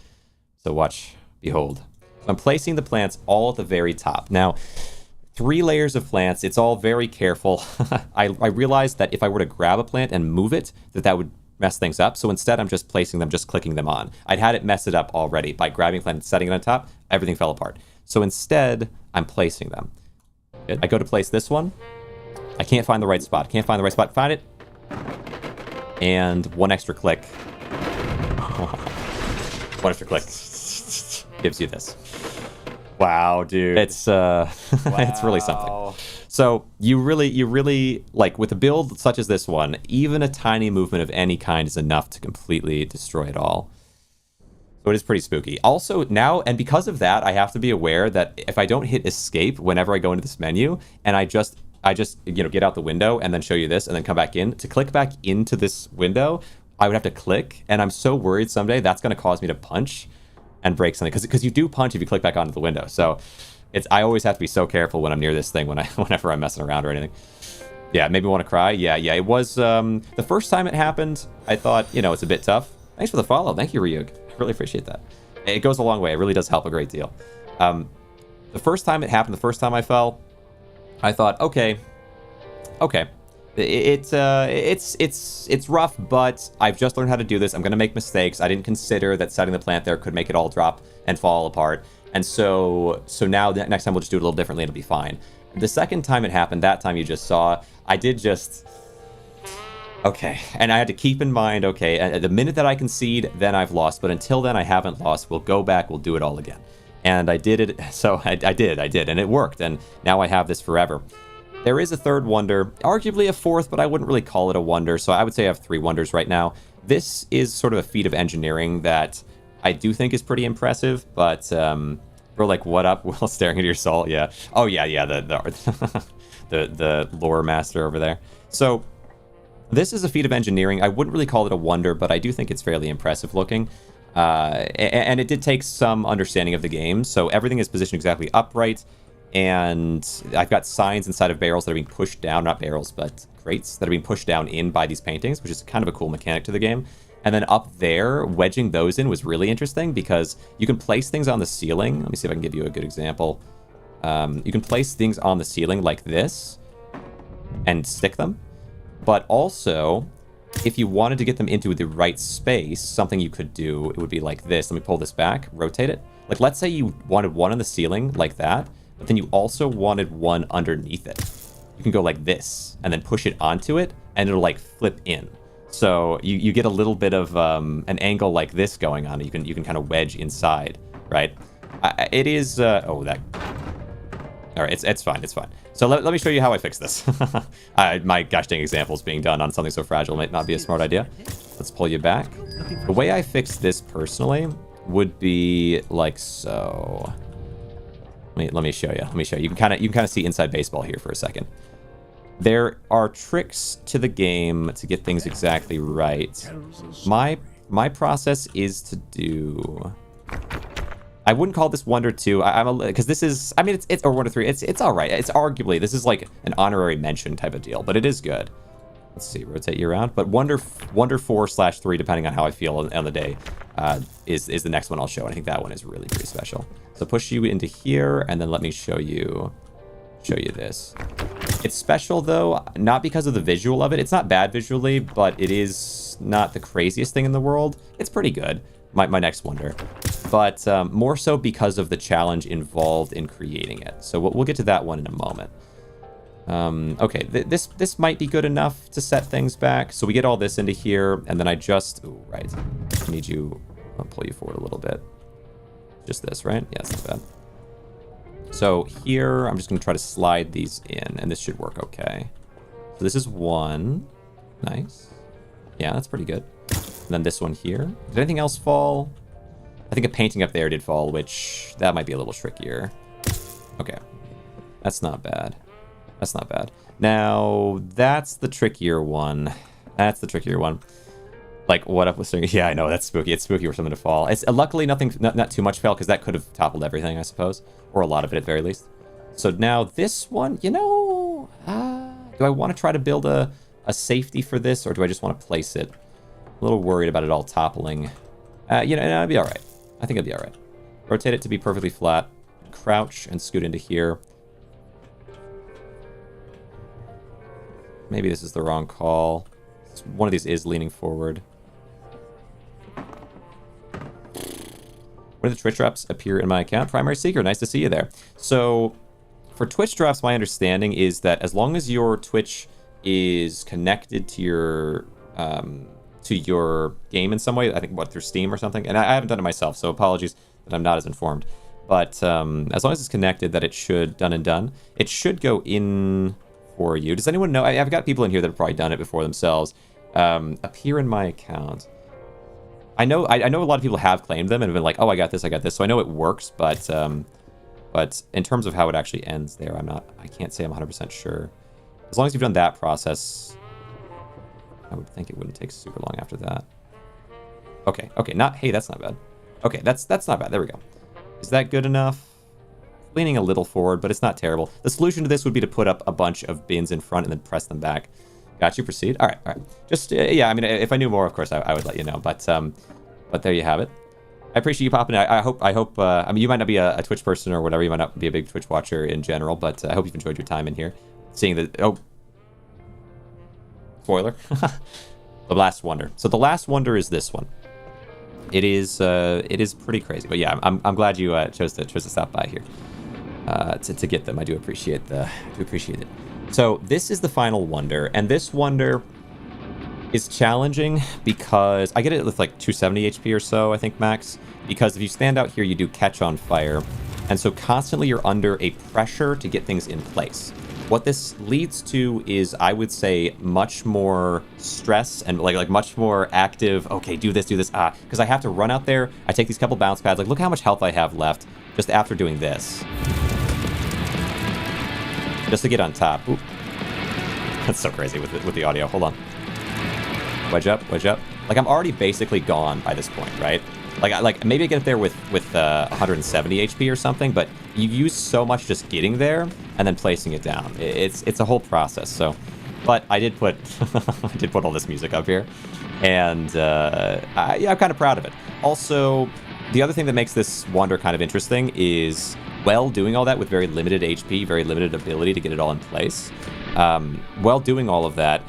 [SPEAKER 1] So watch, behold. So I'm placing the plants all at the very top. Now, 3 layers of plants, it's all very careful. I realized that if I were to grab a plant and move it, that would mess things up. So instead, I'm just placing them, just clicking them on. I'd had it mess it up already by grabbing a plant and setting it on top. Everything fell apart. So instead, I'm placing them. I go to place this one. I can't find the right spot. Find it. And 1 extra click. 1 extra click gives you this.
[SPEAKER 4] Wow, dude.
[SPEAKER 1] It's it's really something. So you really like with a build such as this one, even a tiny movement of any kind is enough to completely destroy it all. So it is pretty spooky. Also now, and because of that, I have to be aware that if I don't hit escape whenever I go into this menu, and I just get out the window and then show you this and then come back in, to click back into this window, I would have to click, and I'm so worried someday that's going to cause me to punch and break something, because you do punch if you click back onto the window. So I always have to be so careful when I'm near this thing whenever I'm messing around or anything. Yeah, maybe want to cry. Yeah. It was the first time it happened. I thought it's a bit tough. Thanks for the follow. Thank you, Ryug. I really appreciate that. It goes a long way. It really does help a great deal. The first time it happened, the first time I fell, I thought, okay. It's rough, but I've just learned how to do this. I'm going to make mistakes. I didn't consider that setting the plant there could make it all drop and fall apart. And so now the next time we'll just do it a little differently and it'll be fine. The second time it happened, that time you just saw, I did just... Okay, and I had to keep in mind, okay, the minute that I concede, then I've lost. But until then, I haven't lost. We'll go back, we'll do it all again. And I did it, so I did, and it worked. And now I have this forever. There is a third wonder, arguably a fourth, but I wouldn't really call it a wonder. So I would say I have 3 wonders right now. This is sort of a feat of engineering that I do think is pretty impressive, but we're like, what up while staring into your soul? Yeah. Oh, yeah, the lore master over there. So this is a feat of engineering. I wouldn't really call it a wonder, but I do think it's fairly impressive looking. And it did take some understanding of the game. So everything is positioned exactly upright. And I've got signs inside of barrels that are being pushed down, not barrels, but crates that are being pushed down in by these paintings, which is kind of a cool mechanic to the game. And then up there, wedging those in was really interesting because you can place things on the ceiling. Let me see if I can give you a good example. You can place things on the ceiling like this and stick them. But also, if you wanted to get them into the right space, something you could do, it would be like this. Let me pull this back, rotate it. Like, let's say you wanted one on the ceiling like that, but then you also wanted one underneath it. You can go like this and then push it onto it and it'll like flip in. So you get a little bit of an angle like this going on. You can kind of wedge inside, right? It is, all right, it's fine. So let me show you how I fix this. My gosh dang examples being done on something so fragile might not be a smart idea. Let's pull you back. The way I fix this personally would be like so. Let me show you. You can kind of see inside baseball here for a second. There are tricks to the game to get things exactly right. My process is to do... I wouldn't call this Wonder 2. Because this is... I mean, it's or Wonder 3. It's all right. It's arguably... This is like an honorary mention type of deal, but it is good. Let's see. Rotate you around. But Wonder 4/3, depending on how I feel on the day, is the next one I'll show. And I think that one is really pretty special. So push you into here, and then let me show you this. It's special, though, not because of the visual of it. It's not bad visually, but it is not the craziest thing in the world. It's pretty good, my next wonder. But more so because of the challenge involved in creating it. So we'll get to that one in a moment. Okay, this might be good enough to set things back. So we get all this into here, and then I just... Ooh, right. I need you... I'll pull you forward a little bit. Just this, right? Yeah, it's not bad. So here, I'm just going to try to slide these in, and this should work okay. So this is one. Nice. Yeah, that's pretty good. And then this one here. Did anything else fall? I think a painting up there did fall, which that might be a little trickier. Okay. That's not bad. That's not bad. Now, that's the trickier one. That's the trickier one. Like, what up with... Yeah, I know, that's spooky. It's spooky for something to fall. It's luckily not too much fell, because that could have toppled everything, I suppose. Or a lot of it, at very least. So now this one, you know... do I want to try to build a safety for this, or do I just want to place it? A little worried about it all toppling. You know, it'll be all right. I think it'll be all right. Rotate it to be perfectly flat. Crouch and scoot into here. Maybe this is the wrong call. One of these is leaning forward. When did the Twitch drops appear in my account? Primary Seeker, nice to see you there. So, for Twitch drops, my understanding is that as long as your Twitch is connected to your game in some way, I think, through Steam or something, and I haven't done it myself, so apologies that I'm not as informed. But as long as it's connected, that it should, done and done, it should go in for you. Does anyone know? I've got people in here that have probably done it before themselves. Appear in my account. I know a lot of people have claimed them and have been like, oh, I got this, so I know it works, but in terms of how it actually ends there, I can't say I'm 100% sure. As long as you've done that process, I would think it wouldn't take super long after that. Okay, hey, that's not bad. Okay, that's not bad, there we go. Is that good enough? Leaning a little forward, but it's not terrible. The solution to this would be to put up a bunch of bins in front and then press them back. Got you, proceed. All right. Just, yeah, I mean, if I knew more, of course, I would let you know. But there you have it. I appreciate you popping in. I hope, I mean, you might not be a Twitch person or whatever. You might not be a big Twitch watcher in general, but I hope you've enjoyed your time in here. Seeing that, oh, spoiler. The last wonder. So the last wonder is this one. It is pretty crazy. But yeah, I'm glad you chose to stop by here to get them. I do appreciate it. So this is the final wonder, and this wonder is challenging because I get it with like 270 HP or so, I think, max. Because if you stand out here, you do catch on fire, and so constantly you're under a pressure to get things in place. What this leads to is, I would say, much more stress and like much more active. Okay, do this, because I have to run out there. I take these couple bounce pads. Like, look how much health I have left just after doing this. Just to get on top. Oop. That's so crazy with the audio. Hold on. Wedge up. Like, I'm already basically gone by this point, right? Like maybe I get up there with 170 HP or something, but you use so much just getting there and then placing it down. It's a whole process. So, but I did put all this music up here, and yeah, I'm kind of proud of it. Also, the other thing that makes this wonder kind of interesting is, while doing all that with very limited HP, very limited ability to get it all in place, while doing all of that,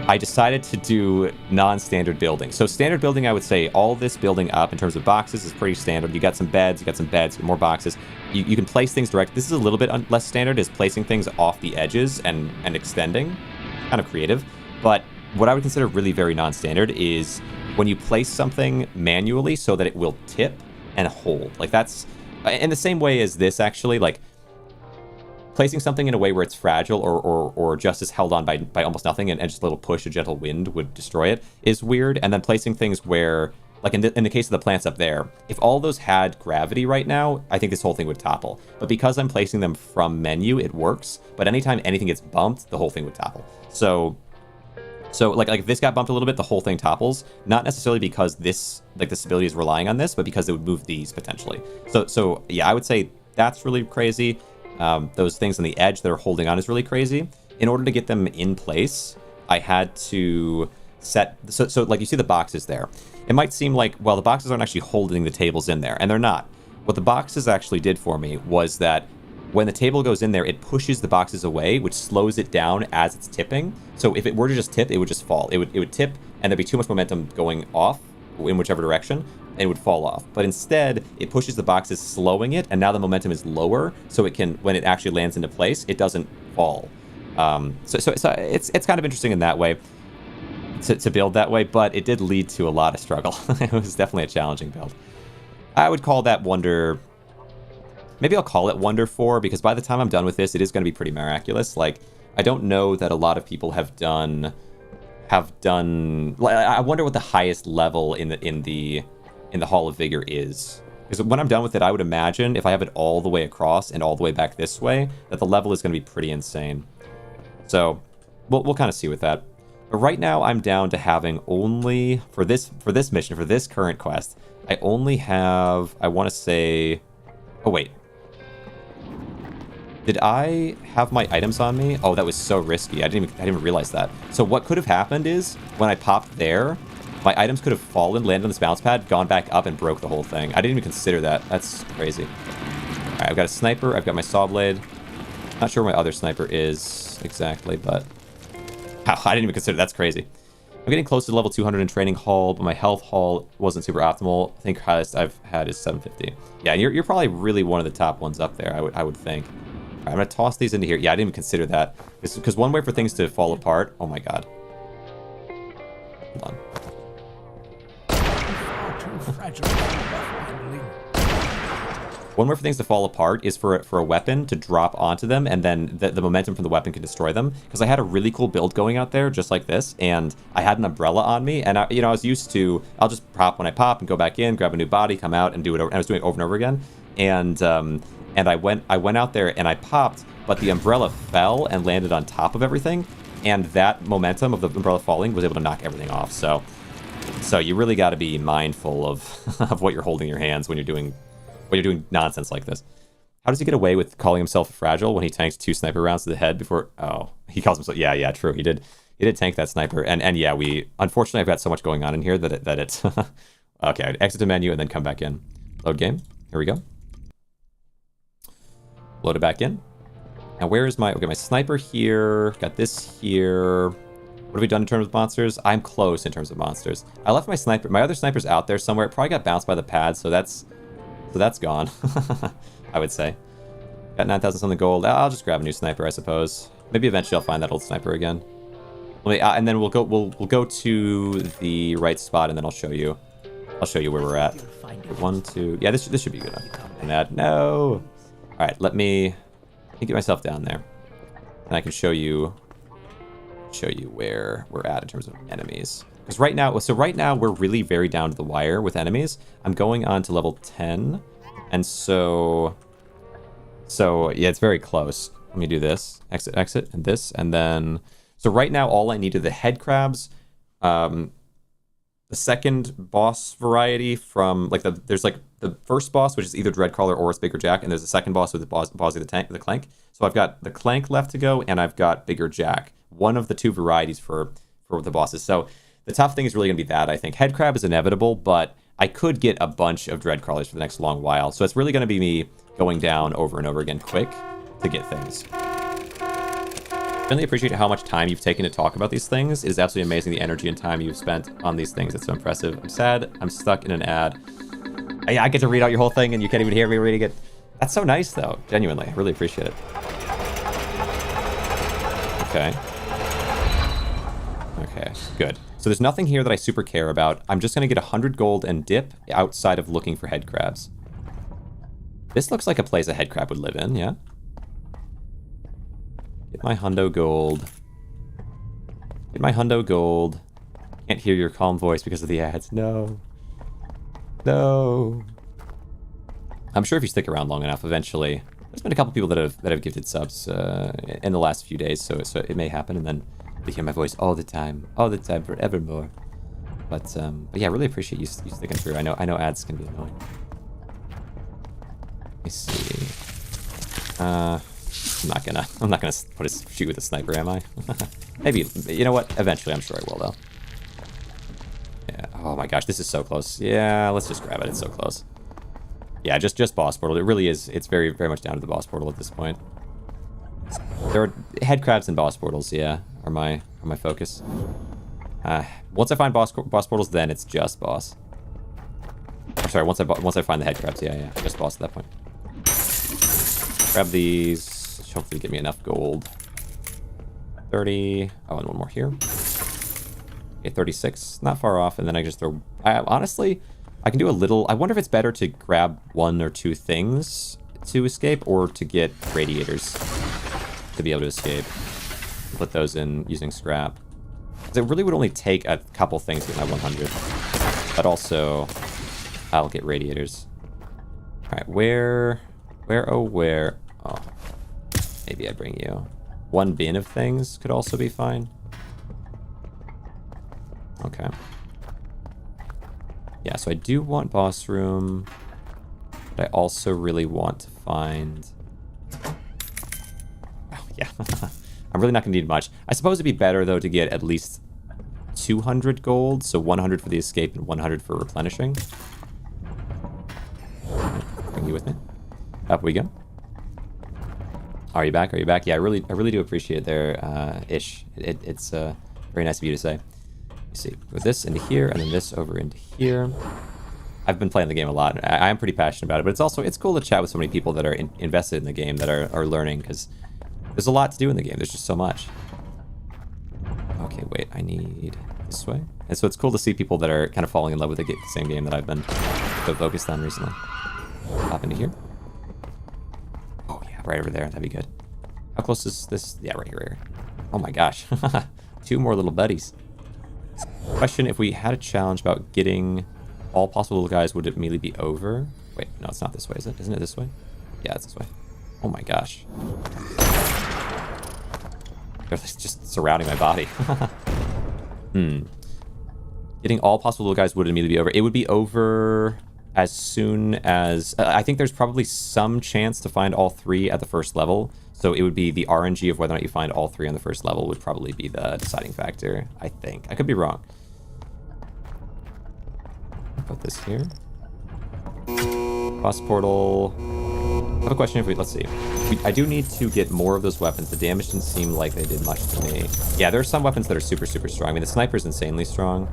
[SPEAKER 1] I decided to do non-standard building. So standard building, I would say all this building up in terms of boxes is pretty standard. You got some beds, you got more boxes. You can place things direct. This is a little bit less standard, is placing things off the edges and extending. Kind of creative. But what I would consider really very non-standard is when you place something manually so that it will tip and hold. Like, that's in the same way as this, actually. Like, placing something in a way where it's fragile or just is held on by almost nothing, and just a little push, a gentle wind would destroy it, is weird. And then placing things where, like in the case of the plants up there, if all those had gravity right now, I think this whole thing would topple. But because I'm placing them from menu, it works. But anytime anything gets bumped, the whole thing would topple. So like if this got bumped a little bit, the whole thing topples. Not necessarily because this, like the stability is relying on this, but because it would move these potentially. So yeah, I would say that's really crazy. Those things on the edge that are holding on is really crazy. In order to get them in place, I had to set, so like you see the boxes there. It might seem like, well, the boxes aren't actually holding the tables in there, and they're not. What the boxes actually did for me was that when the table goes in there, it pushes the boxes away, which slows it down as it's tipping. So if it were to just tip, it would just fall. It would tip, and there'd be too much momentum going off in whichever direction, and it would fall off. But instead, it pushes the boxes, slowing it, and now the momentum is lower, so it can, when it actually lands into place, it doesn't fall. So it's kind of interesting in that way. To build that way, but it did lead to a lot of struggle. It was definitely a challenging build. I would call that Wonder... Maybe I'll call it Wonder 4, because by the time I'm done with this, it is going to be pretty miraculous. Like, I don't know that a lot of people have done... I wonder what the highest level in the Hall of Vigor is. Because when I'm done with it, I would imagine, if I have it all the way across and all the way back this way, that the level is going to be pretty insane. So, we'll kind of see with that. But right now, I'm down to having only, for this mission, for this current quest, I only have, I want to say, oh wait. Did I have my items on me? Oh, that was so risky. I didn't even realize that. So what could have happened is, when I popped there, my items could have fallen, landed on this bounce pad, gone back up, and broke the whole thing. I didn't even consider that. That's crazy. All right, I've got a sniper. I've got my saw blade. Not sure where my other sniper is exactly, but... Wow, I didn't even consider. That's crazy. I'm getting close to level 200 in training haul, but my health haul wasn't super optimal. I think highest I've had is 750. Yeah, and you're probably really one of the top ones up there, I would think. All right, I'm going to toss these into here. Yeah, I didn't even consider that. Because one way for things to fall apart... Oh my god. Hold on. One way for things to fall apart is for a weapon to drop onto them, and then the momentum from the weapon can destroy them. Because I had a really cool build going out there, just like this, and I had an umbrella on me, and I was used to, I'll just pop when I pop and go back in, grab a new body, come out, and do it over. And I was doing it over and over again, and I went out there and I popped, but the umbrella fell and landed on top of everything, and that momentum of the umbrella falling was able to knock everything off. So you really got to be mindful of what you're holding in your hands when you're doing nonsense like this. How does he get away with calling himself fragile when he tanks 2 sniper rounds to the head before... Oh, he calls himself... Yeah, true. He did tank that sniper. And yeah, unfortunately, I've got so much going on in here that it's... Okay, I'd exit the menu and then come back in. Load game. Here we go. Load it back in. Now, where is my... Okay, my sniper here. Got this here. What have we done in terms of monsters? I'm close in terms of monsters. I left my sniper... My other sniper's out there somewhere. It probably got bounced by the pad, so that's gone, I would say. Got 9,000 something gold. I'll just grab a new sniper, I suppose. Maybe eventually I'll find that old sniper again. And then we'll go to the right spot, and then I'll show you where we're at. 1, 2. Yeah, this should be good enough. No. All right, let me get myself down there, and I can show you where we're at in terms of enemies. Because right now we're really very down to the wire with enemies. I'm going on to level 10, and so yeah, it's very close. Let me do this, exit, and this, and then... So right now, all I need are the head crabs, the second boss variety from, like, there's like the first boss, which is either Dreadcrawler or it's Bigger Jack, and there's a second boss with the boss of the Clank. So I've got the Clank left to go, and I've got Bigger Jack. One of the 2 varieties for the bosses. So the tough thing is really going to be that, I think. Head crab is inevitable, but I could get a bunch of Dreadcrawlers for the next long while. So it's really going to be me going down over and over again quick to get things. I really appreciate how much time you've taken to talk about these things. It is absolutely amazing the energy and time you've spent on these things. It's so impressive. I'm sad. I'm stuck in an ad. I get to read out your whole thing and you can't even hear me reading it. That's so nice, though. Genuinely. I really appreciate it. Okay. Okay, good. So there's nothing here that I super care about. I'm just going to get 100 gold and dip outside of looking for head crabs. This looks like a place a head crab would live in, yeah? Get my hundo gold. Get my hundo gold. Can't hear your calm voice because of the ads. No. No. I'm sure if you stick around long enough, eventually. There's been a couple people that have gifted subs in the last few days, so it may happen, and then they hear my voice all the time, forevermore. But yeah, I really appreciate you sticking through. I know ads can be annoying. Let me see. I'm not gonna put a shoot with a sniper, am I? Maybe. You know what? Eventually, I'm sure I will though. Yeah. Oh my gosh, this is so close. Yeah, let's just grab it. It's so close. Yeah, just boss portal. It really is. It's very much down to the boss portal at this point. There are head crabs and boss portals. Yeah, are my focus. Once I find boss portals, then it's just boss. I'm sorry. Once I find the head crabs, yeah, just boss at that point. Grab these. Hopefully, give me enough gold. 30. Oh, and one more here. Okay, 36. Not far off. And then I just throw. Honestly, I can do a little. I wonder if it's better to grab 1 or 2 things to escape, or to get radiators to be able to escape. Put those in using scrap. It really would only take a couple things to get my 100. But also, I'll get radiators. Alright, where? Oh, maybe I bring you. 1 bin of things could also be fine. Okay. Yeah, so I do want boss room. But I also really want to find... Oh, yeah. I'm really not going to need much. I suppose it'd be better, though, to get at least 200 gold. So 100 for the escape and 100 for replenishing. Bring you with me. Up we go. Are you back? Are you back? Yeah, I really do appreciate it there, Ish. It's very nice of you to say. You see, with this into here, and then this over into here. I've been playing the game a lot. I am pretty passionate about it, but it's cool to chat with so many people that are invested in the game, that are learning, because there's a lot to do in the game. There's just so much. Okay, wait, I need this way. And so it's cool to see people that are kind of falling in love with the same game that I've been so focused on recently. Hop into here. Oh yeah, right over there. That'd be good. How close is this? Yeah, right here. Oh my gosh. 2 more little buddies. Question, if we had a challenge about getting all possible little guys, would it immediately be over? Wait, no, it's not this way, is it? Isn't it this way? Yeah, it's this way. Oh my gosh. They're just surrounding my body. Getting all possible little guys would immediately be over. It would be over as soon as... I think there's probably some chance to find all 3 at the first level. So it would be the RNG of whether or not you find all 3 on the first level would probably be the deciding factor, I think. I could be wrong. Put this here. Boss portal. I have a question if we... Let's see. I do need to get more of those weapons. The damage didn't seem like they did much to me. Yeah, there are some weapons that are super strong. I mean, the sniper's insanely strong.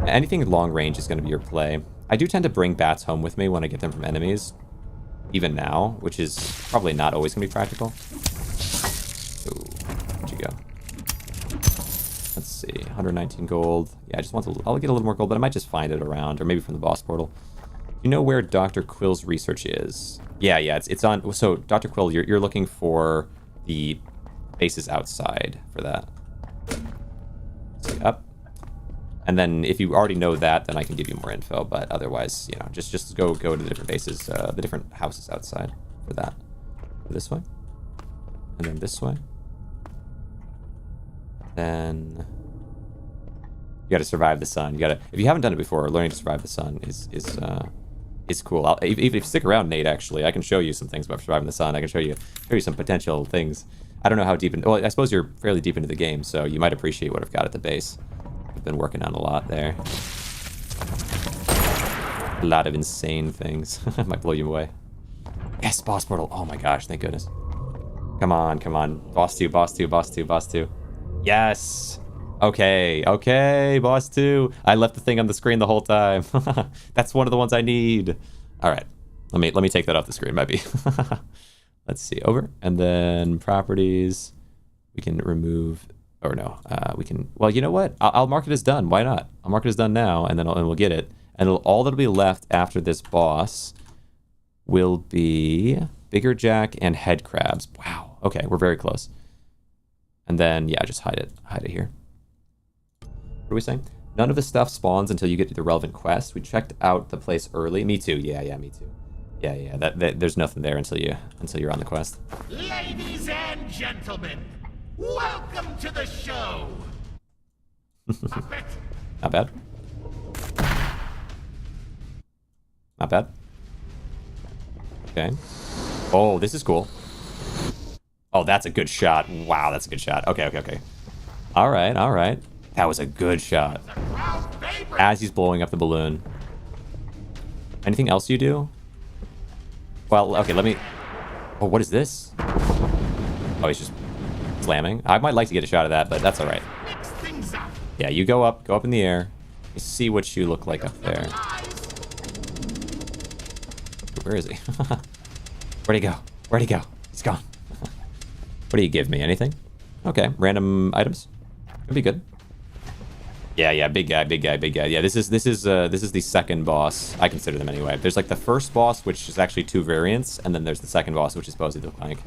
[SPEAKER 1] Anything long range is going to be your play. I do tend to bring bats home with me when I get them from enemies. Even now, which is probably not always going to be practical. Ooh, where'd you go? Let's see, 119 gold. Yeah, I just want to... I'll get a little more gold, but I might just find it around, or maybe from the boss portal. You know where Dr. Quill's research is? Yeah, it's on... So, Dr. Quill, you're looking for the bases outside for that. Let's see, up. And then if you already know that, then I can give you more info. But otherwise, you know, just go to the different bases, the different houses outside for that. This way. And then this way. Then you got to survive the sun. You got to, if you haven't done it before, learning to survive the sun is cool. If you stick around, Nate, actually, I can show you some things about surviving the sun. I can show you some potential things. I don't know how deep in... Well, I suppose you're fairly deep into the game, so you might appreciate what I've got at the base. I've been working on a lot there. A lot of insane things. Might blow you away. Yes, boss portal. Oh my gosh, thank goodness. Come on, come on. Boss 2, boss 2, boss 2, boss 2. Yes. Okay, boss 2. I left the thing on the screen the whole time. That's one of the ones I need. All right. Let me take that off the screen, maybe. Let's see, over. And then properties. We can remove... Or no, we can... Well, you know what? I'll mark it as done. Why not? I'll mark it as done now, and then we'll get it. And all that'll be left after this boss will be Bigger Jack and Head Crabs. Wow. Okay, we're very close. And then, yeah, just hide it. Hide it here. What are we saying? None of the stuff spawns until you get to the relevant quest. We checked out the place early. Me too. Yeah, me too. Yeah. That there's nothing there until you're on the quest.
[SPEAKER 5] Ladies and gentlemen, welcome to the show. Puppet.
[SPEAKER 1] Not bad. Not bad. Okay. Oh, this is cool. Oh, that's a good shot. Wow, that's a good shot. Okay. All right. That was a good shot. As he's blowing up the balloon. Anything else you do? Well, okay, let me... Oh, what is this? Oh, he's just slamming. I might like to get a shot of that, but that's all right. Yeah, you go up in the air. You see what you look like up there. Where is he? Where'd he go? He's gone. What do you give me? Anything? Okay, random items. Could be good. Yeah, big guy. Yeah, this is the second boss. I consider them anyway. There's like the first boss, which is actually 2 variants, and then there's the second boss, which is supposedly the plank.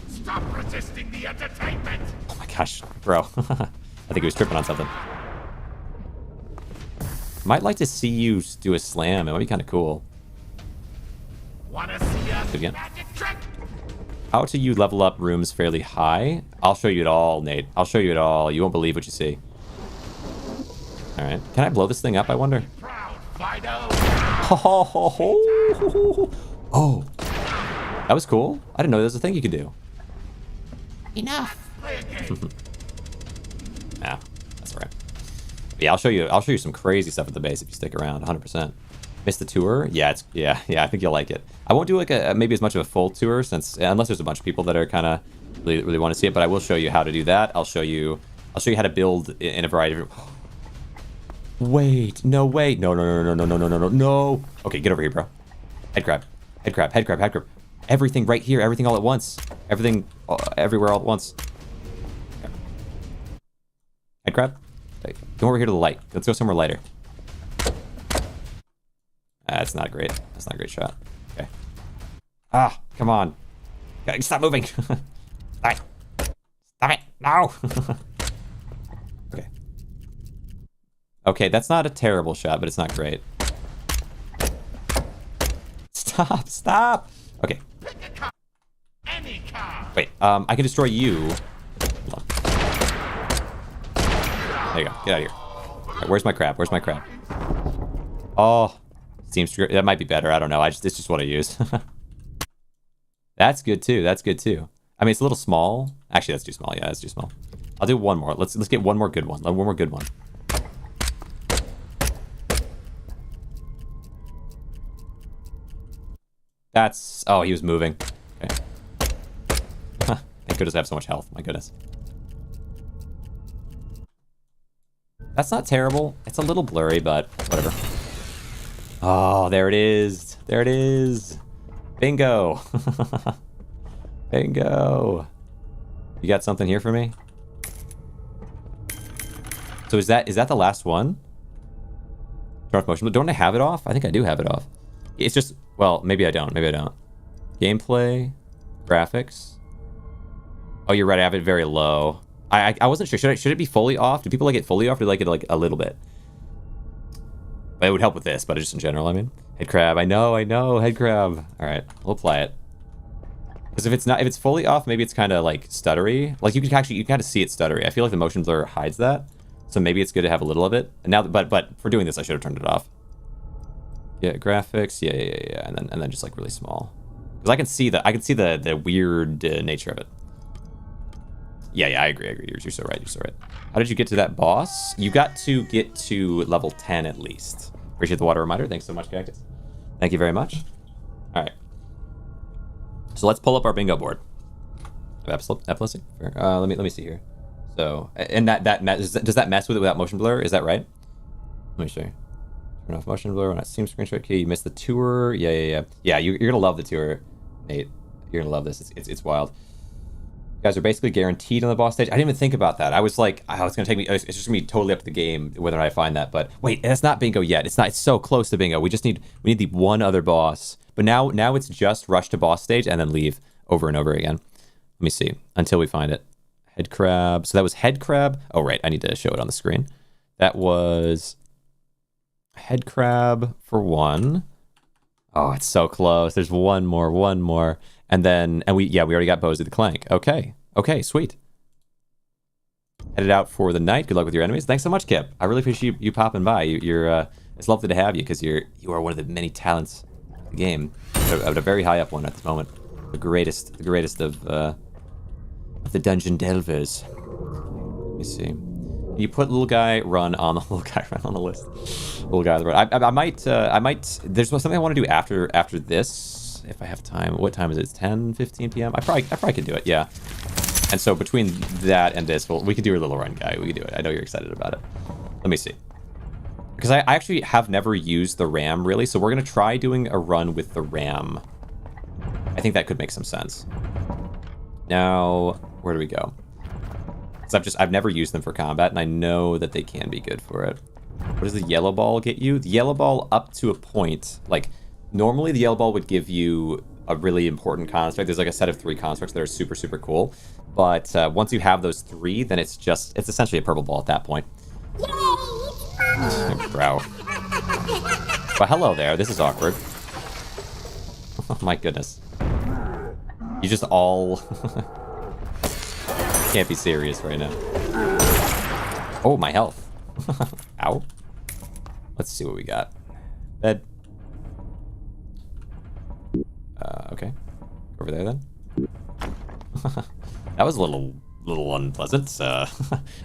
[SPEAKER 5] Stop resisting the entertainment.
[SPEAKER 1] Oh my gosh, bro. I think he was tripping on something. Might like to see you do a slam. It might be kind of cool.
[SPEAKER 5] Wanna see a
[SPEAKER 1] Again.
[SPEAKER 5] magic trick?
[SPEAKER 1] How do you level up rooms fairly high? I'll show you it all, Nate. I'll show you it all. You won't believe what you see. All right. Can I blow this thing up, I wonder?
[SPEAKER 5] Proud Fido.
[SPEAKER 1] Oh. That was cool. I didn't know there was a thing you could do.
[SPEAKER 3] Enough.
[SPEAKER 5] Play a game.
[SPEAKER 1] Nah, that's all right. But yeah, I'll show you some crazy stuff at the base if you stick around, 100%. Miss the tour? Yeah, I think you'll like it. I won't do like maybe as much of a full tour unless there's a bunch of people that are kind of really want to see it, but I will show you how to do that. I'll show you how to build in a variety of... Wait. No. Okay, get over here, bro. Head crab. Everything right here, everything all at once. Everything everywhere all at once. Okay. Head crab. Okay. Come over here to the light. Let's go somewhere lighter. That's not great. That's not a great shot. Okay. Ah, come on. Stop moving. Stop it. No. Okay. Okay, that's not a terrible shot, but it's not great. Stop. Okay.
[SPEAKER 5] Any car.
[SPEAKER 1] Wait, I can destroy you. Hold on. There you go. Get out of here. All right, where's my crab? Oh. Seems that might be better. I don't know. It's just what I use. That's good too. I mean, it's a little small. Actually, that's too small. Yeah, that's too small. I'll do one more. Let's get one more good one. One more good one. That's... Oh, he was moving. Okay. Thank goodness I have so much health. My goodness. That's not terrible. It's a little blurry, but whatever. Oh, there it is. Bingo. Bingo. You got something here for me? So is that the last one? Turn off motion, but don't I have it off? I think I do have it off. It's just, well, maybe I don't. Gameplay, graphics. Oh, you're right. I have it very low. I wasn't sure. Should it be fully off? Do people like it fully off? Or do they like it like a little bit? It would help with this, but just in general, I mean. Head crab, I know, head crab. All right, we'll apply it. Because if it's fully off, maybe it's kind of like stuttery. Like you can kind of see it stuttery. I feel like the motion blur hides that, so maybe it's good to have a little of it. And now, but for doing this, I should have turned it off. Yeah, graphics, yeah, and then just like really small. Because I can see the weird nature of it. Yeah, I agree. You're so right. How did you get to that boss? You got to get to level 10 at least. Appreciate the water reminder. Thanks so much, Cactus. Thank you very much. All right. So let's pull up our bingo board. Epilepsy? Let me see here. So, and does that mess with it without motion blur? Is that right? Let me show you. Turn off motion blur when I see screenshot key. You missed the tour. Yeah. Yeah, you're gonna love the tour, Nate. You're gonna love this. It's wild. You guys are basically guaranteed on the boss stage. I didn't even think about that. I was like, oh, it's just gonna be totally up to the game whether or not I find that. But wait, that's not bingo yet. It's not. It's so close to bingo. We need the one other boss. But now it's just rush to boss stage and then leave over and over again. Let me see until we find it. Head crab. So that was head crab. Oh right, I need to show it on the screen. That was head crab for 1. Oh, it's so close. There's one more. And we already got Bozy the Clank. Okay, sweet. Headed out for the night. Good luck with your enemies. Thanks so much, Kip. I really appreciate you popping by. It's lovely to have you because you are one of the many talents of the game. At a very high up one at this moment. The greatest of the dungeon delvers. Let me see. You put little guy run on the list. Little guy on the run. I might. There's something I want to do after this, if I have time. What time is it? It's 10:15 p.m. I probably could do it. Yeah. And so between that and this, we could do a little run, guy. We could do it. I know you're excited about it. Let me see. Because I actually have never used the ram really, so we're gonna try doing a run with the ram. I think that could make some sense. Now, where do we go? Because I've never used them for combat, and I know that they can be good for it. What does the yellow ball get you? The yellow ball up to a point. Like, normally the yellow ball would give you a really important construct. There's like a set of 3 constructs that are super, super cool. But once you have those 3, then it's essentially a purple ball at that point. Bro. Well, hello there. This is awkward. Oh my goodness. You just all... Can't be serious right now. Oh, my health. Ow. Let's see what we got. Bed. Okay. Over there then. That was a little unpleasant. I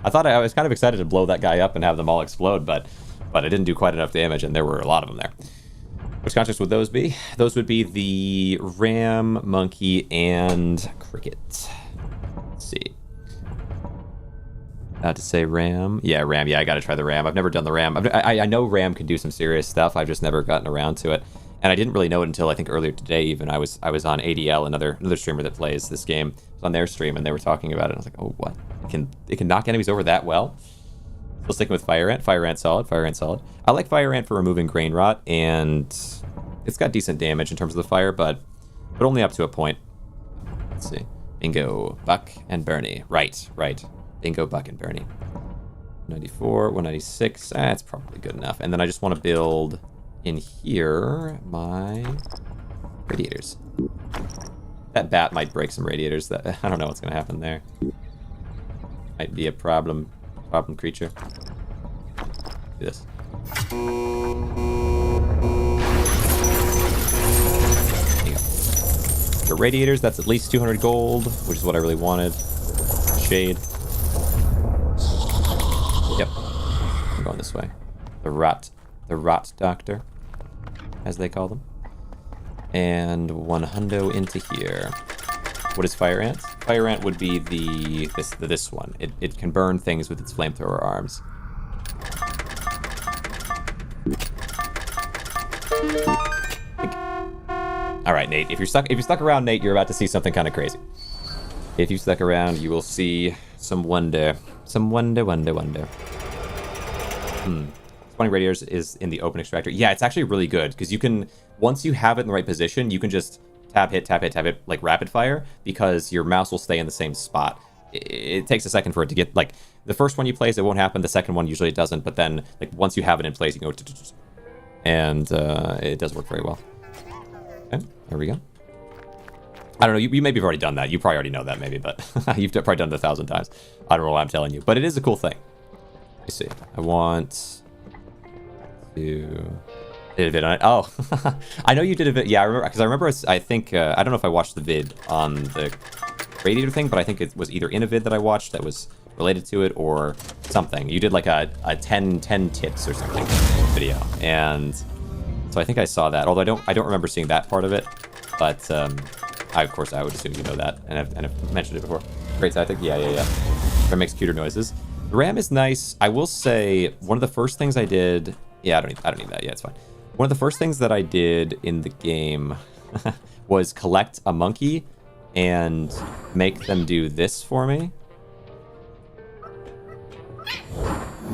[SPEAKER 1] thought I was kind of excited to blow that guy up and have them all explode, but I didn't do quite enough damage, and there were a lot of them there. Which constructs would those be? Those would be the ram, monkey, and cricket. Let's see. To say ram. Yeah, ram. Yeah, I gotta try the ram. I've never done the ram. I know ram can do some serious stuff. I've just never gotten around to it. And I didn't really know it until I think earlier today even. I was on ADL, another streamer that plays this game. I was on their stream and they were talking about it. I was like, oh, what? It can knock enemies over that well? Still sticking with Fire Ant. Fire Ant solid. Fire Ant solid. I like Fire Ant for removing Grainrot, and it's got decent damage in terms of the fire, but only up to a point. Let's see. Bingo, Buck, and Bernie. Right. Bingo, Buck, and Bernie. 194, 196. That's probably good enough. And then I just want to build in here my radiators. That bat might break some radiators. I don't know what's going to happen there. Might be a problem creature. Do this. There you go. The radiators, that's at least 200 gold, which is what I really wanted. Shade. Yep. I'm going this way. The rot doctor, as they call them. And 100 into here. What is Fire Ant? Fire Ant would be this one. It can burn things with its flamethrower arms. All right, Nate. If you're stuck around, Nate, you're about to see something kind of crazy. If you stuck around, you will see some wonder. Some wonder. Spawning radiators is in the open extractor. Yeah, it's actually really good because you can, once you have it in the right position, you can just tap hit, like rapid fire, because your mouse will stay in the same spot. It takes a second for it to get, like, the first one you place, it won't happen. The second one usually it doesn't, but then, like, once you have it in place, you can go, and it does work very well. Okay, there we go. I don't know, you maybe have already done that. You probably already know that, maybe, but you've probably done it 1,000 times. I don't know why I'm telling you, but it is a cool thing. Let me see. I want to... Did a vid on it. Oh, I know you did a vid. Yeah, I remember, because I think, I don't know if I watched the vid on the radiator thing, but I think it was either in a vid that I watched that was related to it or something. You did like a 10 tips or something video, and so I think I saw that. Although I don't remember seeing that part of it, but of course I would assume you know that, and I've mentioned it before. Great tactic. Yeah. It makes cuter noises. The RAM is nice. I will say one of the first things I did. Yeah, I don't need that. Yeah, it's fine. One of the first things that I did in the game was collect a monkey and make them do this for me.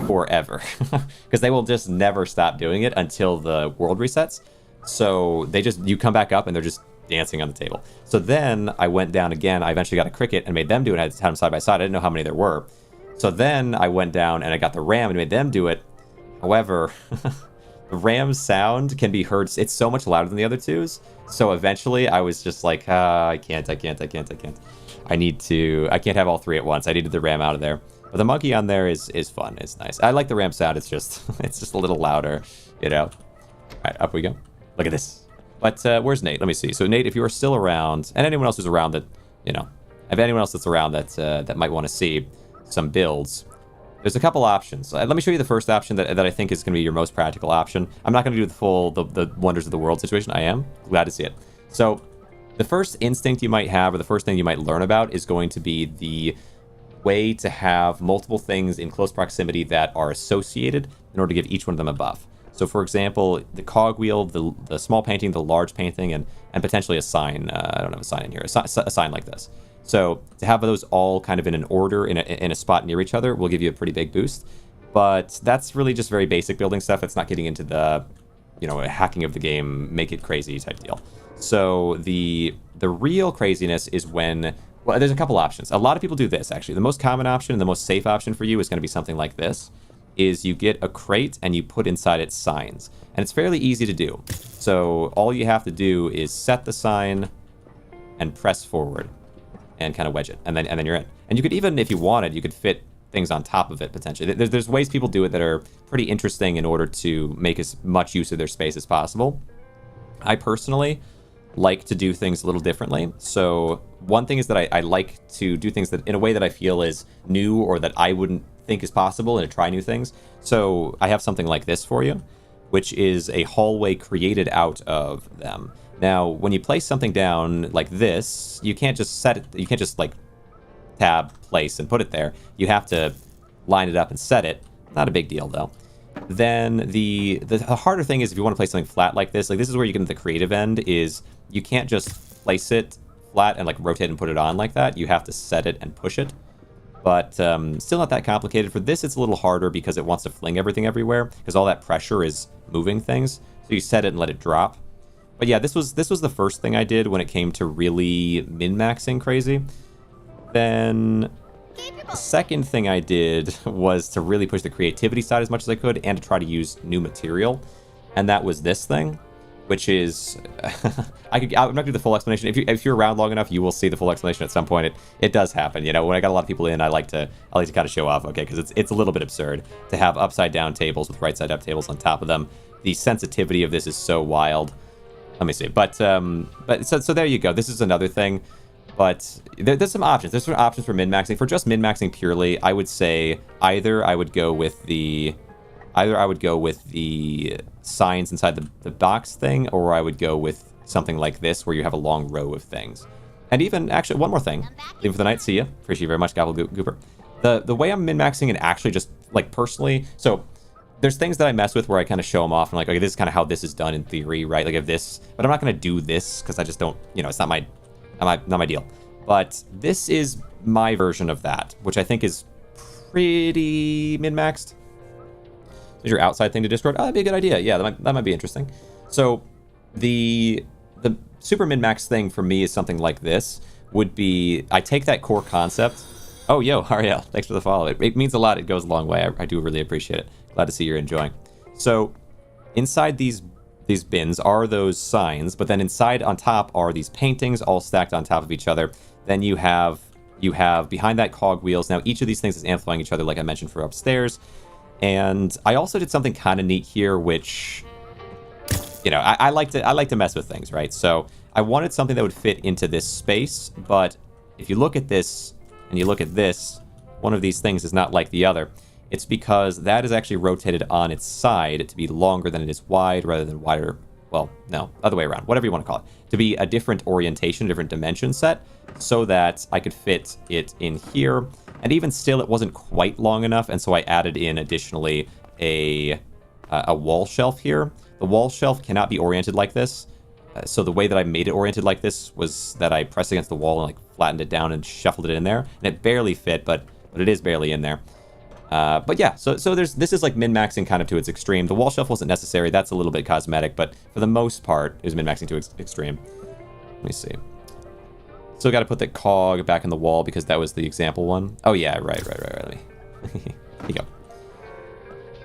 [SPEAKER 1] Forever. Because they will just never stop doing it until the world resets. So you come back up and they're just dancing on the table. So then I went down again. I eventually got a cricket and made them do it. I had them side by side. I didn't know how many there were. So then I went down and I got the ram and made them do it. However, the ram's sound can be heard. It's so much louder than the other twos. So eventually I was just like, I can't. I can't have all three at once. I needed the ram out of there. But the monkey on there is fun. It's nice. I like the ram sound. It's just a little louder, you know. All right, up we go. Look at this. But where's Nate? Let me see. So Nate, if you are still around, and anyone else who's around that, you know, if anyone else that's around that might want to see some builds, there's a couple options. Let me show you the first option that I think is going to be your most practical option. I'm not going to do the wonders of the world situation. I am glad to see it. So the first instinct you might have, or the first thing you might learn about, is going to be the way to have multiple things in close proximity that are associated in order to give each one of them a buff. So for example, the cogwheel, the small painting, the large painting, and potentially a sign. I don't have a sign in here. A sign like this. So to have those all kind of in an order in a spot near each other will give you a pretty big boost. But that's really just very basic building stuff. It's not getting into the, you know, hacking of the game, make it crazy type deal. So the real craziness is when, well, there's a couple options. A lot of people do this, actually. The most common option and the most safe option for you is going to be something like this, is you get a crate and you put inside it signs. And it's fairly easy to do. So all you have to do is set the sign and press forward and kind of wedge it. And then you're in. And you could even, if you wanted, you could fit things on top of it, potentially. There's ways people do it that are pretty interesting in order to make as much use of their space as possible. I personally like to do things a little differently. So one thing is that I like to do things that in a way that I feel is new or that I wouldn't think is possible, and to try new things. So I have something like this for you, which is a hallway created out of them. Now, when you place something down like this, you can't just set it, you can't just like tab, place, and put it there. You have to line it up and set it. Not a big deal though. Then the harder thing is if you want to place something flat like this is where you get into the creative end, is you can't just place it flat and like rotate and put it on like that. You have to set it and push it. But still not that complicated. For this, it's a little harder because it wants to fling everything everywhere, because all that pressure is moving things. So you set it and let it drop. But yeah, this was the first thing I did when it came to really min-maxing crazy. Then the second thing I did was to really push the creativity side as much as I could and to try to use new material. And that was this thing, which is... I'm not going to do the full explanation. If you're around long enough, you will see the full explanation at some point. It does happen. You know, when I got a lot of people in, I like to kind of show off, okay, because it's a little bit absurd to have upside down tables with right side up tables on top of them. The sensitivity of this is so wild. Let me see. But so there you go. This is another thing. But there's some options. There's some options for min-maxing. For just min-maxing purely, I would say either I would go with the signs inside the box thing, or I would go with something like this where you have a long row of things. And even, actually, one more thing. Leave for the night. See ya. Appreciate you very much, Gobble Gooper. The way I'm min-maxing and actually just, like, personally... So, there's things that I mess with where I kind of show them off. And like, okay, this is kind of how this is done in theory, right? Like, if this... But I'm not going to do this because I just don't... You know, it's not my deal. But this is my version of that, which I think is pretty min-maxed. Is your outside thing to Discord? Oh, that'd be a good idea. Yeah, that might be interesting. So the super min-max thing for me is something like this. Would be, I take that core concept. Oh, yo, Ariel, thanks for the follow. It means a lot. It goes a long way. I do really appreciate it. Glad to see you're enjoying. So inside these bins are those signs, but then inside on top are these paintings all stacked on top of each other. Then you have behind that cogwheels. Now each of these things is amplifying each other, like I mentioned for upstairs. And I also did something kind of neat here, which, you know, I like to mess with things, right? So I wanted something that would fit into this space, but if you look at this and you look at this, one of these things is not like the other. It's because that is actually rotated on its side to be longer than it is wide, rather than wider. Well, no, other way around, whatever you want to call it. To be a different orientation, different dimension set, so that I could fit it in here. And even still, it wasn't quite long enough, and so I added in additionally a wall shelf here. The wall shelf cannot be oriented like this. So the way that I made it oriented like this was that I pressed against the wall and like flattened it down and shuffled it in there. And it barely fit, but it is barely in there. But yeah, so this is like min-maxing kind of to its extreme. The wall shelf wasn't necessary. That's a little bit cosmetic, but for the most part, it was min-maxing to extreme. Let me see. Still got to put the cog back in the wall because that was the example one. Oh yeah, right. Let me Here you go.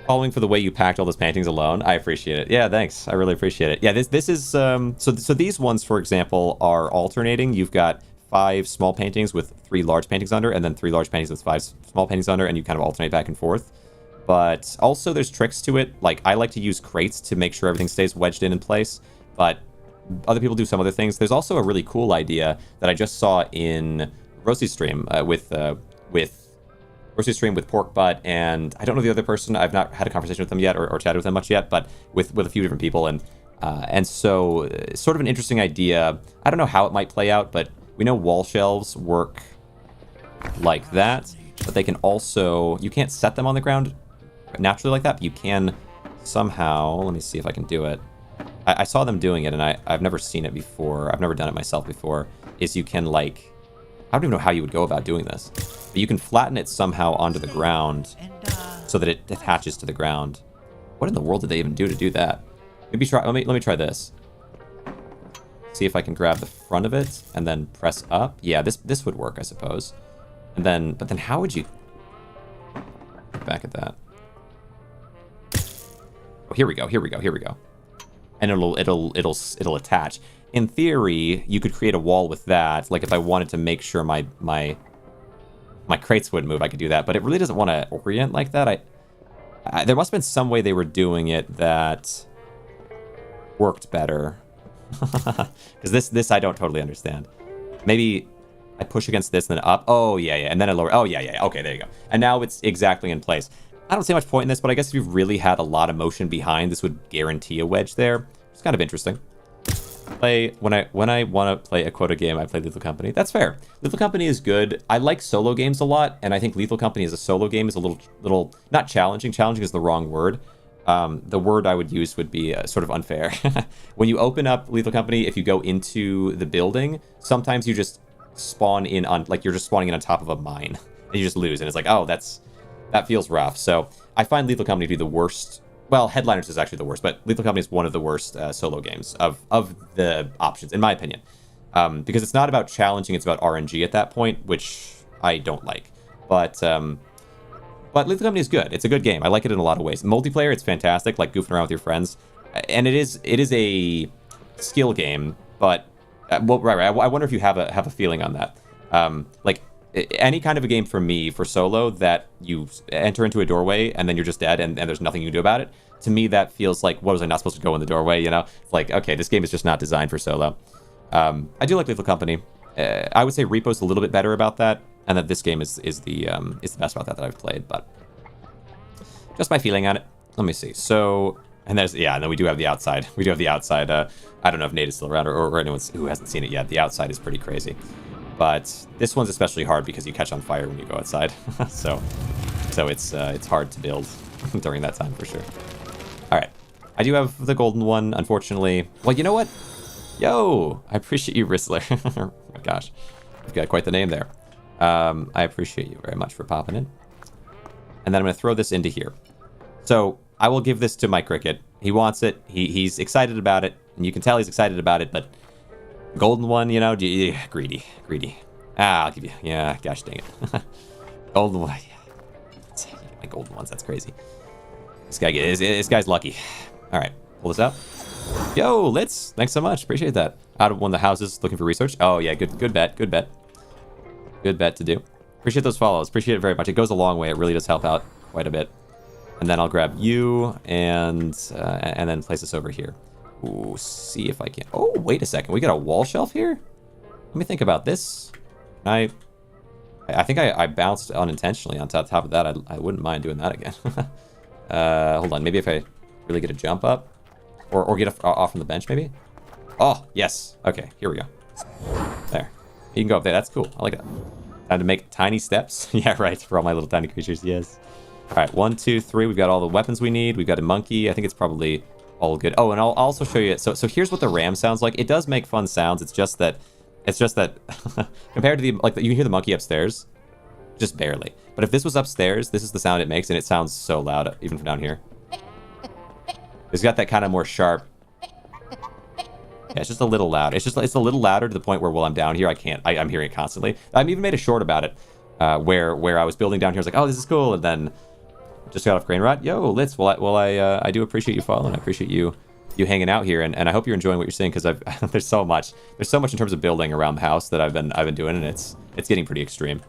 [SPEAKER 1] Following for the way you packed all those paintings alone. I appreciate it. Yeah, thanks. I really appreciate it. Yeah, this is so these ones, for example, are alternating. You've got 5 small paintings with 3 large paintings under, and then 3 large paintings with 5 small paintings under, and you kind of alternate back and forth. But also there's tricks to it. Like, I like to use crates to make sure everything stays wedged in place, but other people do some other things. There's also a really cool idea that I just saw in Rosie's stream with Rosie's stream with Pork Butt, and I don't know the other person. I've not had a conversation with them yet or chatted with them much yet, but with a few different people, and so sort of an interesting idea. I don't know how it might play out, but we know wall shelves work like that, but they can also, you can't set them on the ground naturally like that, but you can somehow, let me see if I can do it. I saw them doing it, and I've never seen it before. I've never done it myself before, is you can, like, I don't even know how you would go about doing this, but you can flatten it somehow onto the ground so that it attaches to the ground. What in the world did they even do to do that? Maybe try, let me try this. See if I can grab the front of it and then press up. Yeah, this would work, I suppose. And then, but then how would you look back at that? Oh, here we go. And it'll attach. In theory, you could create a wall with that. Like, if I wanted to make sure my crates wouldn't move, I could do that. But it really doesn't want to orient like that. There must have been some way they were doing it that worked better. Because this I don't totally understand. Maybe I push against this and then up. Oh, yeah. And then I lower. Oh, yeah. Okay, there you go. And now it's exactly in place. I don't see much point in this, but I guess if you've really had a lot of motion behind, this would guarantee a wedge there. It's kind of interesting. When I want to play a quota game, I play Lethal Company. That's fair. Lethal Company is good. I like solo games a lot, and I think Lethal Company as a solo game is a little not challenging. Challenging is the wrong word. The word I would use would be sort of unfair. When you open up Lethal Company, if you go into the building, sometimes you just spawn in on, like, you're just spawning in on top of a mine, and you just lose, and it's like, oh, that feels rough. So I find Lethal Company to be the worst. Well, Headliners is actually the worst, but Lethal Company is one of the worst solo games of the options, in my opinion. Because it's not about challenging, it's about RNG at that point, which I don't like. But Lethal Company is good. It's a good game. I like it in a lot of ways. Multiplayer, it's fantastic, like goofing around with your friends. And it is a skill game, but well, right. I wonder if you have a feeling on that. Like, any kind of a game for me, for solo, that you enter into a doorway and then you're just dead and there's nothing you can do about it, to me that feels like, what was I not supposed to go in the doorway, you know? It's like, okay, this game is just not designed for solo. I do like Lethal Company. I would say Repo's a little bit better about that, and that this game is the best about that I've played, but just my feeling on it. Let me see. So, and there's, yeah, and then we do have the outside. We do have the outside. I don't know if Nate is still around or anyone who hasn't seen it yet. The outside is pretty crazy. But this one's especially hard because you catch on fire when you go outside. so it's hard to build during that time for sure. All right, I do have the golden one, unfortunately. Well, you know what? Yo, I appreciate you, Ristler. Oh my gosh, you've got quite the name there. I appreciate you very much for popping in. And then I'm gonna throw this into here. So I will give this to my cricket. He wants it. He's excited about it, and you can tell he's excited about it, but golden one, you know, greedy. I'll give you, yeah, gosh dang it. Golden one, yeah. My golden ones, that's crazy. This guy's lucky. All right, pull this out. Yo, Litz, thanks so much, appreciate that. Out of one of the houses, looking for research. Oh yeah, good bet. Good bet to do. Appreciate those follows, appreciate it very much. It goes a long way, it really does help out quite a bit. And then I'll grab you and then place this over here. Ooh, see if I can. Oh, wait a second. We got a wall shelf here? Let me think about this. I think I bounced unintentionally on top of that. I wouldn't mind doing that again. Hold on. Maybe if I really get a jump up. Or get off from the bench, maybe? Oh, yes. Okay, here we go. There. You can go up there. That's cool. I like it. Time to make tiny steps. Yeah, right. For all my little tiny creatures. Yes. All right. 1, 2, 3. We've got all the weapons we need. We've got a monkey. I think it's probably all good. Oh, and I'll also show you. So here's what the ram sounds like. It does make fun sounds. It's just that compared to the, like, you can hear the monkey upstairs, just barely. But if this was upstairs, this is the sound it makes, and it sounds so loud even from down here. It's got that kind of more sharp. Yeah, it's just a little loud. It's a little louder to the point where while I'm down here, I'm hearing it constantly. I've even made a short about it. where I was building down here. I was like, oh, this is cool, and then just got off Grainrot. Yo, Litz. Well, I do appreciate you following. I appreciate you hanging out here, and I hope you're enjoying what you're seeing, because there's so much in terms of building around the house that I've been doing, and it's getting pretty extreme.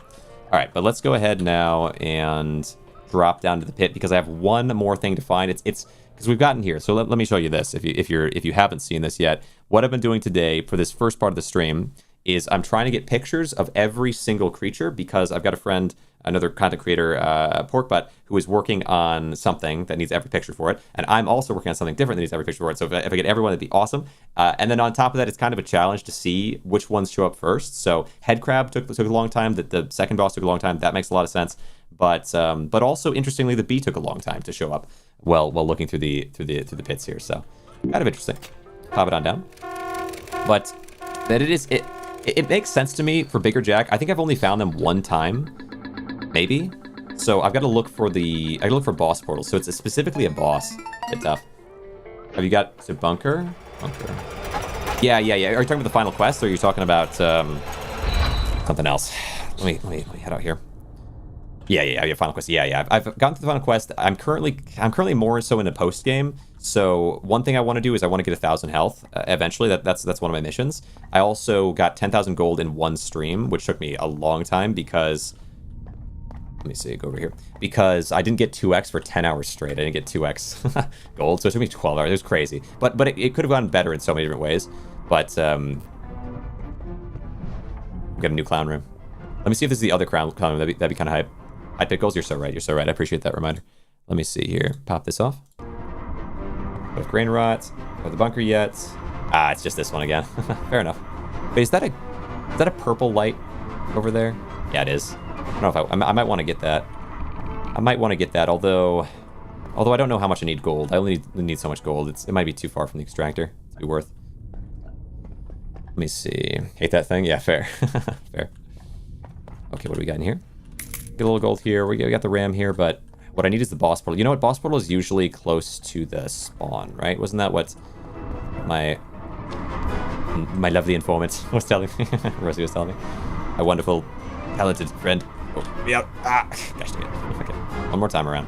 [SPEAKER 1] All right, but let's go ahead now and drop down to the pit, because I have one more thing to find. It's because we've gotten here. So let me show you this. If you haven't seen this yet, what I've been doing today for this first part of the stream is I'm trying to get pictures of every single creature, because I've got a friend, another content creator, Porkbutt, who is working on something that needs every picture for it, and I'm also working on something different that needs every picture for it. So if I get everyone, that'd be awesome. And then on top of that, it's kind of a challenge to see which ones show up first. So head crab took a long time. The second boss took a long time. That makes a lot of sense. But also interestingly, the bee took a long time to show up. While looking through the pits here. So kind of interesting. Pop it on down. But that it makes sense to me for Bigger Jack. I think I've only found them one time, maybe. So I've got to look for boss portals. So it's specifically a boss. Bit tough. Have you got the bunker? Bunker. Yeah. Are you talking about the final quest, or are you talking about something else? Let me head out here. Yeah, final quest. Yeah. I've gotten to the final quest. I'm currently more so in the post game. So one thing I want to do is I want to get 1,000 health eventually. That's one of my missions. I also got 10,000 gold in one stream, which took me a long time because, let me see, go over here, because I didn't get 2x for 10 hours straight. I didn't get 2x gold, so it took me 12 hours. It was crazy, but it could have gone better in so many different ways. But we got a new clown room. Let me see if this is the other clown room. That'd be kind of hype. Hi, Pickles, you're so right. I appreciate that reminder. Let me see here. Pop this off. Go with Grainrot. Go the bunker yet. Ah, it's just this one again. Fair enough. Wait, is that a purple light over there? Yeah, it is. I don't know if I might want to get that. Although I don't know how much I need gold. I only need so much gold. It might be too far from the extractor to be worth. Let me see. Hate that thing? Yeah, fair. Fair. Okay, what do we got in here? Get a little gold here. We got the ram here, but what I need is the boss portal. You know what? Boss portal is usually close to the spawn, right? Wasn't that what my lovely informant was telling me? Rosie was telling me. My wonderful, talented friend. Oh, yeah. Ah, gosh dang it. Okay. One more time around.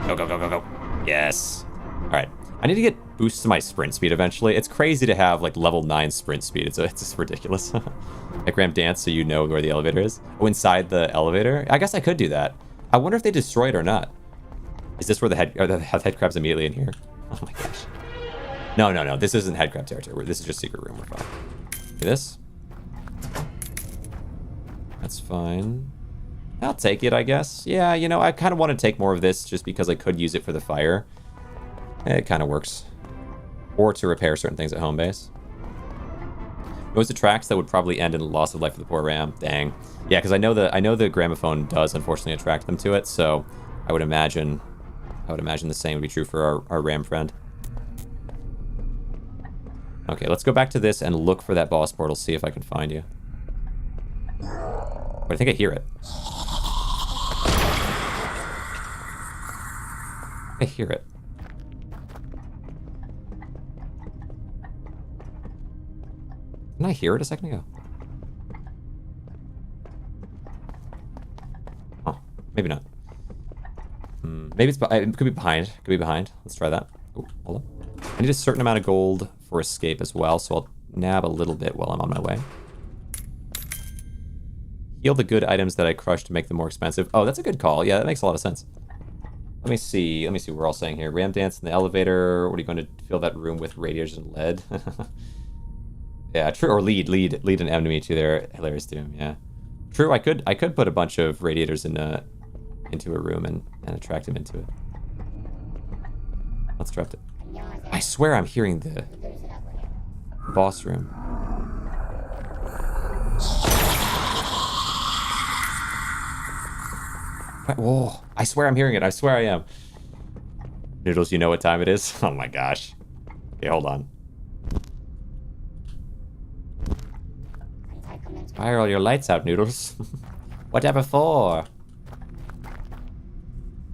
[SPEAKER 1] Go. Yes. All right. I need to get boosts to my sprint speed eventually. It's crazy to have like level 9 sprint speed. It's just ridiculous. Like ramp dance so you know where the elevator is. Oh, inside the elevator? I guess I could do that. I wonder if they destroy it or not. Is this where the head crab's immediately in here? Oh my gosh. No. This isn't head crab territory. This is just secret room. We're fine. Do this. That's fine. I'll take it, I guess. Yeah, you know, I kind of want to take more of this just because I could use it for the fire. It kind of works. Or to repair certain things at home base. Those attracts that would probably end in loss of life for the poor ram. Dang. Yeah, because I know the gramophone does unfortunately attract them to it, so I would imagine the same would be true for our ram friend. Okay, let's go back to this and look for that boss portal, see if I can find you. But I think I hear it. I hear it. Didn't I hear it a second ago? Oh, maybe not. Maybe it could be behind. Could be behind. Let's try that. Oh, hold on. I need a certain amount of gold for escape as well, so I'll nab a little bit while I'm on my way. Heal the good items that I crushed to make them more expensive. Oh, that's a good call. Yeah, that makes a lot of sense. Let me see what we're all saying here. Ram dance in the elevator. What are you going to fill that room with? Radiators and lead? Yeah, true. Or lead an enemy to their hilarious doom. Yeah, true. I could put a bunch of radiators into a room and attract him into it. Let's draft it. I swear I'm hearing the boss room. Whoa! I swear I'm hearing it. I swear I am. Noodles, you know what time it is? Oh my gosh. Okay, hold on. Why are all your lights out, Noodles? Whatever for?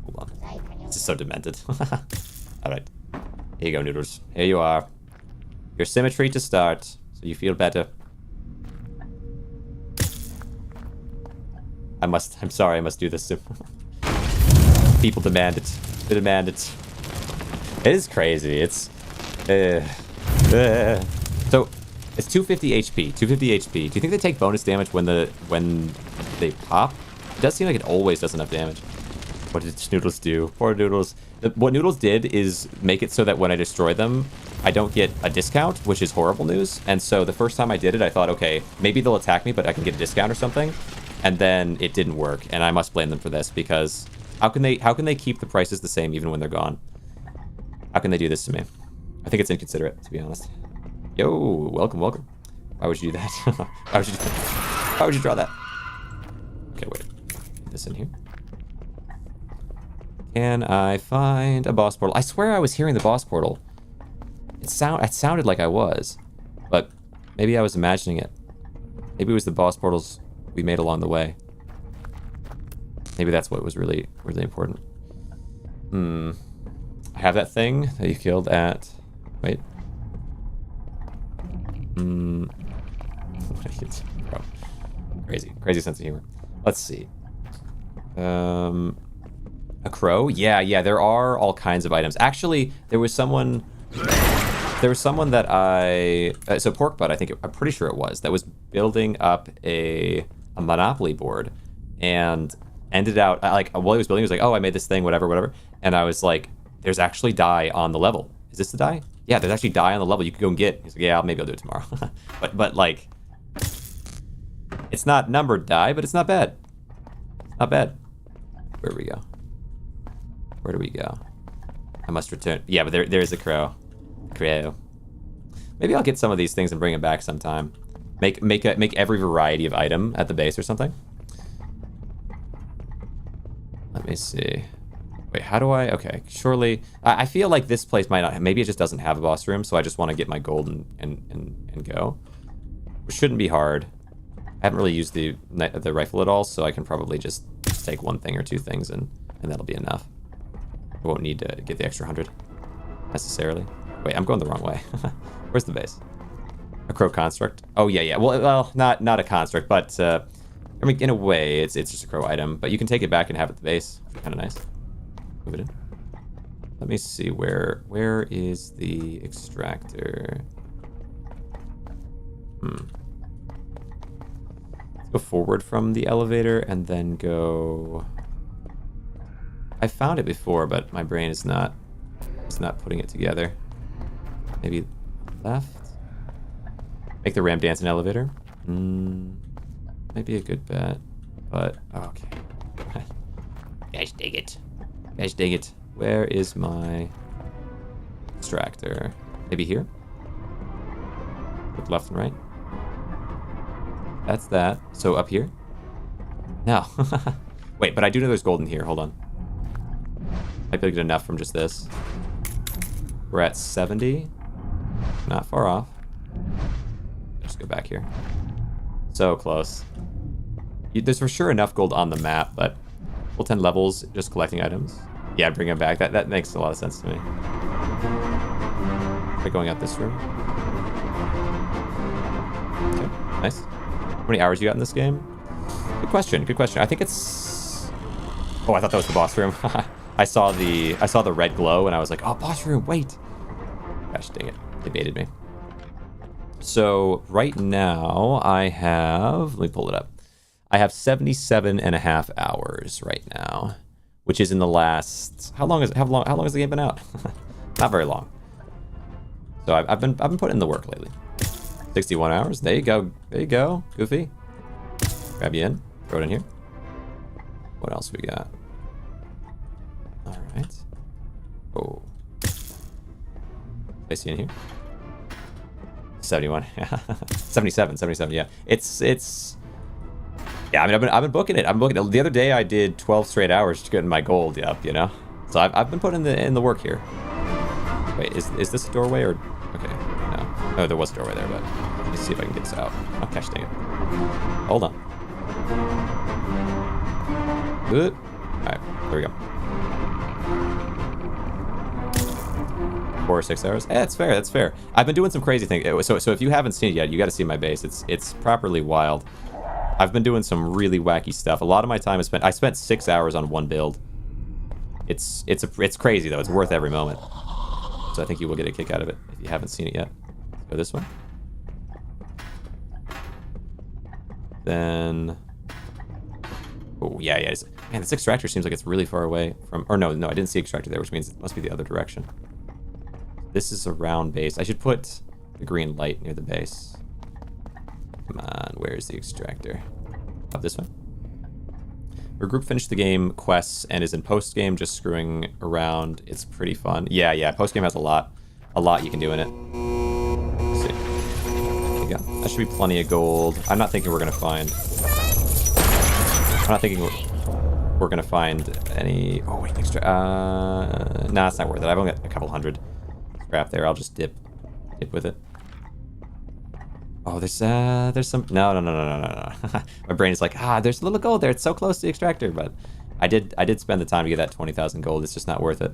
[SPEAKER 1] Hold on. This is so demented. Alright. Here you go, Noodles. Here you are. Your symmetry to start, so you feel better. I'm sorry, I must do this. People demand it. They demand it. It is crazy. It's... So, it's 250 HP. 250 HP. Do you think they take bonus damage when they pop? It does seem like it always does enough damage. What did Noodles do? Poor Noodles. What Noodles did is make it so that when I destroy them, I don't get a discount, which is horrible news. And so the first time I did it, I thought, okay, maybe they'll attack me, but I can get a discount or something. And then it didn't work, and I must blame them for this, because how can they keep the prices the same even when they're gone? How can they do this to me? I think it's inconsiderate, to be honest. Yo, welcome, welcome. Why would you do that? Why would you draw that? Okay, wait. Put this in here. Can I find a boss portal? I swear I was hearing the boss portal. It sounded like I was, but maybe I was imagining it. Maybe it was the boss portals we made along the way. Maybe that's what was really, really important. I have that thing that you killed at... Wait. Crazy sense of humor. Let's see. A crow? Yeah, there are all kinds of items. Actually, there was someone that so Pork Butt, I'm pretty sure it was, that was building up a Monopoly board and ended out, like, while he was building, he was like, oh, I made this thing, whatever. And I was like, there's actually dye on the level. Is this the dye? Yeah, there's actually dye on the level you could go and get. He's like, yeah, maybe I'll do it tomorrow. but like, it's not numbered dye, but it's not bad. It's not bad. Where do we go? Where do we go? I must return. Yeah, but there is a crow. Crow. Maybe I'll get some of these things and bring them back sometime. Make every variety of item at the base or something. Let me see. Wait, how do I... Okay, surely... I feel like this place might not... Maybe it just doesn't have a boss room, so I just want to get my gold and go. Which shouldn't be hard. I haven't really used the rifle at all, so I can probably just take one thing or two things and that'll be enough. I won't need to get the extra 100 necessarily. Wait, I'm going the wrong way. Where's the base? A crow construct? Oh, yeah. Well, not a construct, but I mean, in a way, it's just a crow item. But you can take it back and have it at the base. Kind of nice. Move it in. Let me see where is the extractor? Let's go forward from the elevator and then go... I found it before, but my brain is not putting it together. Maybe left? Make the ram dance in elevator? Might be a good bet, but... Oh, okay. Gosh dang it. Gosh dang it. Where is my extractor? Maybe here? Look left and right. That's that. So up here? No. Wait, but I do know there's gold in here. Hold on. Might be able to get enough from just this. We're at 70. Not far off. Just go back here. So close. There's for sure enough gold on the map, but full 10 levels just collecting items. Yeah, bring them back. That makes a lot of sense to me. Am I going out this room? Okay, nice. How many hours you got in this game? Good question. I think it's... Oh, I thought that was the boss room. I saw the red glow and I was like, oh, boss room, wait. Gosh dang it. They baited me. So right now I have, let me pull it up. I have 77.5 hours right now, which is in the last, how long has the game been out? Not very long. So I've been putting in the work lately. 61 hours. There you go, Goofy. Grab you in. Throw it in here. What else we got? All right. Oh. Place you in here. 71. 77. Yeah. It's. Yeah. I mean, I've been booking it. The other day I did 12 straight hours to get my gold up. You know. So I've been putting in the work here. Wait, is this a doorway or? Okay. No. Oh, there was a doorway there, but let me see if I can get this out. Oh, gosh dang it. Hold on. Good. All right. There we go. 4 or 6 hours. That's fair. That's fair. I've been doing some crazy things. So if you haven't seen it yet, you got to see my base. It's properly wild. I've been doing some really wacky stuff. A lot of my time is spent... I spent 6 hours on one build. It's crazy, though. It's worth every moment. So I think you will get a kick out of it if you haven't seen it yet. Let's go this way. Then... Oh, yeah. Man, this extractor seems like it's really far away from... Or no, I didn't see extractor there, which means it must be the other direction. This is a round base. I should put the green light near the base. Come on, where's the extractor? Up this way. Our group finished the game quests and is in post-game just screwing around. It's pretty fun. Yeah, post-game has a lot you can do in it. Let's see. There you go. That should be plenty of gold. I'm not thinking we're going to find... I'm not thinking we're going to find any... Oh, wait, extra... Nah, it's not worth it. I've only got a couple hundred scrap there. I'll just dip with it. Oh, there's some... No. My brain is like, there's a little gold there. It's so close to the extractor, but I did spend the time to get that 20,000 gold. It's just not worth it.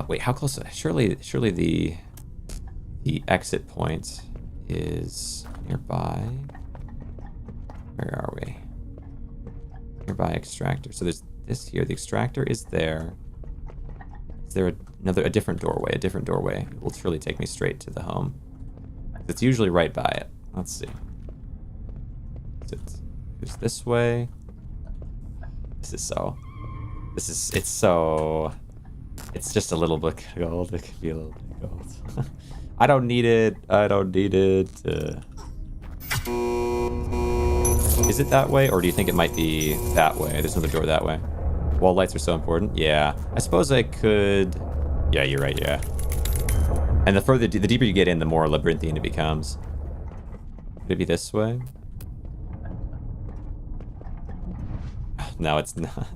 [SPEAKER 1] Oh, wait, how close? Surely the exit point is nearby. Where are we? Nearby extractor. So there's this here. The extractor is there. Is there a different doorway? A different doorway will surely take me straight to the home. It's usually right by it. Let's see. It's this way. It's just a little bit of gold. It could be a little bit of gold. I don't need it. Is it that way, or do you think it might be that way? There's another door that way. Wall lights are so important. Yeah. I suppose I could... Yeah, you're right, yeah. And the deeper you get in, the more labyrinthine it becomes. Could it be this way? No, it's not.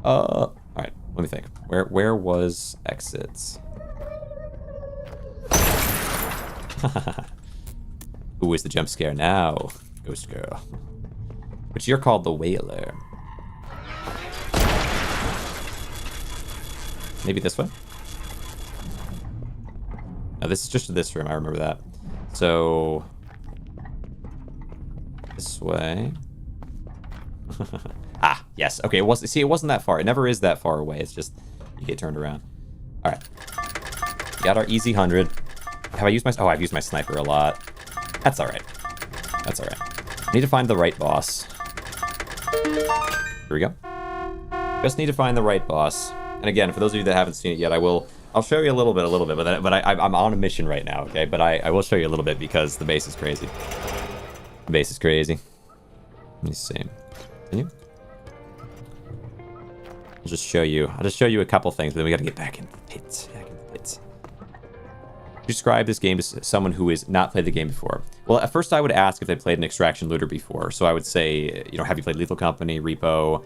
[SPEAKER 1] Alright, let me think. Where was exits? Who is the jump scare now? Ghost girl. But you're called the Whaler. Maybe this way? No, this is just this room. I remember that. So... This way. Yes. Okay, it wasn't that far. It never is that far away. It's just you get turned around. Alright. We got our easy 100. Have I used my... Oh, I've used my sniper a lot. That's alright. I need to find the right boss. Here we go. Just need to find the right boss. And again, for those of you that haven't seen it yet, I'll show you a little bit, but I'm on a mission right now, okay? But I will show you a little bit because the base is crazy. Let me see. Continue. I'll just show you a couple things, but then we gotta get back in the pit. Describe this game to someone who has not played the game before. Well, at first I would ask if they played an extraction looter before. So I would say, have you played Lethal Company, Repo,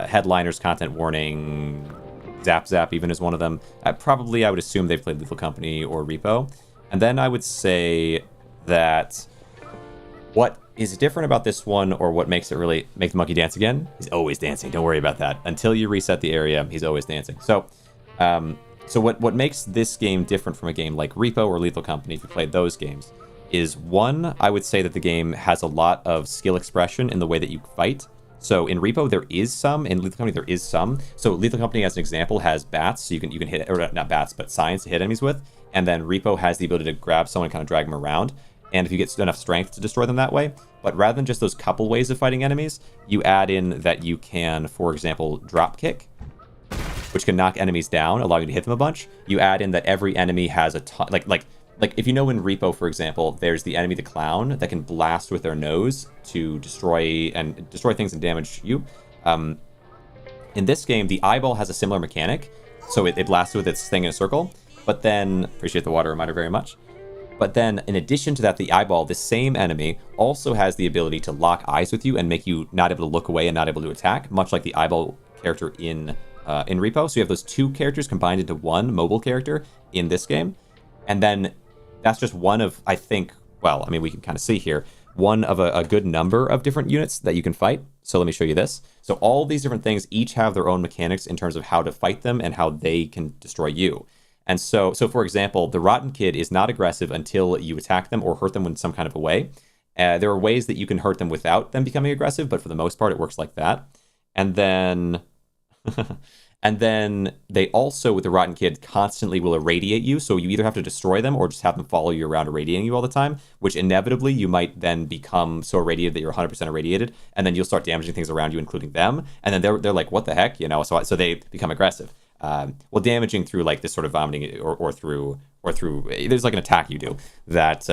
[SPEAKER 1] Headliners, Content Warning, Zap even is one of them. I would assume they've played Lethal Company or Repo. And then I would say that what is different about this one, or what makes it really make the monkey dance again, he's always dancing. Don't worry about that. Until you reset the area, he's always dancing. So what makes this game different from a game like Repo or Lethal Company, if you played those games, is one, I would say that the game has a lot of skill expression in the way that you fight. So in Repo, there is some. In Lethal Company, there is some. So Lethal Company, as an example, has bats. So you can hit, or not bats, but signs to hit enemies with. And then Repo has the ability to grab someone and kind of drag them around. And if you get enough strength to destroy them that way. But rather than just those couple ways of fighting enemies, you add in that you can, for example, drop kick, which can knock enemies down, allowing you to hit them a bunch. You add in that every enemy has a ton, like if you know in Repo, for example, there's the enemy, the clown, that can blast with their nose to destroy things and damage you. In this game, the eyeball has a similar mechanic, so it blasts with its thing in a circle. But then, appreciate the water reminder very much. But then, in addition to that, the eyeball, the same enemy, also has the ability to lock eyes with you and make you not able to look away and not able to attack, much like the eyeball character in Repo. So you have those two characters combined into one mobile character in this game. And then that's just one of, I think, well, I mean, we can kind of see here, one of a good number of different units that you can fight. So let me show you this. So all these different things each have their own mechanics in terms of how to fight them and how they can destroy you. And so for example, the Rotten Kid is not aggressive until you attack them or hurt them in some kind of a way. There are ways that you can hurt them without them becoming aggressive, but for the most part, it works like that. And then... and then they also, with the Rotten Kid, constantly will irradiate you. So you either have to destroy them or just have them follow you around irradiating you all the time, which inevitably you might then become so irradiated that you're 100% irradiated. And then you'll start damaging things around you, including them. And then they're like, what the heck? You know, so they become aggressive. Well, damaging through like this sort of vomiting or through there's like an attack you do that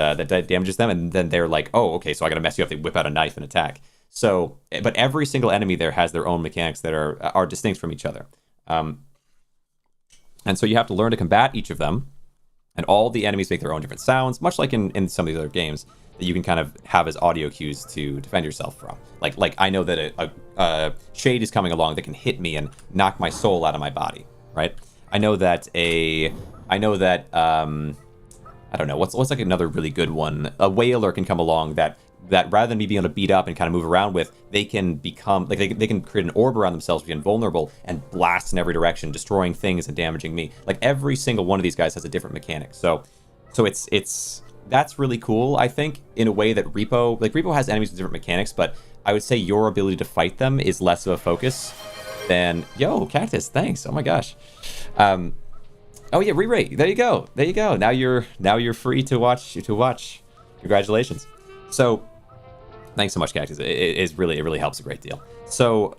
[SPEAKER 1] damages them. And then they're like, oh, okay, so I got to mess you up. They whip out a knife and attack. So, but every single enemy there has their own mechanics that are distinct from each other. And so you have to learn to combat each of them, and all the enemies make their own different sounds, much like in some of these other games that you can kind of have as audio cues to defend yourself from. Like I know that a shade is coming along that can hit me and knock my soul out of my body, right? I know that I don't know, what's like another really good one? A whaler can come along that rather than me being able to beat up and kind of move around with, they can become, like they can create an orb around themselves, be invulnerable, and blast in every direction, destroying things and damaging me. Like every single one of these guys has a different mechanic. So it's that's really cool, I think, in a way that Repo has enemies with different mechanics, but I would say your ability to fight them is less of a focus than, yo, Cactus, thanks, oh my gosh. Oh yeah, re-rate, there you go. Now you're free to watch. Congratulations. So, thanks so much, Cactus. It really helps a great deal. So,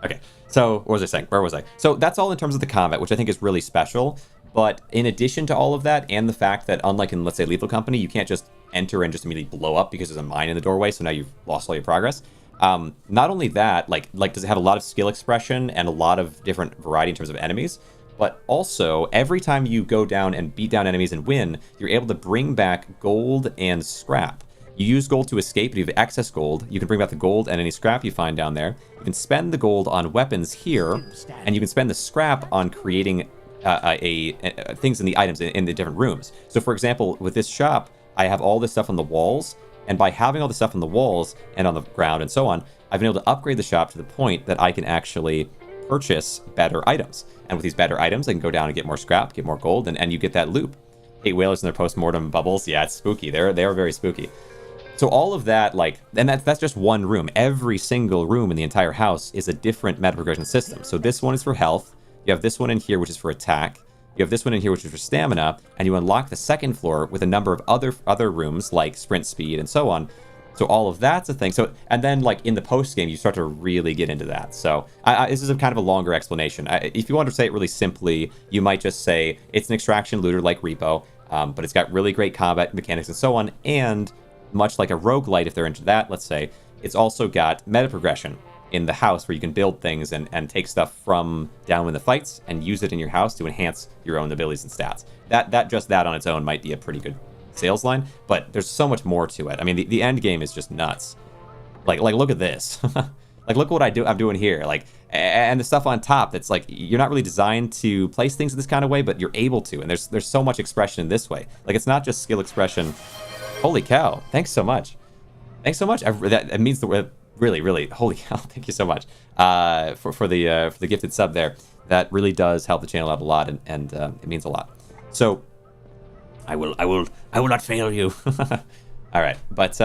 [SPEAKER 1] okay. So, what was I saying? Where was I? So, that's all in terms of the combat, which I think is really special. But in addition to all of that, and the fact that, unlike in, let's say, Lethal Company, you can't just enter and just immediately blow up because there's a mine in the doorway, so now you've lost all your progress. Not only that, like does it have a lot of skill expression and a lot of different variety in terms of enemies, but also, every time you go down and beat down enemies and win, you're able to bring back gold and scrap. You use gold to escape, but if you have excess gold, you can bring back the gold and any scrap you find down there. You can spend the gold on weapons here, and you can spend the scrap on creating things in the items in the different rooms. So for example, with this shop, I have all this stuff on the walls, and by having all this stuff on the walls and on the ground and so on, I've been able to upgrade the shop to the point that I can actually purchase better items. And with these better items, I can go down and get more scrap, get more gold, and you get that loop. 8 whalers in their post-mortem bubbles. Yeah, it's spooky. They are very spooky. So all of that, like, and that's just one room. Every single room in the entire house is a different meta progression system. So this one is for health. You have this one in here, which is for attack. You have this one in here, which is for stamina. And you unlock the second floor with a number of other rooms, like sprint speed and so on. So all of that's a thing. So, and then like in the post game, you start to really get into that. So this is a kind of a longer explanation. If you want to say it really simply, you might just say it's an extraction looter like Repo, but it's got really great combat mechanics and so on. And much like a roguelite, if they're into that, let's say, it's also got meta progression in the house where you can build things and take stuff from down in the fights and use it in your house to enhance your own abilities and stats. That on its own might be a pretty good sales line, but there's so much more to it. I mean, the end game is just nuts. Like look at this. Like look what I'm doing here. Like, and the stuff on top that's like you're not really designed to place things in this kind of way, but you're able to. And there's so much expression in this way. Like it's not just skill expression. Holy cow! Thanks so much. That means the word. Really, holy cow! Thank you so much for the gifted sub there. That really does help the channel out a lot, and it means a lot. So. I will not fail you. All right, but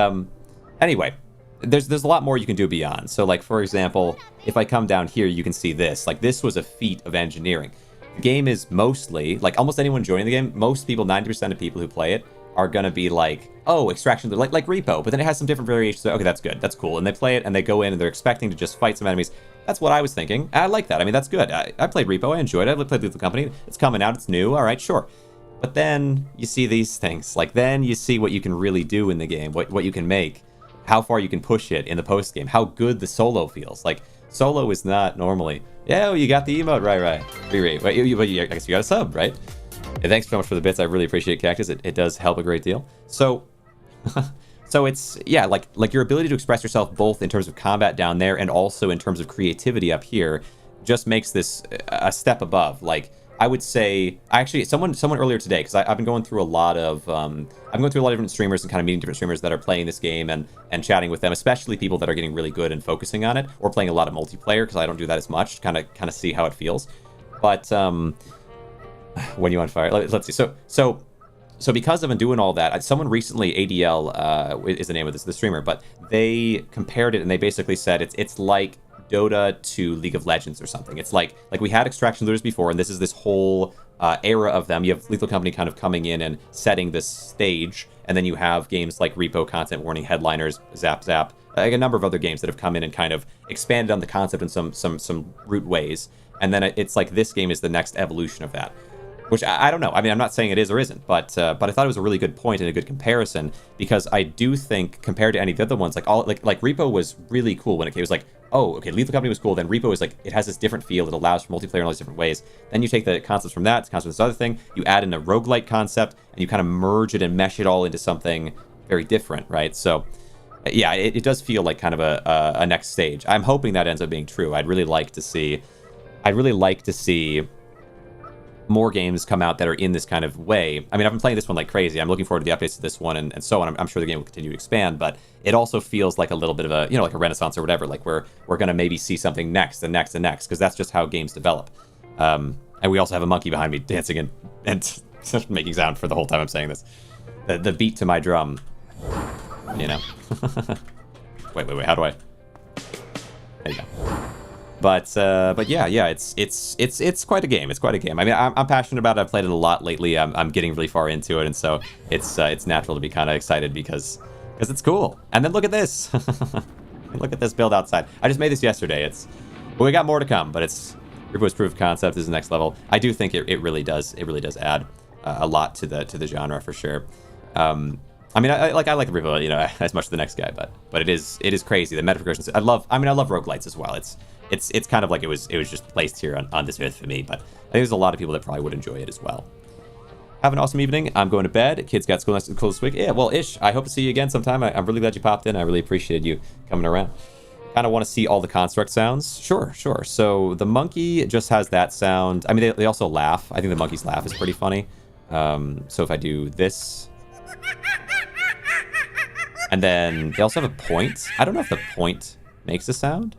[SPEAKER 1] anyway, there's a lot more you can do beyond. So like for example, if I come down here, you can see this. Like this was a feat of engineering. The game is mostly like almost anyone joining the game. Most people, 90% of people who play it, are gonna be like, oh, extraction, like Repo, but then it has some different variations. So, okay, that's good, that's cool, and they play it and they go in and they're expecting to just fight some enemies. That's what I was thinking. I like that. I mean, that's good. I played Repo, I enjoyed it. I played Lethal Company. It's coming out. It's new. All right, sure. But then you see these things. Like then you see what you can really do in the game, what you can make, how far you can push it in the post game, how good the solo feels. Like solo is not normally. Yeah, you got the emote, right. Re-rate. But I guess you got a sub, right? And thanks so much for the bits. I really appreciate Cactus. It does help a great deal. So, so it's like your ability to express yourself both in terms of combat down there and also in terms of creativity up here just makes this a step above. Like. I would say, actually, someone earlier today, because I've been going through a lot of different streamers and kind of meeting different streamers that are playing this game and chatting with them, especially people that are getting really good and focusing on it, or playing a lot of multiplayer, because I don't do that as much, kind of see how it feels. But when you on fire, let's see. So So because of doing all that, someone recently, ADL is the name of the streamer, but they compared it and they basically said it's like Dota to League of Legends or something. It's like we had extraction looters before, and this whole era of them. You have Lethal Company kind of coming in and setting this stage, and then you have games like Repo, Content Warning, Headliners, Zap Zap, like a number of other games that have come in and kind of expanded on the concept in some root ways. And then it's like this game is the next evolution of that. Which I don't know. I mean, I'm not saying it is or isn't, but I thought it was a really good point and a good comparison, because I do think compared to any of the other ones, like Repo was really cool when it came. It was like, oh, okay, Lethal Company was cool. Then Repo is like, it has this different feel. It allows for multiplayer in all these different ways. Then you take the concepts from that, the concept of this other thing, you add in a roguelike concept, and you kind of merge it and mesh it all into something very different, right? So, yeah, it does feel like kind of a next stage. I'm hoping that ends up being true. I'd really like to see more games come out that are in this kind of way. I mean, I've been playing this one like crazy. I'm looking forward to the updates to this one and so on. I'm sure the game will continue to expand, but it also feels like a little bit of a, like a renaissance or whatever. Like we're going to maybe see something next and next and next, because that's just how games develop. And we also have a monkey behind me dancing and making sound for the whole time I'm saying this. The beat to my drum, Wait, how do I? There you go. But yeah, it's quite a game. It's quite a game. I mean, I'm passionate about it. I've played it a lot lately. I'm getting really far into it, and so it's natural to be kind of excited because it's cool. And then look at this. Look at this build outside. I just made this yesterday. Well, we got more to come, but Repo's proof of concept is the next level. I do think it really does add a lot to the genre for sure. I mean, I like Repo, as much as the next guy, but it is crazy. The meta progression. I love roguelites as well. It's kind of like it was just placed here on this earth for me, but I think there's a lot of people that probably would enjoy it as well. Have an awesome evening. I'm going to bed. Kids got school this week. Yeah, well, Ish, I hope to see you again sometime. I'm really glad you popped in. I really appreciated you coming around. Kind of want to see all the construct sounds. Sure. So the monkey just has that sound. I mean, they also laugh. I think the monkey's laugh is pretty funny. So if I do this, and then they also have a point. I don't know if the point makes a sound.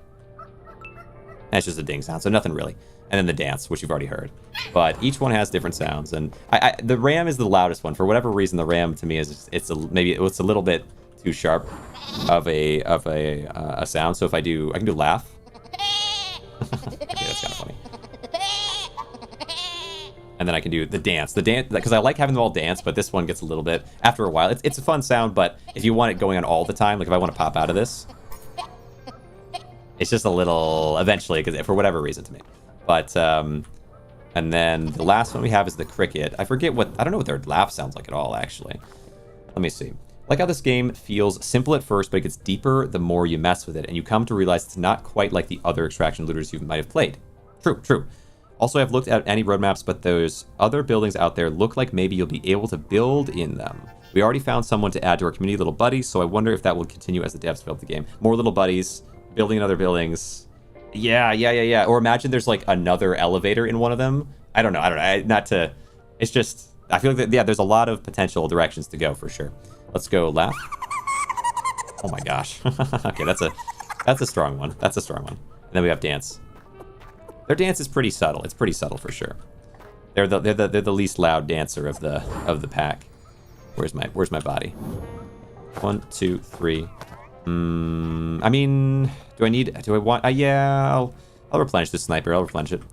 [SPEAKER 1] That's just a ding sound, so nothing really. And then the dance, which you've already heard. But each one has different sounds, and the ram is the loudest one. For whatever reason, the ram to me is maybe it's a little bit too sharp of a sound. So if I can do laugh. Okay, that's kind of funny. And then I can do the dance, because I like having them all dance, but this one gets a little bit after a while. It's a fun sound, but if you want it going on all the time, like if I want to pop out of this. It's just a little, eventually, because for whatever reason to me. But, and then the last one we have is the cricket. I don't know what their laugh sounds like at all, actually. Let me see. Like how this game feels simple at first, but it gets deeper the more you mess with it, and you come to realize it's not quite like the other extraction looters you might have played. True. Also, I've looked at any roadmaps, but those other buildings out there look like maybe you'll be able to build in them. We already found someone to add to our community, Little Buddies, so I wonder if that will continue as the devs develop the game. More Little Buddies. Building in other buildings. Yeah. Or imagine there's like another elevator in one of them. I don't know. It's just, I feel like there's a lot of potential directions to go for sure. Let's go left. Oh my gosh. Okay, that's a strong one. And then we have dance. Their dance is pretty subtle. It's pretty subtle for sure. They're the least loud dancer of the pack. Where's my body? 1, 2, 3. I mean, do I want, yeah, I'll replenish this sniper. I'll replenish it.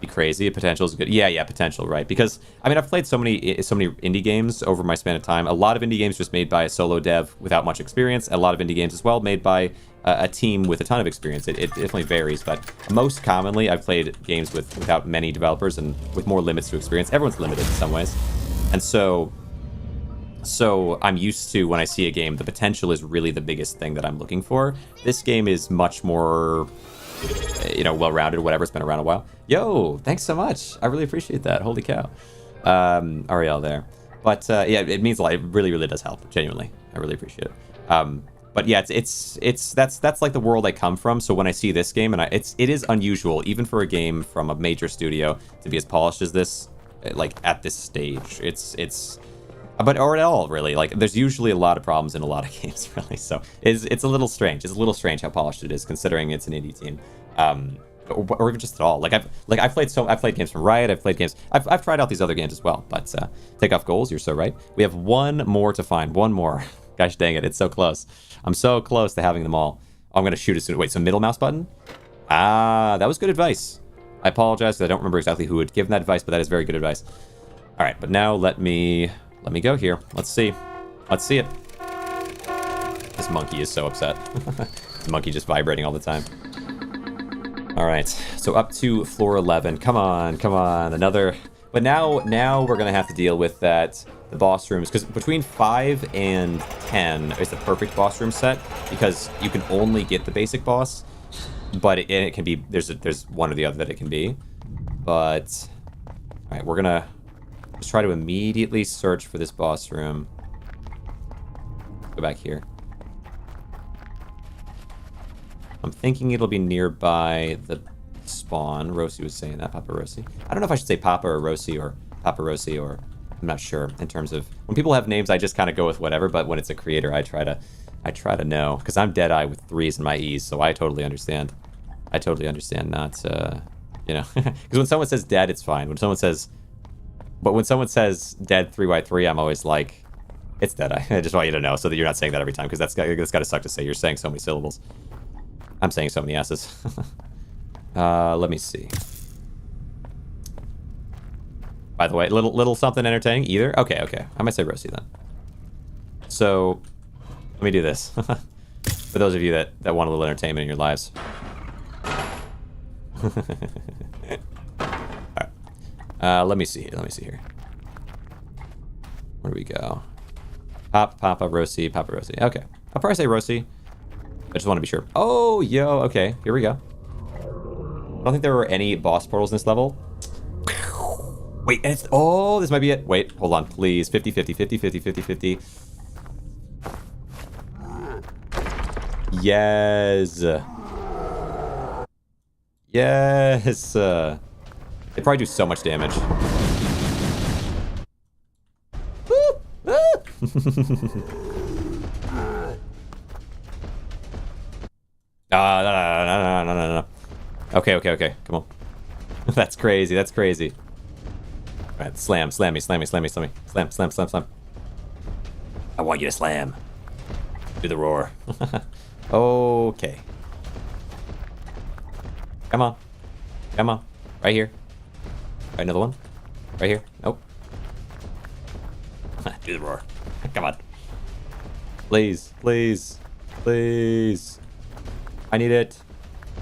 [SPEAKER 1] Be crazy. Potential is good. Yeah, potential, right? Because, I mean, I've played so many indie games over my span of time. A lot of indie games just made by a solo dev without much experience. A lot of indie games as well made by a team with a ton of experience. It definitely varies, but most commonly I've played games without many developers and with more limits to experience. Everyone's limited in some ways. And so I'm used to, when I see a game, the potential is really the biggest thing that I'm looking for. This game is much more, well-rounded, whatever. It's been around a while. Yo, thanks so much. I really appreciate that. Holy cow. Ariel there. But, yeah, it means a lot. It really, really does help. Genuinely. I really appreciate it. But yeah, that's like the world I come from. So when I see this game, and it is unusual, even for a game from a major studio, to be as polished as this, like, at this stage. Or at all, really. Like, there's usually a lot of problems in a lot of games, really. So it's a little strange. It's a little strange how polished it is, considering it's an indie team. or even just at all. Like I've played games from Riot. I've played games. I've tried out these other games as well. But take off goals. You're so right. We have one more to find. One more. Gosh dang it! It's so close. I'm so close to having them all. Oh, I'm gonna shoot as soon. Wait, so middle mouse button? Ah, that was good advice. I apologize. I don't remember exactly who had given that advice, but that is very good advice. All right, but now let me go here. Let's see. Let's see it. This monkey is so upset. The monkey just vibrating all the time. All right, so up to floor 11. Come on, come on, another. But now we're gonna have to deal with the boss rooms, because between 5 and 10 is the perfect boss room set, because you can only get the basic boss, but it can be there's one or the other that it can be. But all right, we're gonna just try to immediately search for this boss room. Go back here. I'm thinking it'll be nearby the spawn. Rosie was saying that, Papa Rosie. I don't know if I should say Papa or Rosie or Papa Rosie, or I'm not sure in terms of when people have names. I just kind of go with whatever. But when it's a creator, I try to know, because I'm Deadeye with 3s in my E's, so I totally understand. I totally understand. Not you know, because when someone says dead, it's fine. When someone says dead 3y3, I'm always like, it's Deadeye. I just want you to know so that you're not saying that every time, because that's gotta suck to say. You're saying so many syllables. I'm saying so many S's. Let me see. By the way, little something entertaining either? Okay. I might say Rosie then. So, let me do this. For those of you that want a little entertainment in your lives. Alright. Let me see here. Where do we go? Papa Rosie. Okay. I'll probably say Rosie. I just want to be sure. Oh, yo, okay. Here we go. I don't think there were any boss portals in this level. Wait, and it's... Oh, this might be it. Wait, hold on, please. 50-50. Yes. Yes. They probably do so much damage. No. Okay. Come on. That's crazy. All right, slam me. Slam. I want you to slam. Do the roar. Okay. Come on. Right here. Right, another one. Right here. Nope. Do the roar. Come on. Please. I need it.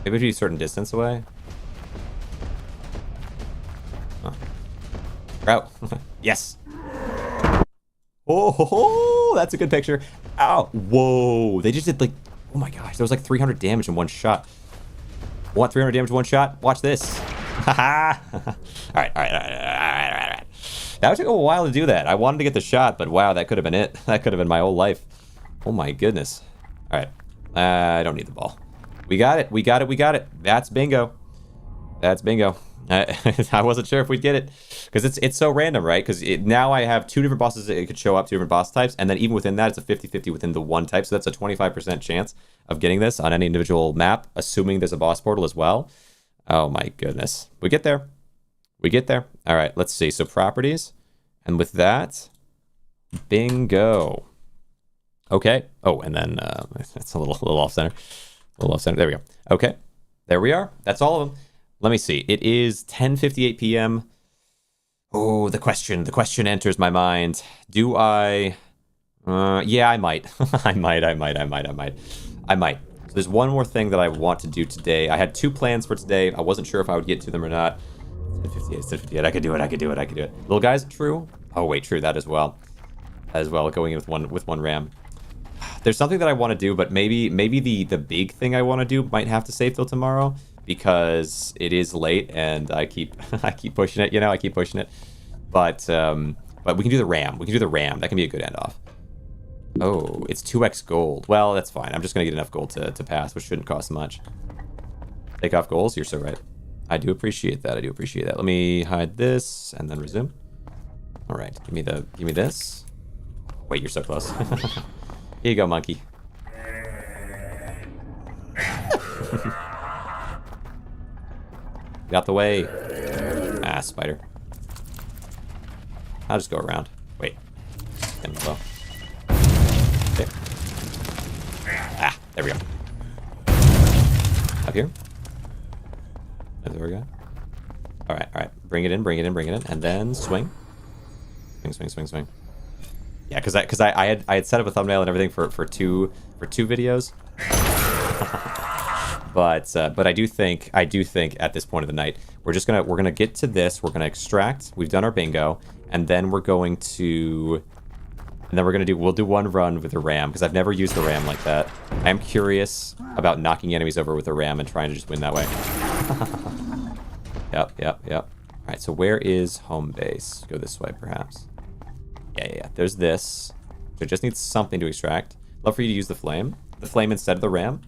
[SPEAKER 1] Maybe it should be a certain distance away. Out. Yes. Oh, that's a good picture. Ow. Whoa. They just did like, oh my gosh, there was like 300 damage in one shot. Want 300 damage in one shot? Watch this. Haha. All right. That took a while to do that. I wanted to get the shot, but wow, that could have been it. That could have been my whole life. Oh my goodness. All right. I don't need the ball. We got it. That's bingo. I wasn't sure if we'd get it, because it's so random, right? Because now I have 2 different bosses that it could show up, 2 different boss types, and then even within that, it's a 50-50 within the one type, so that's a 25% chance of getting this on any individual map, assuming there's a boss portal as well. Oh my goodness. We get there. All right, let's see. So properties, and with that, bingo. Okay. Oh, and then that's a little off center. There we go. Okay. There we are. That's all of them. Let me see. It is 10:58 p.m. Oh, the question enters my mind. Do I? Yeah, I might. I might. So there's one more thing that I want to do today. I had 2 plans for today. I wasn't sure if I would get to them or not. 10:58. I could do it. Little guys, true. Oh wait, true that as well. Going in with one ram. There's something that I want to do, but maybe the big thing I want to do might have to save till tomorrow, because it is late and I keep pushing it. I keep pushing it. But we can do the ram. That can be a good end off. Oh, it's 2x gold. Well, that's fine. I'm just gonna get enough gold to pass, which shouldn't cost much. Take off goals. You're so right. I do appreciate that. Let me hide this and then resume. All right. Give me this. Wait, you're so close. Here you go, monkey. Get out the way. Ah, spider. I'll just go around. Wait. Getting low. Okay. Ah, there we go. Up here. There we go. Alright, alright. Bring it in, bring it in, bring it in. And then swing. Swing, swing, swing, swing. Yeah, because I had set up a thumbnail and everything for two videos. But I do think at this point of the night we're gonna get to this. We're gonna extract. We've done our bingo, and then we're going to, we'll do one run with the ram because I've never used the ram like that. I am curious about knocking enemies over with the ram and trying to just win that way. Yep, yep, yep. All right, so where is home base? Go this way, perhaps. Yeah. There's this. So it just needs something to extract. Love for you to use the flame. The flame instead of the ram.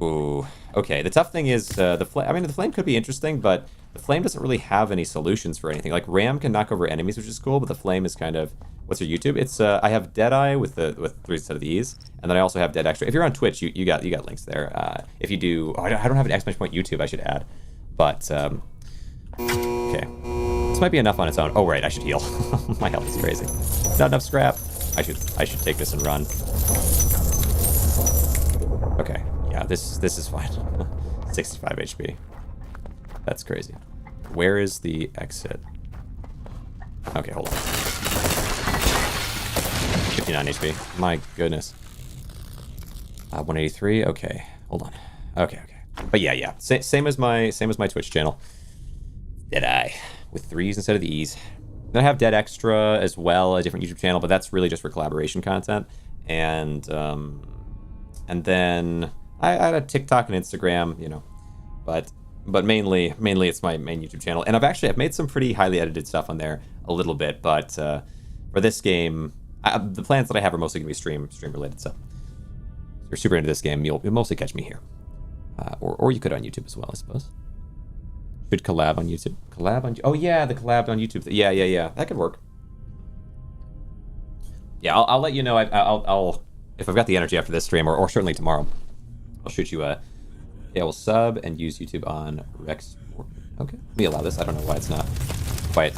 [SPEAKER 1] Ooh. Okay. The tough thing is the flame. I mean, the flame could be interesting, but the flame doesn't really have any solutions for anything. Like ram can knock over enemies, which is cool, but the flame is kind of. What's your YouTube? It's I have Deadeye with 3 instead of the E's, and then I also have Dead Extra. If you're on Twitch, you got links there. If you do, I don't have an exclamation point YouTube. I should add, but okay. This might be enough on its own. Oh right, I should heal. My health is crazy. Not enough scrap. I should take this and run. Okay, yeah, this is fine. 65 HP. That's crazy. Where is the exit? Okay, hold on. 59 HP. My goodness. 183. Okay, hold on. Okay. But yeah. Same as my Twitch channel. Deadeye with 3s instead of the E's. Then I have Dead Extra as well, a different YouTube channel, but that's really just for collaboration content. And then I had a TikTok and Instagram, you know, but mainly it's my main YouTube channel. And I've made some pretty highly edited stuff on there a little bit, but for this game, the plans that I have are mostly gonna be stream related. So if you're super into this game, you'll mostly catch me here, or you could on YouTube as well, I suppose. Should collab on YouTube. Oh yeah, the collab on YouTube. Yeah. That could work. Yeah, I'll let you know. I'll if I've got the energy after this stream, or certainly tomorrow, I'll shoot you a. Yeah, we'll sub and use YouTube on Rex. Okay, let me allow this. I don't know why it's not quite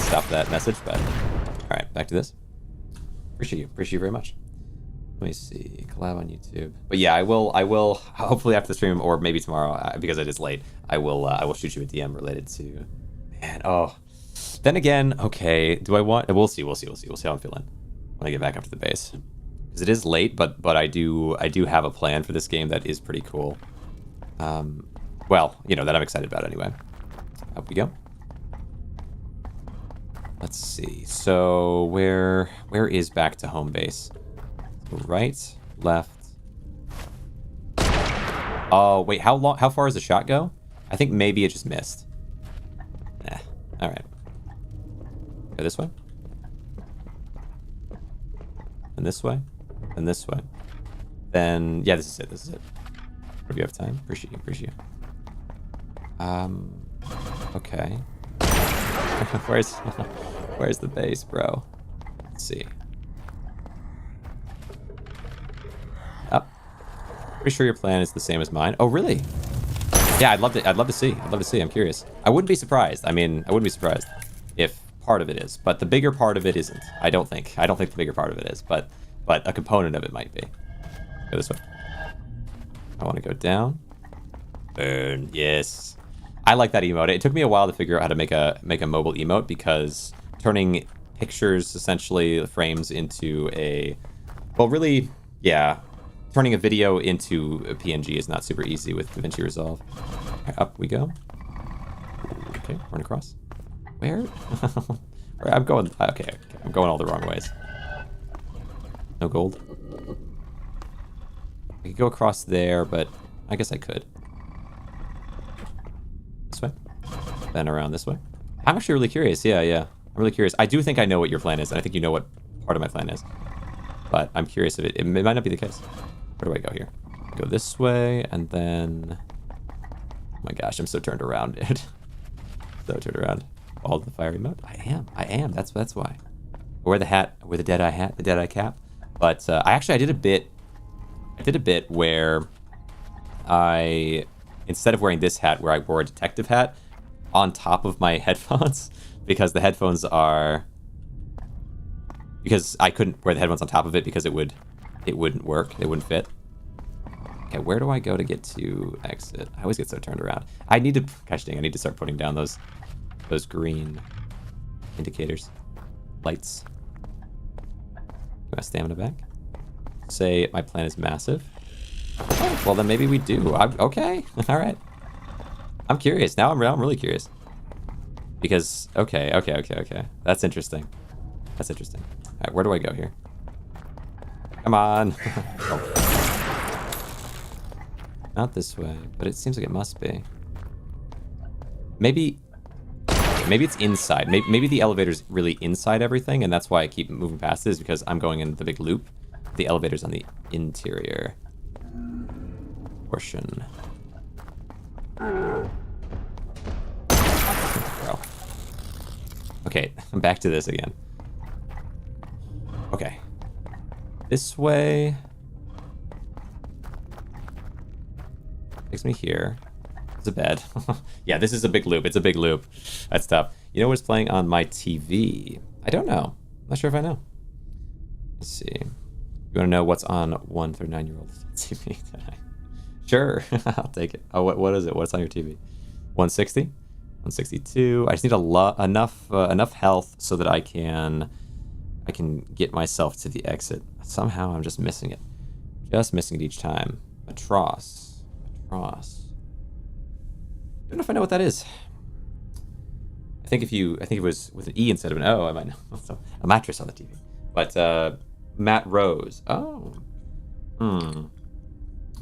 [SPEAKER 1] stop that message, but all right, back to this. Appreciate you very much. Let me see, collab on YouTube. But yeah, I will hopefully after the stream, or maybe tomorrow, because it is late, I will shoot you a DM related to, man, oh. Then again, okay, do I want, we'll see how I'm feeling when I get back up to the base. Because it is late, but I do have a plan for this game that is pretty cool. Well, you know, that I'm excited about anyway. Up we go. Let's see, so where is back to home base? Right, left. Oh wait, how far does the shot go? I think maybe it just missed. All right. Go this way. And this way. And this way. Then yeah, this is it. If you have time, appreciate you. Okay. Where's the base, bro? Let's see. Up. Pretty sure your plan is the same as mine. Oh, really? Yeah, I'd love to see. I'm curious. I wouldn't be surprised. I wouldn't be surprised if part of it is, but the bigger part of it isn't. I don't think the bigger part of it is, but a component of it might be. Go this way. I want to go down. Burn. Yes. I like that emote. It took me a while to figure out how to make a mobile emote, because turning pictures, essentially the frames, into a, well, really, yeah, turning a video into a PNG is not super easy with DaVinci Resolve. Right, up we go. Okay, run across. Where? I'm going. Okay, I'm going all the wrong ways. No gold. I could go across there, but I guess I could. This way. Then around this way. I'm actually really curious. Yeah. I'm really curious. I do think I know what your plan is, and I think you know what part of my plan is. But I'm curious if it might not be the case. Where do I go here? Go this way, and then... Oh my gosh, I'm so turned around, dude. So turned around. All the fire emote? I am. That's why. I wear the hat. I wear the Deadeye hat, the Deadeye cap. But I did a bit where I instead of wearing this hat where I wore a detective hat on top of my headphones, because the headphones are... Because I couldn't wear the headphones on top of it because it wouldn't work. It wouldn't fit. Okay, where do I go to get to exit? I always get so turned around. I need to... Gosh dang, I need to start putting down those green indicators. Lights. Do I stamina back? Say my plan is massive. Oh, well, then maybe we do. Okay. All right. I'm curious. Now I'm really curious. Because, okay. That's interesting. That's interesting. All right, where do I go here? Come on. Oh. Not this way, but it seems like it must be. Maybe it's inside. Maybe the elevator's really inside everything, and that's why I keep moving past this, because I'm going in the big loop. The elevator's on the interior portion. Bro. Okay, I'm back to this again. Okay. This way takes me here. It's a bed. Yeah, this is a big loop. It's a big loop. That's tough. You know what's playing on my TV? I don't know. I'm not sure if I know. Let's see. You want to know what's on 1 through 9-year-old TV tonight? Sure, I'll take it. Oh, what is it? What's on your TV? 160, 162. I just need enough health so that I can get myself to the exit. Somehow I'm just missing it. Just missing it each time. Matros. Don't know if I know what that is. I think it was with an E instead of an O, I might know. So, a mattress on the TV. But Matt Rose. Oh.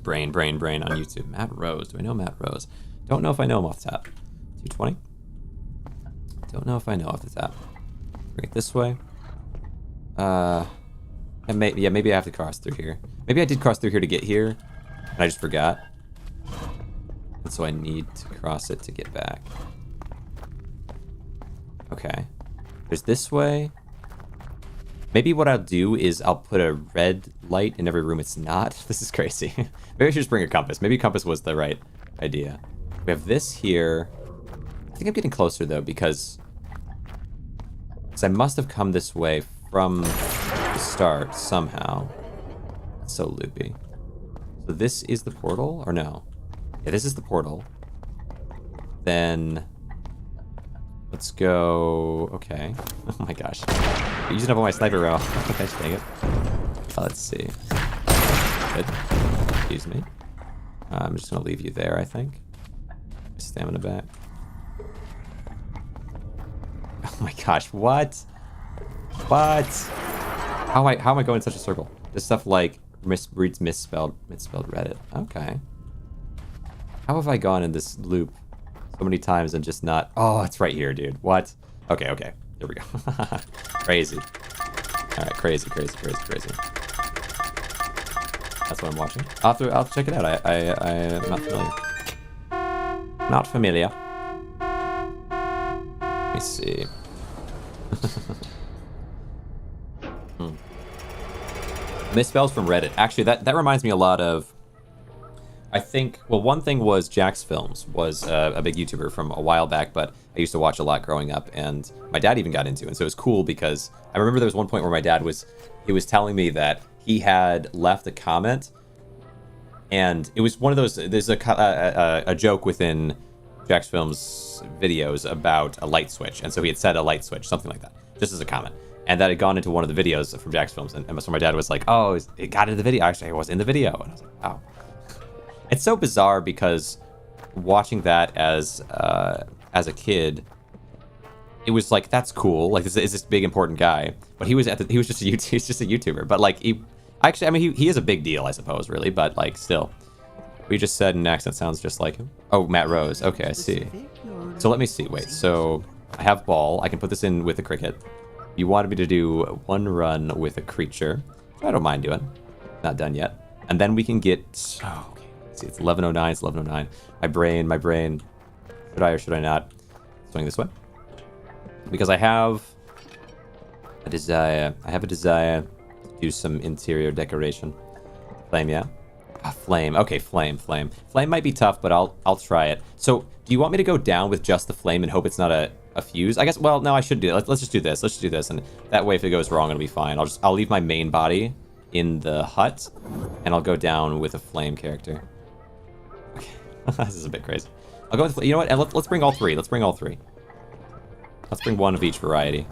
[SPEAKER 1] Brain on YouTube. Matt Rose. Do I know Matt Rose? Don't know if I know him off the top. 220? Don't know if I know off the top. Bring it this way. Maybe I have to cross through here. Maybe I did cross through here to get here, and I just forgot. And so I need to cross it to get back. Okay. There's this way. Maybe what I'll do is I'll put a red light in every room it's not. This is crazy. Maybe I should just bring a compass. Maybe compass was the right idea. We have this here. I think I'm getting closer, though, because I must have come this way from the start somehow. It's so loopy. So this is the portal, or no? Yeah, this is the portal. Then let's go. Okay. Oh my gosh. I'm using up all my sniper rail. Okay, dang it. Let's see. Good. Excuse me. I'm just gonna leave you there, I think. Stamina back. Oh my gosh, what? What? How am I going in such a circle? This stuff like reads misspelled Reddit. Okay. How have I gone in this loop so many times and just not... Oh, it's right here, dude. What? Okay. Here we go. Crazy. Alright, crazy. That's what I'm watching. I'll have to check it out. I'm not familiar. Not familiar. Let me see. Misspells from Reddit. Actually, that reminds me a lot of... I think, well, one thing was Jax Films was a big YouTuber from a while back, but I used to watch a lot growing up, and my dad even got into it. And so it was cool because I remember there was one point where my dad was telling me that he had left a comment, and it was one of those, there's a joke within Jax Films videos about a light switch, and so he had said a light switch, something like that, just as a comment. And that had gone into one of the videos from Jax Films, and so my dad was like, oh, it got into the video. Actually, it was in the video. And I was like, wow. It's so bizarre because watching that as a kid, it was like, that's cool. Like, this is this big important guy, but he was just a YouTuber. But like, he is a big deal, I suppose, really. But like, still, we just said an accent sounds just like him. Oh, Matt Rose. Okay, I see. So let me see. Wait. So I have ball. I can put this in with a cricket. You wanted me to do one run with a creature. I don't mind doing. Not done yet. And then we can get. Oh, okay. See, it's 11:09. It's 11:09. My brain. Should I or should I not swing this way? Because I have a desire. I have a desire to do some interior decoration. Flame, yeah. Flame. Okay, flame. Flame might be tough, but I'll try it. So, do you want me to go down with just the flame and hope it's not a fuse? I guess, well, no, I should do it. Let's just do this. Let's just do this. And that way, if it goes wrong, it'll be fine. I'll leave my main body in the hut, and I'll go down with a flame character. Okay. This is a bit crazy. I'll go with, you know what? And let's bring all three. Let's bring all three. Let's bring one of each variety.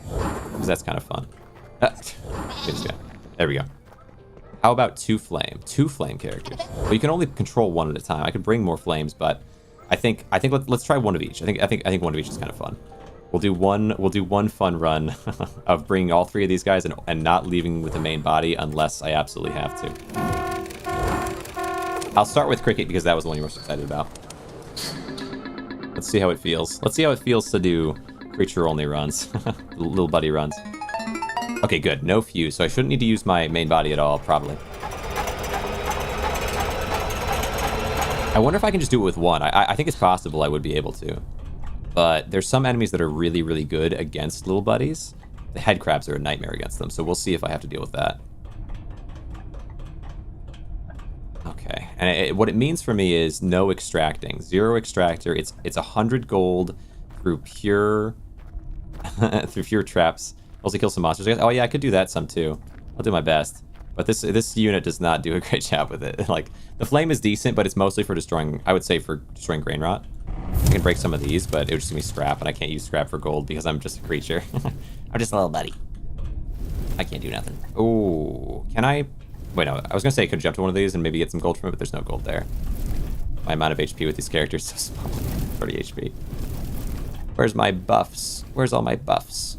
[SPEAKER 1] Because that's kind of fun. There we go. How about two flame characters? Well, you can only control one at a time. I could bring more flames, but I think let's try one of each. I think one of each is kind of fun. We'll do one fun run of bringing all three of these guys and not leaving with the main body unless I absolutely have to. I'll start with Cricket because that was the one you're most excited about. Let's see how it feels. Let's see how it feels to do creature only runs, little buddy runs. Okay, good. No fuse, so I shouldn't need to use my main body at all, probably. I wonder if I can just do it with one. I think it's possible I would be able to. But there's some enemies that are really, really good against little buddies. The head crabs are a nightmare against them, so we'll see if I have to deal with that. Okay, and what it means for me is no extracting. 0 extractor. It's 100 gold through pure through pure traps. Also kill some monsters. Oh yeah, I could do that some too. I'll do my best. But this unit does not do a great job with it. Like, the flame is decent, but it's mostly for destroying, I would say, for destroying Grainrot. I can break some of these, but it would just give me scrap, and I can't use scrap for gold because I'm just a creature. I'm just a little buddy. I can't do nothing. Oh, can I? Wait, no. I was gonna say I could jump to one of these and maybe get some gold from it, but there's no gold there. My amount of HP with these characters is so small. 30 HP. Where's my buffs? Where's all my buffs?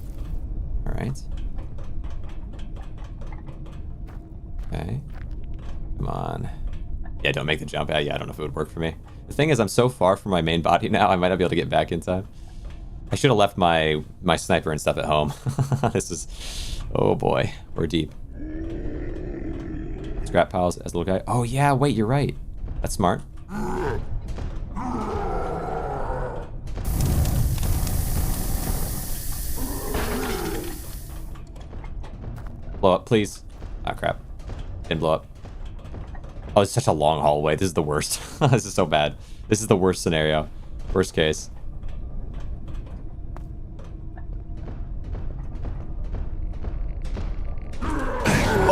[SPEAKER 1] Alright. Okay. Come on. Yeah, don't make the jump. Yeah, I don't know if it would work for me. The thing is, I'm so far from my main body now, I might not be able to get back in time. I should have left my sniper and stuff at home. This is... Oh boy. We're deep. Scrap piles as a little guy. Oh yeah, wait, you're right. That's smart. Blow up, please. Ah, crap. Didn't blow up. Oh, it's such a long hallway. This is the worst. This is so bad. This is the worst scenario. Worst case.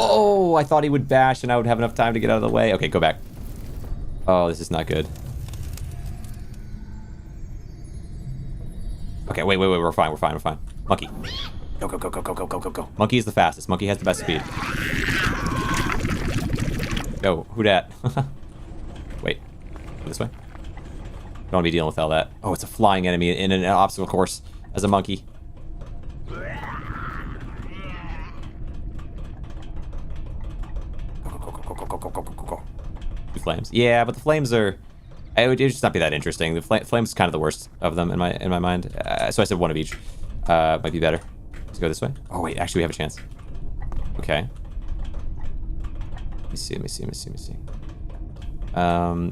[SPEAKER 1] Oh, I thought he would bash and I would have enough time to get out of the way. Okay, go back. Oh, this is not good. Okay, wait. We're fine. Monkey. Go. Monkey is the fastest. Monkey has the best speed. Go. Who dat? Wait. Go this way. Don't want to be dealing with all that. Oh, it's a flying enemy in an obstacle course as a monkey. Go. Two flames. Yeah, but the flames are... It would just not be that interesting. The flames is kind of the worst of them in my mind. So I said one of each. Might be better. Let's go this way. Oh, wait. Actually, we have a chance. Okay. Let me see.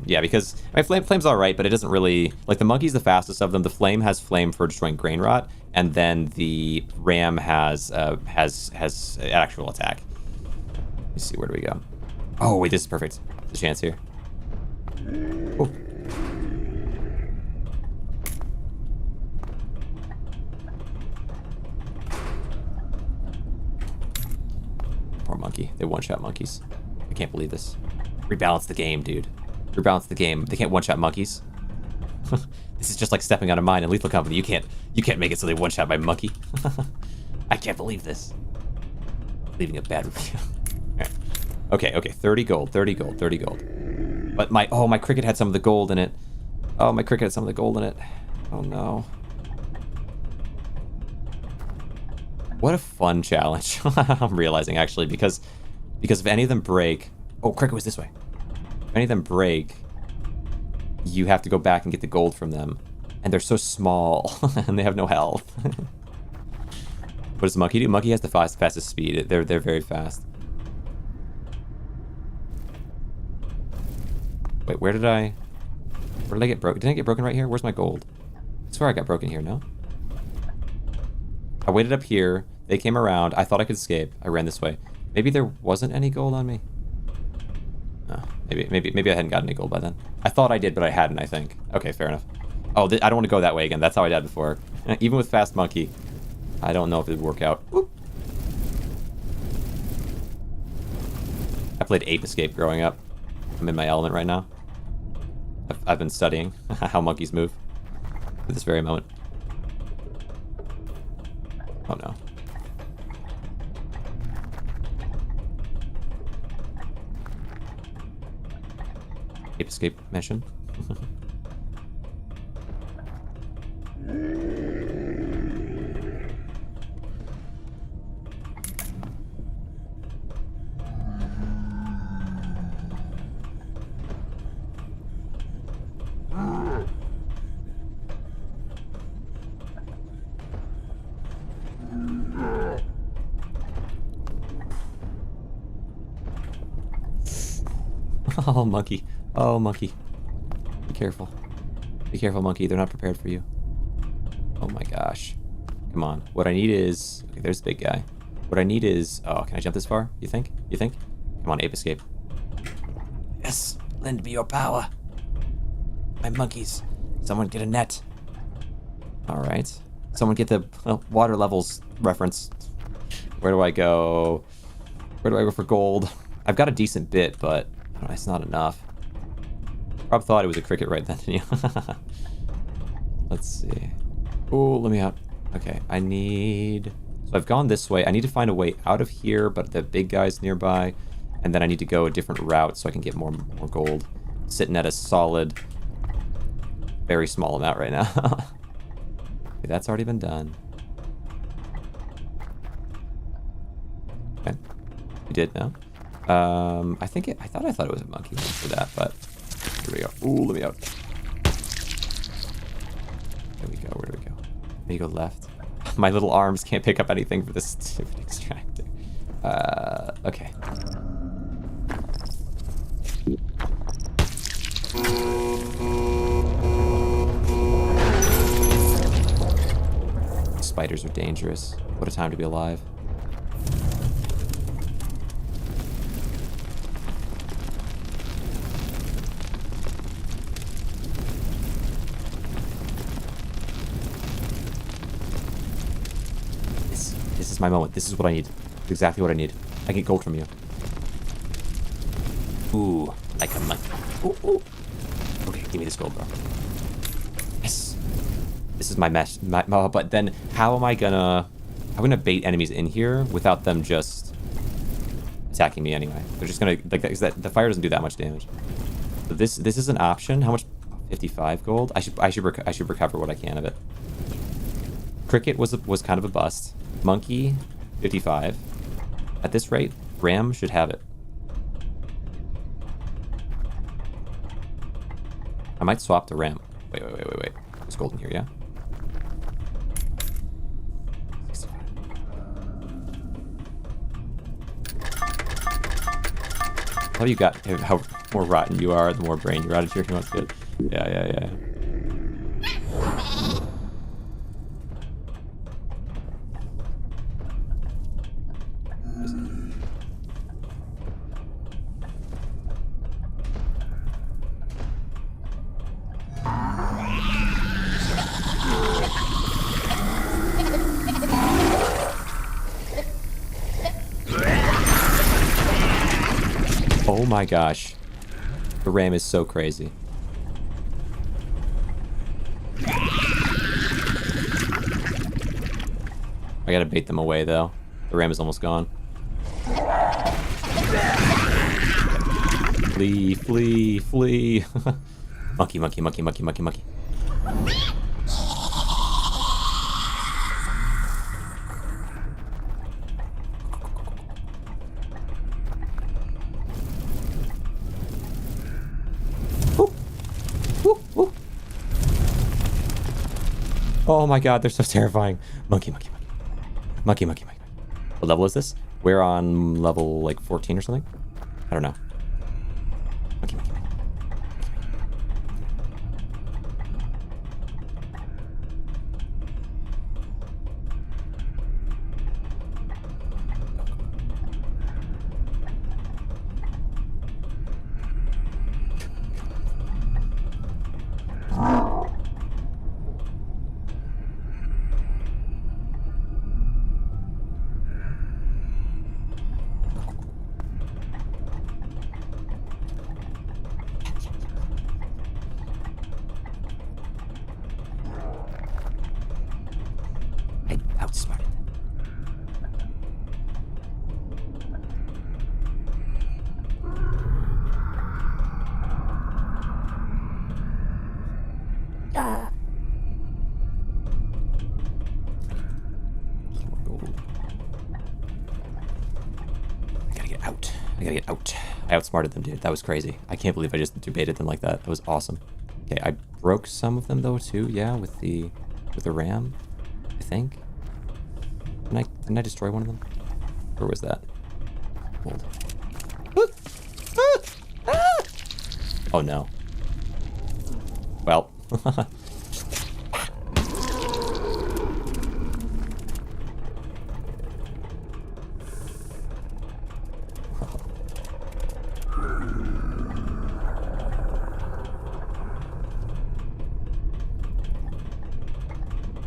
[SPEAKER 1] Yeah, because my flame's all right, but it doesn't really... Like, the monkey's the fastest of them. The flame has flame for destroying Grainrot, and then the ram has actual attack. Let me see. Where do we go? Oh, wait. This is perfect. There's a chance here. Oh. Poor monkey. They one-shot monkeys. I can't believe this. Rebalance the game, dude. Rebalance the game. They can't one-shot monkeys. This is just like stepping out of mine in Lethal Company. You can't make it so they one-shot my monkey. I can't believe this. Leaving a bad review. Okay. 30 gold. But my cricket had some of the gold in it. Oh, my cricket had some of the gold in it. Oh no. What a fun challenge. I'm realizing, actually, because if any of them break... Oh, cricket was this way. If any of them break, you have to go back and get the gold from them. And they're so small, and they have no health. What does the monkey do? Monkey has the fastest speed. They're very fast. Wait, where did I get broken? Didn't I get broken right here? Where's my gold? I swear I got broken here, no? I waited up here. They came around. I thought I could escape. I ran this way. Maybe there wasn't any gold on me. Maybe I hadn't gotten any gold by then. I thought I did, but I hadn't, I think. Okay, fair enough. Oh, I don't want to go that way again. That's how I died before. Even with Fast Monkey, I don't know if it would work out. Whoop. I played Ape Escape growing up. I'm in my element right now. I've been studying how monkeys move at this very moment. Oh no. Ape Escape mission. Oh, monkey. Oh, monkey. Be careful. Be careful, monkey. They're not prepared for you. Oh my gosh. Come on. What I need is... Okay, there's the big guy. What I need is... Oh, can I jump this far? You think? You think? Come on, Ape Escape. Yes! Lend me your power. My monkeys. Someone get a net. Alright. Someone get the water levels reference. Where do I go? Where do I go for gold? I've got a decent bit, but... It's not enough. Rob thought it was a cricket right then, didn't you? Let's see. Oh, let me out. Okay, I need... So I've gone this way. I need to find a way out of here, but the big guy's nearby. And then I need to go a different route so I can get more gold. Sitting at a solid, very small amount right now. Okay, that's already been done. Okay. You did now? I thought it was a monkey for that, but here we go. Ooh, let me out. There we go. Where do we go? There you go, left. My little arms can't pick up anything for this stupid extractor. Okay. Spiders are dangerous. What a time to be alive. This is my moment. This is what I need. It's exactly what I need. I get gold from you. Ooh, like a monkey. Ooh, ooh. Okay, give me this gold, bro. Yes. This is my mesh. But then, how am I gonna bait enemies in here without them just attacking me anyway? They're just gonna like the fire doesn't do that much damage. So this is an option. How much? 55 gold. I should recover what I can of it. Cricket was kind of a bust. Monkey, 55. At this rate, Ram should have it. I might swap the Ram. Wait. There's gold in here, yeah? 65. How you got? How more rotten you are, the more brain you're out of here. That's good. Yeah. Oh my gosh. The Ram is so crazy. I gotta bait them away though. The Ram is almost gone. Flee. Monkey. Woo. Oh my god, they're so terrifying. Monkey. What level is this? We're on level like 14 or something? I don't know. Monkey. gotta get out. I outsmarted them, dude. That was crazy. I can't believe I just debated them like that. That was awesome. Okay, I broke some of them though too. Yeah, with the ram, I think. Didn't I destroy one of them? Or was that? Hold. Oh no. Well.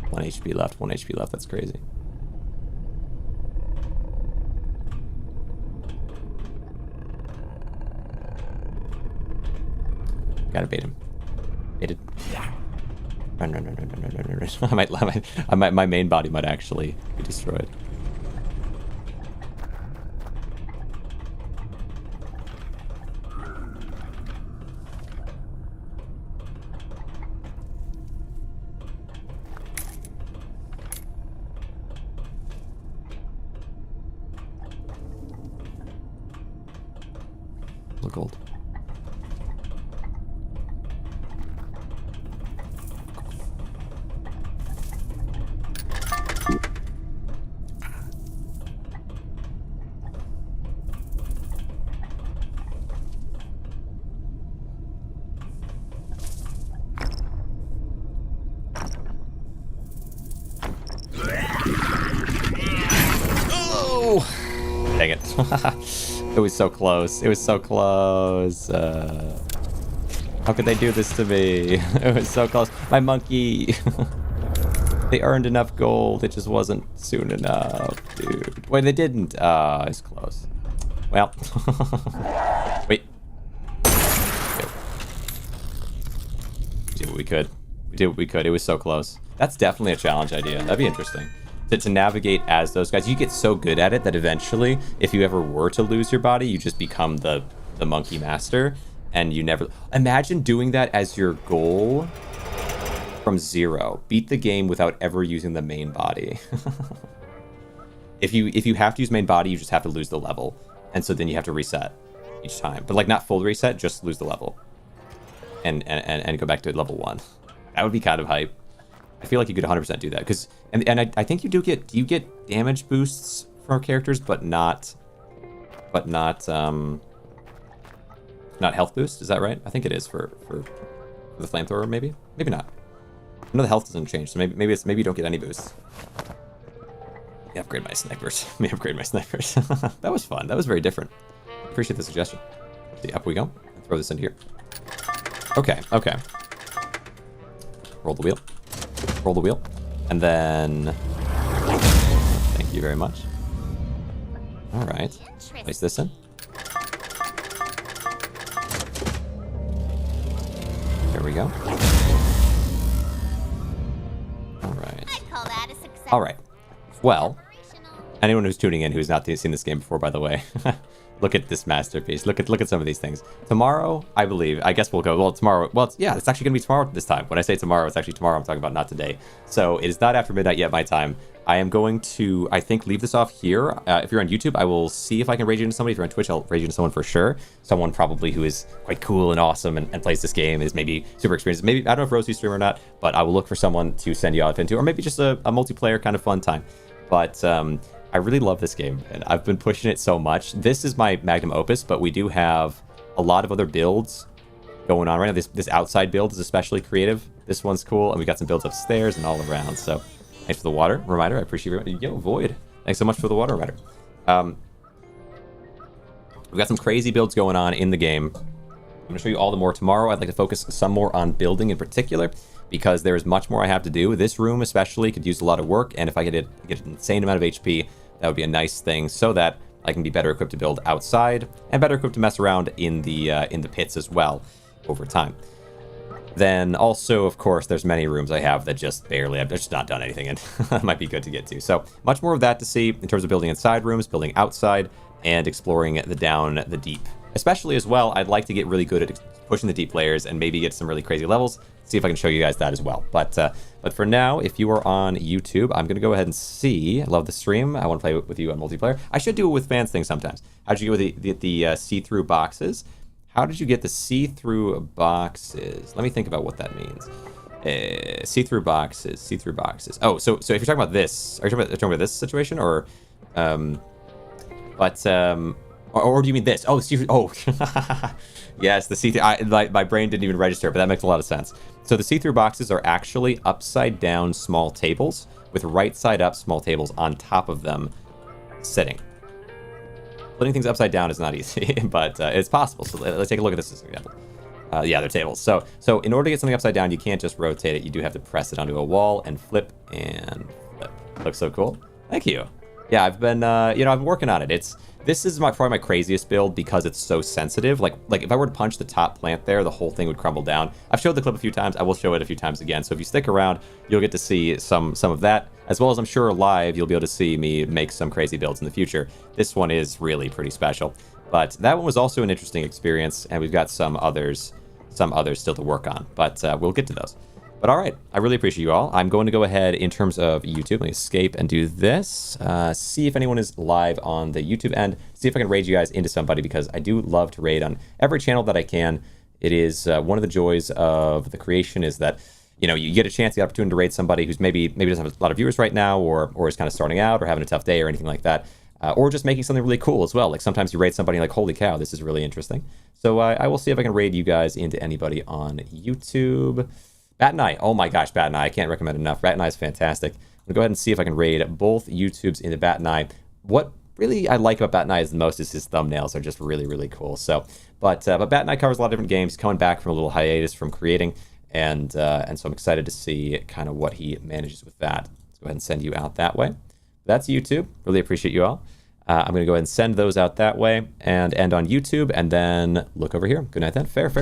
[SPEAKER 1] One HP left, 1 HP left, that's crazy. Gotta bait him. Baited. Run, run, run, run, run, run, run, run. My main body might actually be destroyed. Gold. Oh! Dang it. It was so close. It was so close. How could they do this to me? It was so close. My monkey. They earned enough gold. It just wasn't soon enough, dude. Wait, they didn't. It's close. Well. Wait. We did what we could. We did what we could. It was so close. That's definitely a challenge idea. That'd be interesting. To navigate as those guys. You get so good at it that eventually, if you ever were to lose your body, you just become the monkey master, and you never... Imagine doing that as your goal from 0. Beat the game without ever using the main body. If you have to use main body, you just have to lose the level, and so then you have to reset each time. But like not full reset, just lose the level, and go back to level 1. That would be kind of hype. I feel like you could 100% do that because, and I think you get damage boosts for characters, but not health boost. Is that right? I think it is for the flamethrower. Maybe not. I know the health doesn't change, so maybe you don't get any boosts. Let me upgrade my snipers. That was fun. That was very different. Appreciate the suggestion. See, up we go. Throw this in here. Okay. Roll the wheel. Roll the wheel. And then... Thank you very much. Alright. Place this in. There we go. Alright.
[SPEAKER 2] I'd call that a success.
[SPEAKER 1] Alright. Well,
[SPEAKER 2] Operational.
[SPEAKER 1] anyone who's tuning in who's not seen this game before, by the way, look at this masterpiece. Look at some of these things. Tomorrow, I guess we'll go. Well, tomorrow. Well, it's actually gonna be tomorrow this time. When I say tomorrow, it's actually tomorrow. I'm talking about, not today. So it is not after midnight yet, my time. I am going to, I think, leave this off here. If you're on YouTube, I will see if I can rage into somebody. If you're on Twitch, I'll rage into someone for sure. Someone probably who is quite cool and awesome and plays this game, is maybe super experienced. Maybe, I don't know if Rosie's stream or not, but I will look for someone to send you off into, or maybe just a multiplayer kind of fun time. But I really love this game, and I've been pushing it so much. This is my magnum opus, but we do have a lot of other builds going on right now. This outside build is especially creative. This one's cool, and we got some builds upstairs and all around. So thanks for the water reminder. I appreciate it. Yo, Void, thanks so much for the water reminder. We've got some crazy builds going on in the game. I'm going to show you all the more tomorrow. I'd like to focus some more on building in particular, because there is much more I have to do. This room especially could use a lot of work, and if I could get an insane amount of HP, that would be a nice thing, so that I can be better equipped to build outside and better equipped to mess around in the pits as well over time. Then also, of course, there's many rooms I have that just barely, I've just not done anything, and that might be good to get to. So much more of that to see in terms of building inside rooms, building outside, and exploring down the deep. Especially as well, I'd like to get really good at pushing the deep layers and maybe get some really crazy levels. See if I can show you guys that as well. But for now, if you are on YouTube, I'm going to go ahead and see. I love the stream. I want to play with you on multiplayer. I should do it with fans things sometimes. How'd you get with the see-through boxes? How did you get the see-through boxes? Let me think about what that means. See-through boxes, see-through boxes. Oh, so if you're talking about this, are you talking about this situation, or, or do you mean this? Oh, see-through. Oh, yes, the see-through. My brain didn't even register, but that makes a lot of sense. So the see-through boxes are actually upside-down small tables with right-side-up small tables on top of them sitting. Putting things upside down is not easy, but it's possible. So let's take a look at this as an example. Yeah, they're tables. So in order to get something upside down, you can't just rotate it. You do have to press it onto a wall and flip and flip. Looks so cool. Thank you. Yeah, I've been, I've been working on it. This is probably my craziest build because it's so sensitive. Like if I were to punch the top plant there, the whole thing would crumble down. I've showed the clip a few times. I will show it a few times again. So if you stick around, you'll get to see some of that, as well as I'm sure live, you'll be able to see me make some crazy builds in the future. This one is really pretty special. But that one was also an interesting experience, and we've got some others still to work on. But we'll get to those. But all right, I really appreciate you all. I'm going to go ahead in terms of YouTube. Let me escape and do this. See if anyone is live on the YouTube end. See if I can raid you guys into somebody, because I do love to raid on every channel that I can. It is one of the joys of the creation is that, you get a chance, the opportunity to raid somebody who's maybe doesn't have a lot of viewers right now, or is kind of starting out or having a tough day or anything like that. Or just making something really cool as well. Like sometimes you raid somebody like, holy cow, this is really interesting. So I will see if I can raid you guys into anybody on YouTube. Bat and I, oh my gosh, Bat and I can't recommend enough. Bat and I is fantastic. I'm gonna go ahead and see if I can raid both YouTubes into Bat and I. What really I like about Bat and I the most is his thumbnails are just really, really cool. So, but Bat and I covers a lot of different games, coming back from a little hiatus from creating, and so I'm excited to see kind of what he manages with that. Let's go ahead and send you out that way. That's YouTube. Really appreciate you all. I'm going to go ahead and send those out that way and end on YouTube, and then look over here. Good night then. Fair.